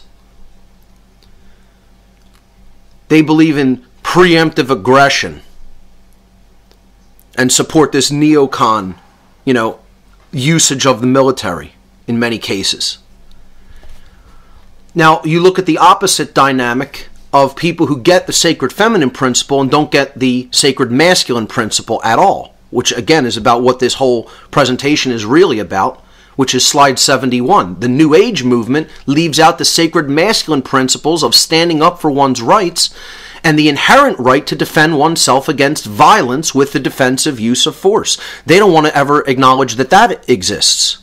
They believe in preemptive aggression and support this neocon, usage of the military in many cases. Now, you look at the opposite dynamic of people who get the sacred feminine principle and don't get the sacred masculine principle at all, which again is about what this whole presentation is really about, which is slide 71. The New Age movement leaves out the sacred masculine principles of standing up for one's rights and the inherent right to defend oneself against violence with the defensive use of force. They don't want to ever acknowledge that exists.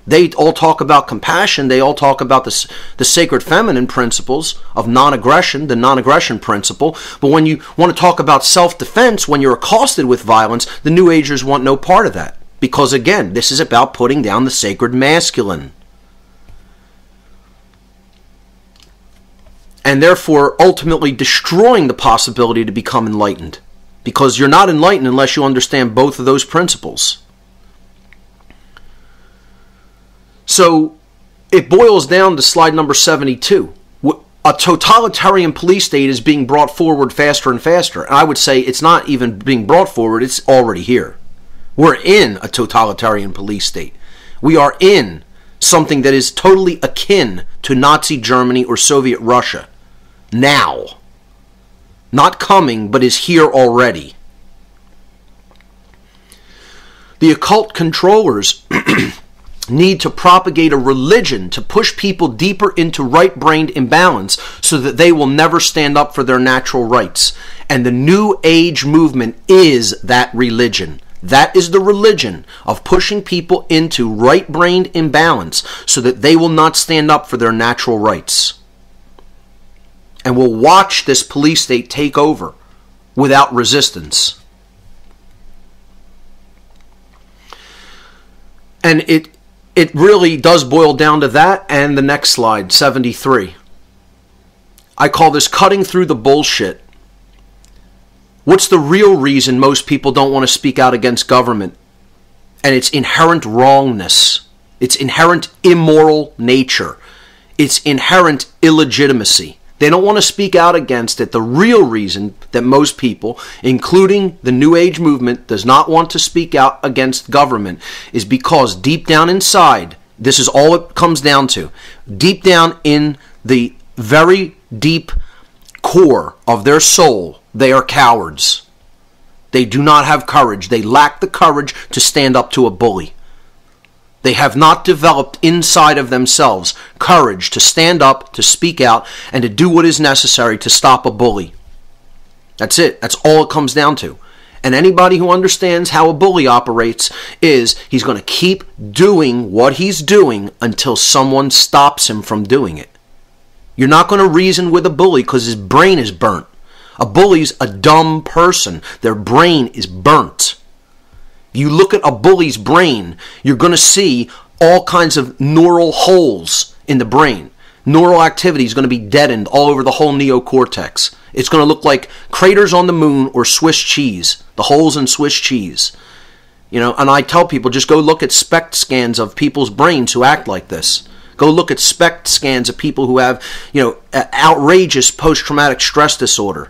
They all talk about compassion. They all talk about the sacred feminine principles of non-aggression, the non-aggression principle. But when you want to talk about self-defense, when you're accosted with violence, the New Agers want no part of that. Because again, this is about putting down the sacred masculine. And therefore ultimately destroying the possibility to become enlightened. Because you're not enlightened unless you understand both of those principles. So it boils down to slide number 72. A totalitarian police state is being brought forward faster and faster. And I would say it's not even being brought forward, it's already here. We're in a totalitarian police state. We are in something that is totally akin to Nazi Germany or Soviet Russia. Now. Not coming, but is here already. The occult controllers need to propagate a religion to push people deeper into right-brained imbalance so that they will never stand up for their natural rights. And the New Age movement is that religion. That is the religion of pushing people into right-brained imbalance so that they will not stand up for their natural rights. And will watch this police state take over without resistance. And it really does boil down to that and the next slide, 73. I call this cutting through the bullshit. What's the real reason most people don't want to speak out against government? And its inherent wrongness. Its inherent immoral nature. Its inherent illegitimacy. They don't want to speak out against it. The real reason that most people, including the New Age movement, does not want to speak out against government is because deep down inside, this is all it comes down to, deep down in the very deep core of their soul, they are cowards. They do not have courage. They lack the courage to stand up to a bully. They have not developed inside of themselves courage to stand up, to speak out, and to do what is necessary to stop a bully. That's it. That's all it comes down to. And anybody who understands how a bully operates is he's going to keep doing what he's doing until someone stops him from doing it. You're not going to reason with a bully because his brain is burnt. A bully's a dumb person. Their brain is burnt. You look at a bully's brain, you're going to see all kinds of neural holes in the brain. Neural activity is going to be deadened all over the whole neocortex. It's going to look like craters on the moon or Swiss cheese, the holes in Swiss cheese. You know, and I tell people, just go look at SPECT scans of people's brains who act like this. Go look at SPECT scans of people who have, outrageous post-traumatic stress disorder.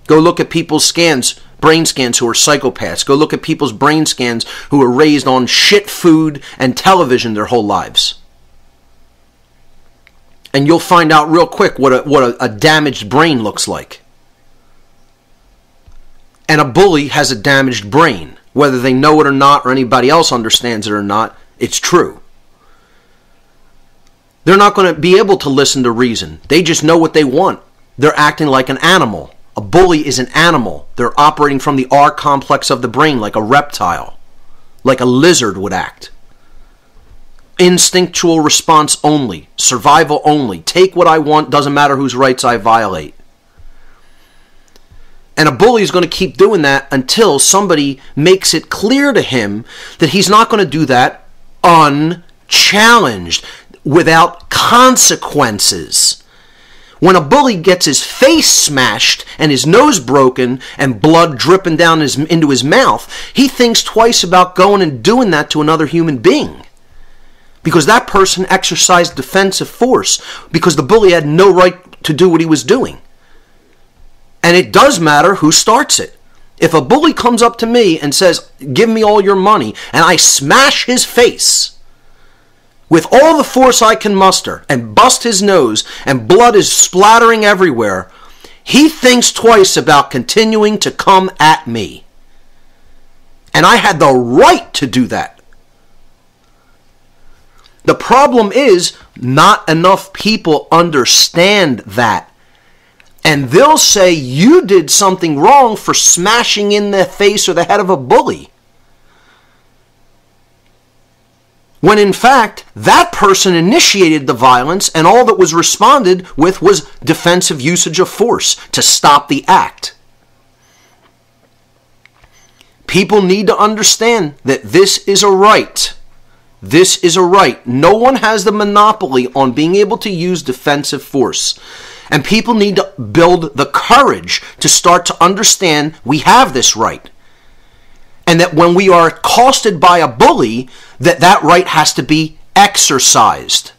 Go look at people's scans, brain scans who are psychopaths. Go look at people's brain scans who are raised on shit food and television their whole lives. And you'll find out real quick what a damaged brain looks like. And a bully has a damaged brain. Whether they know it or not, or anybody else understands it or not, it's true. They're not going to be able to listen to reason. They just know what they want. They're acting like an animal. A bully is an animal. They're operating from the R complex of the brain like a reptile, like a lizard would act. Instinctual response only, survival only. Take what I want, doesn't matter whose rights I violate. And a bully is going to keep doing that until somebody makes it clear to him that he's not going to do that unchallenged, without consequences. When a bully gets his face smashed and his nose broken and blood dripping down into his mouth, he thinks twice about going and doing that to another human being. Because that person exercised defensive force because the bully had no right to do what he was doing. And it does matter who starts it. If a bully comes up to me and says, "Give me all your money," and I smash his face with all the force I can muster and bust his nose and blood is splattering everywhere, he thinks twice about continuing to come at me. And I had the right to do that. The problem is not enough people understand that. And they'll say you did something wrong for smashing in the face or the head of a bully. When in fact, that person initiated the violence and all that was responded with was defensive usage of force to stop the act. People need to understand that this is a right. This is a right. No one has the monopoly on being able to use defensive force. And people need to build the courage to start to understand we have this right. And that when we are accosted by a bully, that right has to be exercised.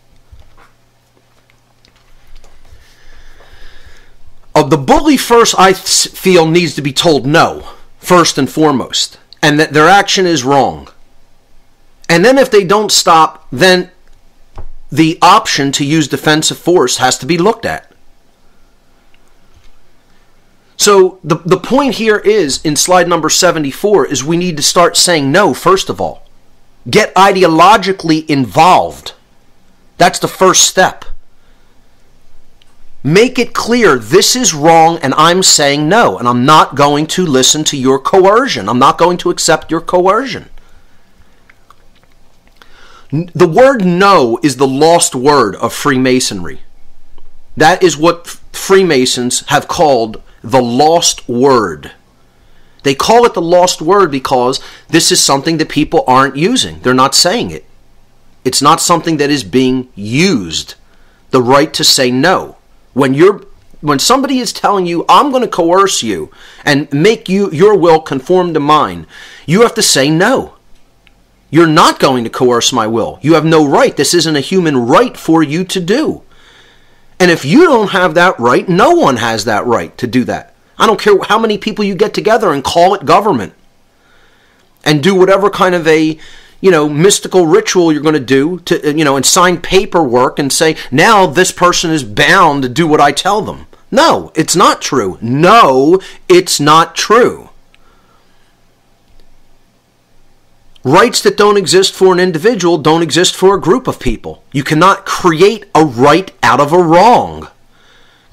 The bully first, I feel, needs to be told no, first and foremost, and that their action is wrong. And then if they don't stop, then the option to use defensive force has to be looked at. So the point here is, in slide number 74, is we need to start saying no, first of all. Get ideologically involved. That's the first step. Make it clear this is wrong and I'm saying no, and I'm not going to listen to your coercion. I'm not going to accept your coercion. The word no is the lost word of Freemasonry. That is what Freemasons have called the lost word. They call it the lost word because this is something that people aren't using. They're not saying it. It's not something that is being used. The right to say no. When somebody is telling you, I'm going to coerce you and make your will conform to mine, you have to say no. You're not going to coerce my will. You have no right. This isn't a human right for you to do. And if you don't have that right, no one has that right to do that. I don't care how many people you get together and call it government and do whatever kind of a, mystical ritual you're going to do to, and sign paperwork and say, now this person is bound to do what I tell them. No, it's not true. No, it's not true. Rights that don't exist for an individual don't exist for a group of people. You cannot create a right out of a wrong.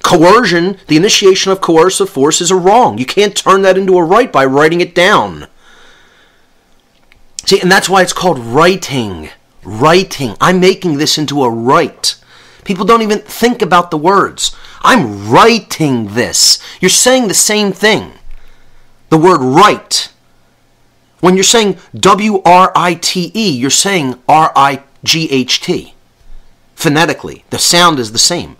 Coercion, the initiation of coercive force, is a wrong. You can't turn that into a right by writing it down. See, and that's why it's called writing. Writing. I'm making this into a right. People don't even think about the words. I'm writing this. You're saying the same thing. The word right. When you're saying W-R-I-T-E, you're saying R-I-G-H-T. Phonetically, the sound is the same.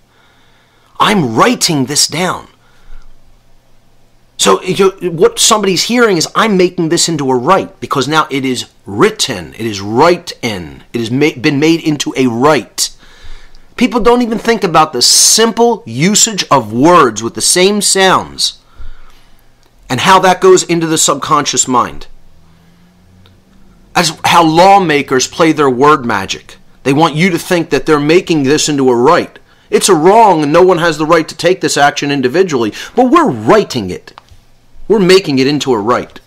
I'm writing this down. So what somebody's hearing is, I'm making this into a right, because now it is written. It is right-in. It has been made into a right. People don't even think about the simple usage of words with the same sounds and how that goes into the subconscious mind. That's how lawmakers play their word magic. They want you to think that they're making this into a right. It's a wrong and no one has the right to take this action individually, but we're writing it. We're making it into a right.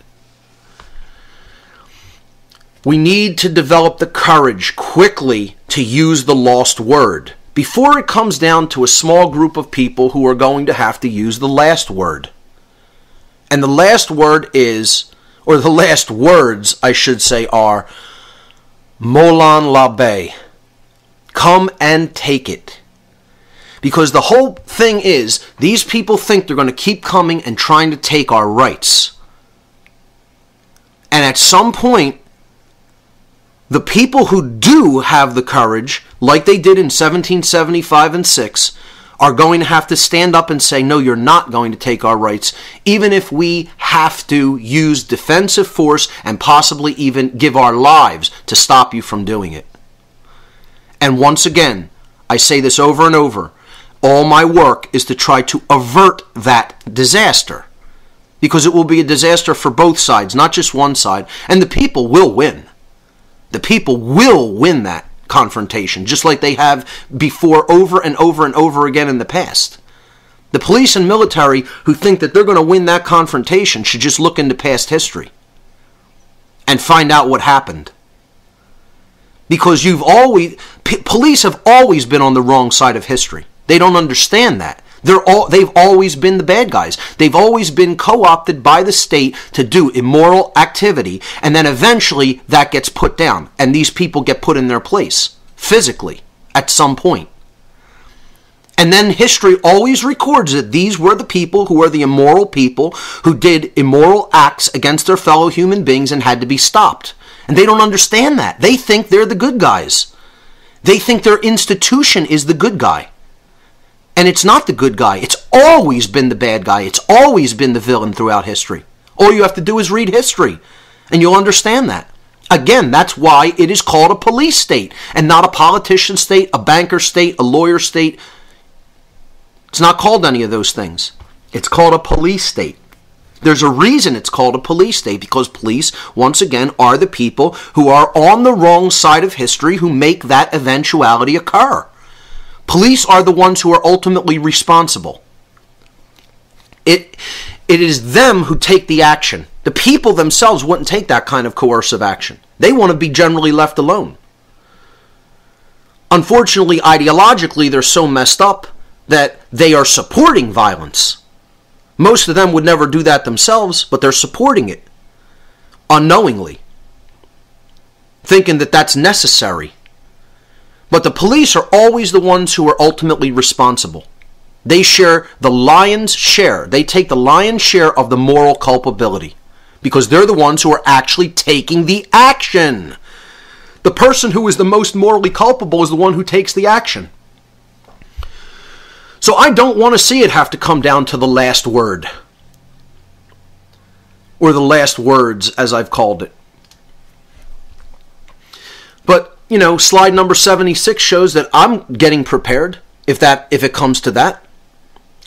We need to develop the courage quickly to use the lost word before it comes down to a small group of people who are going to have to use the last word. And the last word is, or the last words, I should say, are Molan Labe. Come and take it. Because the whole thing is, these people think they're going to keep coming and trying to take our rights. And at some point, the people who do have the courage, like they did in 1775 and 6, are going to have to stand up and say, no, you're not going to take our rights, even if we have to use defensive force and possibly even give our lives to stop you from doing it. And once again, I say this over and over, all my work is to try to avert that disaster, because it will be a disaster for both sides, not just one side, and the people will win. The people will win that confrontation, just like they have before, over and over and over again in the past. The police and military who think that they're going to win that confrontation should just look into past history and find out what happened. Because police have always been on the wrong side of history. They don't understand that. They've always been the bad guys. They've always been co-opted by the state to do immoral activity, and then eventually that gets put down, and these people get put in their place, physically, at some point. And then history always records that these were the people who were the immoral people who did immoral acts against their fellow human beings and had to be stopped. And they don't understand that. They think they're the good guys. They think their institution is the good guy. And it's not the good guy. It's always been the bad guy. It's always been the villain throughout history. All you have to do is read history, and you'll understand that. Again, that's why it is called a police state, and not a politician state, a banker state, a lawyer state. It's not called any of those things. It's called a police state. There's a reason it's called a police state, because police, once again, are the people who are on the wrong side of history who make that eventuality occur. Police are the ones who are ultimately responsible. It is them who take the action. The people themselves wouldn't take that kind of coercive action. They want to be generally left alone. Unfortunately, ideologically, they're so messed up that they are supporting violence. Most of them would never do that themselves, but they're supporting it unknowingly, thinking that that's necessary. But the police are always the ones who are ultimately responsible. They share the lion's share. They take the lion's share of the moral culpability, because they're the ones who are actually taking the action. The person who is the most morally culpable is the one who takes the action. So I don't want to see it have to come down to the last word, or the last words, as I've called it. But slide number 76 shows that I'm getting prepared if it comes to that.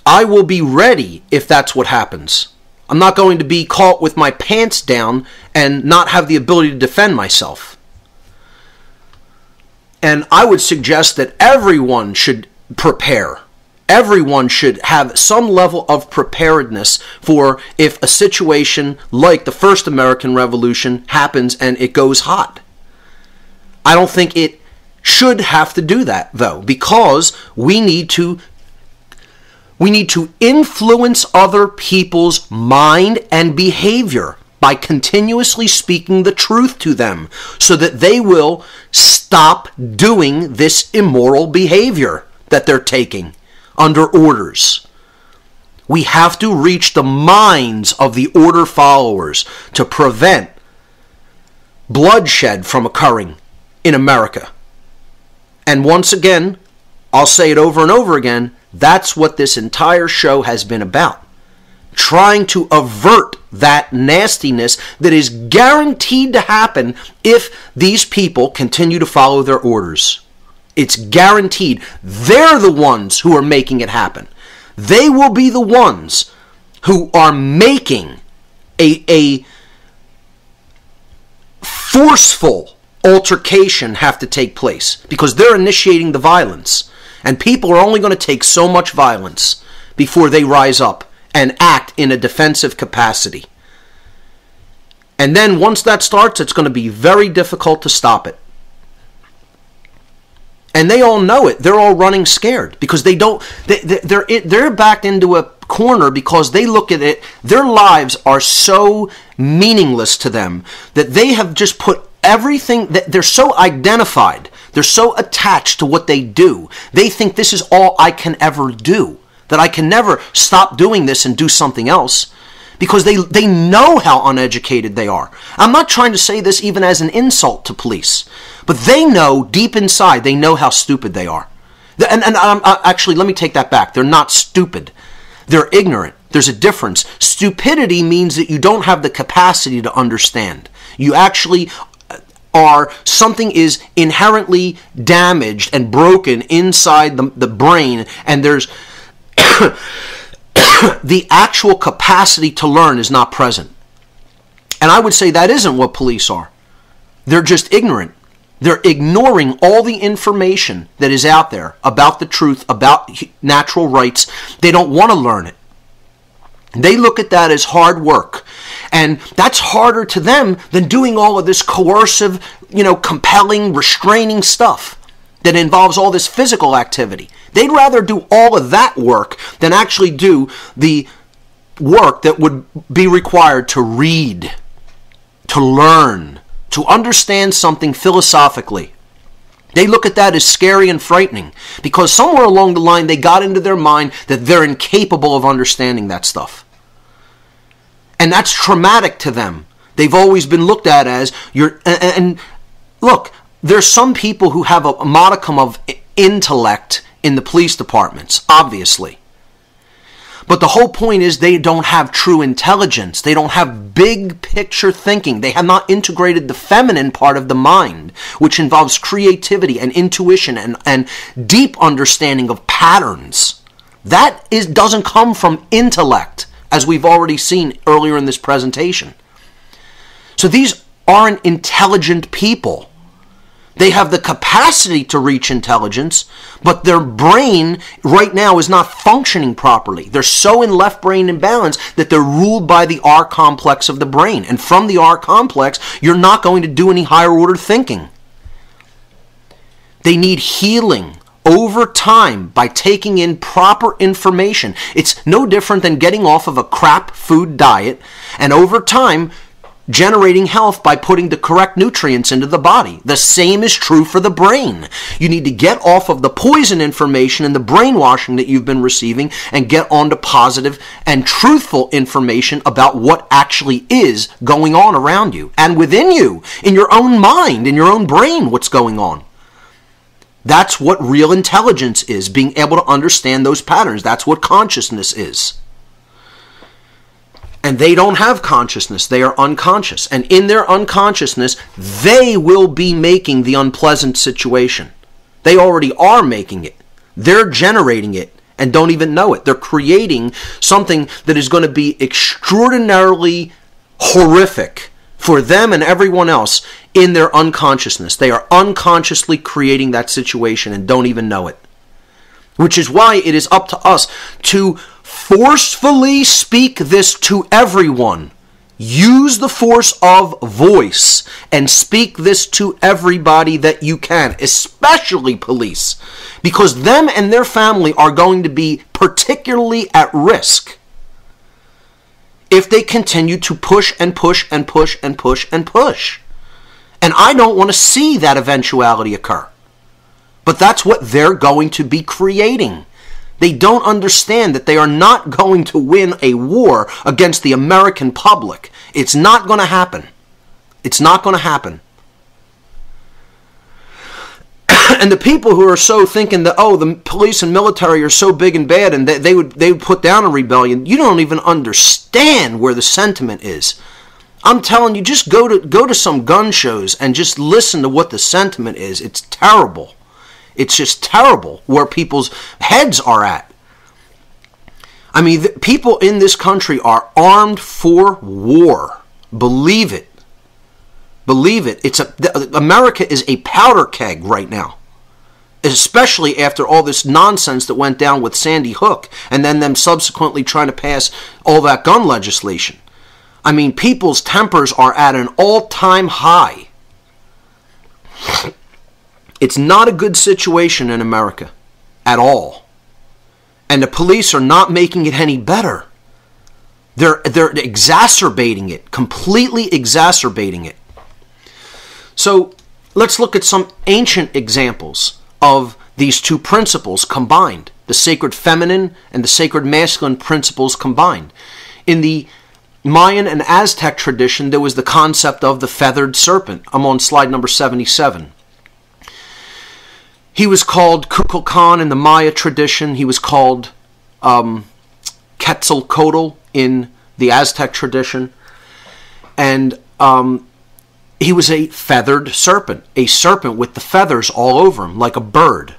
I will be ready if that's what happens. I'm not going to be caught with my pants down and not have the ability to defend myself. And I would suggest that everyone should prepare. Everyone should have some level of preparedness for if a situation like the first American Revolution happens and it goes hot. I don't think it should have to do that, though, because we need to influence other people's mind and behavior by continuously speaking the truth to them so that they will stop doing this immoral behavior that they're taking under orders. We have to reach the minds of the order followers to prevent bloodshed from occurring in America. And once again, I'll say it over and over again, that's what this entire show has been about. Trying to avert that nastiness that is guaranteed to happen if these people continue to follow their orders. It's guaranteed. They're the ones who are making it happen. They will be the ones who are making a forceful altercation have to take place because they're initiating the violence. And people are only going to take so much violence before they rise up and act in a defensive capacity. And then once that starts, it's going to be very difficult to stop it. And they all know it. They're all running scared because they're backed into a corner because they look at it. Their lives are so meaningless to them that they have just put everything, that they're so identified. They're so attached to what they do. They think this is all I can ever do, that I can never stop doing this and do something else because they know how uneducated they are. I'm not trying to say this even as an insult to police, but they know deep inside, they know how stupid they are. And actually, let me take that back. They're not stupid. They're ignorant. There's a difference. Stupidity means that you don't have the capacity to understand. You actually something is inherently damaged and broken inside the brain, and there's the actual capacity to learn is not present. And I would say that isn't what police are. They're just ignorant. They're ignoring all the information that is out there about the truth, about natural rights. They don't want to learn it. They look at that as hard work. And that's harder to them than doing all of this coercive, compelling, restraining stuff that involves all this physical activity. They'd rather do all of that work than actually do the work that would be required to read, to learn, to understand something philosophically. They look at that as scary and frightening because somewhere along the line they got into their mind that they're incapable of understanding that stuff. And that's traumatic to them. They've always been looked at as and look, there's some people who have a modicum of intellect in the police departments, obviously. But the whole point is they don't have true intelligence. They don't have big picture thinking. They have not integrated the feminine part of the mind, which involves creativity and intuition and deep understanding of patterns. That doesn't come from intellect, as we've already seen earlier in this presentation. So these aren't intelligent people. They have the capacity to reach intelligence, but their brain right now is not functioning properly. They're so in left brain imbalance that they're ruled by the R complex of the brain. And from the R complex, you're not going to do any higher order thinking. They need healing over time by taking in proper information. It's no different than getting off of a crap food diet and over time generating health by putting the correct nutrients into the body. The same is true for the brain. You need to get off of the poison information and the brainwashing that you've been receiving and get onto positive and truthful information about what actually is going on around you and within you, in your own mind, in your own brain, what's going on. That's what real intelligence is, being able to understand those patterns. That's what consciousness is. And they don't have consciousness. They are unconscious. And in their unconsciousness, they will be making the unpleasant situation. They already are making it. They're generating it and don't even know it. They're creating something that is going to be extraordinarily horrific for them and everyone else in their unconsciousness. They are unconsciously creating that situation and don't even know it. Which is why it is up to us to forcefully speak this to everyone. Use the force of voice and speak this to everybody that you can, especially police, because them and their family are going to be particularly at risk if they continue to push and push and push and push and push. And I don't want to see that eventuality occur. But that's what they're going to be creating. They don't understand that they are not going to win a war against the American public. It's not going to happen. It's not going to happen. And the people who are so thinking that, oh, the police and military are so big and bad and they would put down a rebellion, you don't even understand where the sentiment is. I'm telling you, just go to some gun shows and just listen to what the sentiment is. It's terrible. It's just terrible where people's heads are at. I mean, people in this country are armed for war. Believe it. Believe it. America is a powder keg right now. Especially after all this nonsense that went down with Sandy Hook and then them subsequently trying to pass all that gun legislation. I mean, people's tempers are at an all-time high. It's not a good situation in America at all. And the police are not making it any better. They're exacerbating it, completely exacerbating it. So let's look at some ancient examples of these two principles combined, the sacred feminine and the sacred masculine principles combined. In the Mayan and Aztec tradition, there was the concept of the feathered serpent. I'm on slide number 77. He was called Kukulkan in the Maya tradition. He was called Quetzalcoatl in the Aztec tradition. And he was a feathered serpent, a serpent with the feathers all over him, like a bird.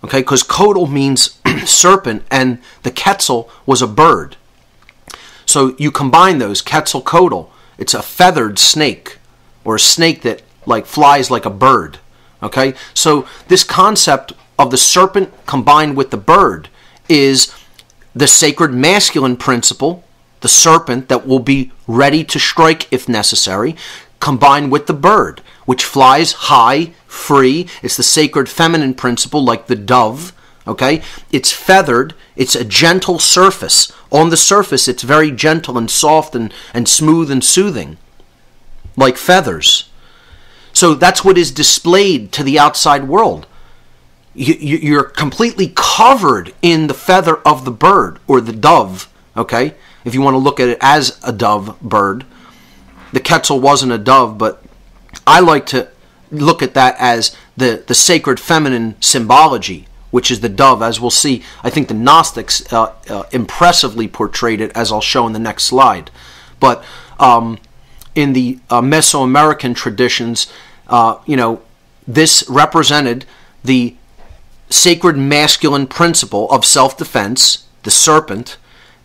Okay, because Coatl means serpent, and the Quetzal was a bird. So you combine those, Quetzalcoatl, it's a feathered snake, or a snake that like flies like a bird. Okay, so this concept of the serpent combined with the bird is the sacred masculine principle, the serpent that will be ready to strike if necessary, combined with the bird, which flies high, free. It's the sacred feminine principle, like the dove. Okay, it's feathered. It's a gentle surface. On the surface, it's very gentle and soft and smooth and soothing, like feathers. So that's what is displayed to the outside world. You're completely covered in the feather of the bird or the dove, okay? If you want to look at it as a dove bird. The Quetzal wasn't a dove, but I like to look at that as the sacred feminine symbology, which is the dove, as we'll see. I think the Gnostics impressively portrayed it, as I'll show in the next slide. But in the Mesoamerican traditions, this represented the sacred masculine principle of self-defense, the serpent,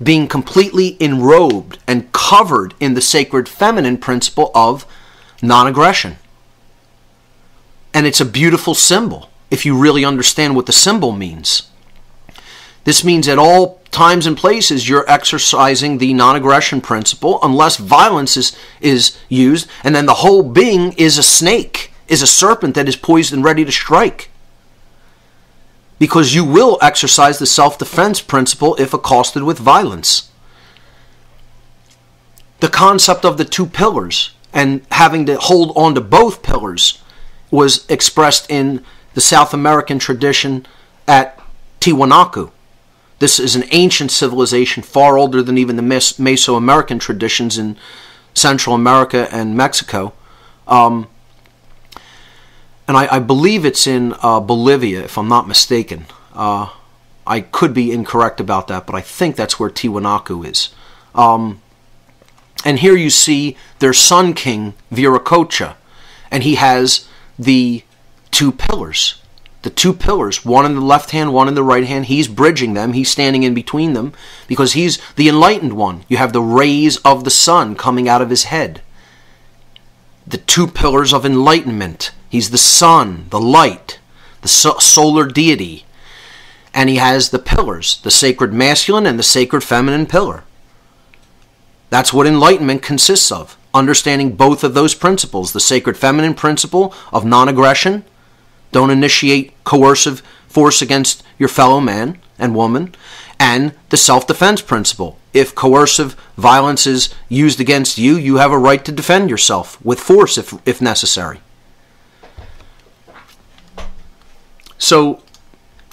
being completely enrobed and covered in the sacred feminine principle of non-aggression. And it's a beautiful symbol, if you really understand what the symbol means. This means at all times and places you're exercising the non-aggression principle unless violence is used, and then the whole being is a snake, is a serpent that is poised and ready to strike. Because you will exercise the self-defense principle if accosted with violence. The concept of the two pillars and having to hold on to both pillars was expressed in the South American tradition at Tiwanaku. This is an ancient civilization, far older than even the Mesoamerican traditions in Central America and Mexico. And I believe it's in Bolivia, if I'm not mistaken. I could be incorrect about that, but I think that's where Tiwanaku is. And here you see their sun king, Viracocha, and he has the two pillars. The two pillars, one in the left hand, one in the right hand. He's bridging them. He's standing in between them because he's the enlightened one. You have the rays of the sun coming out of his head. the two pillars of enlightenment. He's the sun, the light, the solar deity. And he has the pillars, the sacred masculine and the sacred feminine pillar. That's what enlightenment consists of. Understanding both of those principles. The sacred feminine principle of non-aggression. Don't initiate coercive force against your fellow man and woman. And the self-defense principle. If coercive violence is used against you, you have a right to defend yourself with force if necessary. So,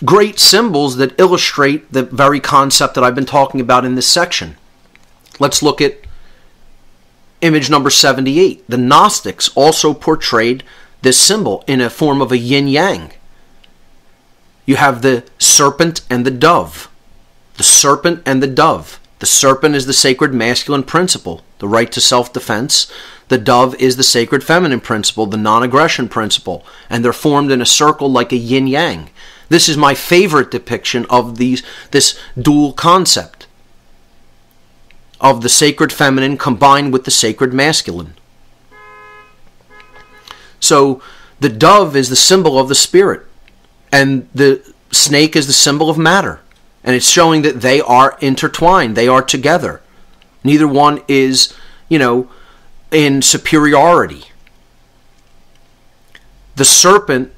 great symbols that illustrate the very concept that I've been talking about in this section. Let's look at image number 78. The Gnostics also portrayed this symbol in a form of a yin-yang. You have the serpent and the dove. The serpent and the dove. The serpent is the sacred masculine principle, the right to self-defense. The dove is the sacred feminine principle, the non-aggression principle. And they're formed in a circle like a yin-yang. This is my favorite depiction of this dual concept of the sacred feminine combined with the sacred masculine. So the dove is the symbol of the spirit, and the snake is the symbol of matter. And it's showing that they are intertwined. They are together. Neither one is, in superiority. The serpent,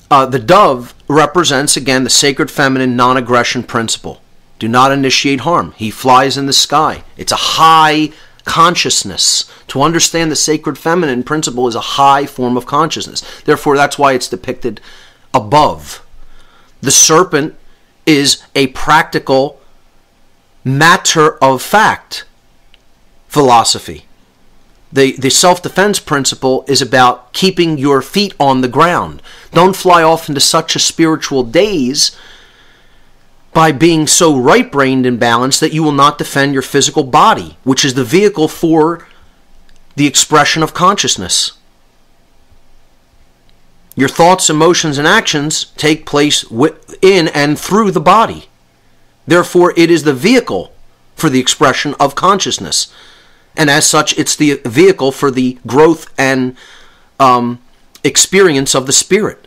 the dove, represents, again, the sacred feminine non-aggression principle. Do not initiate harm. He flies in the sky. It's a high consciousness. To understand the sacred feminine principle is a high form of consciousness. Therefore, that's why it's depicted above. The serpent is a practical matter of fact philosophy. The self-defense principle is about keeping your feet on the ground. Don't fly off into such a spiritual daze by being so right-brained and balanced that you will not defend your physical body, which is the vehicle for the expression of consciousness. Your thoughts, emotions, and actions take place in and through the body. Therefore, it is the vehicle for the expression of consciousness. And as such, it's the vehicle for the growth and experience of the spirit.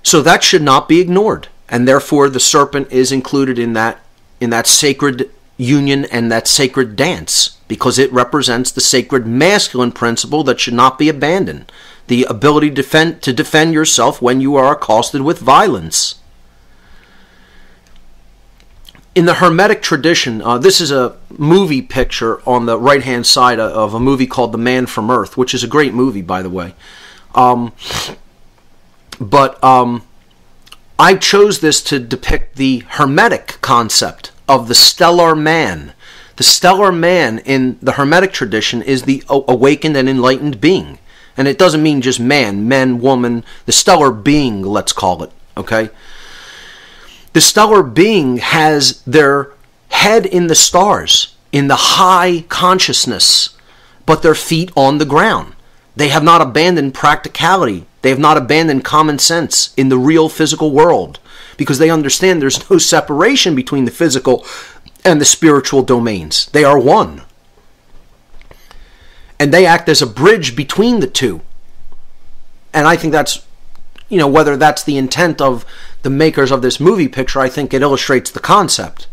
So that should not be ignored. And therefore, the serpent is included in that sacred union and that sacred dance, because it represents the sacred masculine principle that should not be abandoned. The ability to defend yourself when you are accosted with violence. In the Hermetic tradition, this is a movie picture on the right-hand side of a movie called The Man from Earth, which is a great movie, by the way. But I chose this to depict the Hermetic concept of the stellar man. The stellar man in the Hermetic tradition is the awakened and enlightened being. And it doesn't mean just man, woman, the stellar being, let's call it, okay? The stellar being has their head in the stars, in the high consciousness, but their feet on the ground. They have not abandoned practicality. They have not abandoned common sense in the real physical world, because they understand there's no separation between the physical and the spiritual domains. They are one. And they act as a bridge between the two. And I think that's, whether that's the intent of the makers of this movie picture, I think it illustrates the concept.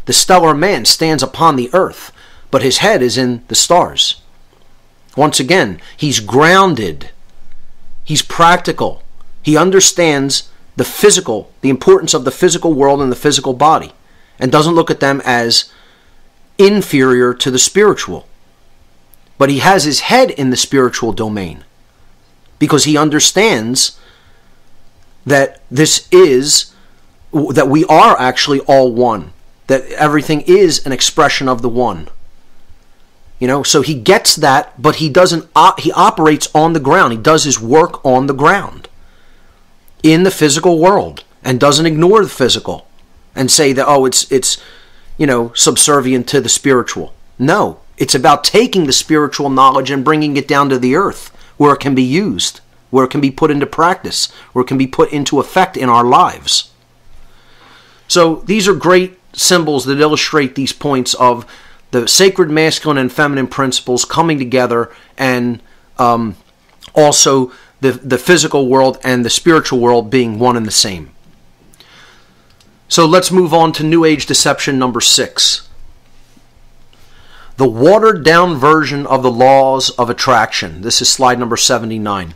The stellar man stands upon the earth, but his head is in the stars. Once again, he's grounded. He's practical. He understands the importance of the physical world and the physical body, and doesn't look at them as inferior to the spiritual. But he has his head in the spiritual domain, because he understands that that we are actually all one, that everything is an expression of the one. So he gets that, but he operates on the ground. He does his work on the ground in the physical world, and doesn't ignore the physical and say that, it's subservient to the spiritual. No, it's about taking the spiritual knowledge and bringing it down to the earth, where it can be used, where it can be put into practice, where it can be put into effect in our lives. So these are great symbols that illustrate these points of the sacred masculine and feminine principles coming together, and also the physical world and the spiritual world being one and the same. So let's move on to New Age deception number 6. The watered down version of the laws of attraction. This is slide number 79.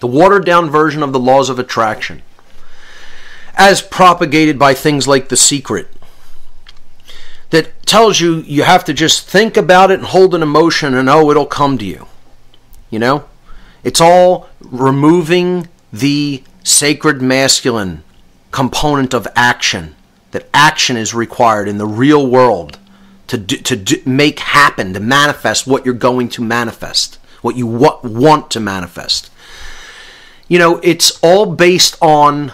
The watered down version of the laws of attraction, as propagated by things like The Secret, that tells you you have to just think about it and hold an emotion and it'll come to you. You know? It's all removing the sacred masculine component of action. That action is required in the real world to make happen, to manifest what you're going to manifest, what you want to manifest. You know, it's all based on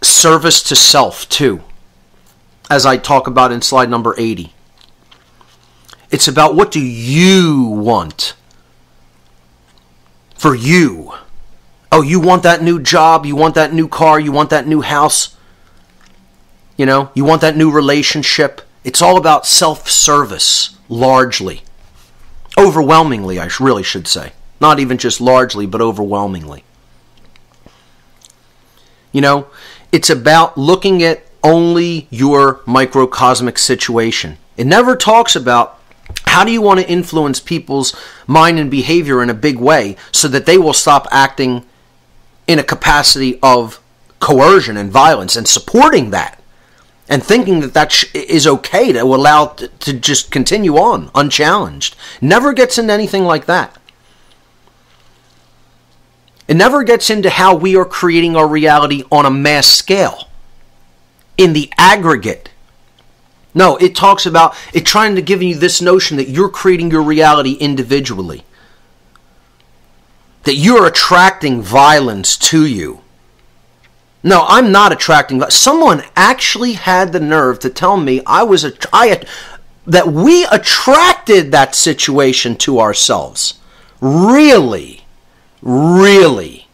service to self too, as I talk about in slide number 80. It's about what do you want for you. Oh, you want that new job, you want that new car, you want that new house, you know, you want that new relationship. It's all about self-service, largely. Overwhelmingly, I really should say. Not even just largely, but overwhelmingly. You know, it's about looking at only your microcosmic situation. It never talks about how do you want to influence people's mind and behavior in a big way so that they will stop acting in a capacity of coercion and violence and supporting that and thinking that that is okay to allow to just continue on unchallenged. Never gets into anything like that. It never gets into how we are creating our reality on a mass scale, in the aggregate. No, it talks about it trying to give you this notion that you're creating your reality individually, that you're attracting violence to you. No, I'm not attracting. Someone actually had the nerve to tell me that we attracted that situation to ourselves. Really? Really?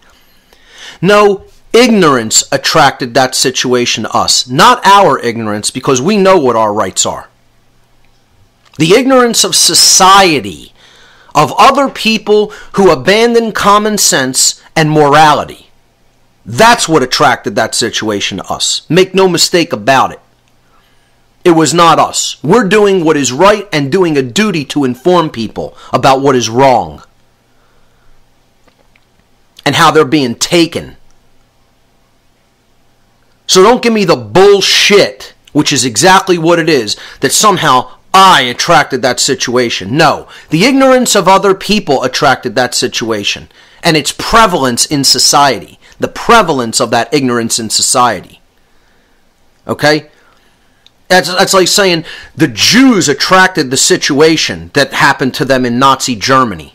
No, ignorance attracted that situation to us, not our ignorance, because we know what our rights are. The ignorance of society, of other people who abandon common sense and morality. That's what attracted that situation to us. Make no mistake about it. It was not us. We're doing what is right and doing a duty to inform people about what is wrong and how they're being taken. So don't give me the bullshit, which is exactly what it is, that somehow I attracted that situation. No, the ignorance of other people attracted that situation and its prevalence in society. The prevalence of that ignorance in society. Okay? That's like saying the Jews attracted the situation that happened to them in Nazi Germany.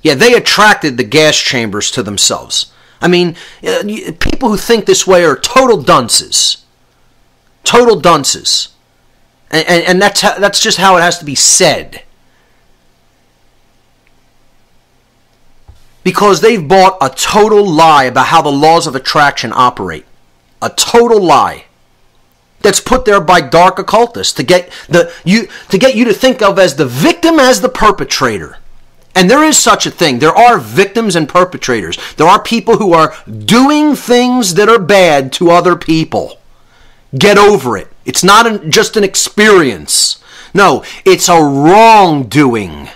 Yeah, they attracted the gas chambers to themselves. I mean, people who think this way are total dunces. Total dunces. And that's just how it has to be said. Because they've bought a total lie about how the laws of attraction operate. A total lie. That's put there by dark occultists to get you to think of as the victim as the perpetrator. And there is such a thing. There are victims and perpetrators. There are people who are doing things that are bad to other people. Get over it. It's not just an experience. No, it's a wrongdoing.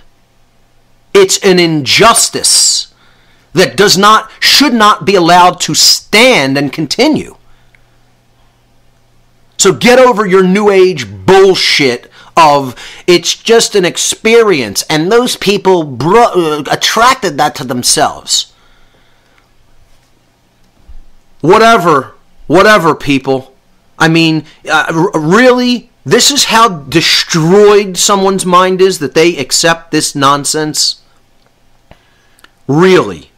It's an injustice that should not be allowed to stand and continue. So get over your New Age bullshit of it's just an experience and those people attracted that to themselves. Whatever people. I mean, really, this is how destroyed someone's mind is, that they accept this nonsense? Really?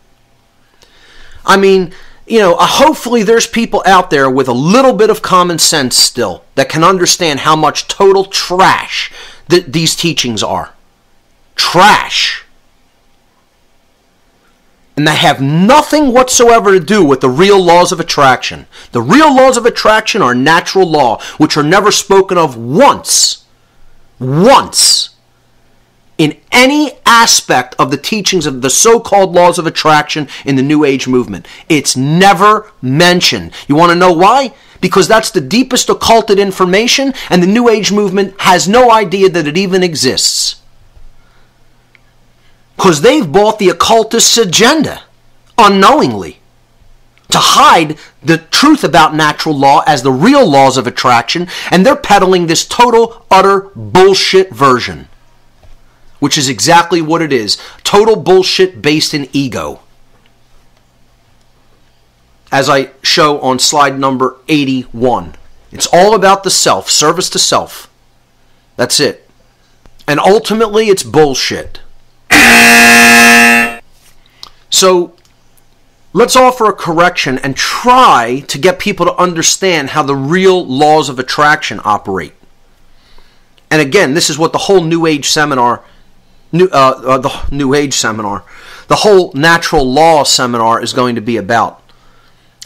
I mean, you know, hopefully there's people out there with a little bit of common sense still that can understand how much total trash these teachings are. Trash. And they have nothing whatsoever to do with the real laws of attraction. The real laws of attraction are natural law, which are never spoken of once in any aspect of the teachings of the so-called laws of attraction in the New Age movement. It's never mentioned. You want to know why? Because that's the deepest occulted information, and the New Age movement has no idea that it even exists. Because they've bought the occultist's agenda, unknowingly, to hide the truth about natural law as the real laws of attraction, and they're peddling this total, utter bullshit version, which is exactly what it is. Total bullshit based in ego. As I show on slide number 81. It's all about the self, service to self. That's it. And ultimately, it's bullshit. So, let's offer a correction and try to get people to understand how the real laws of attraction operate. And again, this is what the whole New Age seminar, the whole natural law seminar is going to be about.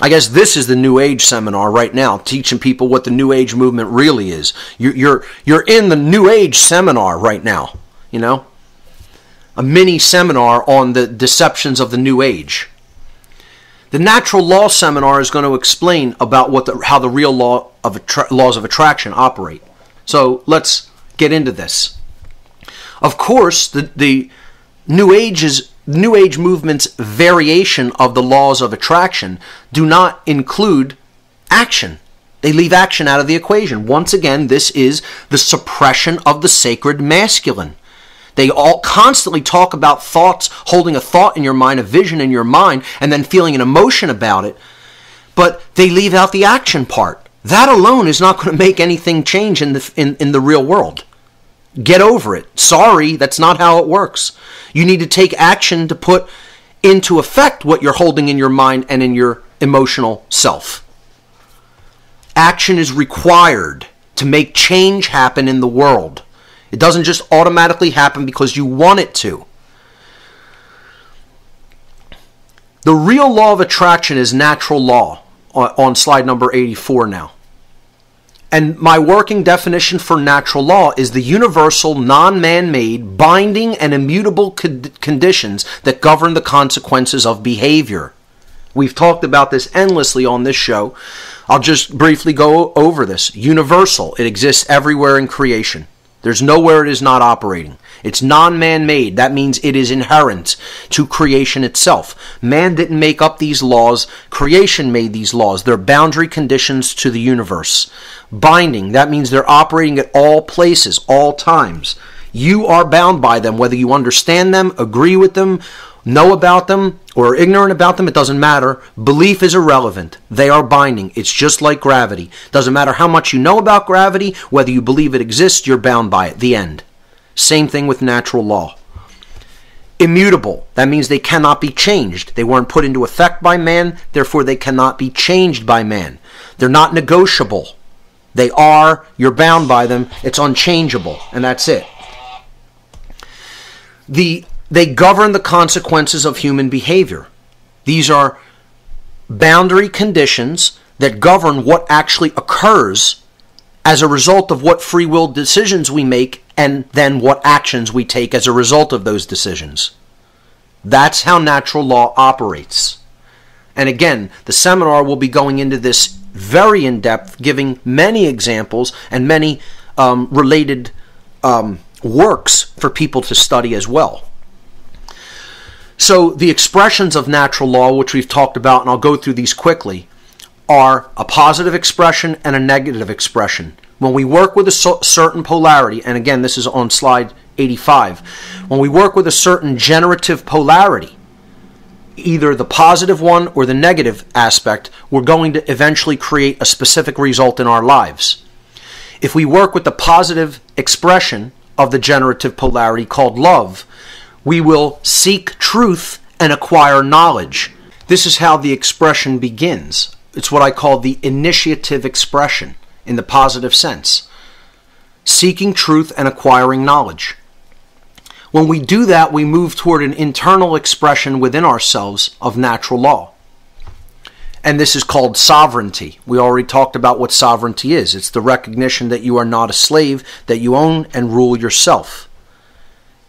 I guess this is the New Age seminar right now, teaching people what the New Age movement really is. You're in the New Age seminar right now, you know? A mini seminar on the deceptions of the New Age. The natural law seminar is going to explain about how the real laws of attraction operate. So let's get into this. Of course, the New Age movement's variation of the laws of attraction do not include action. They leave action out of the equation. Once again, this is the suppression of the sacred masculine. They all constantly talk about thoughts, holding a thought in your mind, a vision in your mind, and then feeling an emotion about it. But they leave out the action part. That alone is not going to make anything change in the real world. Get over it. Sorry, that's not how it works. You need to take action to put into effect what you're holding in your mind and in your emotional self. Action is required to make change happen in the world. It doesn't just automatically happen because you want it to. The real law of attraction is natural law, on slide number 84 now. And my working definition for natural law is the universal, non-man-made, binding, and immutable conditions that govern the consequences of behavior. We've talked about this endlessly on this show. I'll just briefly go over this. Universal. It exists everywhere in creation. There's nowhere it is not operating. It's non-man-made. That means it is inherent to creation itself. Man didn't make up these laws. Creation made these laws. They're boundary conditions to the universe. Binding. That means they're operating at all places, all times. You are bound by them, whether you understand them, agree with them, know about them, or are ignorant about them. It doesn't matter. Belief is irrelevant. They are binding. It's just like gravity. Doesn't matter how much you know about gravity, whether you believe it exists, you're bound by it. The end. Same thing with natural law. Immutable. That means they cannot be changed. They weren't put into effect by man, therefore they cannot be changed by man. They're not negotiable. They are, you're bound by them, it's unchangeable, and that's it. They govern the consequences of human behavior. These are boundary conditions that govern what actually occurs as a result of what free will decisions we make and then what actions we take as a result of those decisions. That's how natural law operates. And again, the seminar will be going into this very in-depth, giving many examples and many related works for people to study as well. So the expressions of natural law, which we've talked about, and I'll go through these quickly, are a positive expression and a negative expression. When we work with a certain polarity, and again, this is on slide 85, when we work with a certain generative polarity, either the positive one or the negative aspect, we're going to eventually create a specific result in our lives. If we work with the positive expression of the generative polarity called love, we will seek truth and acquire knowledge. This is how the expression begins. It's what I call the initiative expression in the positive sense. Seeking truth and acquiring knowledge. When we do that, we move toward an internal expression within ourselves of natural law. And this is called sovereignty. We already talked about what sovereignty is. It's the recognition that you are not a slave, that you own and rule yourself.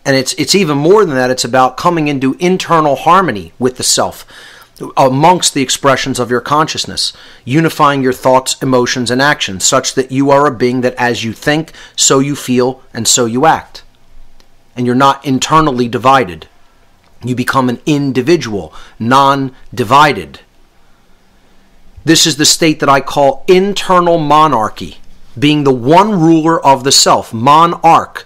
And it's even more than that. It's about coming into internal harmony with the self amongst the expressions of your consciousness, unifying your thoughts, emotions, and actions such that you are a being that as you think, so you feel, and so you act. And you're not internally divided. You become an individual, non-divided. This is the state that I call internal monarchy, being the one ruler of the self, monarch.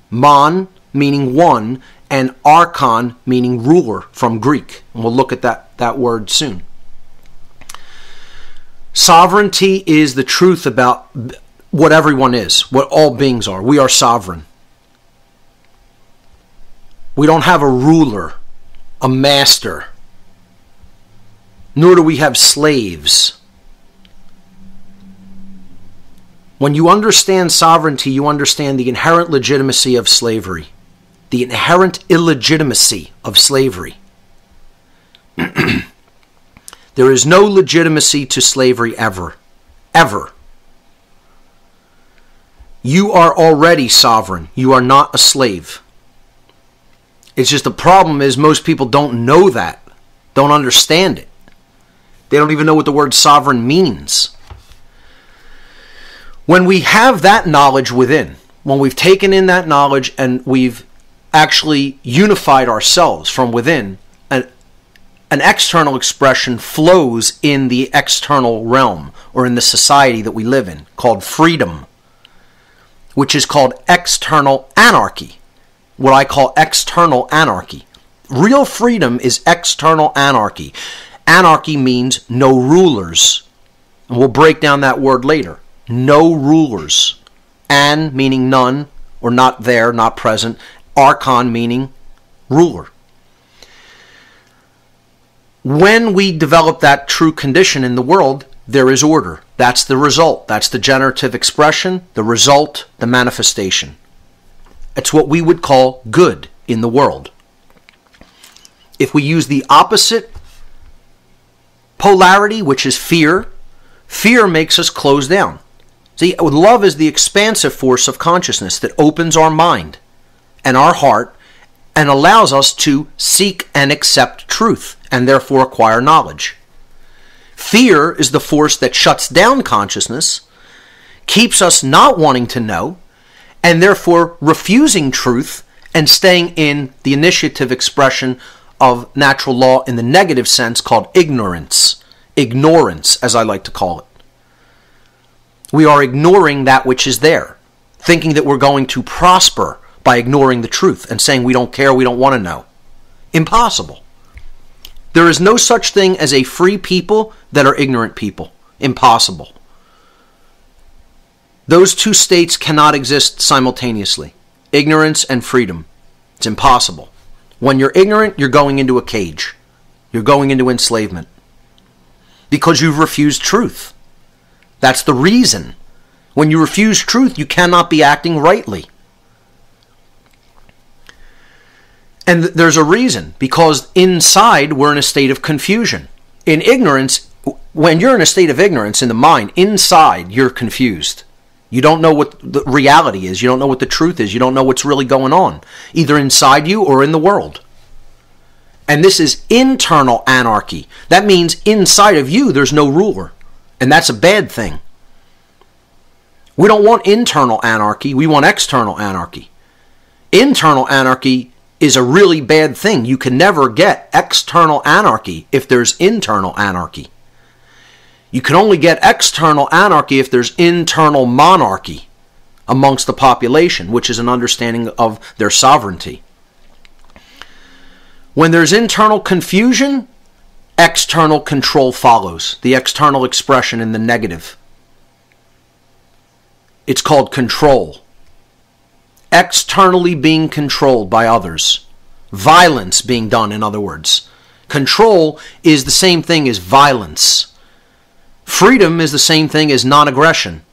Mon meaning one, and archon meaning ruler from Greek. And we'll look at that word soon. Sovereignty is the truth about what everyone is, what all beings are. We are sovereign. We don't have a ruler, a master, nor do we have slaves. When you understand sovereignty, you understand the inherent legitimacy of slavery, the inherent illegitimacy of slavery. There is no legitimacy to slavery ever. Ever. You are already sovereign. You are not a slave. It's just the problem is most people don't know that, don't understand it. They don't even know what the word sovereign means. When we have that knowledge within, when we've taken in that knowledge and we've actually unified ourselves from within, an external expression flows in the external realm or in the society that we live in called freedom, which is called external anarchy, what I call external anarchy. Real freedom is external anarchy. Anarchy means no rulers. And we'll break down that word later. No rulers. An meaning none, or not there, not present. Archon meaning ruler. When we develop that true condition in the world, there is order. That's the result. That's the generative expression, the result, the manifestation. It's what we would call good in the world. If we use the opposite polarity, which is fear, fear makes us close down. See, love is the expansive force of consciousness that opens our mind and our heart and allows us to seek and accept truth and therefore acquire knowledge. Fear is the force that shuts down consciousness, keeps us not wanting to know, and therefore refusing truth and staying in the initiative expression of natural law in the negative sense called ignorance. Ignorance, as I like to call it. We are ignoring that which is there, thinking that we're going to prosper by ignoring the truth and saying we don't care, we don't want to know. Impossible. There is no such thing as a free people that are ignorant people. Impossible. Those two states cannot exist simultaneously. Ignorance and freedom. It's impossible. When you're ignorant, you're going into a cage. You're going into enslavement. Because you've refused truth. That's the reason. When you refuse truth, you cannot be acting rightly. And there's a reason. Because inside, we're in a state of confusion. In ignorance, when you're in a state of ignorance in the mind, inside, you're confused. You don't know what the reality is. You don't know what the truth is. You don't know what's really going on, either inside you or in the world. And this is internal anarchy. That means inside of you, there's no ruler. And that's a bad thing. We don't want internal anarchy. We want external anarchy. Internal anarchy is a really bad thing. You can never get external anarchy if there's internal anarchy. You can only get external anarchy if there's internal monarchy amongst the population, which is an understanding of their sovereignty. When there's internal confusion, external control follows, the external expression in the negative. It's called control. Externally being controlled by others. Violence being done, in other words. Control is the same thing as violence. Freedom is the same thing as non-aggression.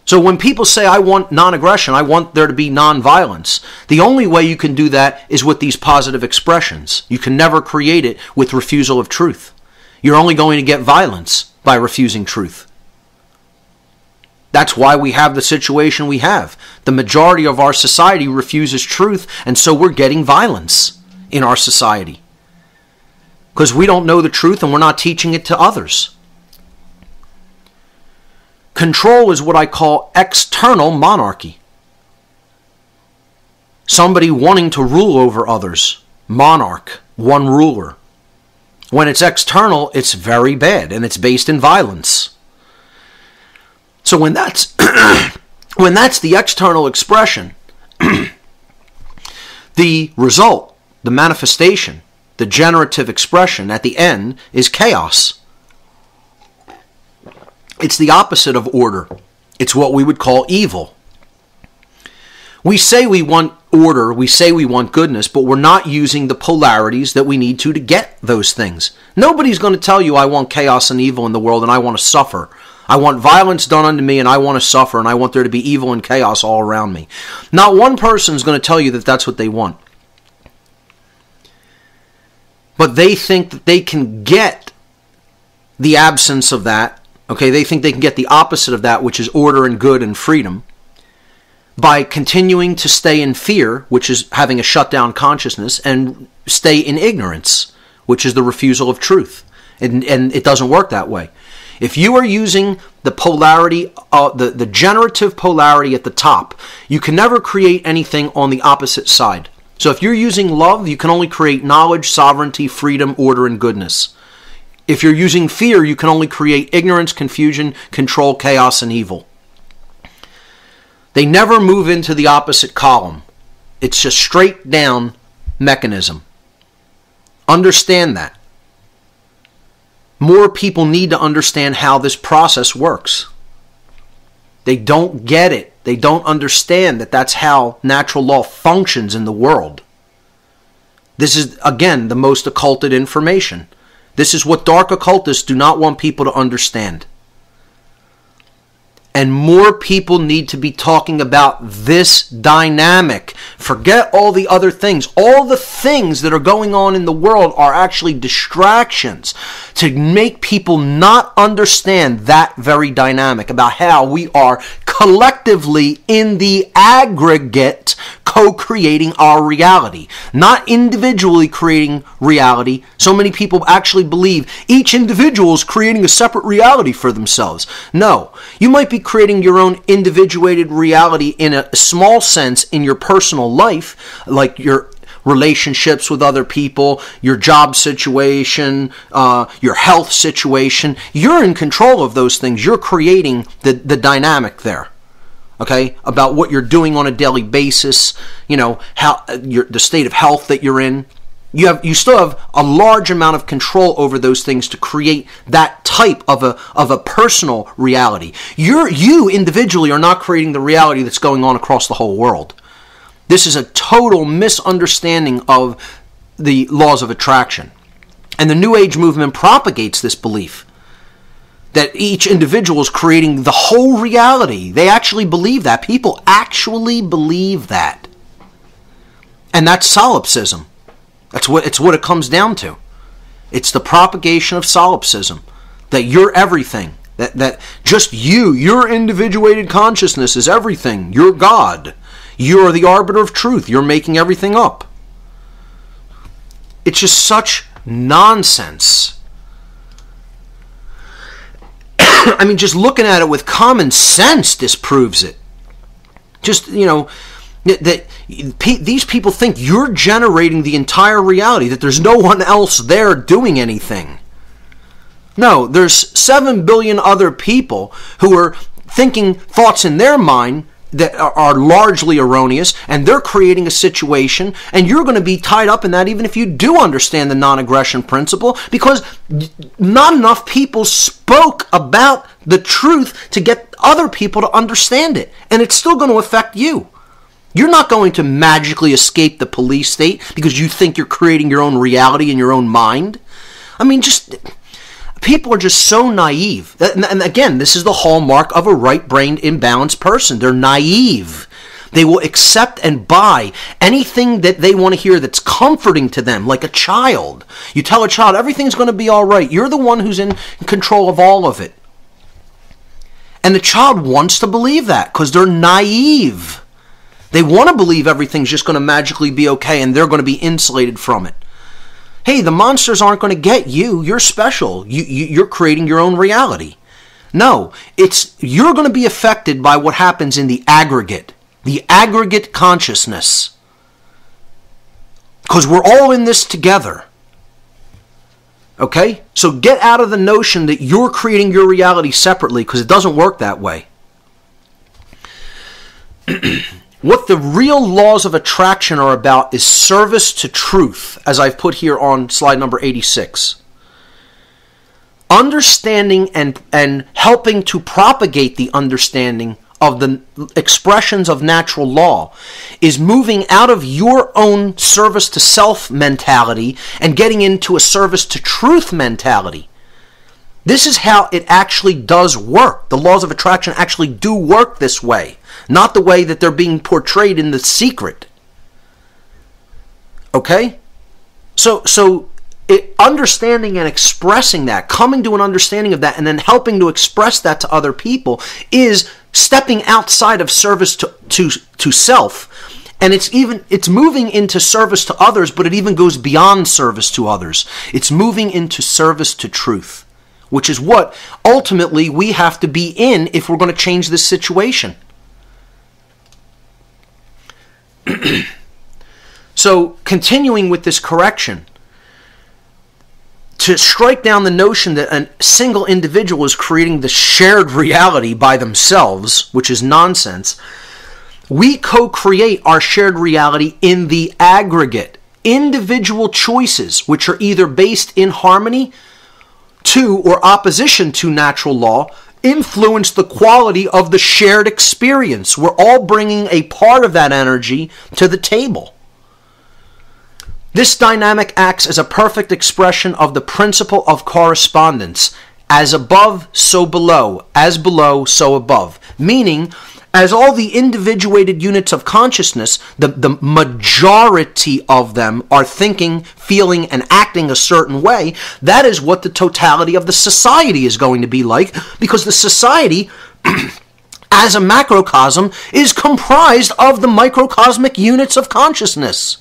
So when people say, I want non-aggression, I want there to be non-violence, the only way you can do that is with these positive expressions. You can never create it with refusal of truth. You're only going to get violence by refusing truth. That's why we have the situation we have. The majority of our society refuses truth, and so we're getting violence in our society. Because we don't know the truth and we're not teaching it to others. Control is what I call external monarchy. Somebody wanting to rule over others. Monarch, one ruler. When it's external, it's very bad, and it's based in violence. So when that's when that's the external expression, the result, the manifestation, the generative expression at the end is chaos. It's the opposite of order. It's what we would call evil. We say we want order, we say we want goodness, but we're not using the polarities that we need to get those things. Nobody's going to tell you, I want chaos and evil in the world and I want to suffer. I want violence done unto me and I want to suffer and I want there to be evil and chaos all around me. Not one person is going to tell you that that's what they want. But they think that they can get the absence of that. Okay, they think they can get the opposite of that, which is order and good and freedom, by continuing to stay in fear, which is having a shutdown consciousness, and stay in ignorance, which is the refusal of truth. And it doesn't work that way. If you are using the polarity, the generative polarity at the top, you can never create anything on the opposite side. So if you're using love, you can only create knowledge, sovereignty, freedom, order, and goodness. If you're using fear, you can only create ignorance, confusion, control, chaos, and evil. They never move into the opposite column. It's just straight down mechanism. Understand that. More people need to understand how this process works. They don't get it. They don't understand that that's how natural law functions in the world. This is, again, the most occulted information. This is what dark occultists do not want people to understand. And more people need to be talking about this dynamic. Forget all the other things. All the things that are going on in the world are actually distractions to make people not understand that very dynamic about how we are collectively in the aggregate co-creating our reality, not individually creating reality. So many people actually believe each individual is creating a separate reality for themselves. No, you might be creating your own individuated reality in a small sense in your personal life, like your relationships with other people, your job situation, your health situation. You're in control of those things. You're creating the dynamic there. Okay, about what you're doing on a daily basis, you know, how the state of health that you're in. You still have a large amount of control over those things to create that type of a personal reality. You individually are not creating the reality that's going on across the whole world. This is a total misunderstanding of the laws of attraction. And the New Age movement propagates this belief that each individual is creating the whole reality. They actually believe that. People actually believe that. And that's solipsism. It's what it comes down to. It's the propagation of solipsism. That you're everything. That just your individuated consciousness is everything. You're God. You're the arbiter of truth. You're making everything up. It's just such nonsense. I mean, just looking at it with common sense disproves it. Just, you know, that these people think you're generating the entire reality, that there's no one else there doing anything. No, there's 7 billion other people who are thinking thoughts in their mind that are largely erroneous, and they're creating a situation, and you're going to be tied up in that even if you do understand the non-aggression principle, because not enough people spoke about the truth to get other people to understand it, and it's still going to affect you. You're not going to magically escape the police state because you think you're creating your own reality in your own mind. I mean, just People are just so naive. And again, this is the hallmark of a right-brained, imbalanced person. They're naive. They will accept and buy anything that they want to hear that's comforting to them, like a child. You tell a child, everything's going to be all right. You're the one who's in control of all of it. And the child wants to believe that because they're naive. They want to believe everything's just going to magically be okay and they're going to be insulated from it. Hey, the monsters aren't going to get you. You're special. You're creating your own reality. No, you're going to be affected by what happens in the aggregate consciousness. Because we're all in this together. Okay? So get out of the notion that you're creating your reality separately, because it doesn't work that way. What the real laws of attraction are about is service to truth, as I've put here on slide number 86. Understanding and helping to propagate the understanding of the expressions of natural law is moving out of your own service to self mentality and getting into a service to truth mentality. This is how it actually does work. The laws of attraction actually do work this way, not the way that they're being portrayed in The Secret. Okay? So understanding and expressing that, coming to an understanding of that, and then helping to express that to other people is stepping outside of service to self. And it's moving into service to others, but it even goes beyond service to others. It's moving into service to truth, which is what ultimately we have to be in if we're going to change this situation. So, continuing with this correction, to strike down the notion that a single individual is creating the shared reality by themselves, which is nonsense, we co-create our shared reality in the aggregate. Individual choices, which are either based in harmony to or opposition to natural law, influence the quality of the shared experience. We're all bringing a part of that energy to the table. This dynamic acts as a perfect expression of the principle of correspondence. As above, so below. As below, so above. Meaning, as all the individuated units of consciousness, the majority of them are thinking, feeling, and acting a certain way, that is what the totality of the society is going to be like, because the society, as a macrocosm, is comprised of the microcosmic units of consciousness.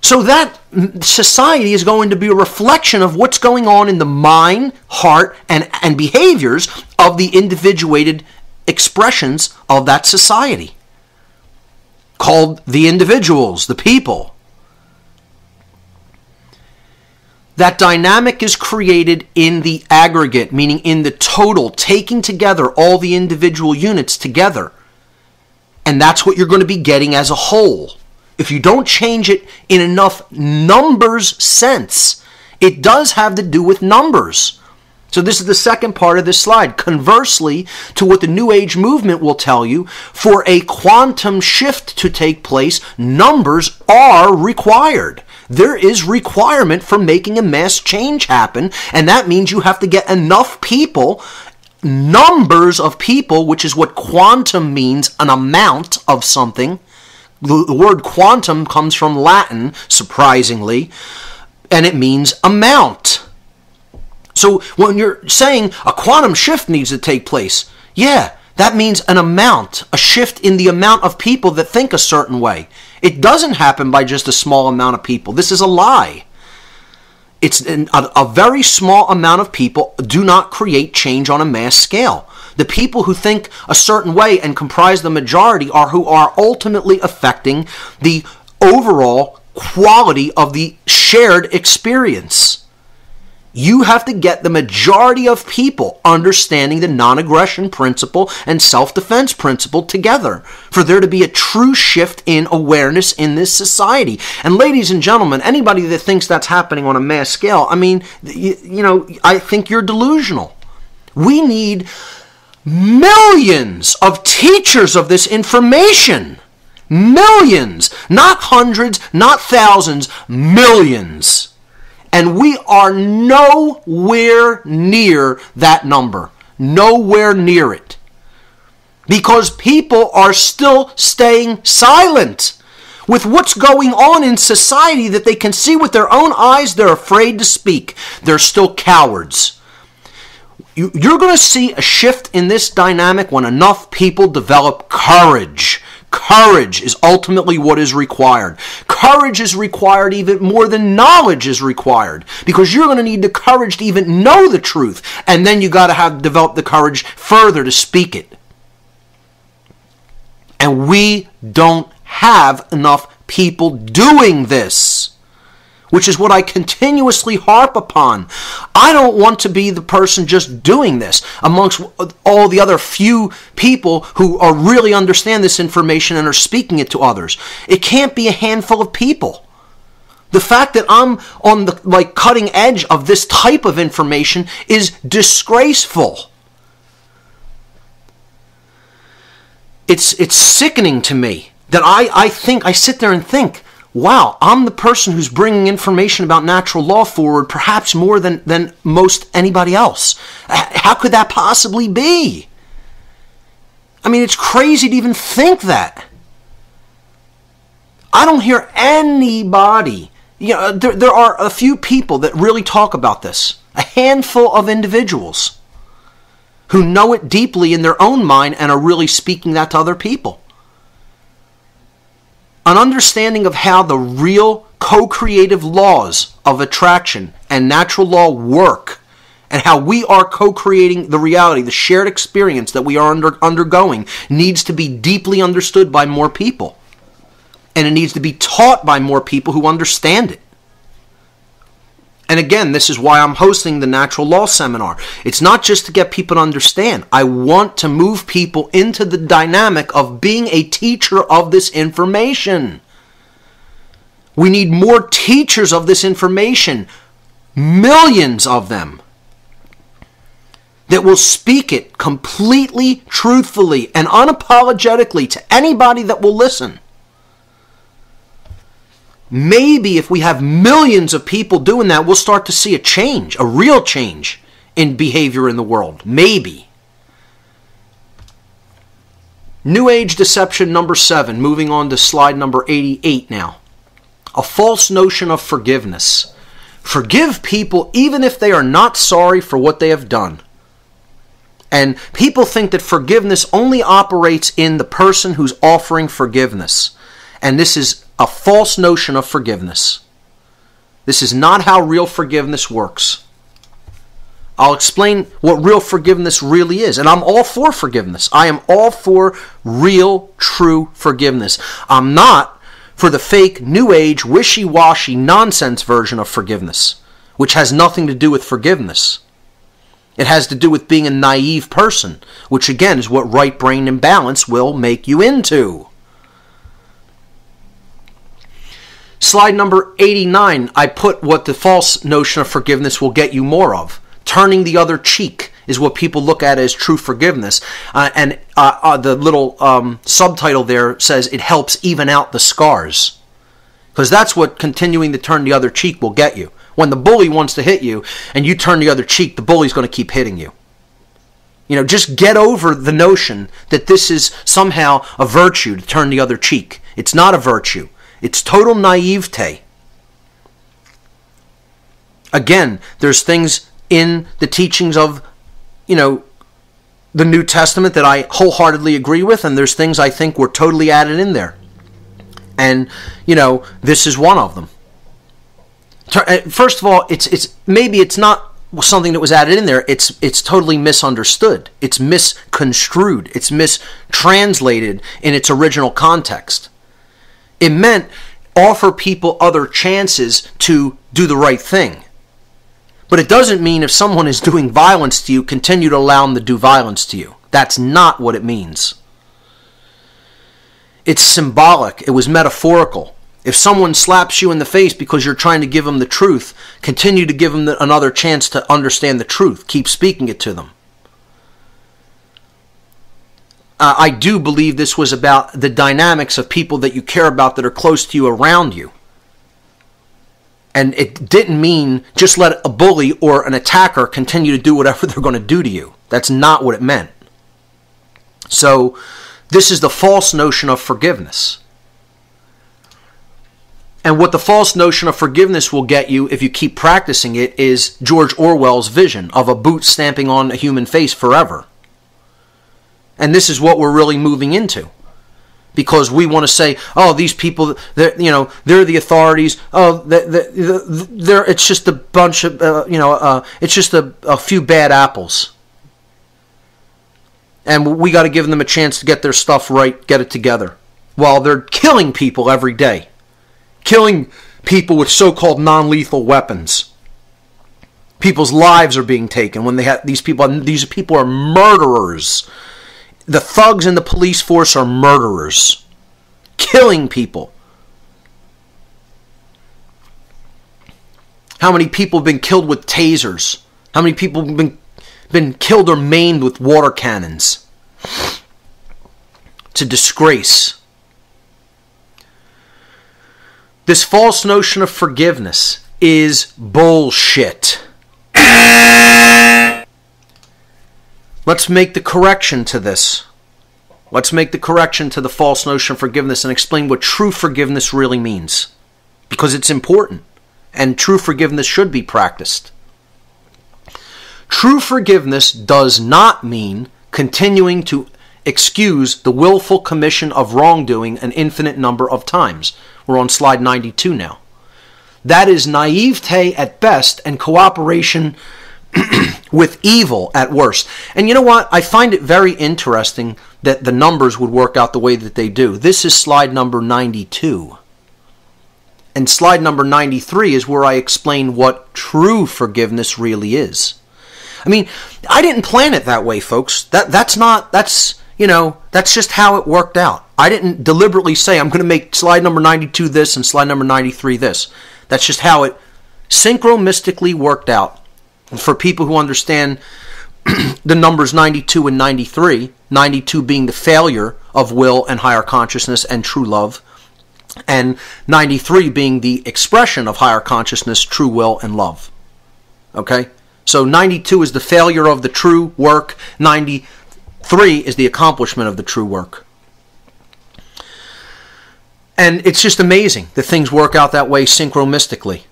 So that society is going to be a reflection of what's going on in the mind, heart, and behaviors of the individuated expressions of that society, called the individuals, the people. That dynamic is created in the aggregate, meaning in the total, taking together all the individual units together. And that's what you're going to be getting as a whole. If you don't change it in enough numbers sense, it does have to do with numbers. So this is the second part of this slide. Conversely to what the New Age movement will tell you, for a quantum shift to take place, numbers are required. There is requirement for making a mass change happen, and that means you have to get enough people, numbers of people, which is what quantum means, an amount of something. The word quantum comes from Latin, surprisingly, and it means amount. So when you're saying a quantum shift needs to take place, yeah, that means an amount, a shift in the amount of people that think a certain way. It doesn't happen by just a small amount of people. This is a lie. It's a very small amount of people do not create change on a mass scale. The people who think a certain way and comprise the majority are who are ultimately affecting the overall quality of the shared experience. You have to get the majority of people understanding the non-aggression principle and self-defense principle together for there to be a true shift in awareness in this society. And ladies and gentlemen, anybody that thinks that's happening on a mass scale, I mean, I think you're delusional. We need millions of teachers of this information. Millions. Not hundreds, not thousands, millions. And we are nowhere near that number. Nowhere near it. Because people are still staying silent. With what's going on in society that they can see with their own eyes, they're afraid to speak. They're still cowards. You're going to see a shift in this dynamic when enough people develop courage. Courage is ultimately what is required. Courage is required even more than knowledge is required, because you're going to need the courage to even know the truth, and then you got to develop the courage further to speak it. And we don't have enough people doing this, which is what I continuously harp upon. I don't want to be the person just doing this amongst all the other few people who are really understand this information and are speaking it to others. It can't be a handful of people. The fact that I'm on the cutting edge of this type of information is disgraceful. It's sickening to me that I sit there and think, wow, I'm the person who's bringing information about natural law forward perhaps more than most anybody else. How could that possibly be? I mean, it's crazy to even think that. I don't hear anybody. There are a few people that really talk about this. A handful of individuals who know it deeply in their own mind and are really speaking that to other people. An understanding of how the real co-creative laws of attraction and natural law work, and how we are co-creating the reality, the shared experience that we are undergoing, needs to be deeply understood by more people. And it needs to be taught by more people who understand it. And again, this is why I'm hosting the Natural Law Seminar. It's not just to get people to understand. I want to move people into the dynamic of being a teacher of this information. We need more teachers of this information. Millions of them. That will speak it completely, truthfully, and unapologetically to anybody that will listen. Maybe if we have millions of people doing that, we'll start to see a change, a real change in behavior in the world. Maybe. New Age deception number 7, moving on to slide number 88 now. A false notion of forgiveness. Forgive people even if they are not sorry for what they have done. And people think that forgiveness only operates in the person who's offering forgiveness. And this is a false notion of forgiveness. This is not how real forgiveness works. I'll explain what real forgiveness really is. And I'm all for forgiveness. I am all for real, true forgiveness. I'm not for the fake, new age, wishy-washy nonsense version of forgiveness, which has nothing to do with forgiveness. It has to do with being a naive person, which again is what right brain imbalance will make you into. Slide number 89, I put what the false notion of forgiveness will get you more of. Turning the other cheek is what people look at as true forgiveness. And the little subtitle there says it helps even out the scars. Because that's what continuing to turn the other cheek will get you. When the bully wants to hit you and you turn the other cheek, the bully's going to keep hitting you. Just get over the notion that this is somehow a virtue to turn the other cheek. It's not a virtue. It's total naivete. Again, there's things in the teachings of, the New Testament that I wholeheartedly agree with, and there's things I think were totally added in there. And, this is one of them. First of all, it's not something that was added in there. It's totally misunderstood. It's misconstrued. It's mistranslated in its original context. It meant offer people other chances to do the right thing. But it doesn't mean if someone is doing violence to you, continue to allow them to do violence to you. That's not what it means. It's symbolic. It was metaphorical. If someone slaps you in the face because you're trying to give them the truth, continue to give them another chance to understand the truth. Keep speaking it to them. I do believe this was about the dynamics of people that you care about that are close to you, around you. And it didn't mean just let a bully or an attacker continue to do whatever they're going to do to you. That's not what it meant. So this is the false notion of forgiveness. And what the false notion of forgiveness will get you if you keep practicing it is George Orwell's vision of a boot stamping on a human face forever. And this is what we're really moving into. Because we want to say, oh, these people, they're the authorities. Oh, it's just a bunch of, it's just a few bad apples. And we got to give them a chance to get their stuff right, get it together. While they're killing people every day. Killing people with so-called non-lethal weapons. People's lives are being taken when they have these people are murderers. The thugs in the police force are murderers. Killing people. How many people have been killed with tasers? How many people have been killed or maimed with water cannons? It's a disgrace. This false notion of forgiveness is bullshit. Let's make the correction to this. Let's make the correction to the false notion of forgiveness and explain what true forgiveness really means. Because it's important. And true forgiveness should be practiced. True forgiveness does not mean continuing to excuse the willful commission of wrongdoing an infinite number of times. We're on slide 92 now. That is naivete at best and cooperation with evil at worst. And you know what? I find it very interesting that the numbers would work out the way that they do. This is slide number 92. And slide number 93 is where I explain what true forgiveness really is. I mean, I didn't plan it that way, folks. That's just how it worked out. I didn't deliberately say I'm going to make slide number 92 this and slide number 93 this. That's just how it synchronistically worked out. And for people who understand the numbers 92 and 93, 92 being the failure of will and higher consciousness and true love, and 93 being the expression of higher consciousness, true will, and love. Okay? So 92 is the failure of the true work, 93 is the accomplishment of the true work. And it's just amazing that things work out that way synchronistically.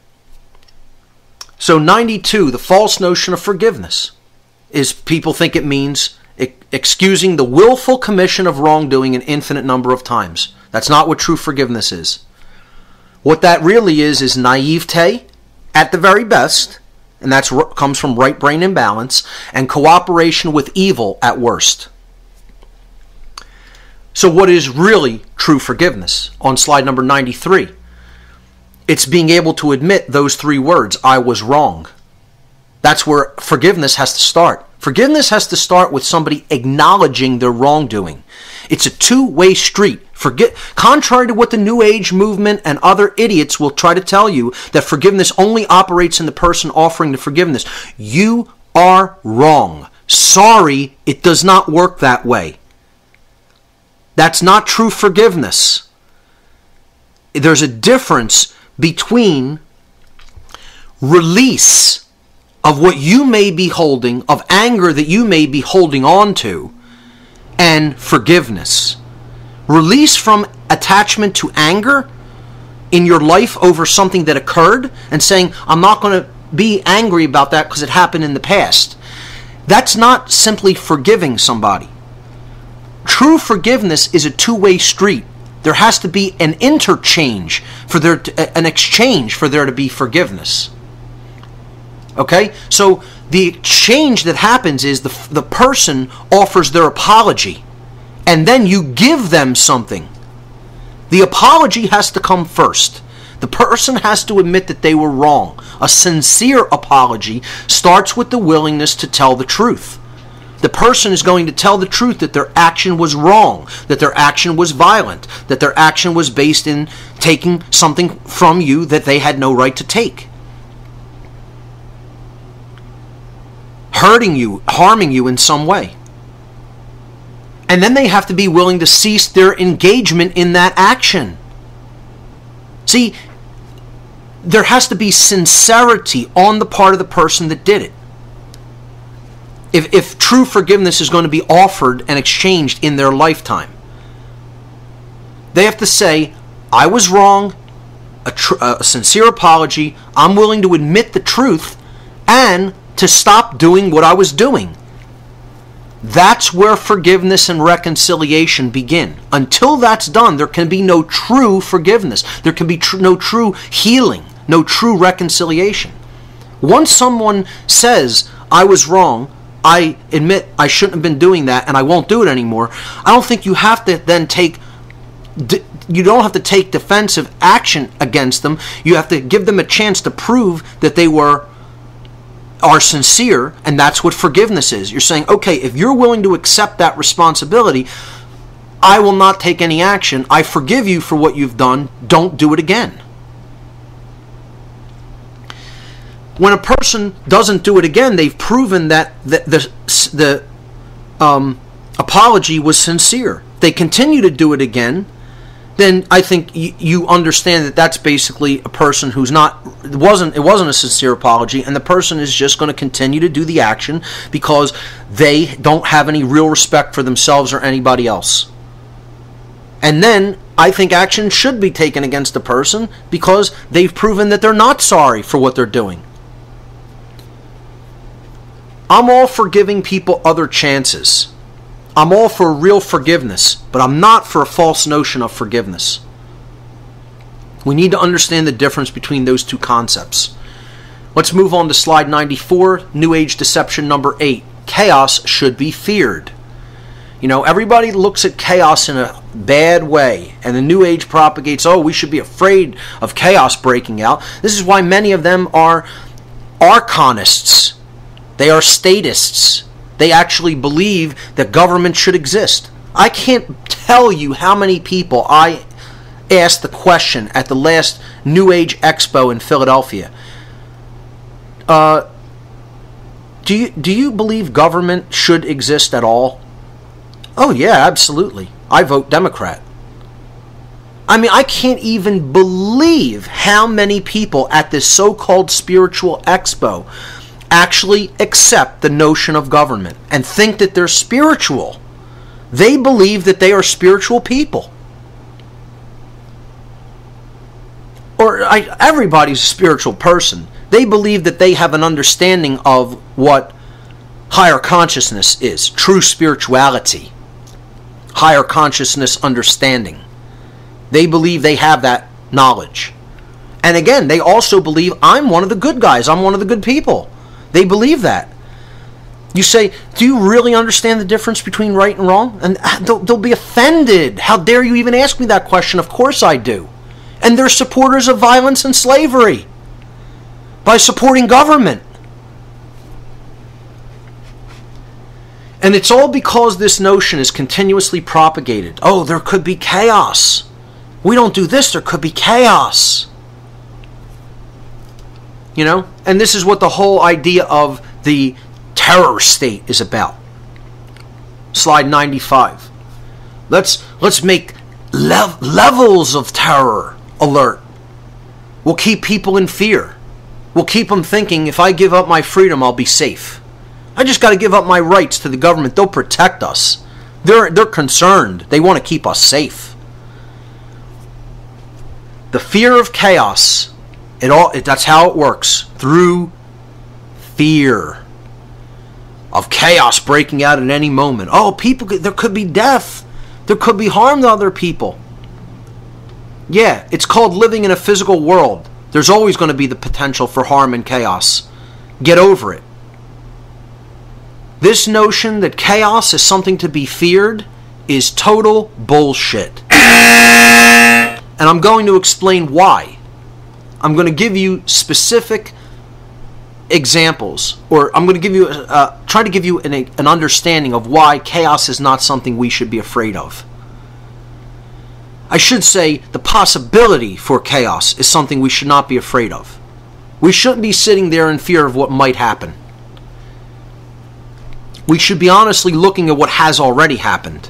So 92, the false notion of forgiveness, is people think it means excusing the willful commission of wrongdoing an infinite number of times. That's not what true forgiveness is. What that really is naivete at the very best, and that comes from right brain imbalance, and cooperation with evil at worst. So what is really true forgiveness? On slide number 93. It's being able to admit those three words, I was wrong. That's where forgiveness has to start. Forgiveness has to start with somebody acknowledging their wrongdoing. It's a two-way street. Contrary to what the New Age movement and other idiots will try to tell you, that forgiveness only operates in the person offering the forgiveness. You are wrong. Sorry, it does not work that way. That's not true forgiveness. There's a difference between release of what you may be holding, of anger that you may be holding on to, and forgiveness. Release from attachment to anger in your life over something that occurred and saying, I'm not going to be angry about that because it happened in the past. That's not simply forgiving somebody. True forgiveness is a two-way street. There has to be an interchange an exchange for there to be forgiveness. Okay? So the exchange that happens is the person offers their apology, and then you give them something. The apology has to come first. The person has to admit that they were wrong. A sincere apology starts with the willingness to tell the truth. The person is going to tell the truth that their action was wrong, that their action was violent, that their action was based in taking something from you that they had no right to take. Hurting you, harming you in some way. And then they have to be willing to cease their engagement in that action. See, there has to be sincerity on the part of the person that did it. If true forgiveness is going to be offered and exchanged in their lifetime, they have to say, I was wrong, a sincere apology, I'm willing to admit the truth, and to stop doing what I was doing. That's where forgiveness and reconciliation begin. Until that's done, there can be no true forgiveness. There can be no true healing, no true reconciliation. Once someone says, I was wrong, I admit I shouldn't have been doing that, and I won't do it anymore, I don't think you have to then take defensive action against them. You have to give them a chance to prove that they are sincere, and that's what forgiveness is. You're saying, okay, if you're willing to accept that responsibility, I will not take any action. I forgive you for what you've done. Don't do it again. When a person doesn't do it again, they've proven that the apology was sincere. They continue to do it again, then I think you understand that that's basically a person who's not, it wasn't a sincere apology, and the person is just going to continue to do the action because they don't have any real respect for themselves or anybody else. And then I think action should be taken against the person because they've proven that they're not sorry for what they're doing. I'm all for giving people other chances. I'm all for real forgiveness, but I'm not for a false notion of forgiveness. We need to understand the difference between those two concepts. Let's move on to slide 94, New Age deception number 8. Chaos should be feared. You know, everybody looks at chaos in a bad way, and the New Age propagates, oh, we should be afraid of chaos breaking out. This is why many of them are archonists. They are statists. They actually believe that government should exist. I can't tell you how many people I asked the question at the last New Age Expo in Philadelphia. Do you believe government should exist at all? Oh yeah, absolutely. I vote Democrat. I mean, I can't even believe how many people at this so-called spiritual expo actually accept the notion of government and think that they're spiritual. They believe that they are spiritual people. Or everybody's a spiritual person. They believe that they have an understanding of what higher consciousness is, true spirituality, higher consciousness understanding. They believe they have that knowledge. And again, they also believe I'm one of the good guys, I'm one of the good people. They believe that. You say, do you really understand the difference between right and wrong? And they'll be offended. How dare you even ask me that question? Of course I do. And they're supporters of violence and slavery by supporting government. And it's all because this notion is continuously propagated. Oh, there could be chaos. We don't do this, there could be chaos. You know? And this is what the whole idea of the terror state is about. Slide 95. Let's make levels of terror alert. We'll keep people in fear. We'll keep them thinking, if I give up my freedom, I'll be safe. I just got to give up my rights to the government. They'll protect us. They're concerned. They want to keep us safe. The fear of chaos, that's how it works. Through fear of chaos breaking out at any moment. Oh, there could be death. There could be harm to other people. Yeah, it's called living in a physical world. There's always going to be the potential for harm and chaos. Get over it. This notion that chaos is something to be feared is total bullshit. And I'm going to explain why. I'm going to give you specific examples, or I'm going to give you try to give you an understanding of why chaos is not something we should be afraid of. I should say the possibility for chaos is something we should not be afraid of. We shouldn't be sitting there in fear of what might happen. We should be honestly looking at what has already happened.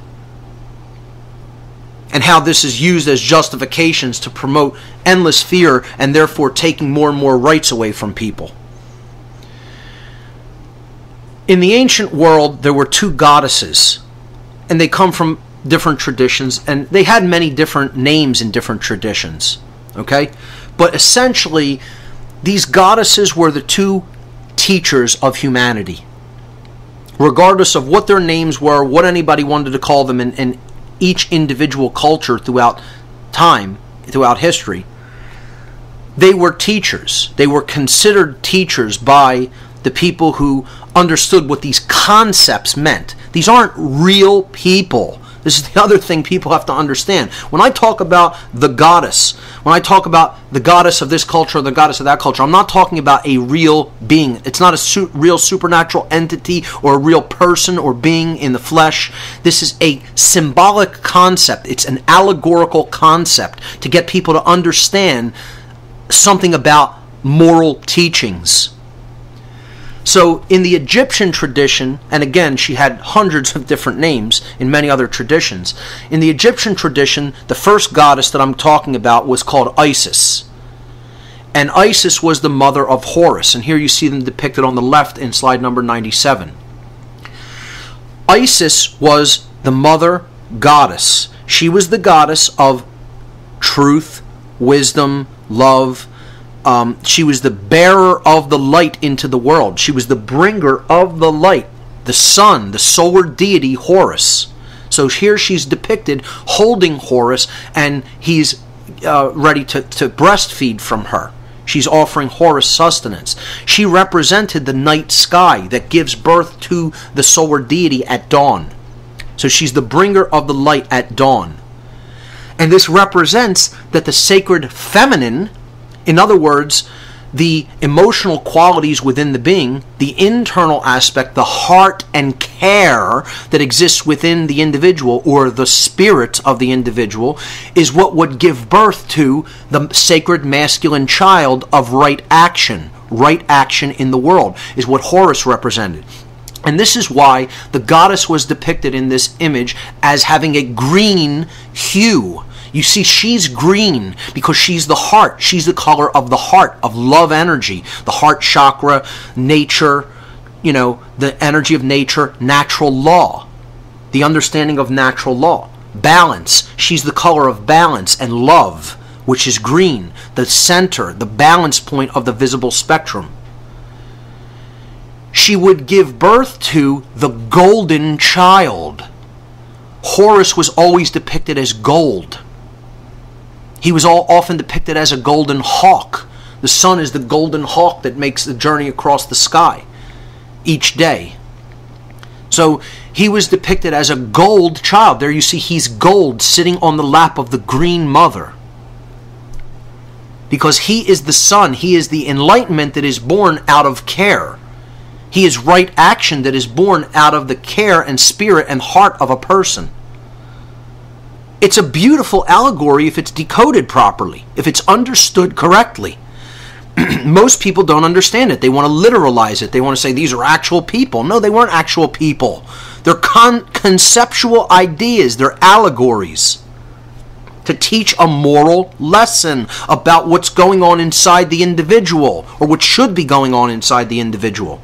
and how this is used as justifications to promote endless fear and therefore taking more and more rights away from people. In the ancient world, there were two goddesses, and they come from different traditions, and they had many different names in different traditions. Okay? But essentially, these goddesses were the two teachers of humanity. Regardless of what their names were, what anybody wanted to call them in each individual culture throughout time, throughout history, they were teachers. They were considered teachers by the people who understood what these concepts meant. These aren't real people. This is the other thing people have to understand. When I talk about the goddess, when I talk about the goddess of this culture or the goddess of that culture, I'm not talking about a real being. It's not a real supernatural entity or a real person or being in the flesh. This is a symbolic concept. It's an allegorical concept to get people to understand something about moral teachings. So in the Egyptian tradition, and again, she had hundreds of different names in many other traditions. In the Egyptian tradition, the first goddess that I'm talking about was called Isis. And Isis was the mother of Horus. And here you see them depicted on the left in slide number 97. Isis was the mother goddess. She was the goddess of truth, wisdom, love. She was the bearer of the light into the world. She was the bringer of the light, the sun, the solar deity Horus. So here she's depicted holding Horus, and he's ready to breastfeed from her. She's offering Horus sustenance. She represented the night sky that gives birth to the solar deity at dawn. So she's the bringer of the light at dawn. And this represents that the sacred feminine, in other words, the emotional qualities within the being, the internal aspect, the heart and care that exists within the individual, or the spirit of the individual, is what would give birth to the sacred masculine child of right action. Right action in the world is what Horus represented. And this is why the goddess was depicted in this image as having a green hue. You see, she's green because she's the heart. She's the color of the heart, of love energy. The heart chakra, nature, the energy of nature, natural law. The understanding of natural law. Balance. She's the color of balance and love, which is green. The center, the balance point of the visible spectrum. She would give birth to the golden child. Horus was always depicted as gold. He was often depicted as a golden hawk. The sun is the golden hawk that makes the journey across the sky each day. So he was depicted as a gold child. There you see he's gold sitting on the lap of the green mother. Because he is the sun. He is the enlightenment that is born out of care. He is right action that is born out of the care and spirit and heart of a person. It's a beautiful allegory if it's decoded properly, if it's understood correctly. Most people don't understand it. They want to literalize it. They want to say these are actual people. No, they weren't actual people. They're conceptual ideas. They're allegories to teach a moral lesson about what's going on inside the individual, or what should be going on inside the individual.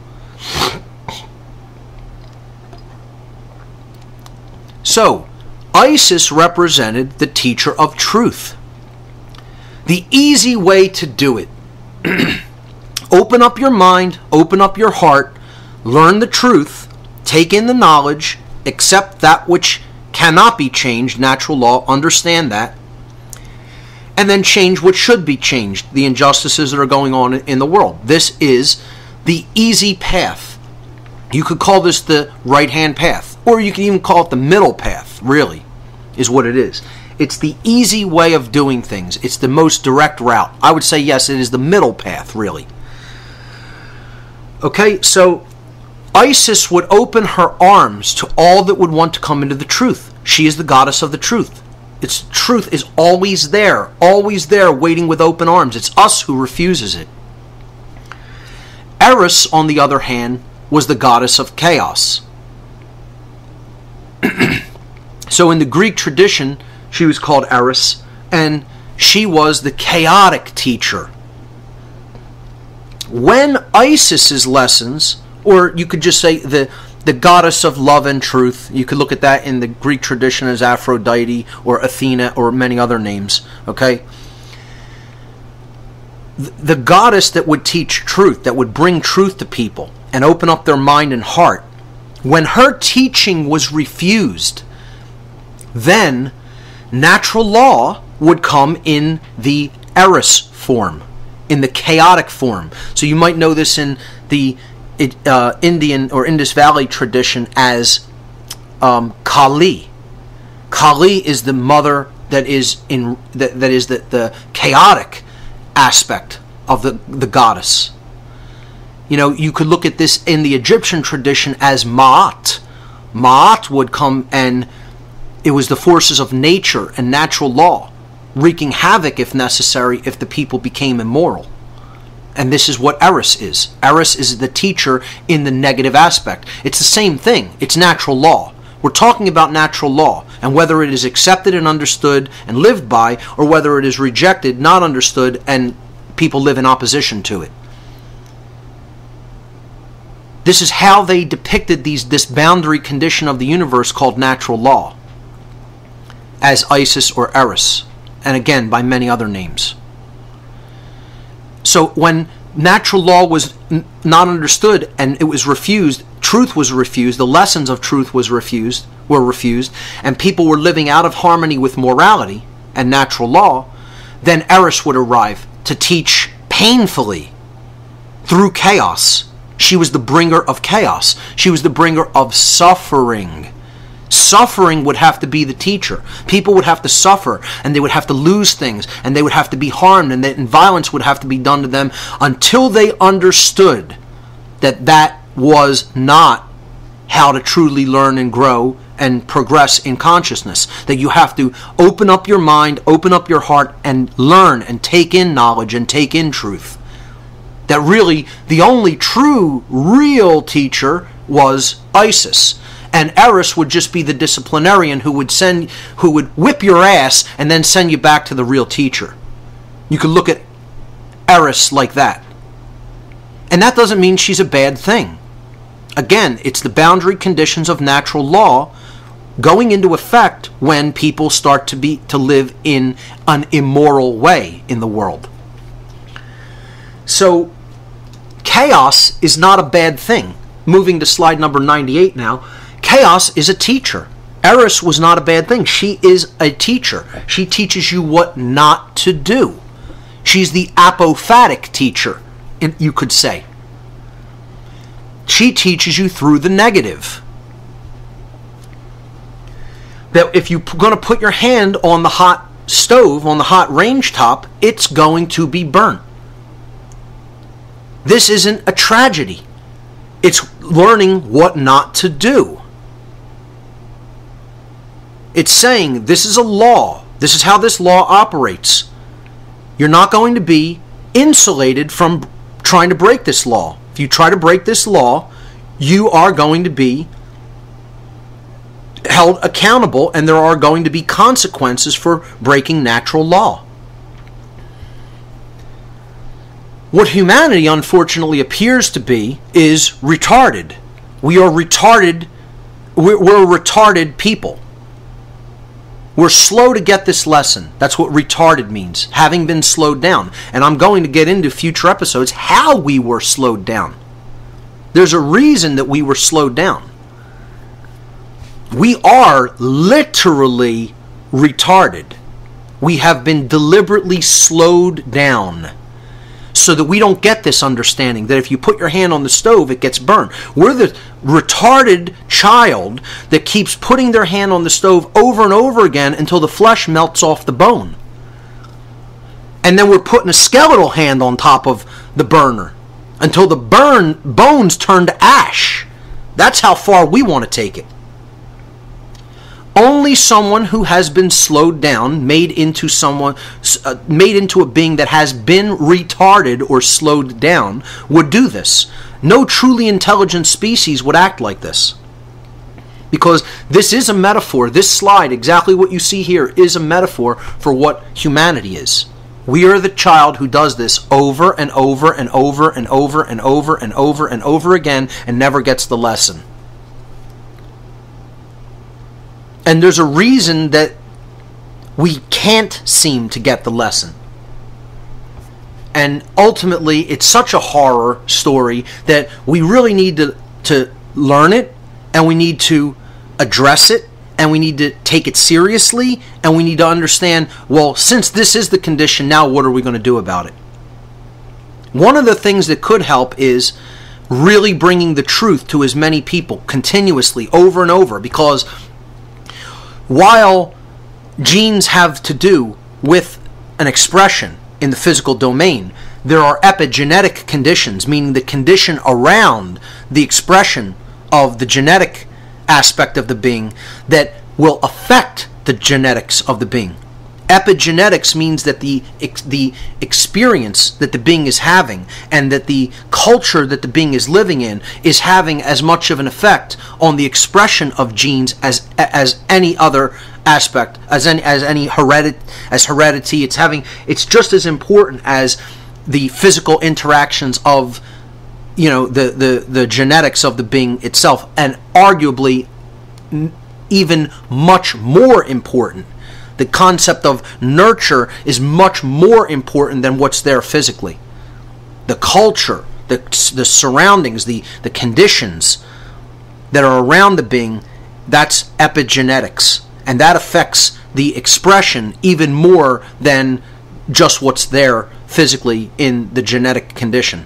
So, Isis represented the teacher of truth. The easy way to do it. Open up your mind, open up your heart, learn the truth, take in the knowledge, accept that which cannot be changed, natural law, understand that, and then change what should be changed, the injustices that are going on in the world. This is the easy path. You could call this the right-hand path, or you can even call it the middle path, really, is what it is. It's the easy way of doing things. It's the most direct route. I would say, yes, it is the middle path, really. Okay, so Isis would open her arms to all that would want to come into the truth. She is the goddess of the truth. Its truth is always there, waiting with open arms. It's us who refuses it. Eris, on the other hand, was the goddess of chaos. So in the Greek tradition, She was called Eris, and she was the chaotic teacher. When Isis's lessons, or you could just say the goddess of love and truth, you could look at that in the Greek tradition as Aphrodite or Athena or many other names, okay? The goddess that would teach truth, that would bring truth to people and open up their mind and heart, when her teaching was refused, then natural law would come in the Eris form, in the chaotic form. So you might know this in the Indian or Indus Valley tradition as Kali. Kali is the mother that is the chaotic aspect of the goddess. You know, you could look at this in the Egyptian tradition as Ma'at. Ma'at would come, and it was the forces of nature and natural law, wreaking havoc if necessary if the people became immoral. And this is what Eris is. Eris is the teacher in the negative aspect. It's the same thing. It's natural law. We're talking about natural law, and whether it is accepted and understood and lived by, or whether it is rejected, not understood, and people live in opposition to it. This is how they depicted this boundary condition of the universe called natural law, as Isis or Eris, and again by many other names. So when natural law was not understood and it was refused, truth was refused, the lessons of truth were refused, and people were living out of harmony with morality and natural law, then Eris would arrive to teach painfully through chaos. She was the bringer of chaos. She was the bringer of suffering. Suffering would have to be the teacher. People would have to suffer, and they would have to lose things, and they would have to be harmed, and violence would have to be done to them until they understood that that was not how to truly learn and grow and progress in consciousness. That you have to open up your mind, open up your heart, and learn and take in knowledge and take in truth. That really the only true, real teacher was Isis. And Eris would just be the disciplinarian who would whip your ass and then send you back to the real teacher. You could look at Eris like that. And that doesn't mean she's a bad thing. Again, it's the boundary conditions of natural law going into effect when people start to live in an immoral way in the world. So, chaos is not a bad thing. Moving to slide number 98 now. Chaos is a teacher. Eris was not a bad thing. She is a teacher. She teaches you what not to do. She's the apophatic teacher, you could say. She teaches you through the negative. That if you're going to put your hand on the hot stove, on the hot range top, it's going to be burnt. This isn't a tragedy. It's learning what not to do. It's saying this is a law. This is how this law operates. You're not going to be insulated from trying to break this law. If you try to break this law, you are going to be held accountable, and there are going to be consequences for breaking natural law. What humanity unfortunately appears to be is retarded. We are retarded. We're a retarded people. We're slow to get this lesson. That's what retarded means, having been slowed down. And I'm going to get into future episodes how we were slowed down. There's a reason that we were slowed down. We are literally retarded. We have been deliberately slowed down so that we don't get this understanding that if you put your hand on the stove, it gets burned. We're the retarded child that keeps putting their hand on the stove over and over again until the flesh melts off the bone. And then we're putting a skeletal hand on top of the burner until the bones turn to ash. That's how far we want to take it. Only someone who has been slowed down, made into a being that has been retarded or slowed down, would do this. No truly intelligent species would act like this. Because this is a metaphor. This slide, exactly what you see here, is a metaphor for what humanity is. We are the child who does this over and over and over and over and over and over and over again and never gets the lesson. And there's a reason that we can't seem to get the lesson. And ultimately, it's such a horror story that we really need to learn it, and we need to address it, and we need to take it seriously, and we need to understand, well, since this is the condition, now what are we going to do about it? One of the things that could help is really bringing the truth to as many people continuously, over and over, because while genes have to do with an expression in the physical domain, there are epigenetic conditions, meaning the condition around the expression of the genetic aspect of the being that will affect the genetics of the being. Epigenetics means that the experience that the being is having and that the culture that the being is living in is having as much of an effect on the expression of genes as any other aspect, as heredity. It's just as important as the physical interactions of the genetics of the being itself, and arguably even much more important. The concept of nurture is much more important than what's there physically. The culture, the surroundings, the conditions that are around the being, that's epigenetics. And that affects the expression even more than just what's there physically in the genetic condition.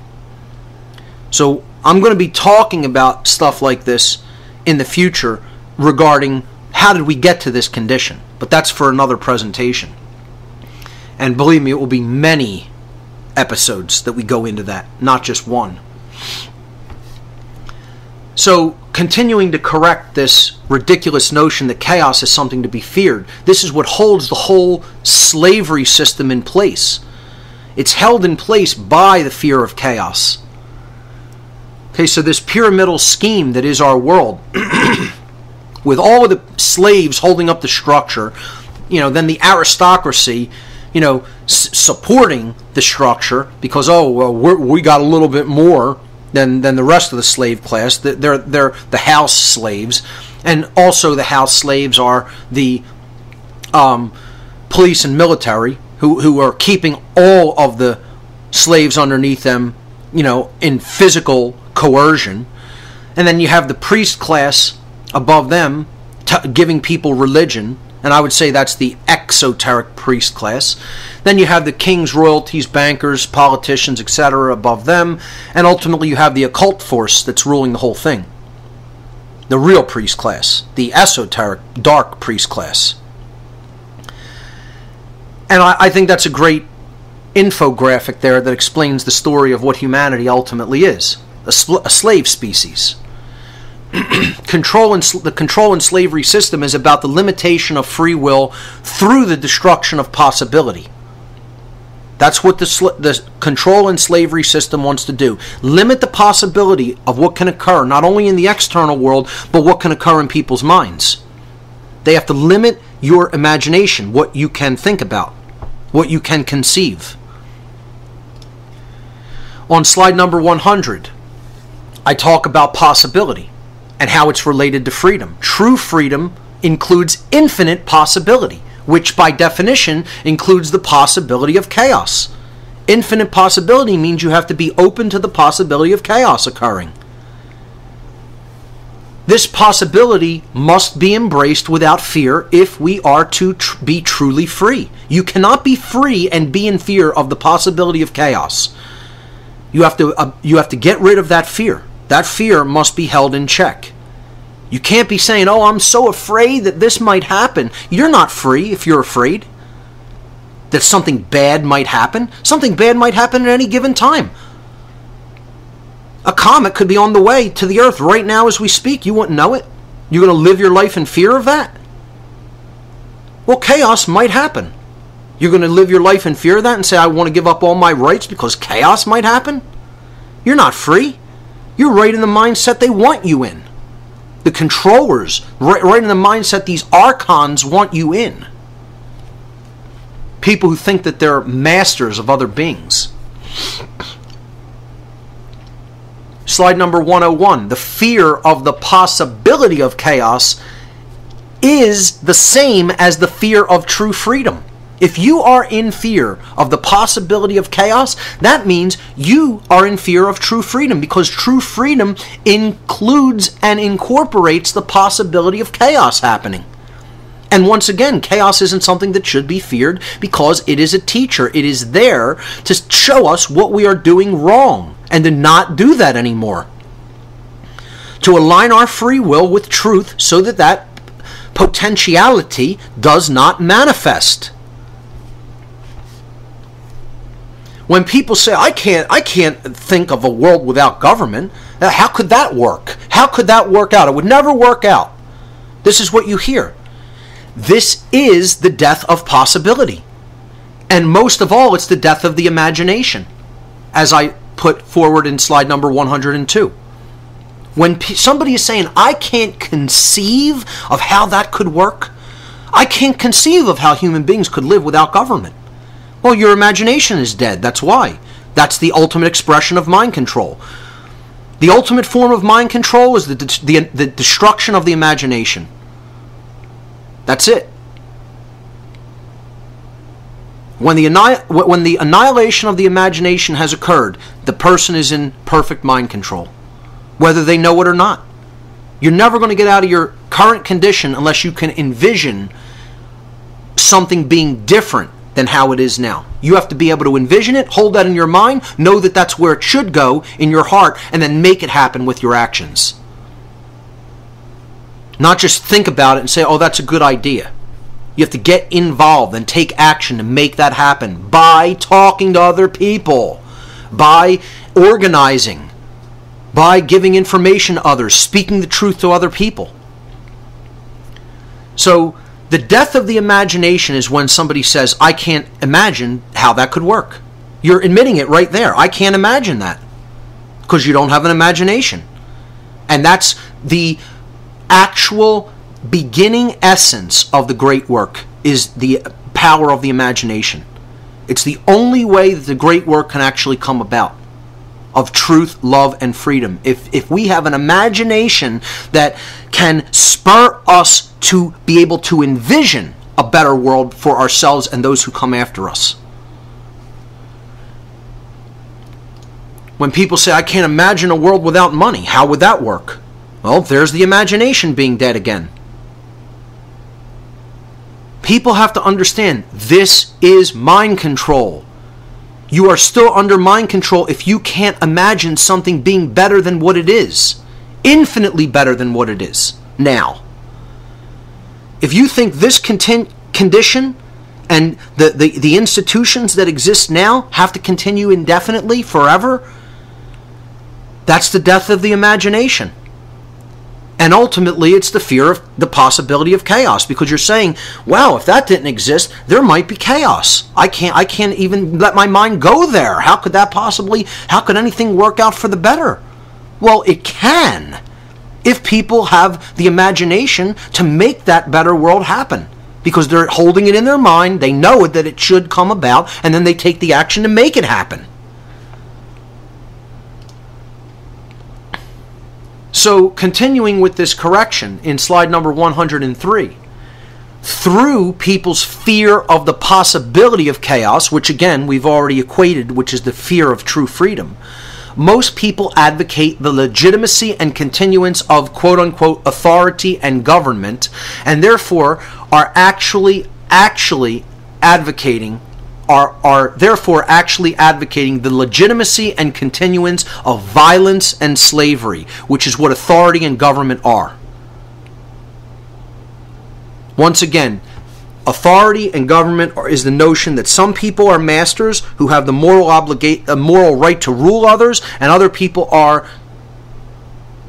So I'm going to be talking about stuff like this in the future regarding how did we get to this condition. But that's for another presentation. And believe me, it will be many episodes that we go into that, not just one. So, continuing to correct this ridiculous notion that chaos is something to be feared, this is what holds the whole slavery system in place. It's held in place by the fear of chaos. Okay, so this pyramidal scheme that is our world, with all of the slaves holding up the structure, then the aristocracy, supporting the structure because, we got a little bit more than the rest of the slave class. They're the house slaves, and also the house slaves are the police and military who are keeping all of the slaves underneath them, in physical coercion. And then you have the priest class above them giving people religion, and I would say that's the exoteric priest class. Then you have the kings, royalties, bankers, politicians, etc. above them, and ultimately you have the occult force that's ruling the whole thing. The real priest class, the esoteric, dark priest class. And I think that's a great infographic there that explains the story of what humanity ultimately is, a slave species. The control and slavery system is about the limitation of free will through the destruction of possibility. That's what the control and slavery system wants to do. Limit the possibility of what can occur, not only in the external world, but what can occur in people's minds. They have to limit your imagination, what you can think about, what you can conceive. On slide number 100, I talk about possibility and how it's related to freedom. True freedom includes infinite possibility, which by definition includes the possibility of chaos. Infinite possibility means you have to be open to the possibility of chaos occurring. This possibility must be embraced without fear if we are to be truly free. You cannot be free and be in fear of the possibility of chaos. You have to get rid of that fear. That fear must be held in check. You can't be saying, I'm so afraid that this might happen. You're not free if you're afraid that something bad might happen. Something bad might happen at any given time. A comet could be on the way to the Earth right now as we speak. You wouldn't know it. You're going to live your life in fear of that? Well, chaos might happen. You're going to live your life in fear of that and say, I want to give up all my rights because chaos might happen? You're not free. You're right in the mindset they want you in. The controllers, right in the mindset these archons want you in. People who think that they're masters of other beings. Slide number 101. The fear of the possibility of chaos is the same as the fear of true freedom. If you are in fear of the possibility of chaos, that means you are in fear of true freedom, because true freedom includes and incorporates the possibility of chaos happening. And once again, chaos isn't something that should be feared, because it is a teacher. It is there to show us what we are doing wrong and to not do that anymore. To align our free will with truth so that that potentiality does not manifest. When people say, I can't think of a world without government, how could that work? How could that work out? It would never work out. This is what you hear. This is the death of possibility. And most of all, it's the death of the imagination, as I put forward in slide number 102. When somebody is saying, I can't conceive of how that could work, I can't conceive of how human beings could live without government. Well, your imagination is dead. That's why. That's the ultimate expression of mind control. The ultimate form of mind control is the destruction of the imagination. That's it. When the annihilation of the imagination has occurred, the person is in perfect mind control, whether they know it or not. You're never going to get out of your current condition unless you can envision something being different than how it is now. You have to be able to envision it, hold that in your mind, know that that's where it should go in your heart, and then make it happen with your actions. Not just think about it and say, oh, that's a good idea. You have to get involved and take action to make that happen by talking to other people, by organizing, by giving information to others, speaking the truth to other people. So, the death of the imagination is when somebody says, I can't imagine how that could work. You're admitting it right there. I can't imagine that. Because you don't have an imagination. And that's the actual beginning essence of the great work, is the power of the imagination. It's the only way that the great work can actually come about, of truth, love, and freedom. If we have an imagination that can spur us to be able to envision a better world for ourselves and those who come after us. When people say, I can't imagine a world without money, how would that work? Well, there's the imagination being dead again. People have to understand, this is mind control. You are still under mind control if you can't imagine something being better than what it is. Infinitely better than what it is now. If you think this condition and the institutions that exist now have to continue indefinitely, forever, that's the death of the imagination. And ultimately, it's the fear of the possibility of chaos, because you're saying, wow, if that didn't exist, there might be chaos. I can't even let my mind go there. How could anything work out for the better? Well, it can, if people have the imagination to make that better world happen. Because they're holding it in their mind, they know that it should come about, and then they take the action to make it happen. So, continuing with this correction in slide number 103, through people's fear of the possibility of chaos, which again we've already equated, which is the fear of true freedom, most people advocate the legitimacy and continuance of quote-unquote authority and government, and therefore are actually advocating the legitimacy and continuance of violence and slavery, which is what authority and government are. Once again, authority and government is the notion that some people are masters who have the moral right to rule others, and other people are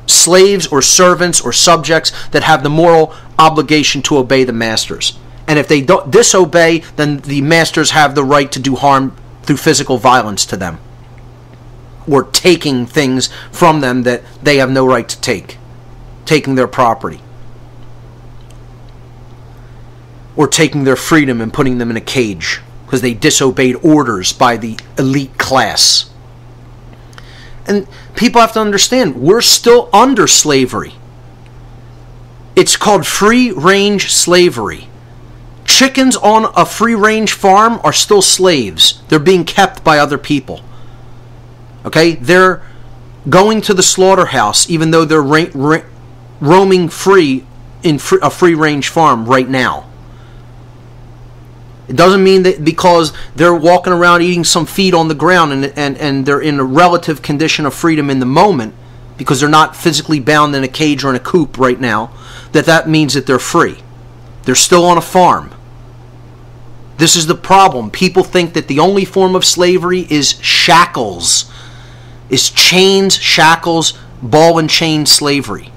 slaves or servants or subjects that have the moral obligation to obey the masters. And if they don't disobey, then the masters have the right to do harm through physical violence to them, or taking things from them that they have no right to take. taking their property, or taking their freedom and putting them in a cage because they disobeyed orders by the elite class. And people have to understand, we're still under slavery. It's called free-range slavery. Chickens on a free-range farm are still slaves. They're being kept by other people. Okay? They're going to the slaughterhouse even though they're roaming free in a free-range farm right now. It doesn't mean that because they're walking around eating some feed on the ground and they're in a relative condition of freedom in the moment, because they're not physically bound in a cage or in a coop right now, that means that they're free. They're still on a farm. This is the problem. People think that the only form of slavery is shackles, is chains, shackles, ball and chain slavery.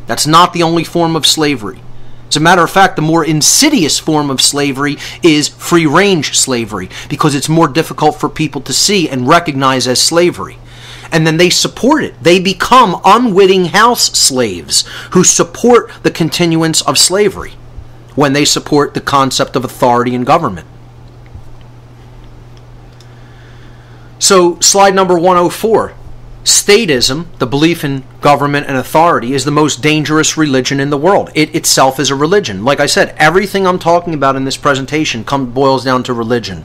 That's not the only form of slavery. As a matter of fact, the more insidious form of slavery is free-range slavery, because it's more difficult for people to see and recognize as slavery. And then they support it. They become unwitting house slaves who support the continuance of slavery when they support the concept of authority and government. So, slide number 104. Statism, the belief in government and authority, is the most dangerous religion in the world. It itself is a religion. Like I said, everything I'm talking about in this presentation boils down to religion.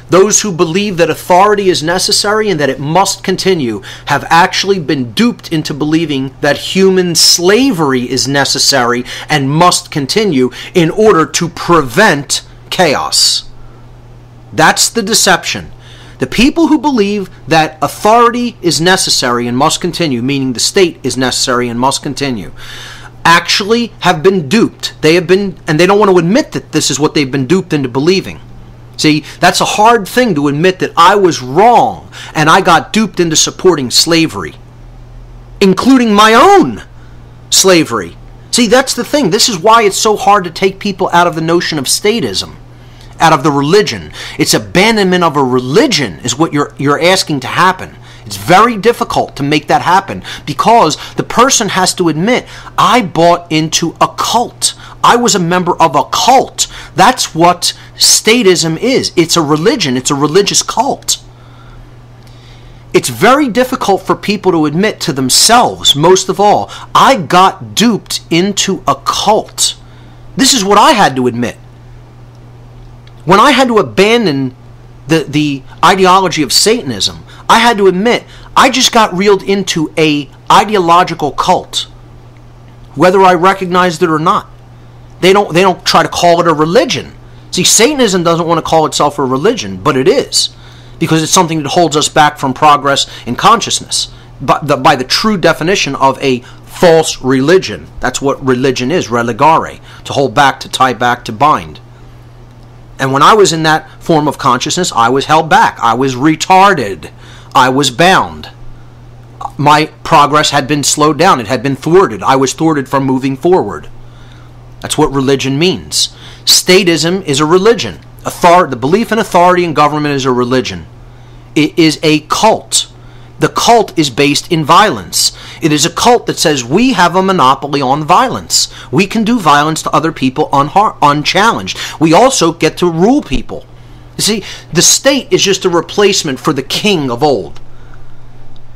Those who believe that authority is necessary and that it must continue have actually been duped into believing that human slavery is necessary and must continue in order to prevent chaos. That's the deception. The people who believe that authority is necessary and must continue, meaning the state is necessary and must continue, actually have been duped. They have been, and they don't want to admit that this is what they've been duped into believing. See, that's a hard thing to admit, that I was wrong and I got duped into supporting slavery, including my own slavery. See, that's the thing. This is why it's so hard to take people out of the notion of statism, out of the religion. It's abandonment of a religion is what you're asking to happen. It's very difficult to make that happen because the person has to admit, I bought into a cult. I was a member of a cult. That's what statism is. It's a religion. It's a religious cult. It's very difficult for people to admit to themselves, most of all, I got duped into a cult. This is what I had to admit. When I had to abandon the ideology of Satanism, I had to admit I just got reeled into a ideological cult, whether I recognized it or not. They don't try to call it a religion. See, Satanism doesn't want to call itself a religion, but it is, because it's something that holds us back from progress in consciousness by the true definition of a false religion. That's what religion is, religare, to hold back, to tie back, to bind. And when I was in that form of consciousness, I was held back. I was retarded. I was bound. My progress had been slowed down. It had been thwarted. I was thwarted from moving forward. That's what religion means. Statism is a religion. The belief in authority and government is a religion. It is a cult. The cult is based in violence. It is a cult that says we have a monopoly on violence. We can do violence to other people unchallenged. We also get to rule people. You see, the state is just a replacement for the king of old.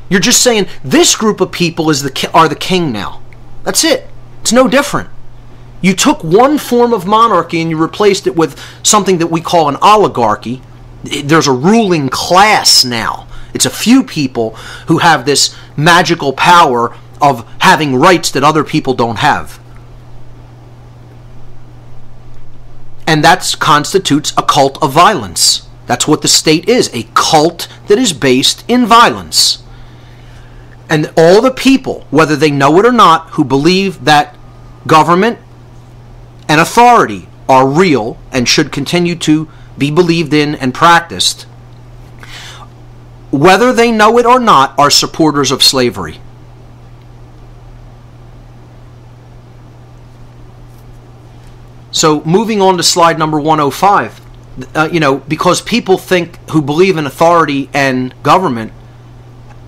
You're just saying this group of people are the king now. That's it. It's no different. You took one form of monarchy and you replaced it with something that we call an oligarchy. There's a ruling class now. It's a few people who have this magical power of having rights that other people don't have. And that constitutes a cult of violence. That's what the state is, a cult that is based in violence. And all the people, whether they know it or not, who believe that government and authority are real and should continue to be believed in and practiced, whether they know it or not, are supporters of slavery. So moving on to slide number 105, because people who believe in authority and government,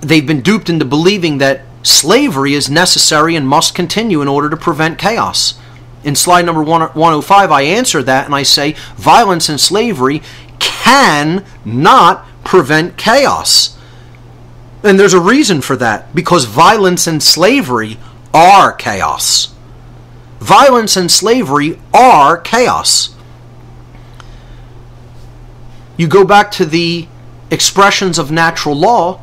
they've been duped into believing that Slavery is necessary and must continue in order to prevent chaos. In slide number 105, I answer that and I say violence and slavery cannot prevent chaos. And there's a reason for that, because violence and slavery are chaos. Violence and slavery are chaos. You go back to the expressions of natural law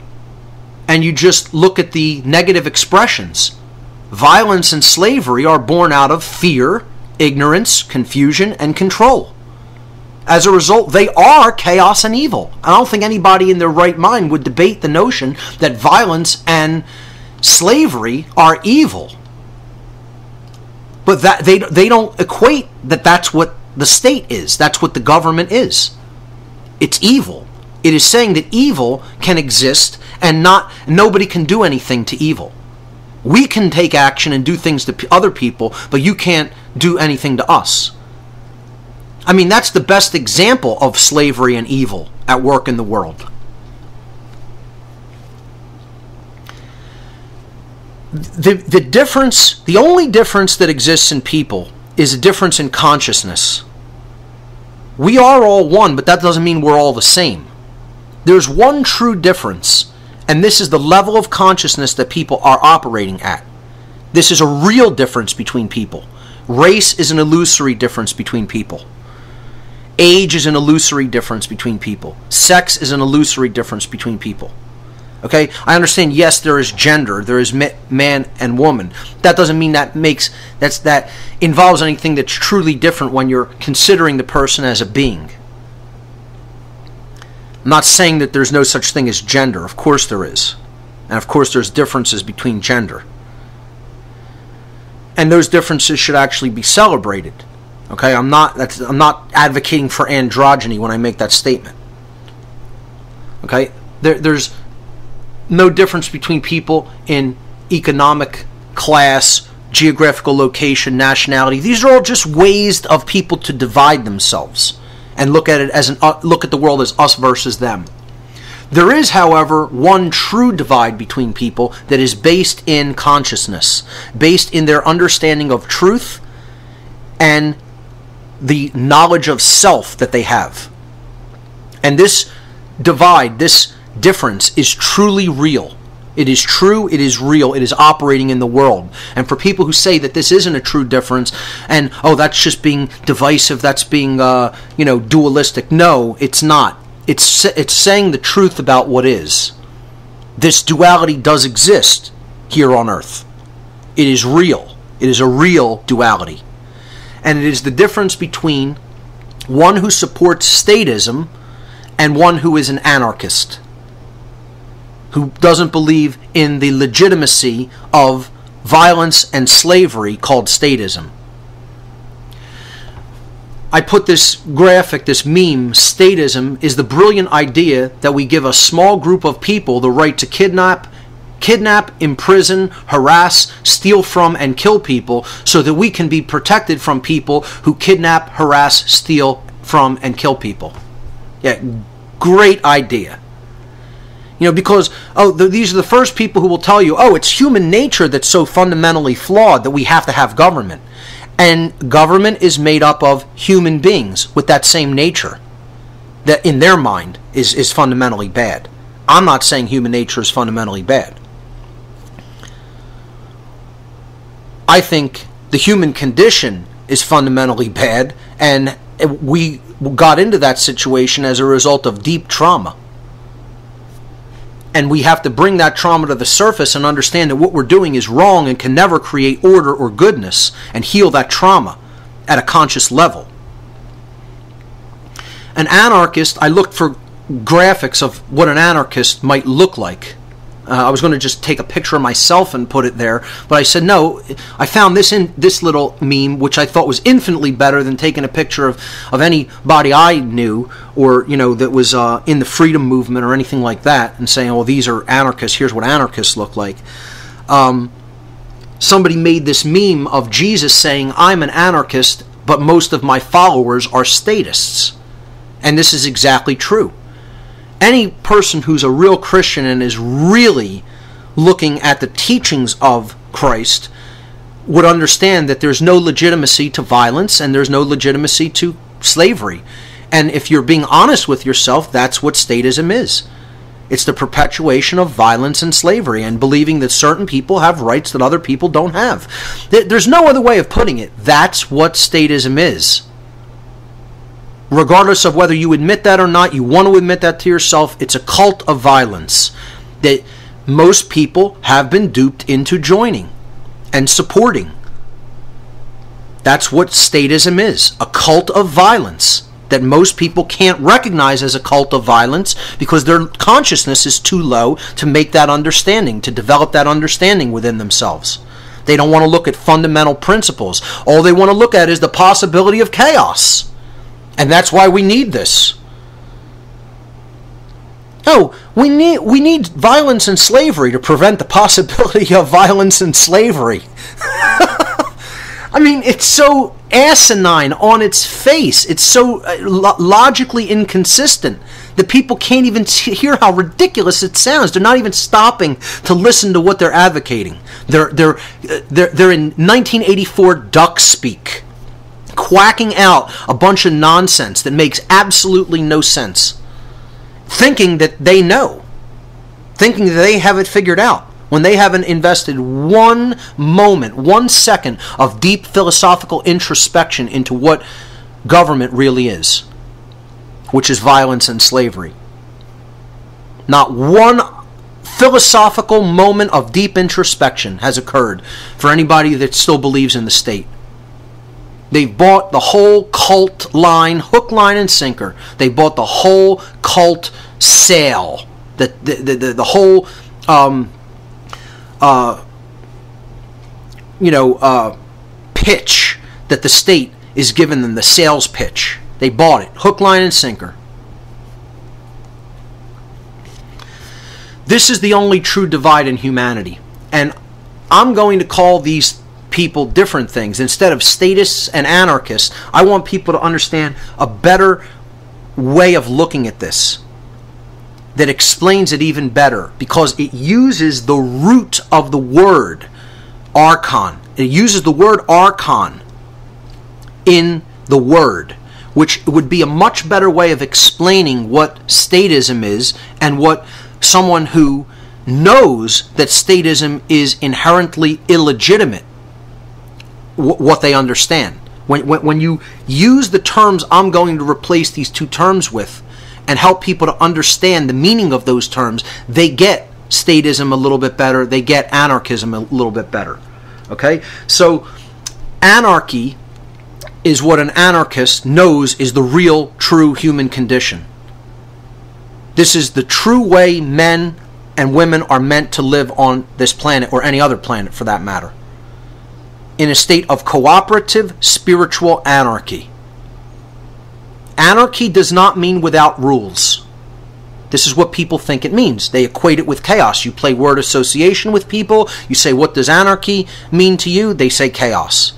and you just look at the negative expressions. Violence and slavery are born out of fear, ignorance, confusion, and control. As a result, they are chaos and evil. I don't think anybody in their right mind would debate the notion that violence and slavery are evil. But that they don't equate that that's what the state is. That's what the government is. It's evil. It is saying that evil can exist and nobody can do anything to evil. We can take action and do things to other people, but you can't do anything to us. I mean, that's the best example of slavery and evil at work in the world. The only difference that exists in people is a difference in consciousness. We are all one, but that doesn't mean we're all the same. There's one true difference, and this is the level of consciousness that people are operating at. This is a real difference between people. Race is an illusory difference between people. Age is an illusory difference between people. Sex is an illusory difference between people. Okay? I understand, yes, there is gender, there is man and woman. That doesn't mean that involves anything that's truly different when you're considering the person as a being. I'm not saying that there's no such thing as gender. Of course there is. And of course there's differences between gender. And those differences should actually be celebrated. Okay? I'm not advocating for androgyny when I make that statement. Okay? There's no difference between people in economic class, geographical location, nationality. These are all just ways of people to divide themselves and look at it as look at the world as us versus them. There is, however, one true divide between people that is based in consciousness, based in their understanding of truth and the knowledge of self that they have. And this divide, this difference is truly real. It is true, it is real, it is operating in the world. And for people who say that this isn't a true difference and, oh, that's just being divisive, that's being, dualistic. No, it's not. It's saying the truth about what is. This duality does exist here on earth. It is real. It is a real duality. And it is the difference between one who supports statism and one who is an anarchist, who doesn't believe in the legitimacy of violence and slavery called statism. I put this graphic, this meme, statism is the brilliant idea that we give a small group of people the right to kidnap, imprison, harass, steal from, and kill people so that we can be protected from people who kidnap, harass, steal from, and kill people. Yeah, great idea. Because, these are the first people who will tell you, it's human nature that's so fundamentally flawed that we have to have government. And government is made up of human beings with that same nature that in their mind is fundamentally bad. I'm not saying human nature is fundamentally bad. I think the human condition is fundamentally bad, and we got into that situation as a result of deep trauma. And we have to bring that trauma to the surface and understand that what we're doing is wrong and can never create order or goodness and heal that trauma at a conscious level. An anarchist, I looked for graphics of what an anarchist might look like. I was going to just take a picture of myself and put it there, but I said no. I found this little meme, which I thought was infinitely better than taking a picture of anybody I knew or that was in the freedom movement or anything like that, and saying, "Oh, these are anarchists. Here's what anarchists look like." Somebody made this meme of Jesus saying, "I'm an anarchist, but most of my followers are statists," and this is exactly true. Any person who's a real Christian and is really looking at the teachings of Christ would understand that there's no legitimacy to violence and there's no legitimacy to slavery. And if you're being honest with yourself, that's what statism is. It's the perpetuation of violence and slavery and believing that certain people have rights that other people don't have. There's no other way of putting it. That's what statism is. Regardless of whether you admit that or not, you want to admit that to yourself, it's a cult of violence that most people have been duped into joining and supporting. That's what statism is, a cult of violence that most people can't recognize as a cult of violence because their consciousness is too low to make that understanding, to develop that understanding within themselves. They don't want to look at fundamental principles. All they want to look at is the possibility of chaos. And that's why we need this. No, we need violence and slavery to prevent the possibility of violence and slavery. I mean, it's so asinine on its face. It's so logically inconsistent that people can't even hear how ridiculous it sounds. They're not even stopping to listen to what they're advocating. They're in 1984 duck speak, quacking out a bunch of nonsense that makes absolutely no sense, thinking that they know, thinking that they have it figured out, when they haven't invested one moment, 1 second of deep philosophical introspection into what government really is, which is violence and slavery. Not one philosophical moment of deep introspection has occurred for anybody that still believes in the state. They've bought the whole cult line, hook, line, and sinker. They bought the whole cult sale, the whole pitch that the state is giving them, the sales pitch. They bought it, hook, line, and sinker. This is the only true divide in humanity. And I'm going to call these people different things. Instead of statists and anarchists, I want people to understand a better way of looking at this that explains it even better, because it uses the root of the word archon. It uses the word archon in the word, which would be a much better way of explaining what statism is and what someone who knows that statism is inherently illegitimate, what they understand. When you use the terms I'm going to replace these two terms with and help people to understand the meaning of those terms, they get statism a little bit better, they get anarchism a little bit better. Okay? So anarchy is what an anarchist knows is the real, true human condition. This is the true way men and women are meant to live on this planet, or any other planet for that matter, in a state of cooperative spiritual anarchy. Anarchy does not mean without rules. This is what people think it means. They equate it with chaos. You play word association with people. You say, what does anarchy mean to you? They say chaos.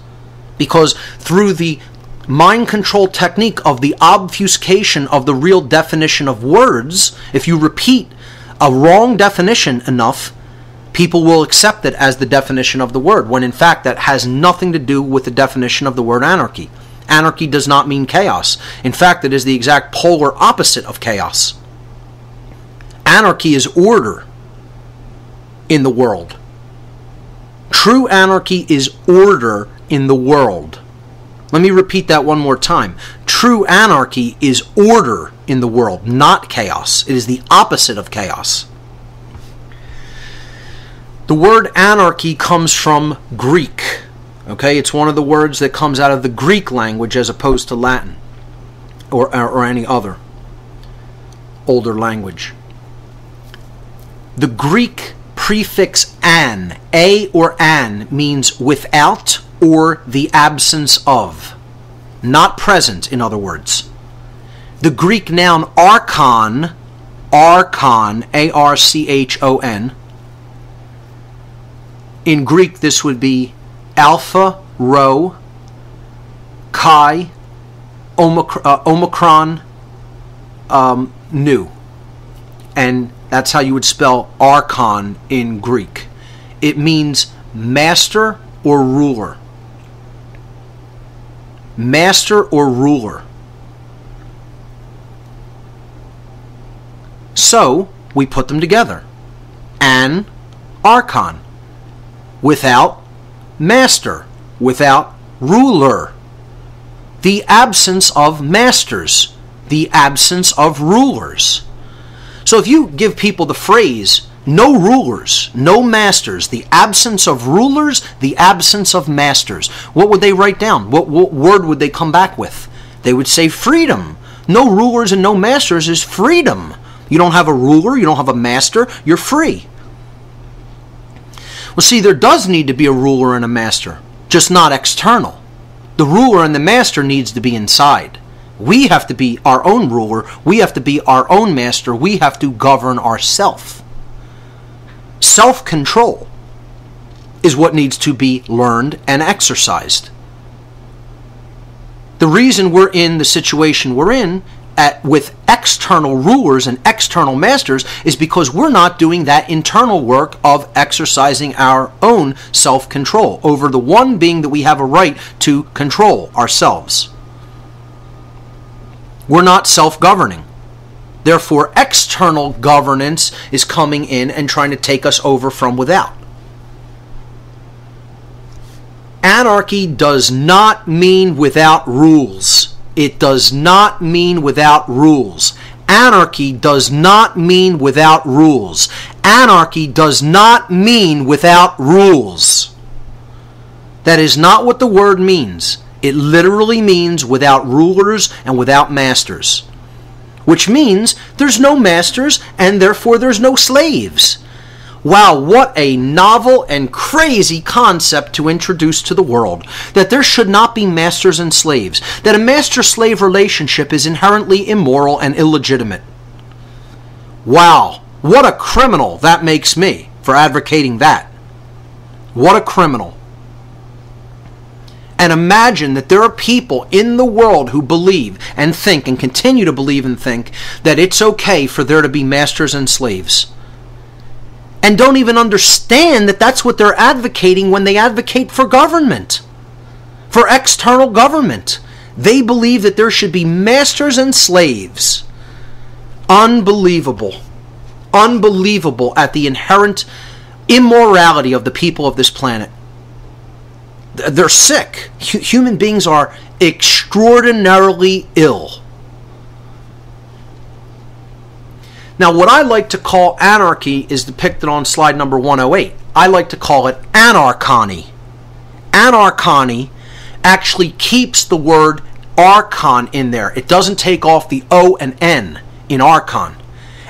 Because through the mind control technique of the obfuscation of the real definition of words, if you repeat a wrong definition enough, people will accept it as the definition of the word, when in fact that has nothing to do with the definition of the word anarchy. Anarchy does not mean chaos. In fact, it is the exact polar opposite of chaos. Anarchy is order in the world. True anarchy is order in the world. Let me repeat that one more time. True anarchy is order in the world, not chaos. It is the opposite of chaos. The word anarchy comes from Greek. Okay, it's one of the words that comes out of the Greek language as opposed to Latin or any other older language. The Greek prefix an, a or an, means without or the absence of. Not present, in other words. The Greek noun archon, A-R-C-H-O-N. In Greek, this would be Alpha, Rho, Chi, Omicron, Nu. And That's how you would spell archon in Greek. It means master or ruler. Master or ruler. So, we put them together. An archon. Without master. Without ruler. The absence of masters. The absence of rulers. So if you give people the phrase, no rulers, no masters, the absence of rulers, the absence of masters, what would they write down? What word would they come back with? They would say freedom. No rulers and no masters is freedom. You don't have a ruler, you don't have a master, you're free. Well, see, there does need to be a ruler and a master, just not external. The ruler and the master needs to be inside. We have to be our own ruler, we have to be our own master, we have to govern ourselves. Self-control is what needs to be learned and exercised. The reason we're in the situation we're in with external rulers and external masters is because we're not doing that internal work of exercising our own self-control over the one being that we have a right to control, ourselves. We're not self-governing. Therefore, external governance is coming in and trying to take us over from without. Anarchy does not mean without rules. It does not mean without rules. Anarchy does not mean without rules. Anarchy does not mean without rules. That is not what the word means. It literally means without rulers and without masters. Which means there's no masters and therefore there's no slaves. Wow, what a novel and crazy concept to introduce to the world. That there should not be masters and slaves. That a master-slave relationship is inherently immoral and illegitimate. Wow, what a criminal that makes me for advocating that. What a criminal. And imagine that there are people in the world who believe and think and continue to believe and think that it's okay for there to be masters and slaves. And don't even understand that that's what they're advocating when they advocate for government. For external government. They believe that there should be masters and slaves. Unbelievable. Unbelievable at the inherent immorality of the people of this planet. They're sick. Human beings are extraordinarily ill. Now, what I like to call anarchy is depicted on slide number 108. I like to call it anarchony. Anarchony actually keeps the word archon in there. It doesn't take off the O and N in archon.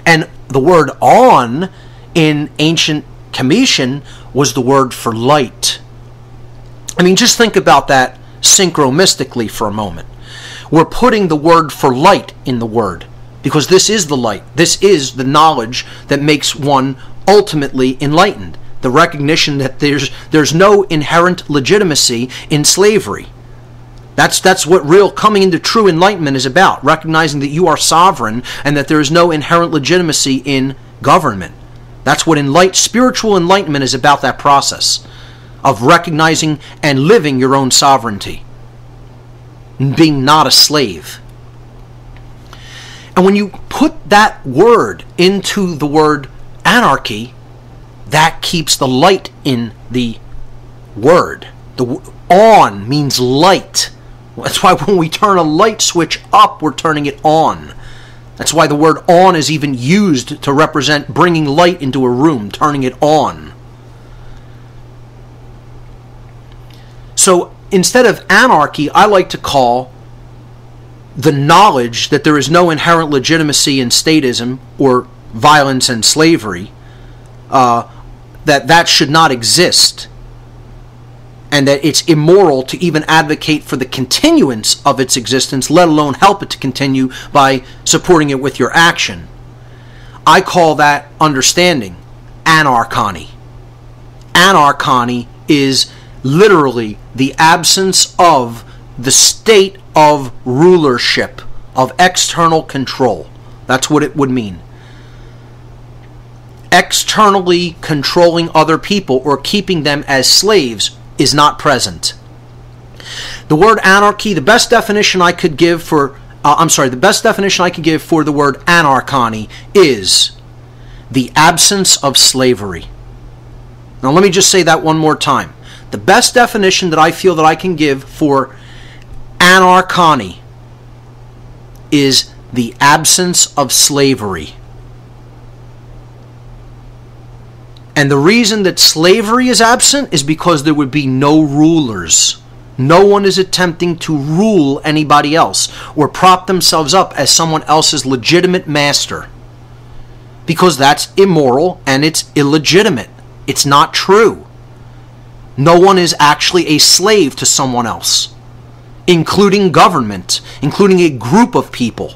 And the word on in ancient Comitian was the word for light. I mean, just think about that synchromystically for a moment. We're putting the word for light in the word. Because this is the light. This is the knowledge that makes one ultimately enlightened. The recognition that there's no inherent legitimacy in slavery. That's what real coming into true enlightenment is about. Recognizing that you are sovereign and that there is no inherent legitimacy in government. That's what spiritual enlightenment is about, that process of recognizing and living your own sovereignty. And being not a slave. And when you put that word into the word anarchy, that keeps the light in the word. The on means light. That's why when we turn a light switch up, we're turning it on. That's why the word on is even used to represent bringing light into a room, turning it on. So instead of anarchy, I like to call the knowledge that there is no inherent legitimacy in statism or violence and slavery, that should not exist, and that it's immoral to even advocate for the continuance of its existence, let alone help it to continue by supporting it with your action. I call that understanding anarchony. Anarchony is literally the absence of the state of rulership, of external control. That's what it would mean. externally controlling other people or keeping them as slaves is not present. The word anarchy, the best definition I could give for the best definition I could give for the word anarchony is the absence of slavery. Now let me just say that one more time. The best definition that I feel that I can give for anarchony is the absence of slavery. And the reason that slavery is absent is because there would be no rulers. No one is attempting to rule anybody else or prop themselves up as someone else's legitimate master. Because that's immoral and it's illegitimate. It's not true. No one is actually a slave to someone else, including government, including a group of people.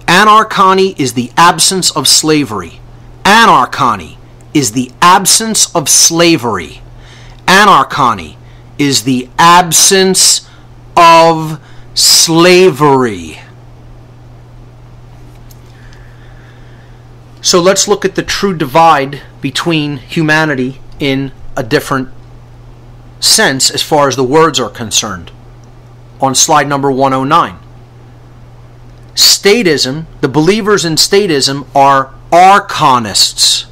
Anarchony is the absence of slavery. Anarchony is the absence of slavery. Anarchony is the absence of slavery. So let's look at the true divide between humanity in a different sense as far as the words are concerned. On slide number 109. Statism, the believers in statism are archonists.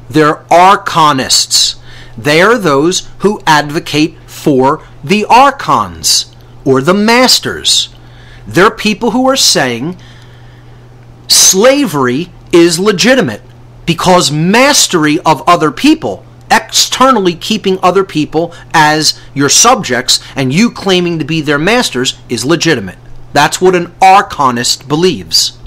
They're archonists. They are those who advocate for the archons, or the masters. They're people who are saying slavery is legitimate because mastery of other people, externally keeping other people as your subjects and you claiming to be their masters, is legitimate. That's what an archonist believes.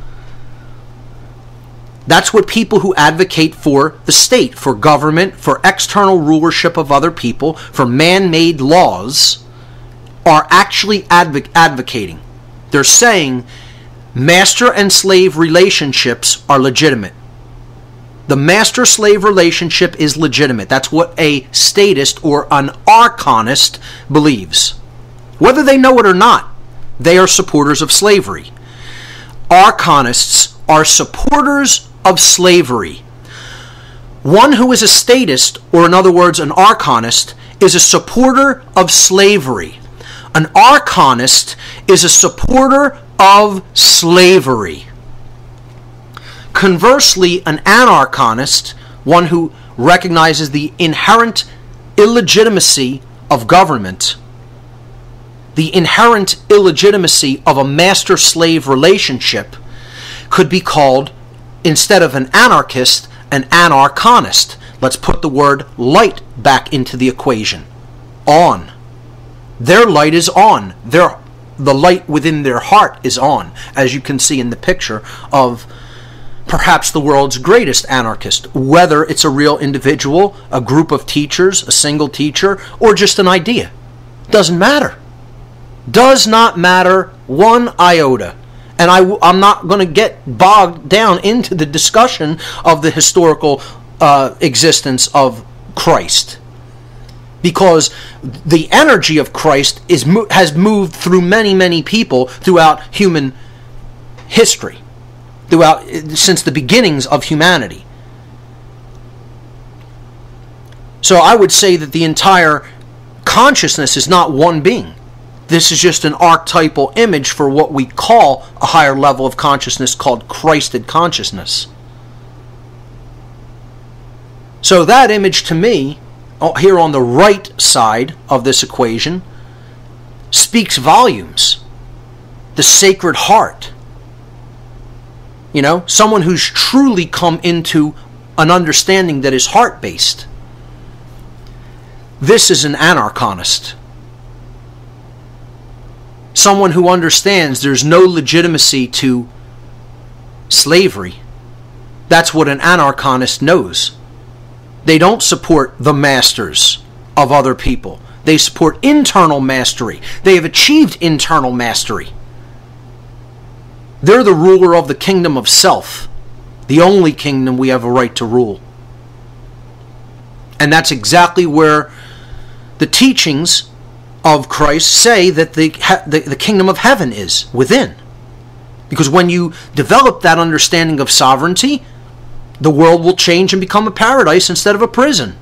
That's what people who advocate for the state, for government, for external rulership of other people, for man-made laws, are actually advocating. They're saying master and slave relationships are legitimate. The master-slave relationship is legitimate. That's what a statist or an archonist believes. Whether they know it or not, they are supporters of slavery. Archonists are supporters of slavery. One who is a statist, or in other words, an archonist, is a supporter of slavery. An archonist is a supporter of slavery. Conversely, an anarchonist, one who recognizes the inherent illegitimacy of government, the inherent illegitimacy of a master-slave relationship, could be called, instead of an anarchist, an anarchonist. Let's put the word light back into the equation. On. Their light is on. The light within their heart is on, as you can see in the picture of perhaps the world's greatest anarchist, whether it's a real individual, a group of teachers, a single teacher, or just an idea. Doesn't matter. Does not matter one iota. And I'm not going to get bogged down into the discussion of the historical existence of Christ. Because the energy of Christ has moved through many, many people throughout human history, since the beginnings of humanity. So I would say that the entire consciousness is not one being. This is just an archetypal image for what we call a higher level of consciousness called Christed consciousness. So that image to me, here on the right side of this equation, speaks volumes. The Sacred Heart. You know, someone who's truly come into an understanding that is heart-based. This is an anarchonist. Someone who understands there's no legitimacy to slavery. That's what an anarchonist knows. They don't support the masters of other people. They support internal mastery. They have achieved internal mastery. They're the ruler of the kingdom of self, the only kingdom we have a right to rule. And that's exactly where the teachings of Christ say that the kingdom of heaven is, within. Because when you develop that understanding of sovereignty, the world will change and become a paradise instead of a prison.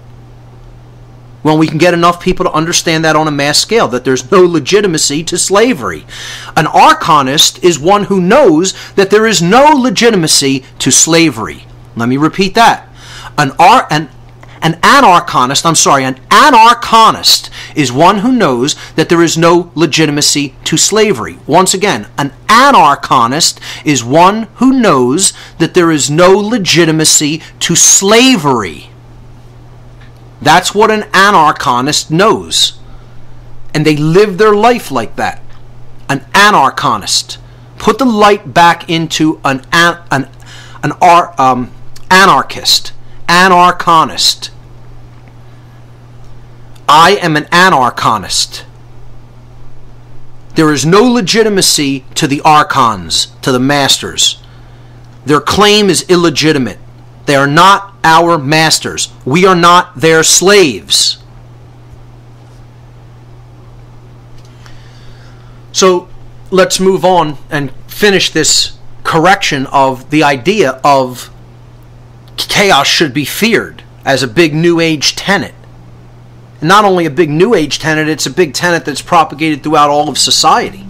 When we can get enough people to understand that on a mass scale, that there's no legitimacy to slavery. An archonist is one who knows that there is no legitimacy to slavery. Let me repeat that. An anarchonist is one who knows that there is no legitimacy to slavery. Once again, an anarchonist is one who knows that there is no legitimacy to slavery. That's what an anarchonist knows. And they live their life like that. An anarchonist. Put the light back into an anarchist. Anarchonist. I am an anarchonist. There is no legitimacy to the archons, to the masters. Their claim is illegitimate. They are not our masters. We are not their slaves. So let's move on and finish this correction of the idea of chaos should be feared as a big New Age tenet. Not only a big New Age tenet, it's a big tenet that's propagated throughout all of society.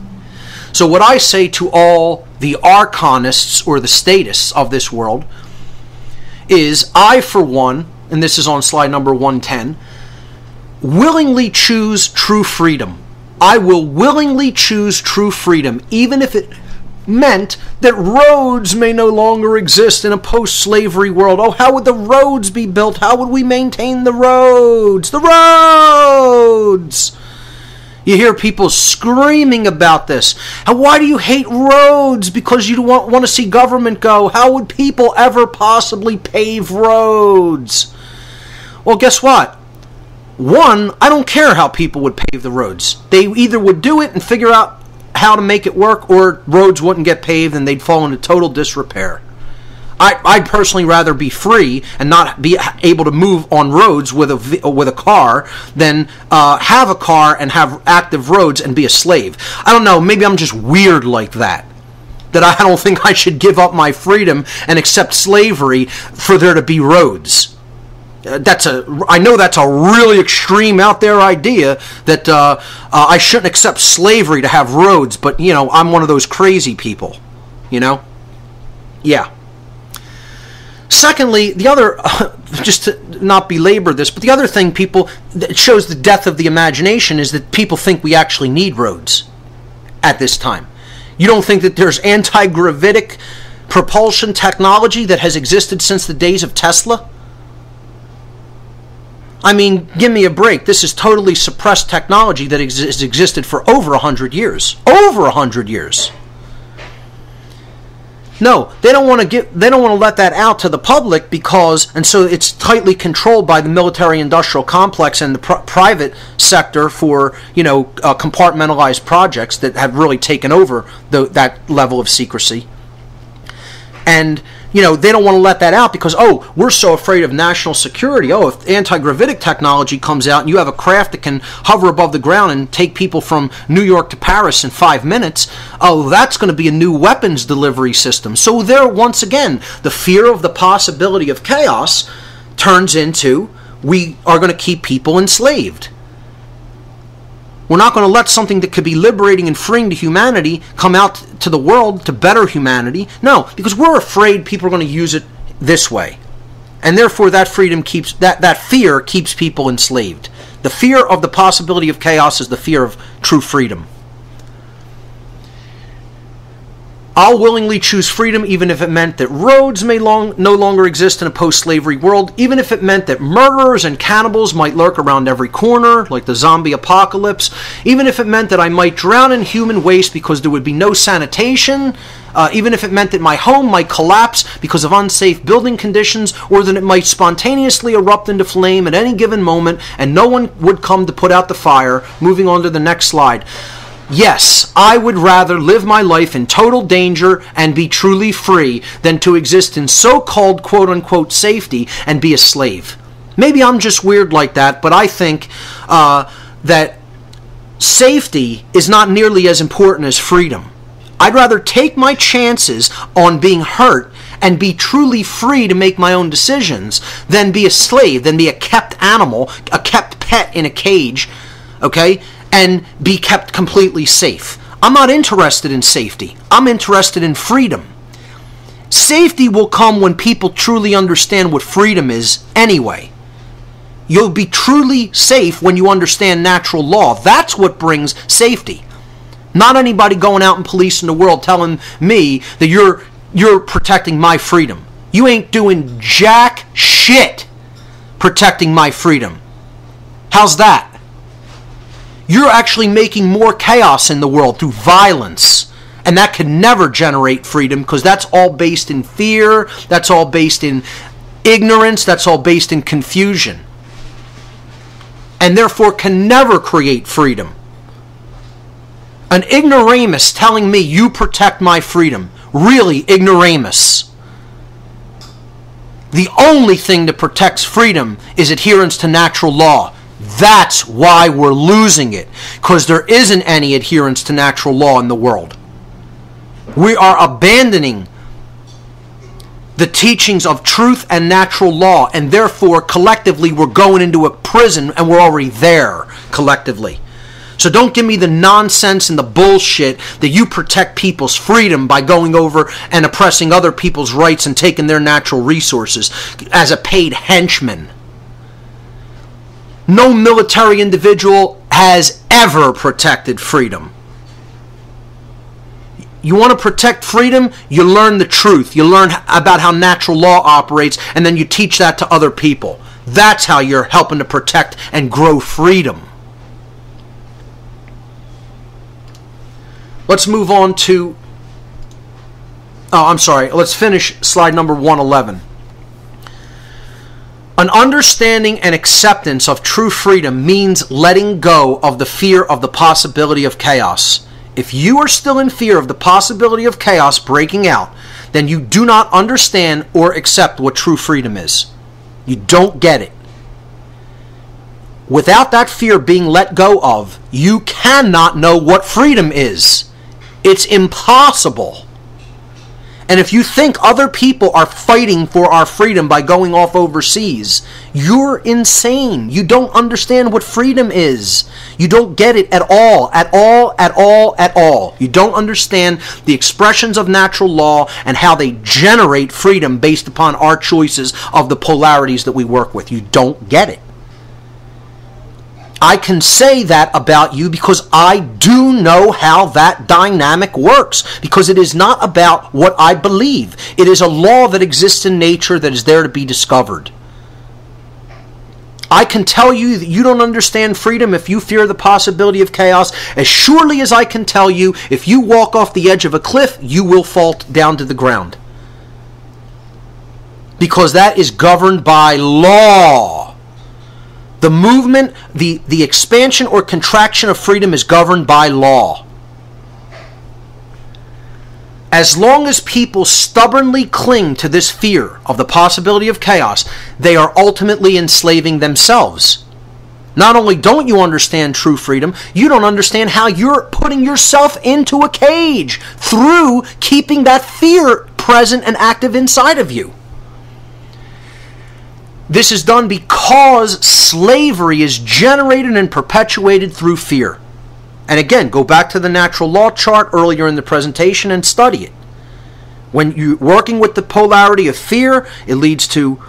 So what I say to all the archonists or the statists of this world is, I, for one, and this is on slide number 110, willingly choose true freedom. I will willingly choose true freedom, even if it meant that roads may no longer exist in a post-slavery world. Oh, how would the roads be built? How would we maintain the roads? The roads! You hear people screaming about this. And why do you hate roads? Because you don't want to see government go. How would people ever possibly pave roads? Well, guess what? One, I don't care how people would pave the roads. They either would do it and figure out how to make it work, or roads wouldn't get paved and they'd fall into total disrepair. I'd personally rather be free and not be able to move on roads with a car than have a car and have active roads and be a slave. I don't know, maybe I'm just weird like that. That I don't think I should give up my freedom and accept slavery for there to be roads. I know that's a really extreme out there idea that I shouldn't accept slavery to have roads, but I'm one of those crazy people, Yeah. Secondly, the other, just to not belabor this, but the other thing that shows the death of the imagination is that people think we actually need roads at this time. You don't think that there's anti-gravitic propulsion technology that has existed since the days of Tesla? I mean, give me a break. This is totally suppressed technology that has existed for over 100 years. Over 100 years. No, they don't want to let that out to the public and so it's tightly controlled by the military-industrial complex and the private sector for, compartmentalized projects that have really taken over that level of secrecy. And they don't want to let that out because, we're so afraid of national security. If anti-gravitic technology comes out and you have a craft that can hover above the ground and take people from New York to Paris in 5 minutes, that's going to be a new weapons delivery system. So there, once again, the fear of the possibility of chaos turns into, we are going to keep people enslaved. We're not going to let something that could be liberating and freeing to humanity come out to the world to better humanity. No, because we're afraid people are going to use it this way. And therefore that fear keeps people enslaved. The fear of the possibility of chaos is the fear of true freedom. I'll willingly choose freedom even if it meant that roads may no longer exist in a post-slavery world, even if it meant that murderers and cannibals might lurk around every corner, like the zombie apocalypse, even if it meant that I might drown in human waste because there would be no sanitation, even if it meant that my home might collapse because of unsafe building conditions, or that it might spontaneously erupt into flame at any given moment and no one would come to put out the fire. Moving on to the next slide. Yes, I would rather live my life in total danger and be truly free than to exist in so-called quote-unquote safety and be a slave. Maybe I'm just weird like that, but I think that safety is not nearly as important as freedom. I'd rather take my chances on being hurt and be truly free to make my own decisions than be a slave, than be a kept animal, a kept pet in a cage, okay, and be kept completely safe. I'm not interested in safety. I'm interested in freedom. Safety will come when people truly understand what freedom is anyway. You'll be truly safe when you understand natural law. That's what brings safety. Not anybody going out and policing the world telling me that you're protecting my freedom. You ain't doing jack shit protecting my freedom. How's that? You're actually making more chaos in the world through violence. And that can never generate freedom, because that's all based in fear, that's all based in ignorance, that's all based in confusion. And therefore can never create freedom. An ignoramus telling me you protect my freedom. Really, ignoramus. The only thing that protects freedom is adherence to natural law. That's why we're losing it, because there isn't any adherence to natural law in the world. We are abandoning the teachings of truth and natural law, and therefore collectively we're going into a prison, and we're already there collectively. So don't give me the nonsense and the bullshit that you protect people's freedom by going over and oppressing other people's rights and taking their natural resources as a paid henchman. No military individual has ever protected freedom. You want to protect freedom? You learn the truth. You learn about how natural law operates, and then you teach that to other people. That's how you're helping to protect and grow freedom. Let's move on to... Let's finish slide number 111. An understanding and acceptance of true freedom means letting go of the fear of the possibility of chaos. If you are still in fear of the possibility of chaos breaking out, then you do not understand or accept what true freedom is. You don't get it. Without that fear being let go of, you cannot know what freedom is. It's impossible. And if you think other people are fighting for our freedom by going off overseas, you're insane. You don't understand what freedom is. You don't get it at all, at all, at all, at all. You don't understand the expressions of natural law and how they generate freedom based upon our choices of the polarities that we work with. You don't get it. I can say that about you because I do know how that dynamic works, because it is not about what I believe. It is a law that exists in nature that is there to be discovered. I can tell you that you don't understand freedom if you fear the possibility of chaos, as surely as I can tell you if you walk off the edge of a cliff, you will fall down to the ground. Because that is governed by law. The movement, the expansion or contraction of freedom is governed by law. As long as people stubbornly cling to this fear of the possibility of chaos, they are ultimately enslaving themselves. Not only don't you understand true freedom, you don't understand how you're putting yourself into a cage through keeping that fear present and active inside of you. This is done because slavery is generated and perpetuated through fear. And again, go back to the natural law chart earlier in the presentation and study it. When you're working with the polarity of fear, it leads to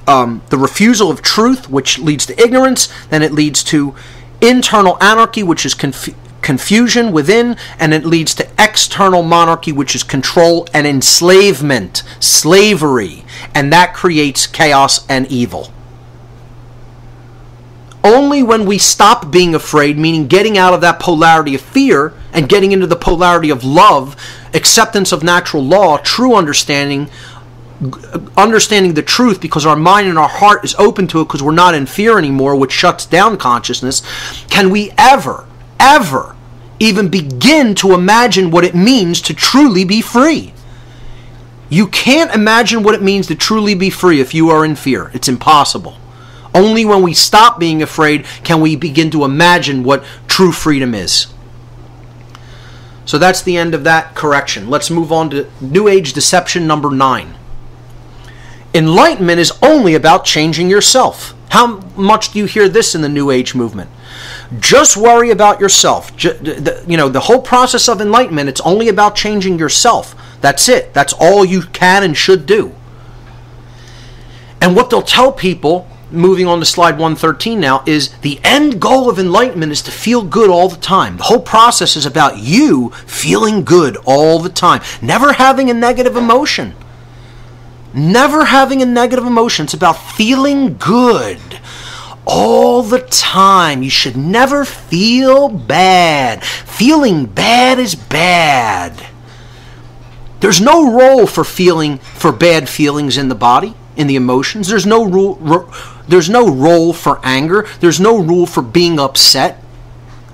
the refusal of truth, which leads to ignorance. Then it leads to internal anarchy, which is confusion within, and it leads to external monarchy, which is control and enslavement, slavery, and that creates chaos and evil. Only when we stop being afraid, meaning getting out of that polarity of fear and getting into the polarity of love, acceptance of natural law, true understanding the truth, because our mind and our heart is open to it because we're not in fear anymore, which shuts down consciousness, can we ever even begin to imagine what it means to truly be free. You can't imagine what it means to truly be free if you are in fear. It's impossible. Only when we stop being afraid can we begin to imagine what true freedom is. So that's the end of that correction. Let's move on to New Age deception number 9. Enlightenment is only about changing yourself. How much do you hear this in the New Age movement? Just worry about yourself. The whole process of enlightenment, it's only about changing yourself. That's it. That's all you can and should do. And what they'll tell people, moving on to slide 113 now, is the end goal of enlightenment is to feel good all the time. The whole process is about you feeling good all the time. Never having a negative emotion. Never having a negative emotion. It's about feeling good all the time. You should never feel bad. Feeling bad is bad. There's no role for bad feelings in the body, in the emotions. There's no role for anger. There's no rule for being upset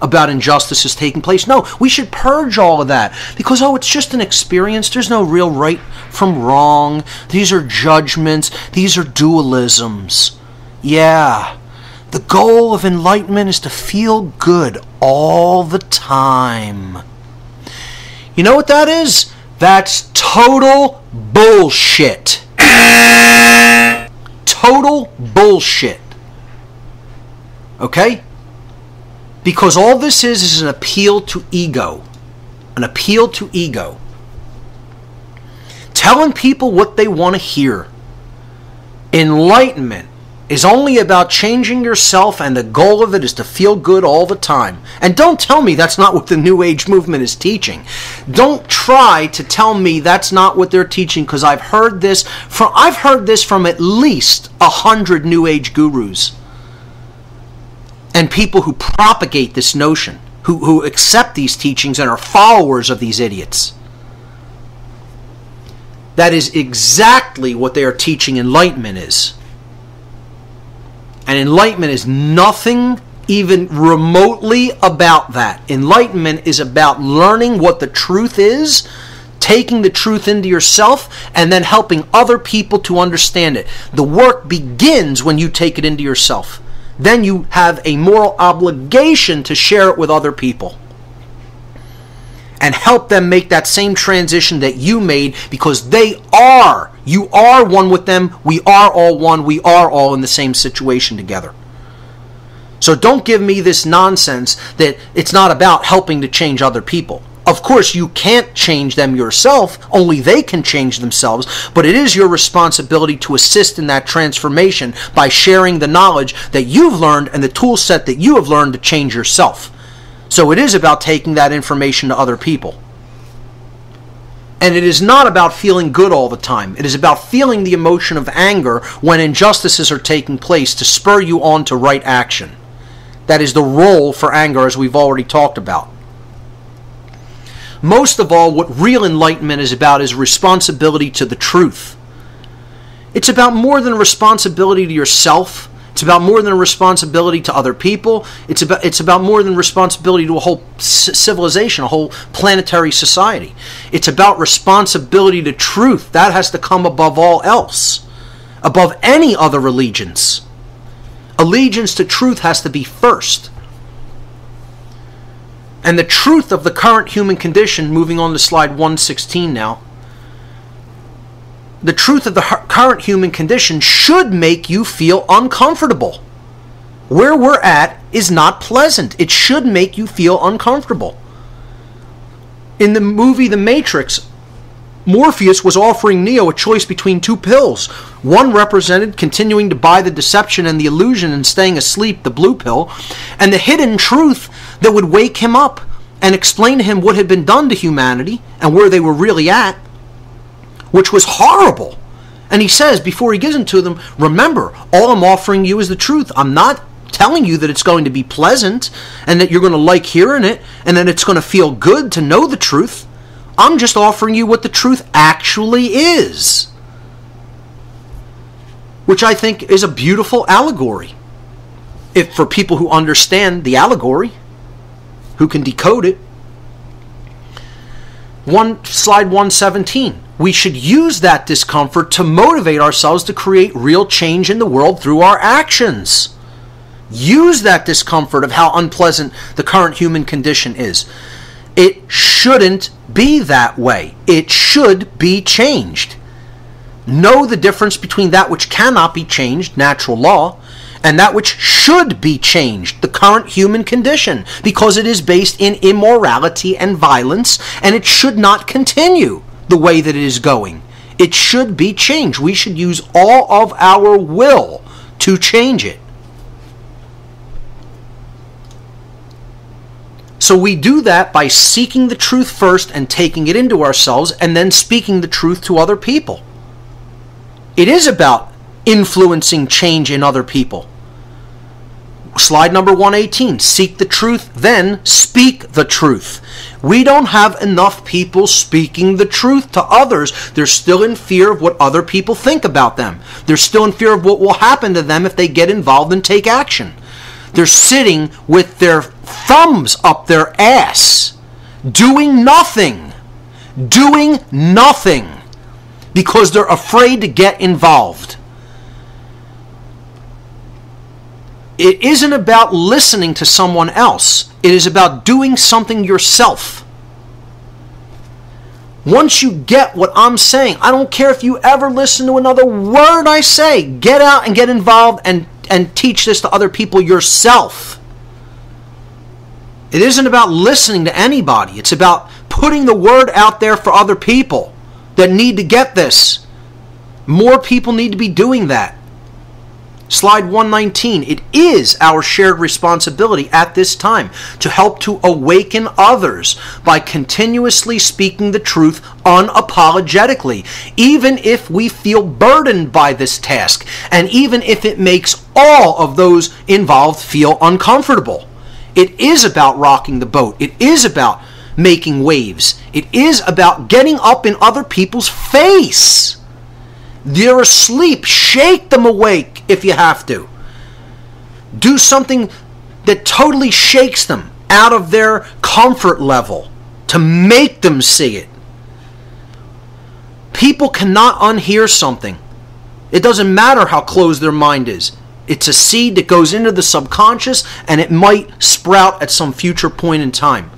about injustices taking place. No, we should purge all of that because, it's just an experience. There's no real right from wrong. These are judgments. These are dualisms. Yeah. The goal of enlightenment is to feel good all the time. You know what that is? That's total bullshit. Total bullshit. Okay? Because all this is an appeal to ego. An appeal to ego. Telling people what they want to hear. Enlightenment is only about changing yourself, and the goal of it is to feel good all the time. And don't tell me that's not what the New Age movement is teaching. Don't try to tell me that's not what they're teaching, because I've heard this from at least 100 New Age gurus and people who propagate this notion, who accept these teachings and are followers of these idiots. That is exactly what they are teaching enlightenment is. And enlightenment is nothing even remotely about that. Enlightenment is about learning what the truth is, taking the truth into yourself, and then helping other people to understand it. The work begins when you take it into yourself. Then you have a moral obligation to share it with other people and help them make that same transition that you made, because you are one with them. We are all one. We are all in the same situation together. So don't give me this nonsense that it's not about helping to change other people. Of course, you can't change them yourself. Only they can change themselves. But it is your responsibility to assist in that transformation by sharing the knowledge that you've learned and the tool set that you have learned to change yourself. So it is about taking that information to other people. And it is not about feeling good all the time. It is about feeling the emotion of anger when injustices are taking place to spur you on to right action. That is the role for anger, as we've already talked about. Most of all, what real enlightenment is about is responsibility to the truth. It's about more than responsibility to yourself. It's about more than a responsibility to other people. It's about more than responsibility to a whole civilization, a whole planetary society. It's about responsibility to truth. That has to come above all else, above any other allegiance. Allegiance to truth has to be first. And the truth of the current human condition, moving on to slide 116 now, the truth of the current human condition should make you feel uncomfortable. Where we're at is not pleasant. It should make you feel uncomfortable. In the movie The Matrix, Morpheus was offering Neo a choice between two pills. One represented continuing to buy the deception and the illusion and staying asleep, the blue pill, and the hidden truth that would wake him up and explain to him what had been done to humanity and where they were really at, which was horrible. And he says, before he gives it to them, remember, all I'm offering you is the truth. I'm not telling you that it's going to be pleasant and that you're going to like hearing it and that it's going to feel good to know the truth. I'm just offering you what the truth actually is. Which I think is a beautiful allegory. If for people who understand the allegory, who can decode it. Slide 117. We should use that discomfort to motivate ourselves to create real change in the world through our actions. Use that discomfort of how unpleasant the current human condition is. It should shouldn't be that way. It should be changed. Know the difference between that which cannot be changed, natural law, and that which should be changed, the current human condition, because it is based in immorality and violence, and it should not continue the way that it is going. It should be changed. We should use all of our will to change it. So we do that by seeking the truth first and taking it into ourselves, and then speaking the truth to other people. It is about influencing change in other people. Slide number 118, seek the truth, then speak the truth. We don't have enough people speaking the truth to others. They're still in fear of what other people think about them. They're still in fear of what will happen to them if they get involved and take action. They're sitting with their thumbs up their ass, doing nothing, because they're afraid to get involved. It isn't about listening to someone else. It is about doing something yourself. Once you get what I'm saying, I don't care if you ever listen to another word I say. Get out and get involved and teach this to other people yourself. It isn't about listening to anybody. It's about putting the word out there for other people that need to get this. More people need to be doing that. Slide 119, it is our shared responsibility at this time to help to awaken others by continuously speaking the truth unapologetically, even if we feel burdened by this task, and even if it makes all of those involved feel uncomfortable. It is about rocking the boat. It is about making waves. It is about getting up in other people's face. They're asleep. Shake them awake if you have to. Do something that totally shakes them out of their comfort level to make them see it. People cannot unhear something. It doesn't matter how closed their mind is. It's a seed that goes into the subconscious, and it might sprout at some future point in time.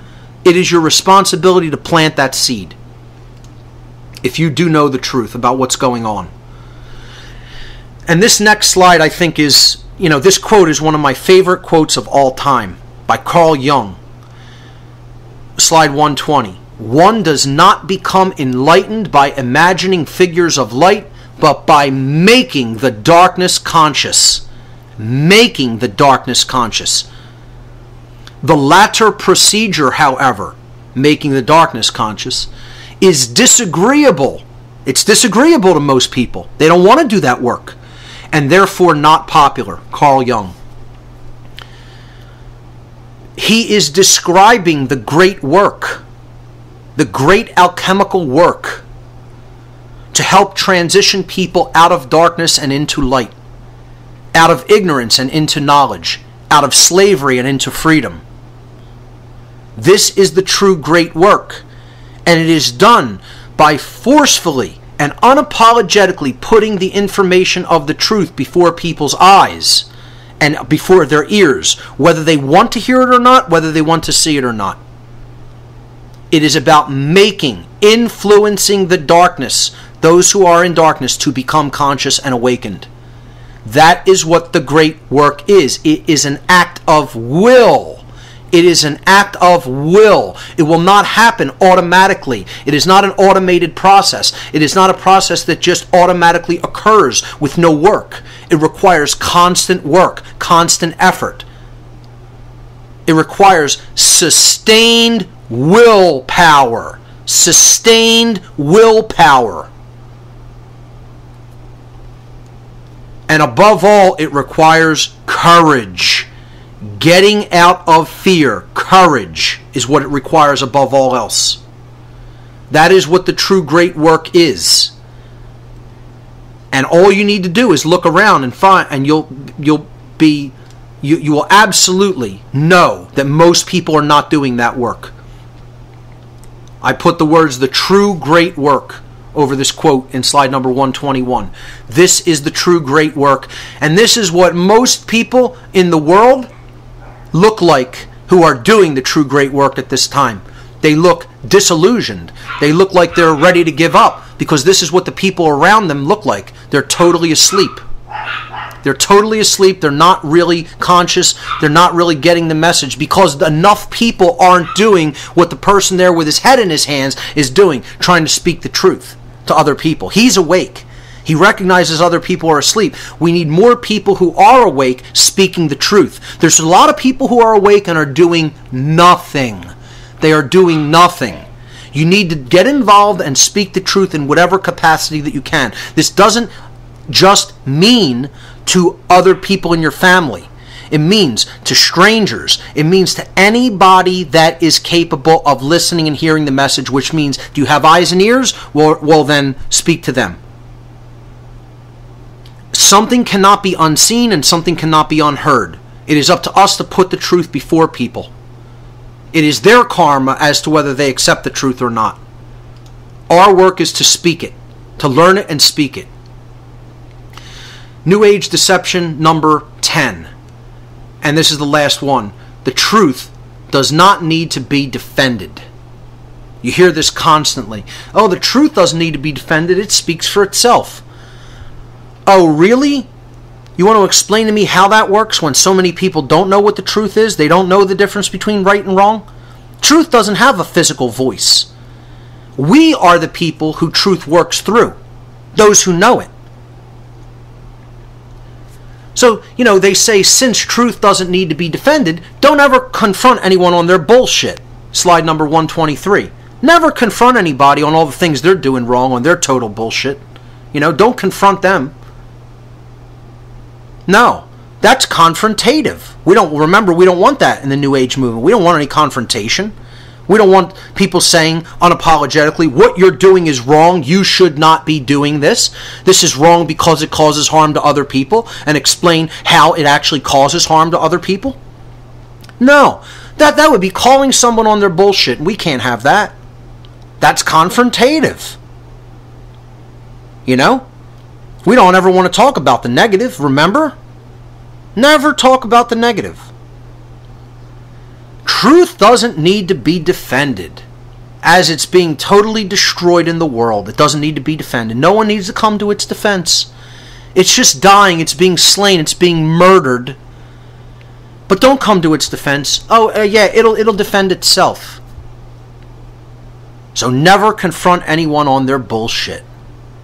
It is your responsibility to plant that seed if you do know the truth about what's going on. And this next slide, I think, is, this quote is one of my favorite quotes of all time by Carl Jung. Slide 120. One does not become enlightened by imagining figures of light, but by making the darkness conscious. Making the darkness conscious. The latter procedure, however, making the darkness conscious, is disagreeable. It's disagreeable to most people. They don't want to do that work, and therefore not popular. Carl Jung. He is describing the great work, the great alchemical work, to help transition people out of darkness and into light, out of ignorance and into knowledge, out of slavery and into freedom. This is the true great work, and it is done by forcefully and unapologetically putting the information of the truth before people's eyes and before their ears, whether they want to hear it or not, whether they want to see it or not. It is about influencing the darkness, those who are in darkness, to become conscious and awakened. That is what the great work is. It is an act of will. It is an act of will. It will not happen automatically. It is not an automated process. It is not a process that just automatically occurs with no work. It requires constant work, constant effort. It requires sustained willpower. Sustained willpower. And above all, it requires courage. Getting out of fear. Courage is what it requires above all else. That is what the true great work is. And all you need to do is look around and find, and you will absolutely know that most people are not doing that work. I put the words "the true great work" over this quote in slide number 121. This is the true great work, and this is what most people in the world look like who are doing the true great work at this time. They look disillusioned. They look like they're ready to give up because this is what the people around them look like. They're totally asleep. They're totally asleep. They're not really conscious. They're not really getting the message because enough people aren't doing what the person there with his head in his hands is doing, trying to speak the truth to other people. He's awake. He recognizes other people are asleep. We need more people who are awake speaking the truth. There's a lot of people who are awake and are doing nothing. They are doing nothing. You need to get involved and speak the truth in whatever capacity that you can. This doesn't just mean to other people in your family. It means to strangers. It means to anybody that is capable of listening and hearing the message, which means, do you have eyes and ears? Well, then speak to them. Something cannot be unseen and something cannot be unheard. It is up to us to put the truth before people. It is their karma as to whether they accept the truth or not. Our work is to speak it, to learn it and speak it. New Age deception number 10. And this is the last one. The truth does not need to be defended. You hear this constantly. Oh, the truth doesn't need to be defended. It speaks for itself. Oh, really? You want to explain to me how that works when so many people don't know what the truth is? They don't know the difference between right and wrong? Truth doesn't have a physical voice. We are the people who truth works through. Those who know it. So, they say since truth doesn't need to be defended, don't ever confront anyone on their bullshit. Slide number 123. Never confront anybody on all the things they're doing wrong, on their total bullshit. Don't confront them. No, that's confrontative. We don't want that in the New Age movement. We don't want any confrontation. We don't want people saying unapologetically, what you're doing is wrong. You should not be doing this. This is wrong because it causes harm to other people, and explain how it actually causes harm to other people. No, that would be calling someone on their bullshit, and we can't have that. That's confrontative. We don't ever want to talk about the negative, remember? Never talk about the negative. Truth doesn't need to be defended. As it's being totally destroyed in the world, it doesn't need to be defended. No one needs to come to its defense. It's just dying, it's being slain, it's being murdered. But don't come to its defense. It'll defend itself. So never confront anyone on their bullshit.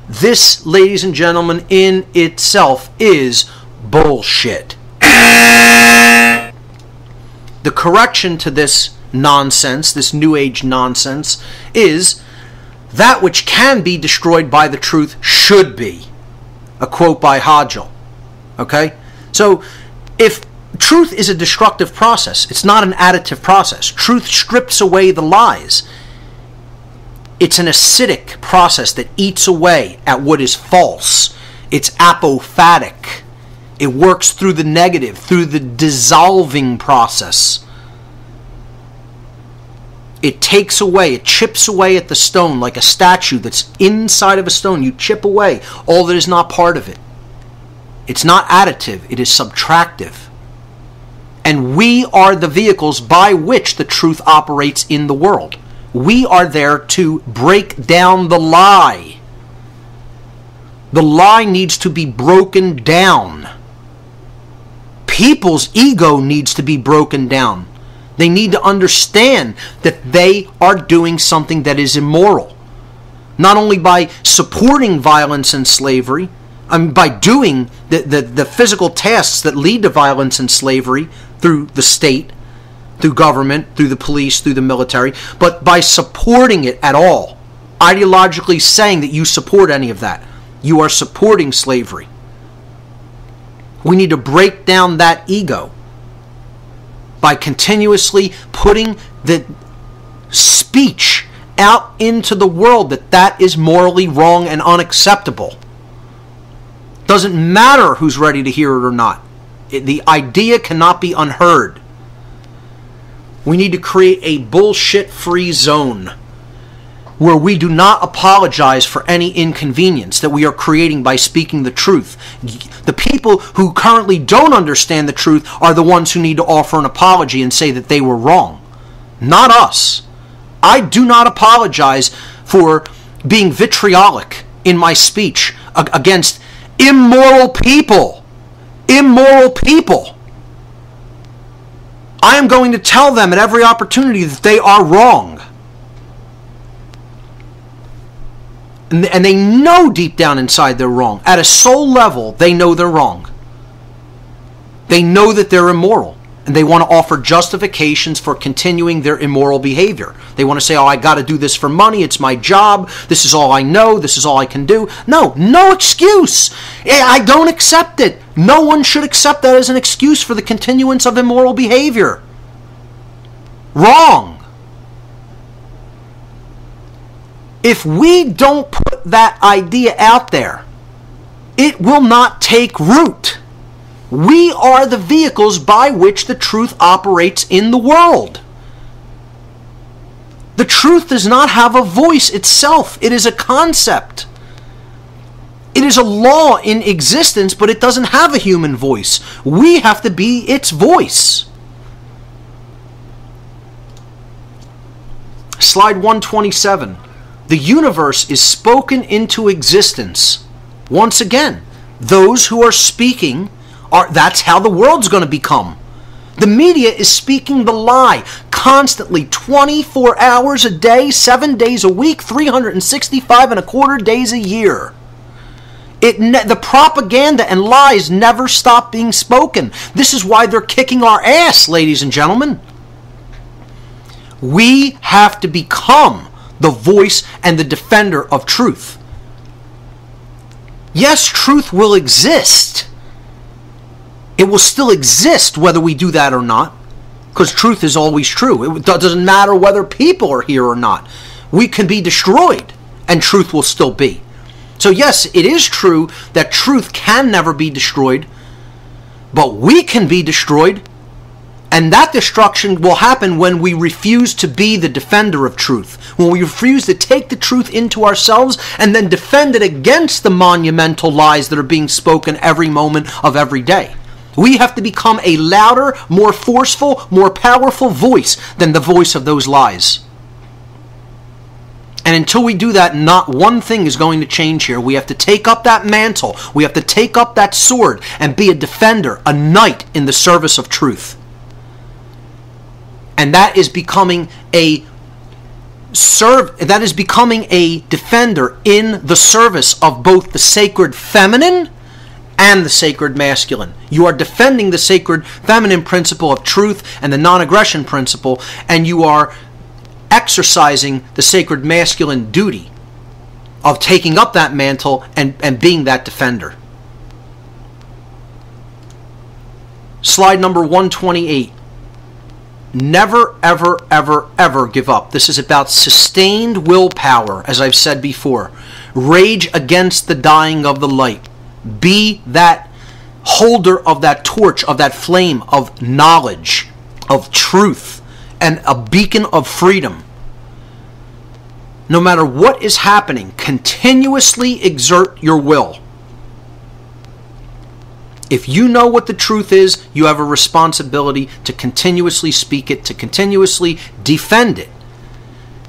This, ladies and gentlemen, in itself is bullshit. The correction to this nonsense, this New Age nonsense, is that which can be destroyed by the truth should be. A quote by Hodgel. Okay? So, if truth is a destructive process, it's not an additive process. Truth strips away the lies. It's an acidic process that eats away at what is false. It's apophatic. It works through the negative, through the dissolving process. It takes away, it chips away at the stone like a statue that's inside of a stone. You chip away all that is not part of it. It's not additive, it is subtractive. And we are the vehicles by which the truth operates in the world. We are there to break down the lie. The lie needs to be broken down. People's ego needs to be broken down. They need to understand that they are doing something that is immoral. Not only by supporting violence and slavery, by doing the physical tasks that lead to violence and slavery through the state, through government, through the police, through the military, but by supporting it at all, ideologically saying that you support any of that, you are supporting slavery. We need to break down that ego by continuously putting the speech out into the world that is morally wrong and unacceptable. Doesn't matter who's ready to hear it or not. The idea cannot be unheard. We need to create a bullshit-free zone where we do not apologize for any inconvenience that we are creating by speaking the truth. The people who currently don't understand the truth are the ones who need to offer an apology and say that they were wrong. Not us. I do not apologize for being vitriolic in my speech against immoral people. Immoral people. I am going to tell them at every opportunity that they are wrong. And they know deep down inside they're wrong. At a soul level, they know they're wrong. They know that they're immoral. And they want to offer justifications for continuing their immoral behavior. They want to say, oh, I got to do this for money. It's my job. This is all I know. This is all I can do. No excuse. I don't accept it. No one should accept that as an excuse for the continuance of immoral behavior. Wrong. If we don't put that idea out there, it will not take root. We are the vehicles by which the truth operates in the world. The truth does not have a voice itself. It is a concept. It is a law in existence, but it doesn't have a human voice. We have to be its voice. Slide 127. The universe is spoken into existence. Once again, those who are speaking, that's how the world's going to become. The media is speaking the lie constantly, 24 hours a day, 7 days a week, 365 and a quarter days a year. The propaganda and lies never stop being spoken. This is why they're kicking our ass, ladies and gentlemen. We have to become the voice and the defender of truth. Yes, truth will exist. It will still exist whether we do that or not, because truth is always true. It doesn't matter whether people are here or not. We can be destroyed and truth will still be. So yes, it is true that truth can never be destroyed, but we can be destroyed. And that destruction will happen when we refuse to be the defender of truth. When we refuse to take the truth into ourselves and then defend it against the monumental lies that are being spoken every moment of every day. We have to become a louder, more forceful, more powerful voice than the voice of those lies. And until we do that, not one thing is going to change here. We have to take up that mantle. We have to take up that sword and be a defender, a knight in the service of truth. And that is becoming a defender in the service of both the sacred feminine and the sacred masculine. You are defending the sacred feminine principle of truth and the non-aggression principle, and you are exercising the sacred masculine duty of taking up that mantle and being that defender. Slide number 128. Never, ever, ever, ever give up. This is about sustained willpower, as I've said before. Rage against the dying of the light. Be that holder of that torch, of that flame of knowledge, of truth, and a beacon of freedom. No matter what is happening, continuously exert your will. If you know what the truth is, you have a responsibility to continuously speak it, to continuously defend it,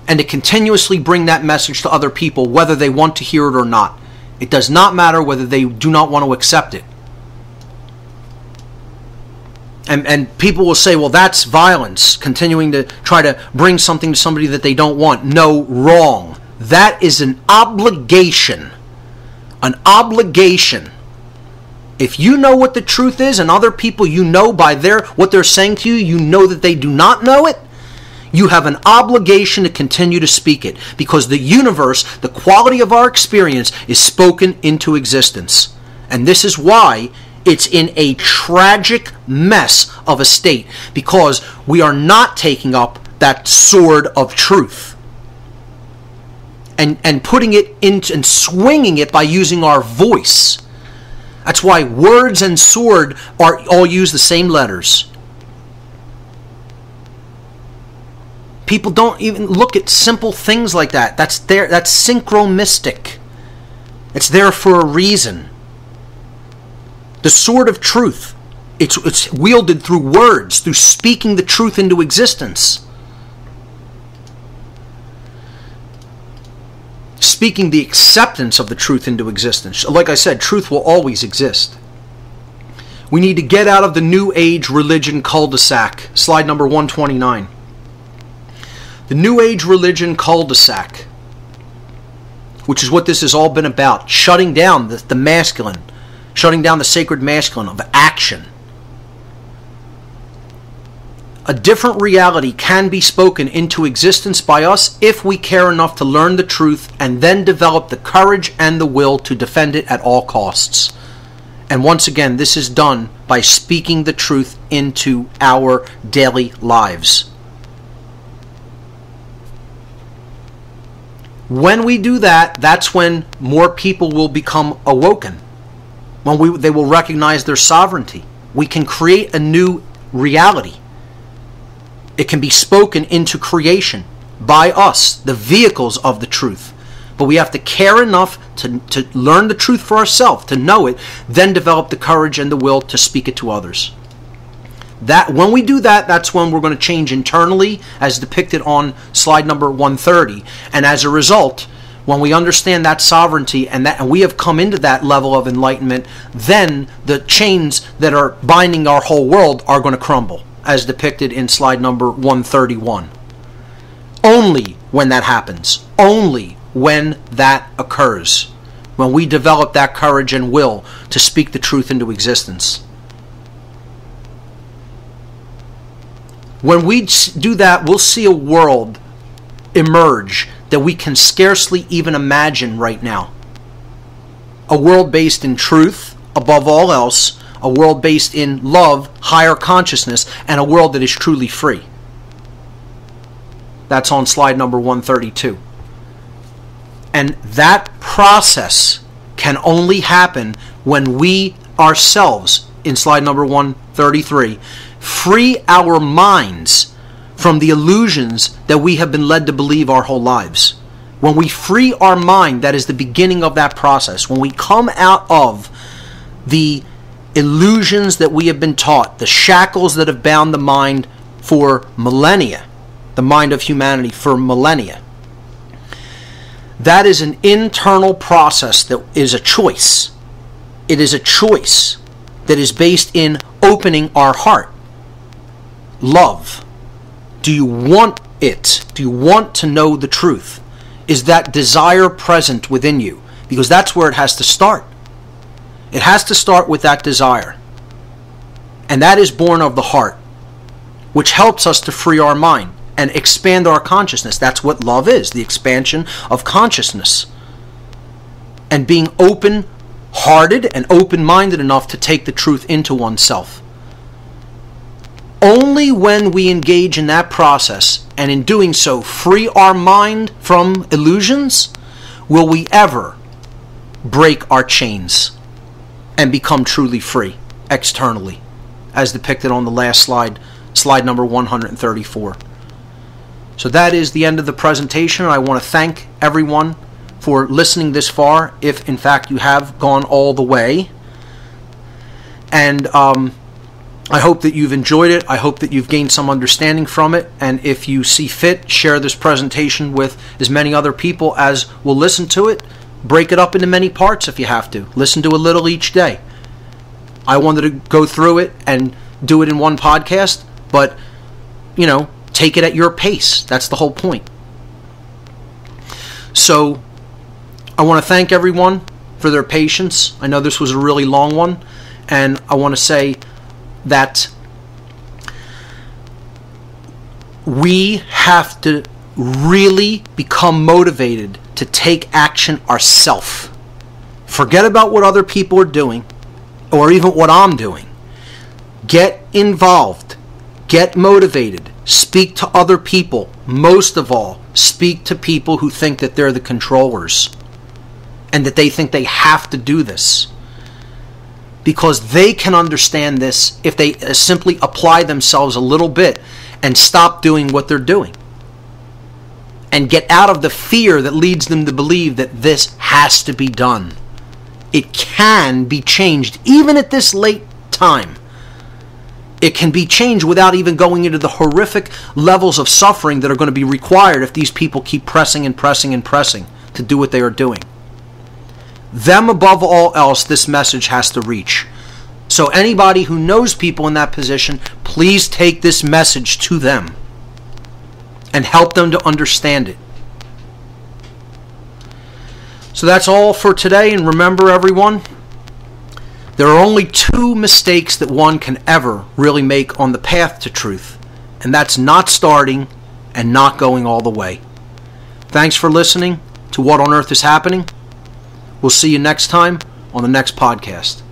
and to continuously bring that message to other people, whether they want to hear it or not. It does not matter whether they do not want to accept it. And people will say, well, that's violence, continuing to try to bring something to somebody that they don't want. No, wrong. That is an obligation. An obligation. If you know what the truth is, and other people you know by what they're saying to you, you know that they do not know it, you have an obligation to continue to speak it, because the universe, the quality of our experience, is spoken into existence. And this is why it's in a tragic mess of a state, because we are not taking up that sword of truth and putting it into and swinging it by using our voice. That's why words and sword all use the same letters. People don't even look at simple things like that. That's synchromistic. It's there for a reason. The sword of truth, it's wielded through words, through speaking the truth into existence. speaking the acceptance of the truth into existence. Like I said, truth will always exist. We need to get out of the New Age religion cul-de-sac. Slide number 129. The New Age religion cul-de-sac, which is what this has all been about. Shutting down the masculine. Shutting down the sacred masculine of action. A different reality can be spoken into existence by us if we care enough to learn the truth and then develop the courage and the will to defend it at all costs. And once again, this is done by speaking the truth into our daily lives. When we do that, that's when more people will become awoken. When they will recognize their sovereignty. We can create a new reality. It can be spoken into creation by us, the vehicles of the truth. But we have to care enough to learn the truth for ourselves, to know it, then develop the courage and the will to speak it to others. When we do that, that's when we're going to change internally, as depicted on slide number 130. And as a result, when we understand that sovereignty and we have come into that level of enlightenment, then the chains that are binding our whole world are going to crumble, as depicted in slide number 131. Only when that happens, only when that occurs, when we develop that courage and will to speak the truth into existence. When we do that, we'll see a world emerge that we can scarcely even imagine right now. A world based in truth, above all else, a world based in love, higher consciousness, and a world that is truly free. That's on slide number 132. And that process can only happen when we ourselves, in slide number 133, free our minds from the illusions that we have been led to believe our whole lives. When we free our mind, that is the beginning of that process. When we come out of the illusions that we have been taught, the shackles that have bound the mind for millennia, the mind of humanity for millennia. That is an internal process that is a choice. It is a choice that is based in opening our heart. Love. Do you want it? Do you want to know the truth? Is that desire present within you? Because that's where it has to start. It has to start with that desire. And that is born of the heart, which helps us to free our mind and expand our consciousness. That's what love is, the expansion of consciousness. And being open-hearted and open-minded enough to take the truth into oneself. Only when we engage in that process, and in doing so free our mind from illusions, will we ever break our chains and become truly free externally, as depicted on the last slide, slide number 134. So that is the end of the presentation. I want to thank everyone for listening this far, if in fact you have gone all the way. And I hope that you've enjoyed it. I hope that you've gained some understanding from it. And if you see fit, share this presentation with as many other people as will listen to it. Break it up into many parts if you have to. Listen to a little each day. I wanted to go through it and do it in one podcast, but, you know, take it at your pace. That's the whole point. So I want to thank everyone for their patience. I know this was a really long one, and I want to say that we have to really become motivated to take action ourselves. Forget about what other people are doing, or even what I'm doing. Get involved. Get motivated. Speak to other people. Most of all, speak to people who think that they're the controllers and that they think they have to do this. Because they can understand this if they simply apply themselves a little bit and stop doing what they're doing. And get out of the fear that leads them to believe that this has to be done. It can be changed, even at this late time. It can be changed without even going into the horrific levels of suffering that are going to be required if these people keep pressing and pressing and pressing to do what they are doing. Them above all else, this message has to reach. So anybody who knows people in that position, please take this message to them and help them to understand it. So that's all for today, and remember everyone, there are only two mistakes that one can ever really make on the path to truth, and that's not starting and not going all the way. Thanks for listening to What on Earth is Happening. We'll see you next time on the next podcast.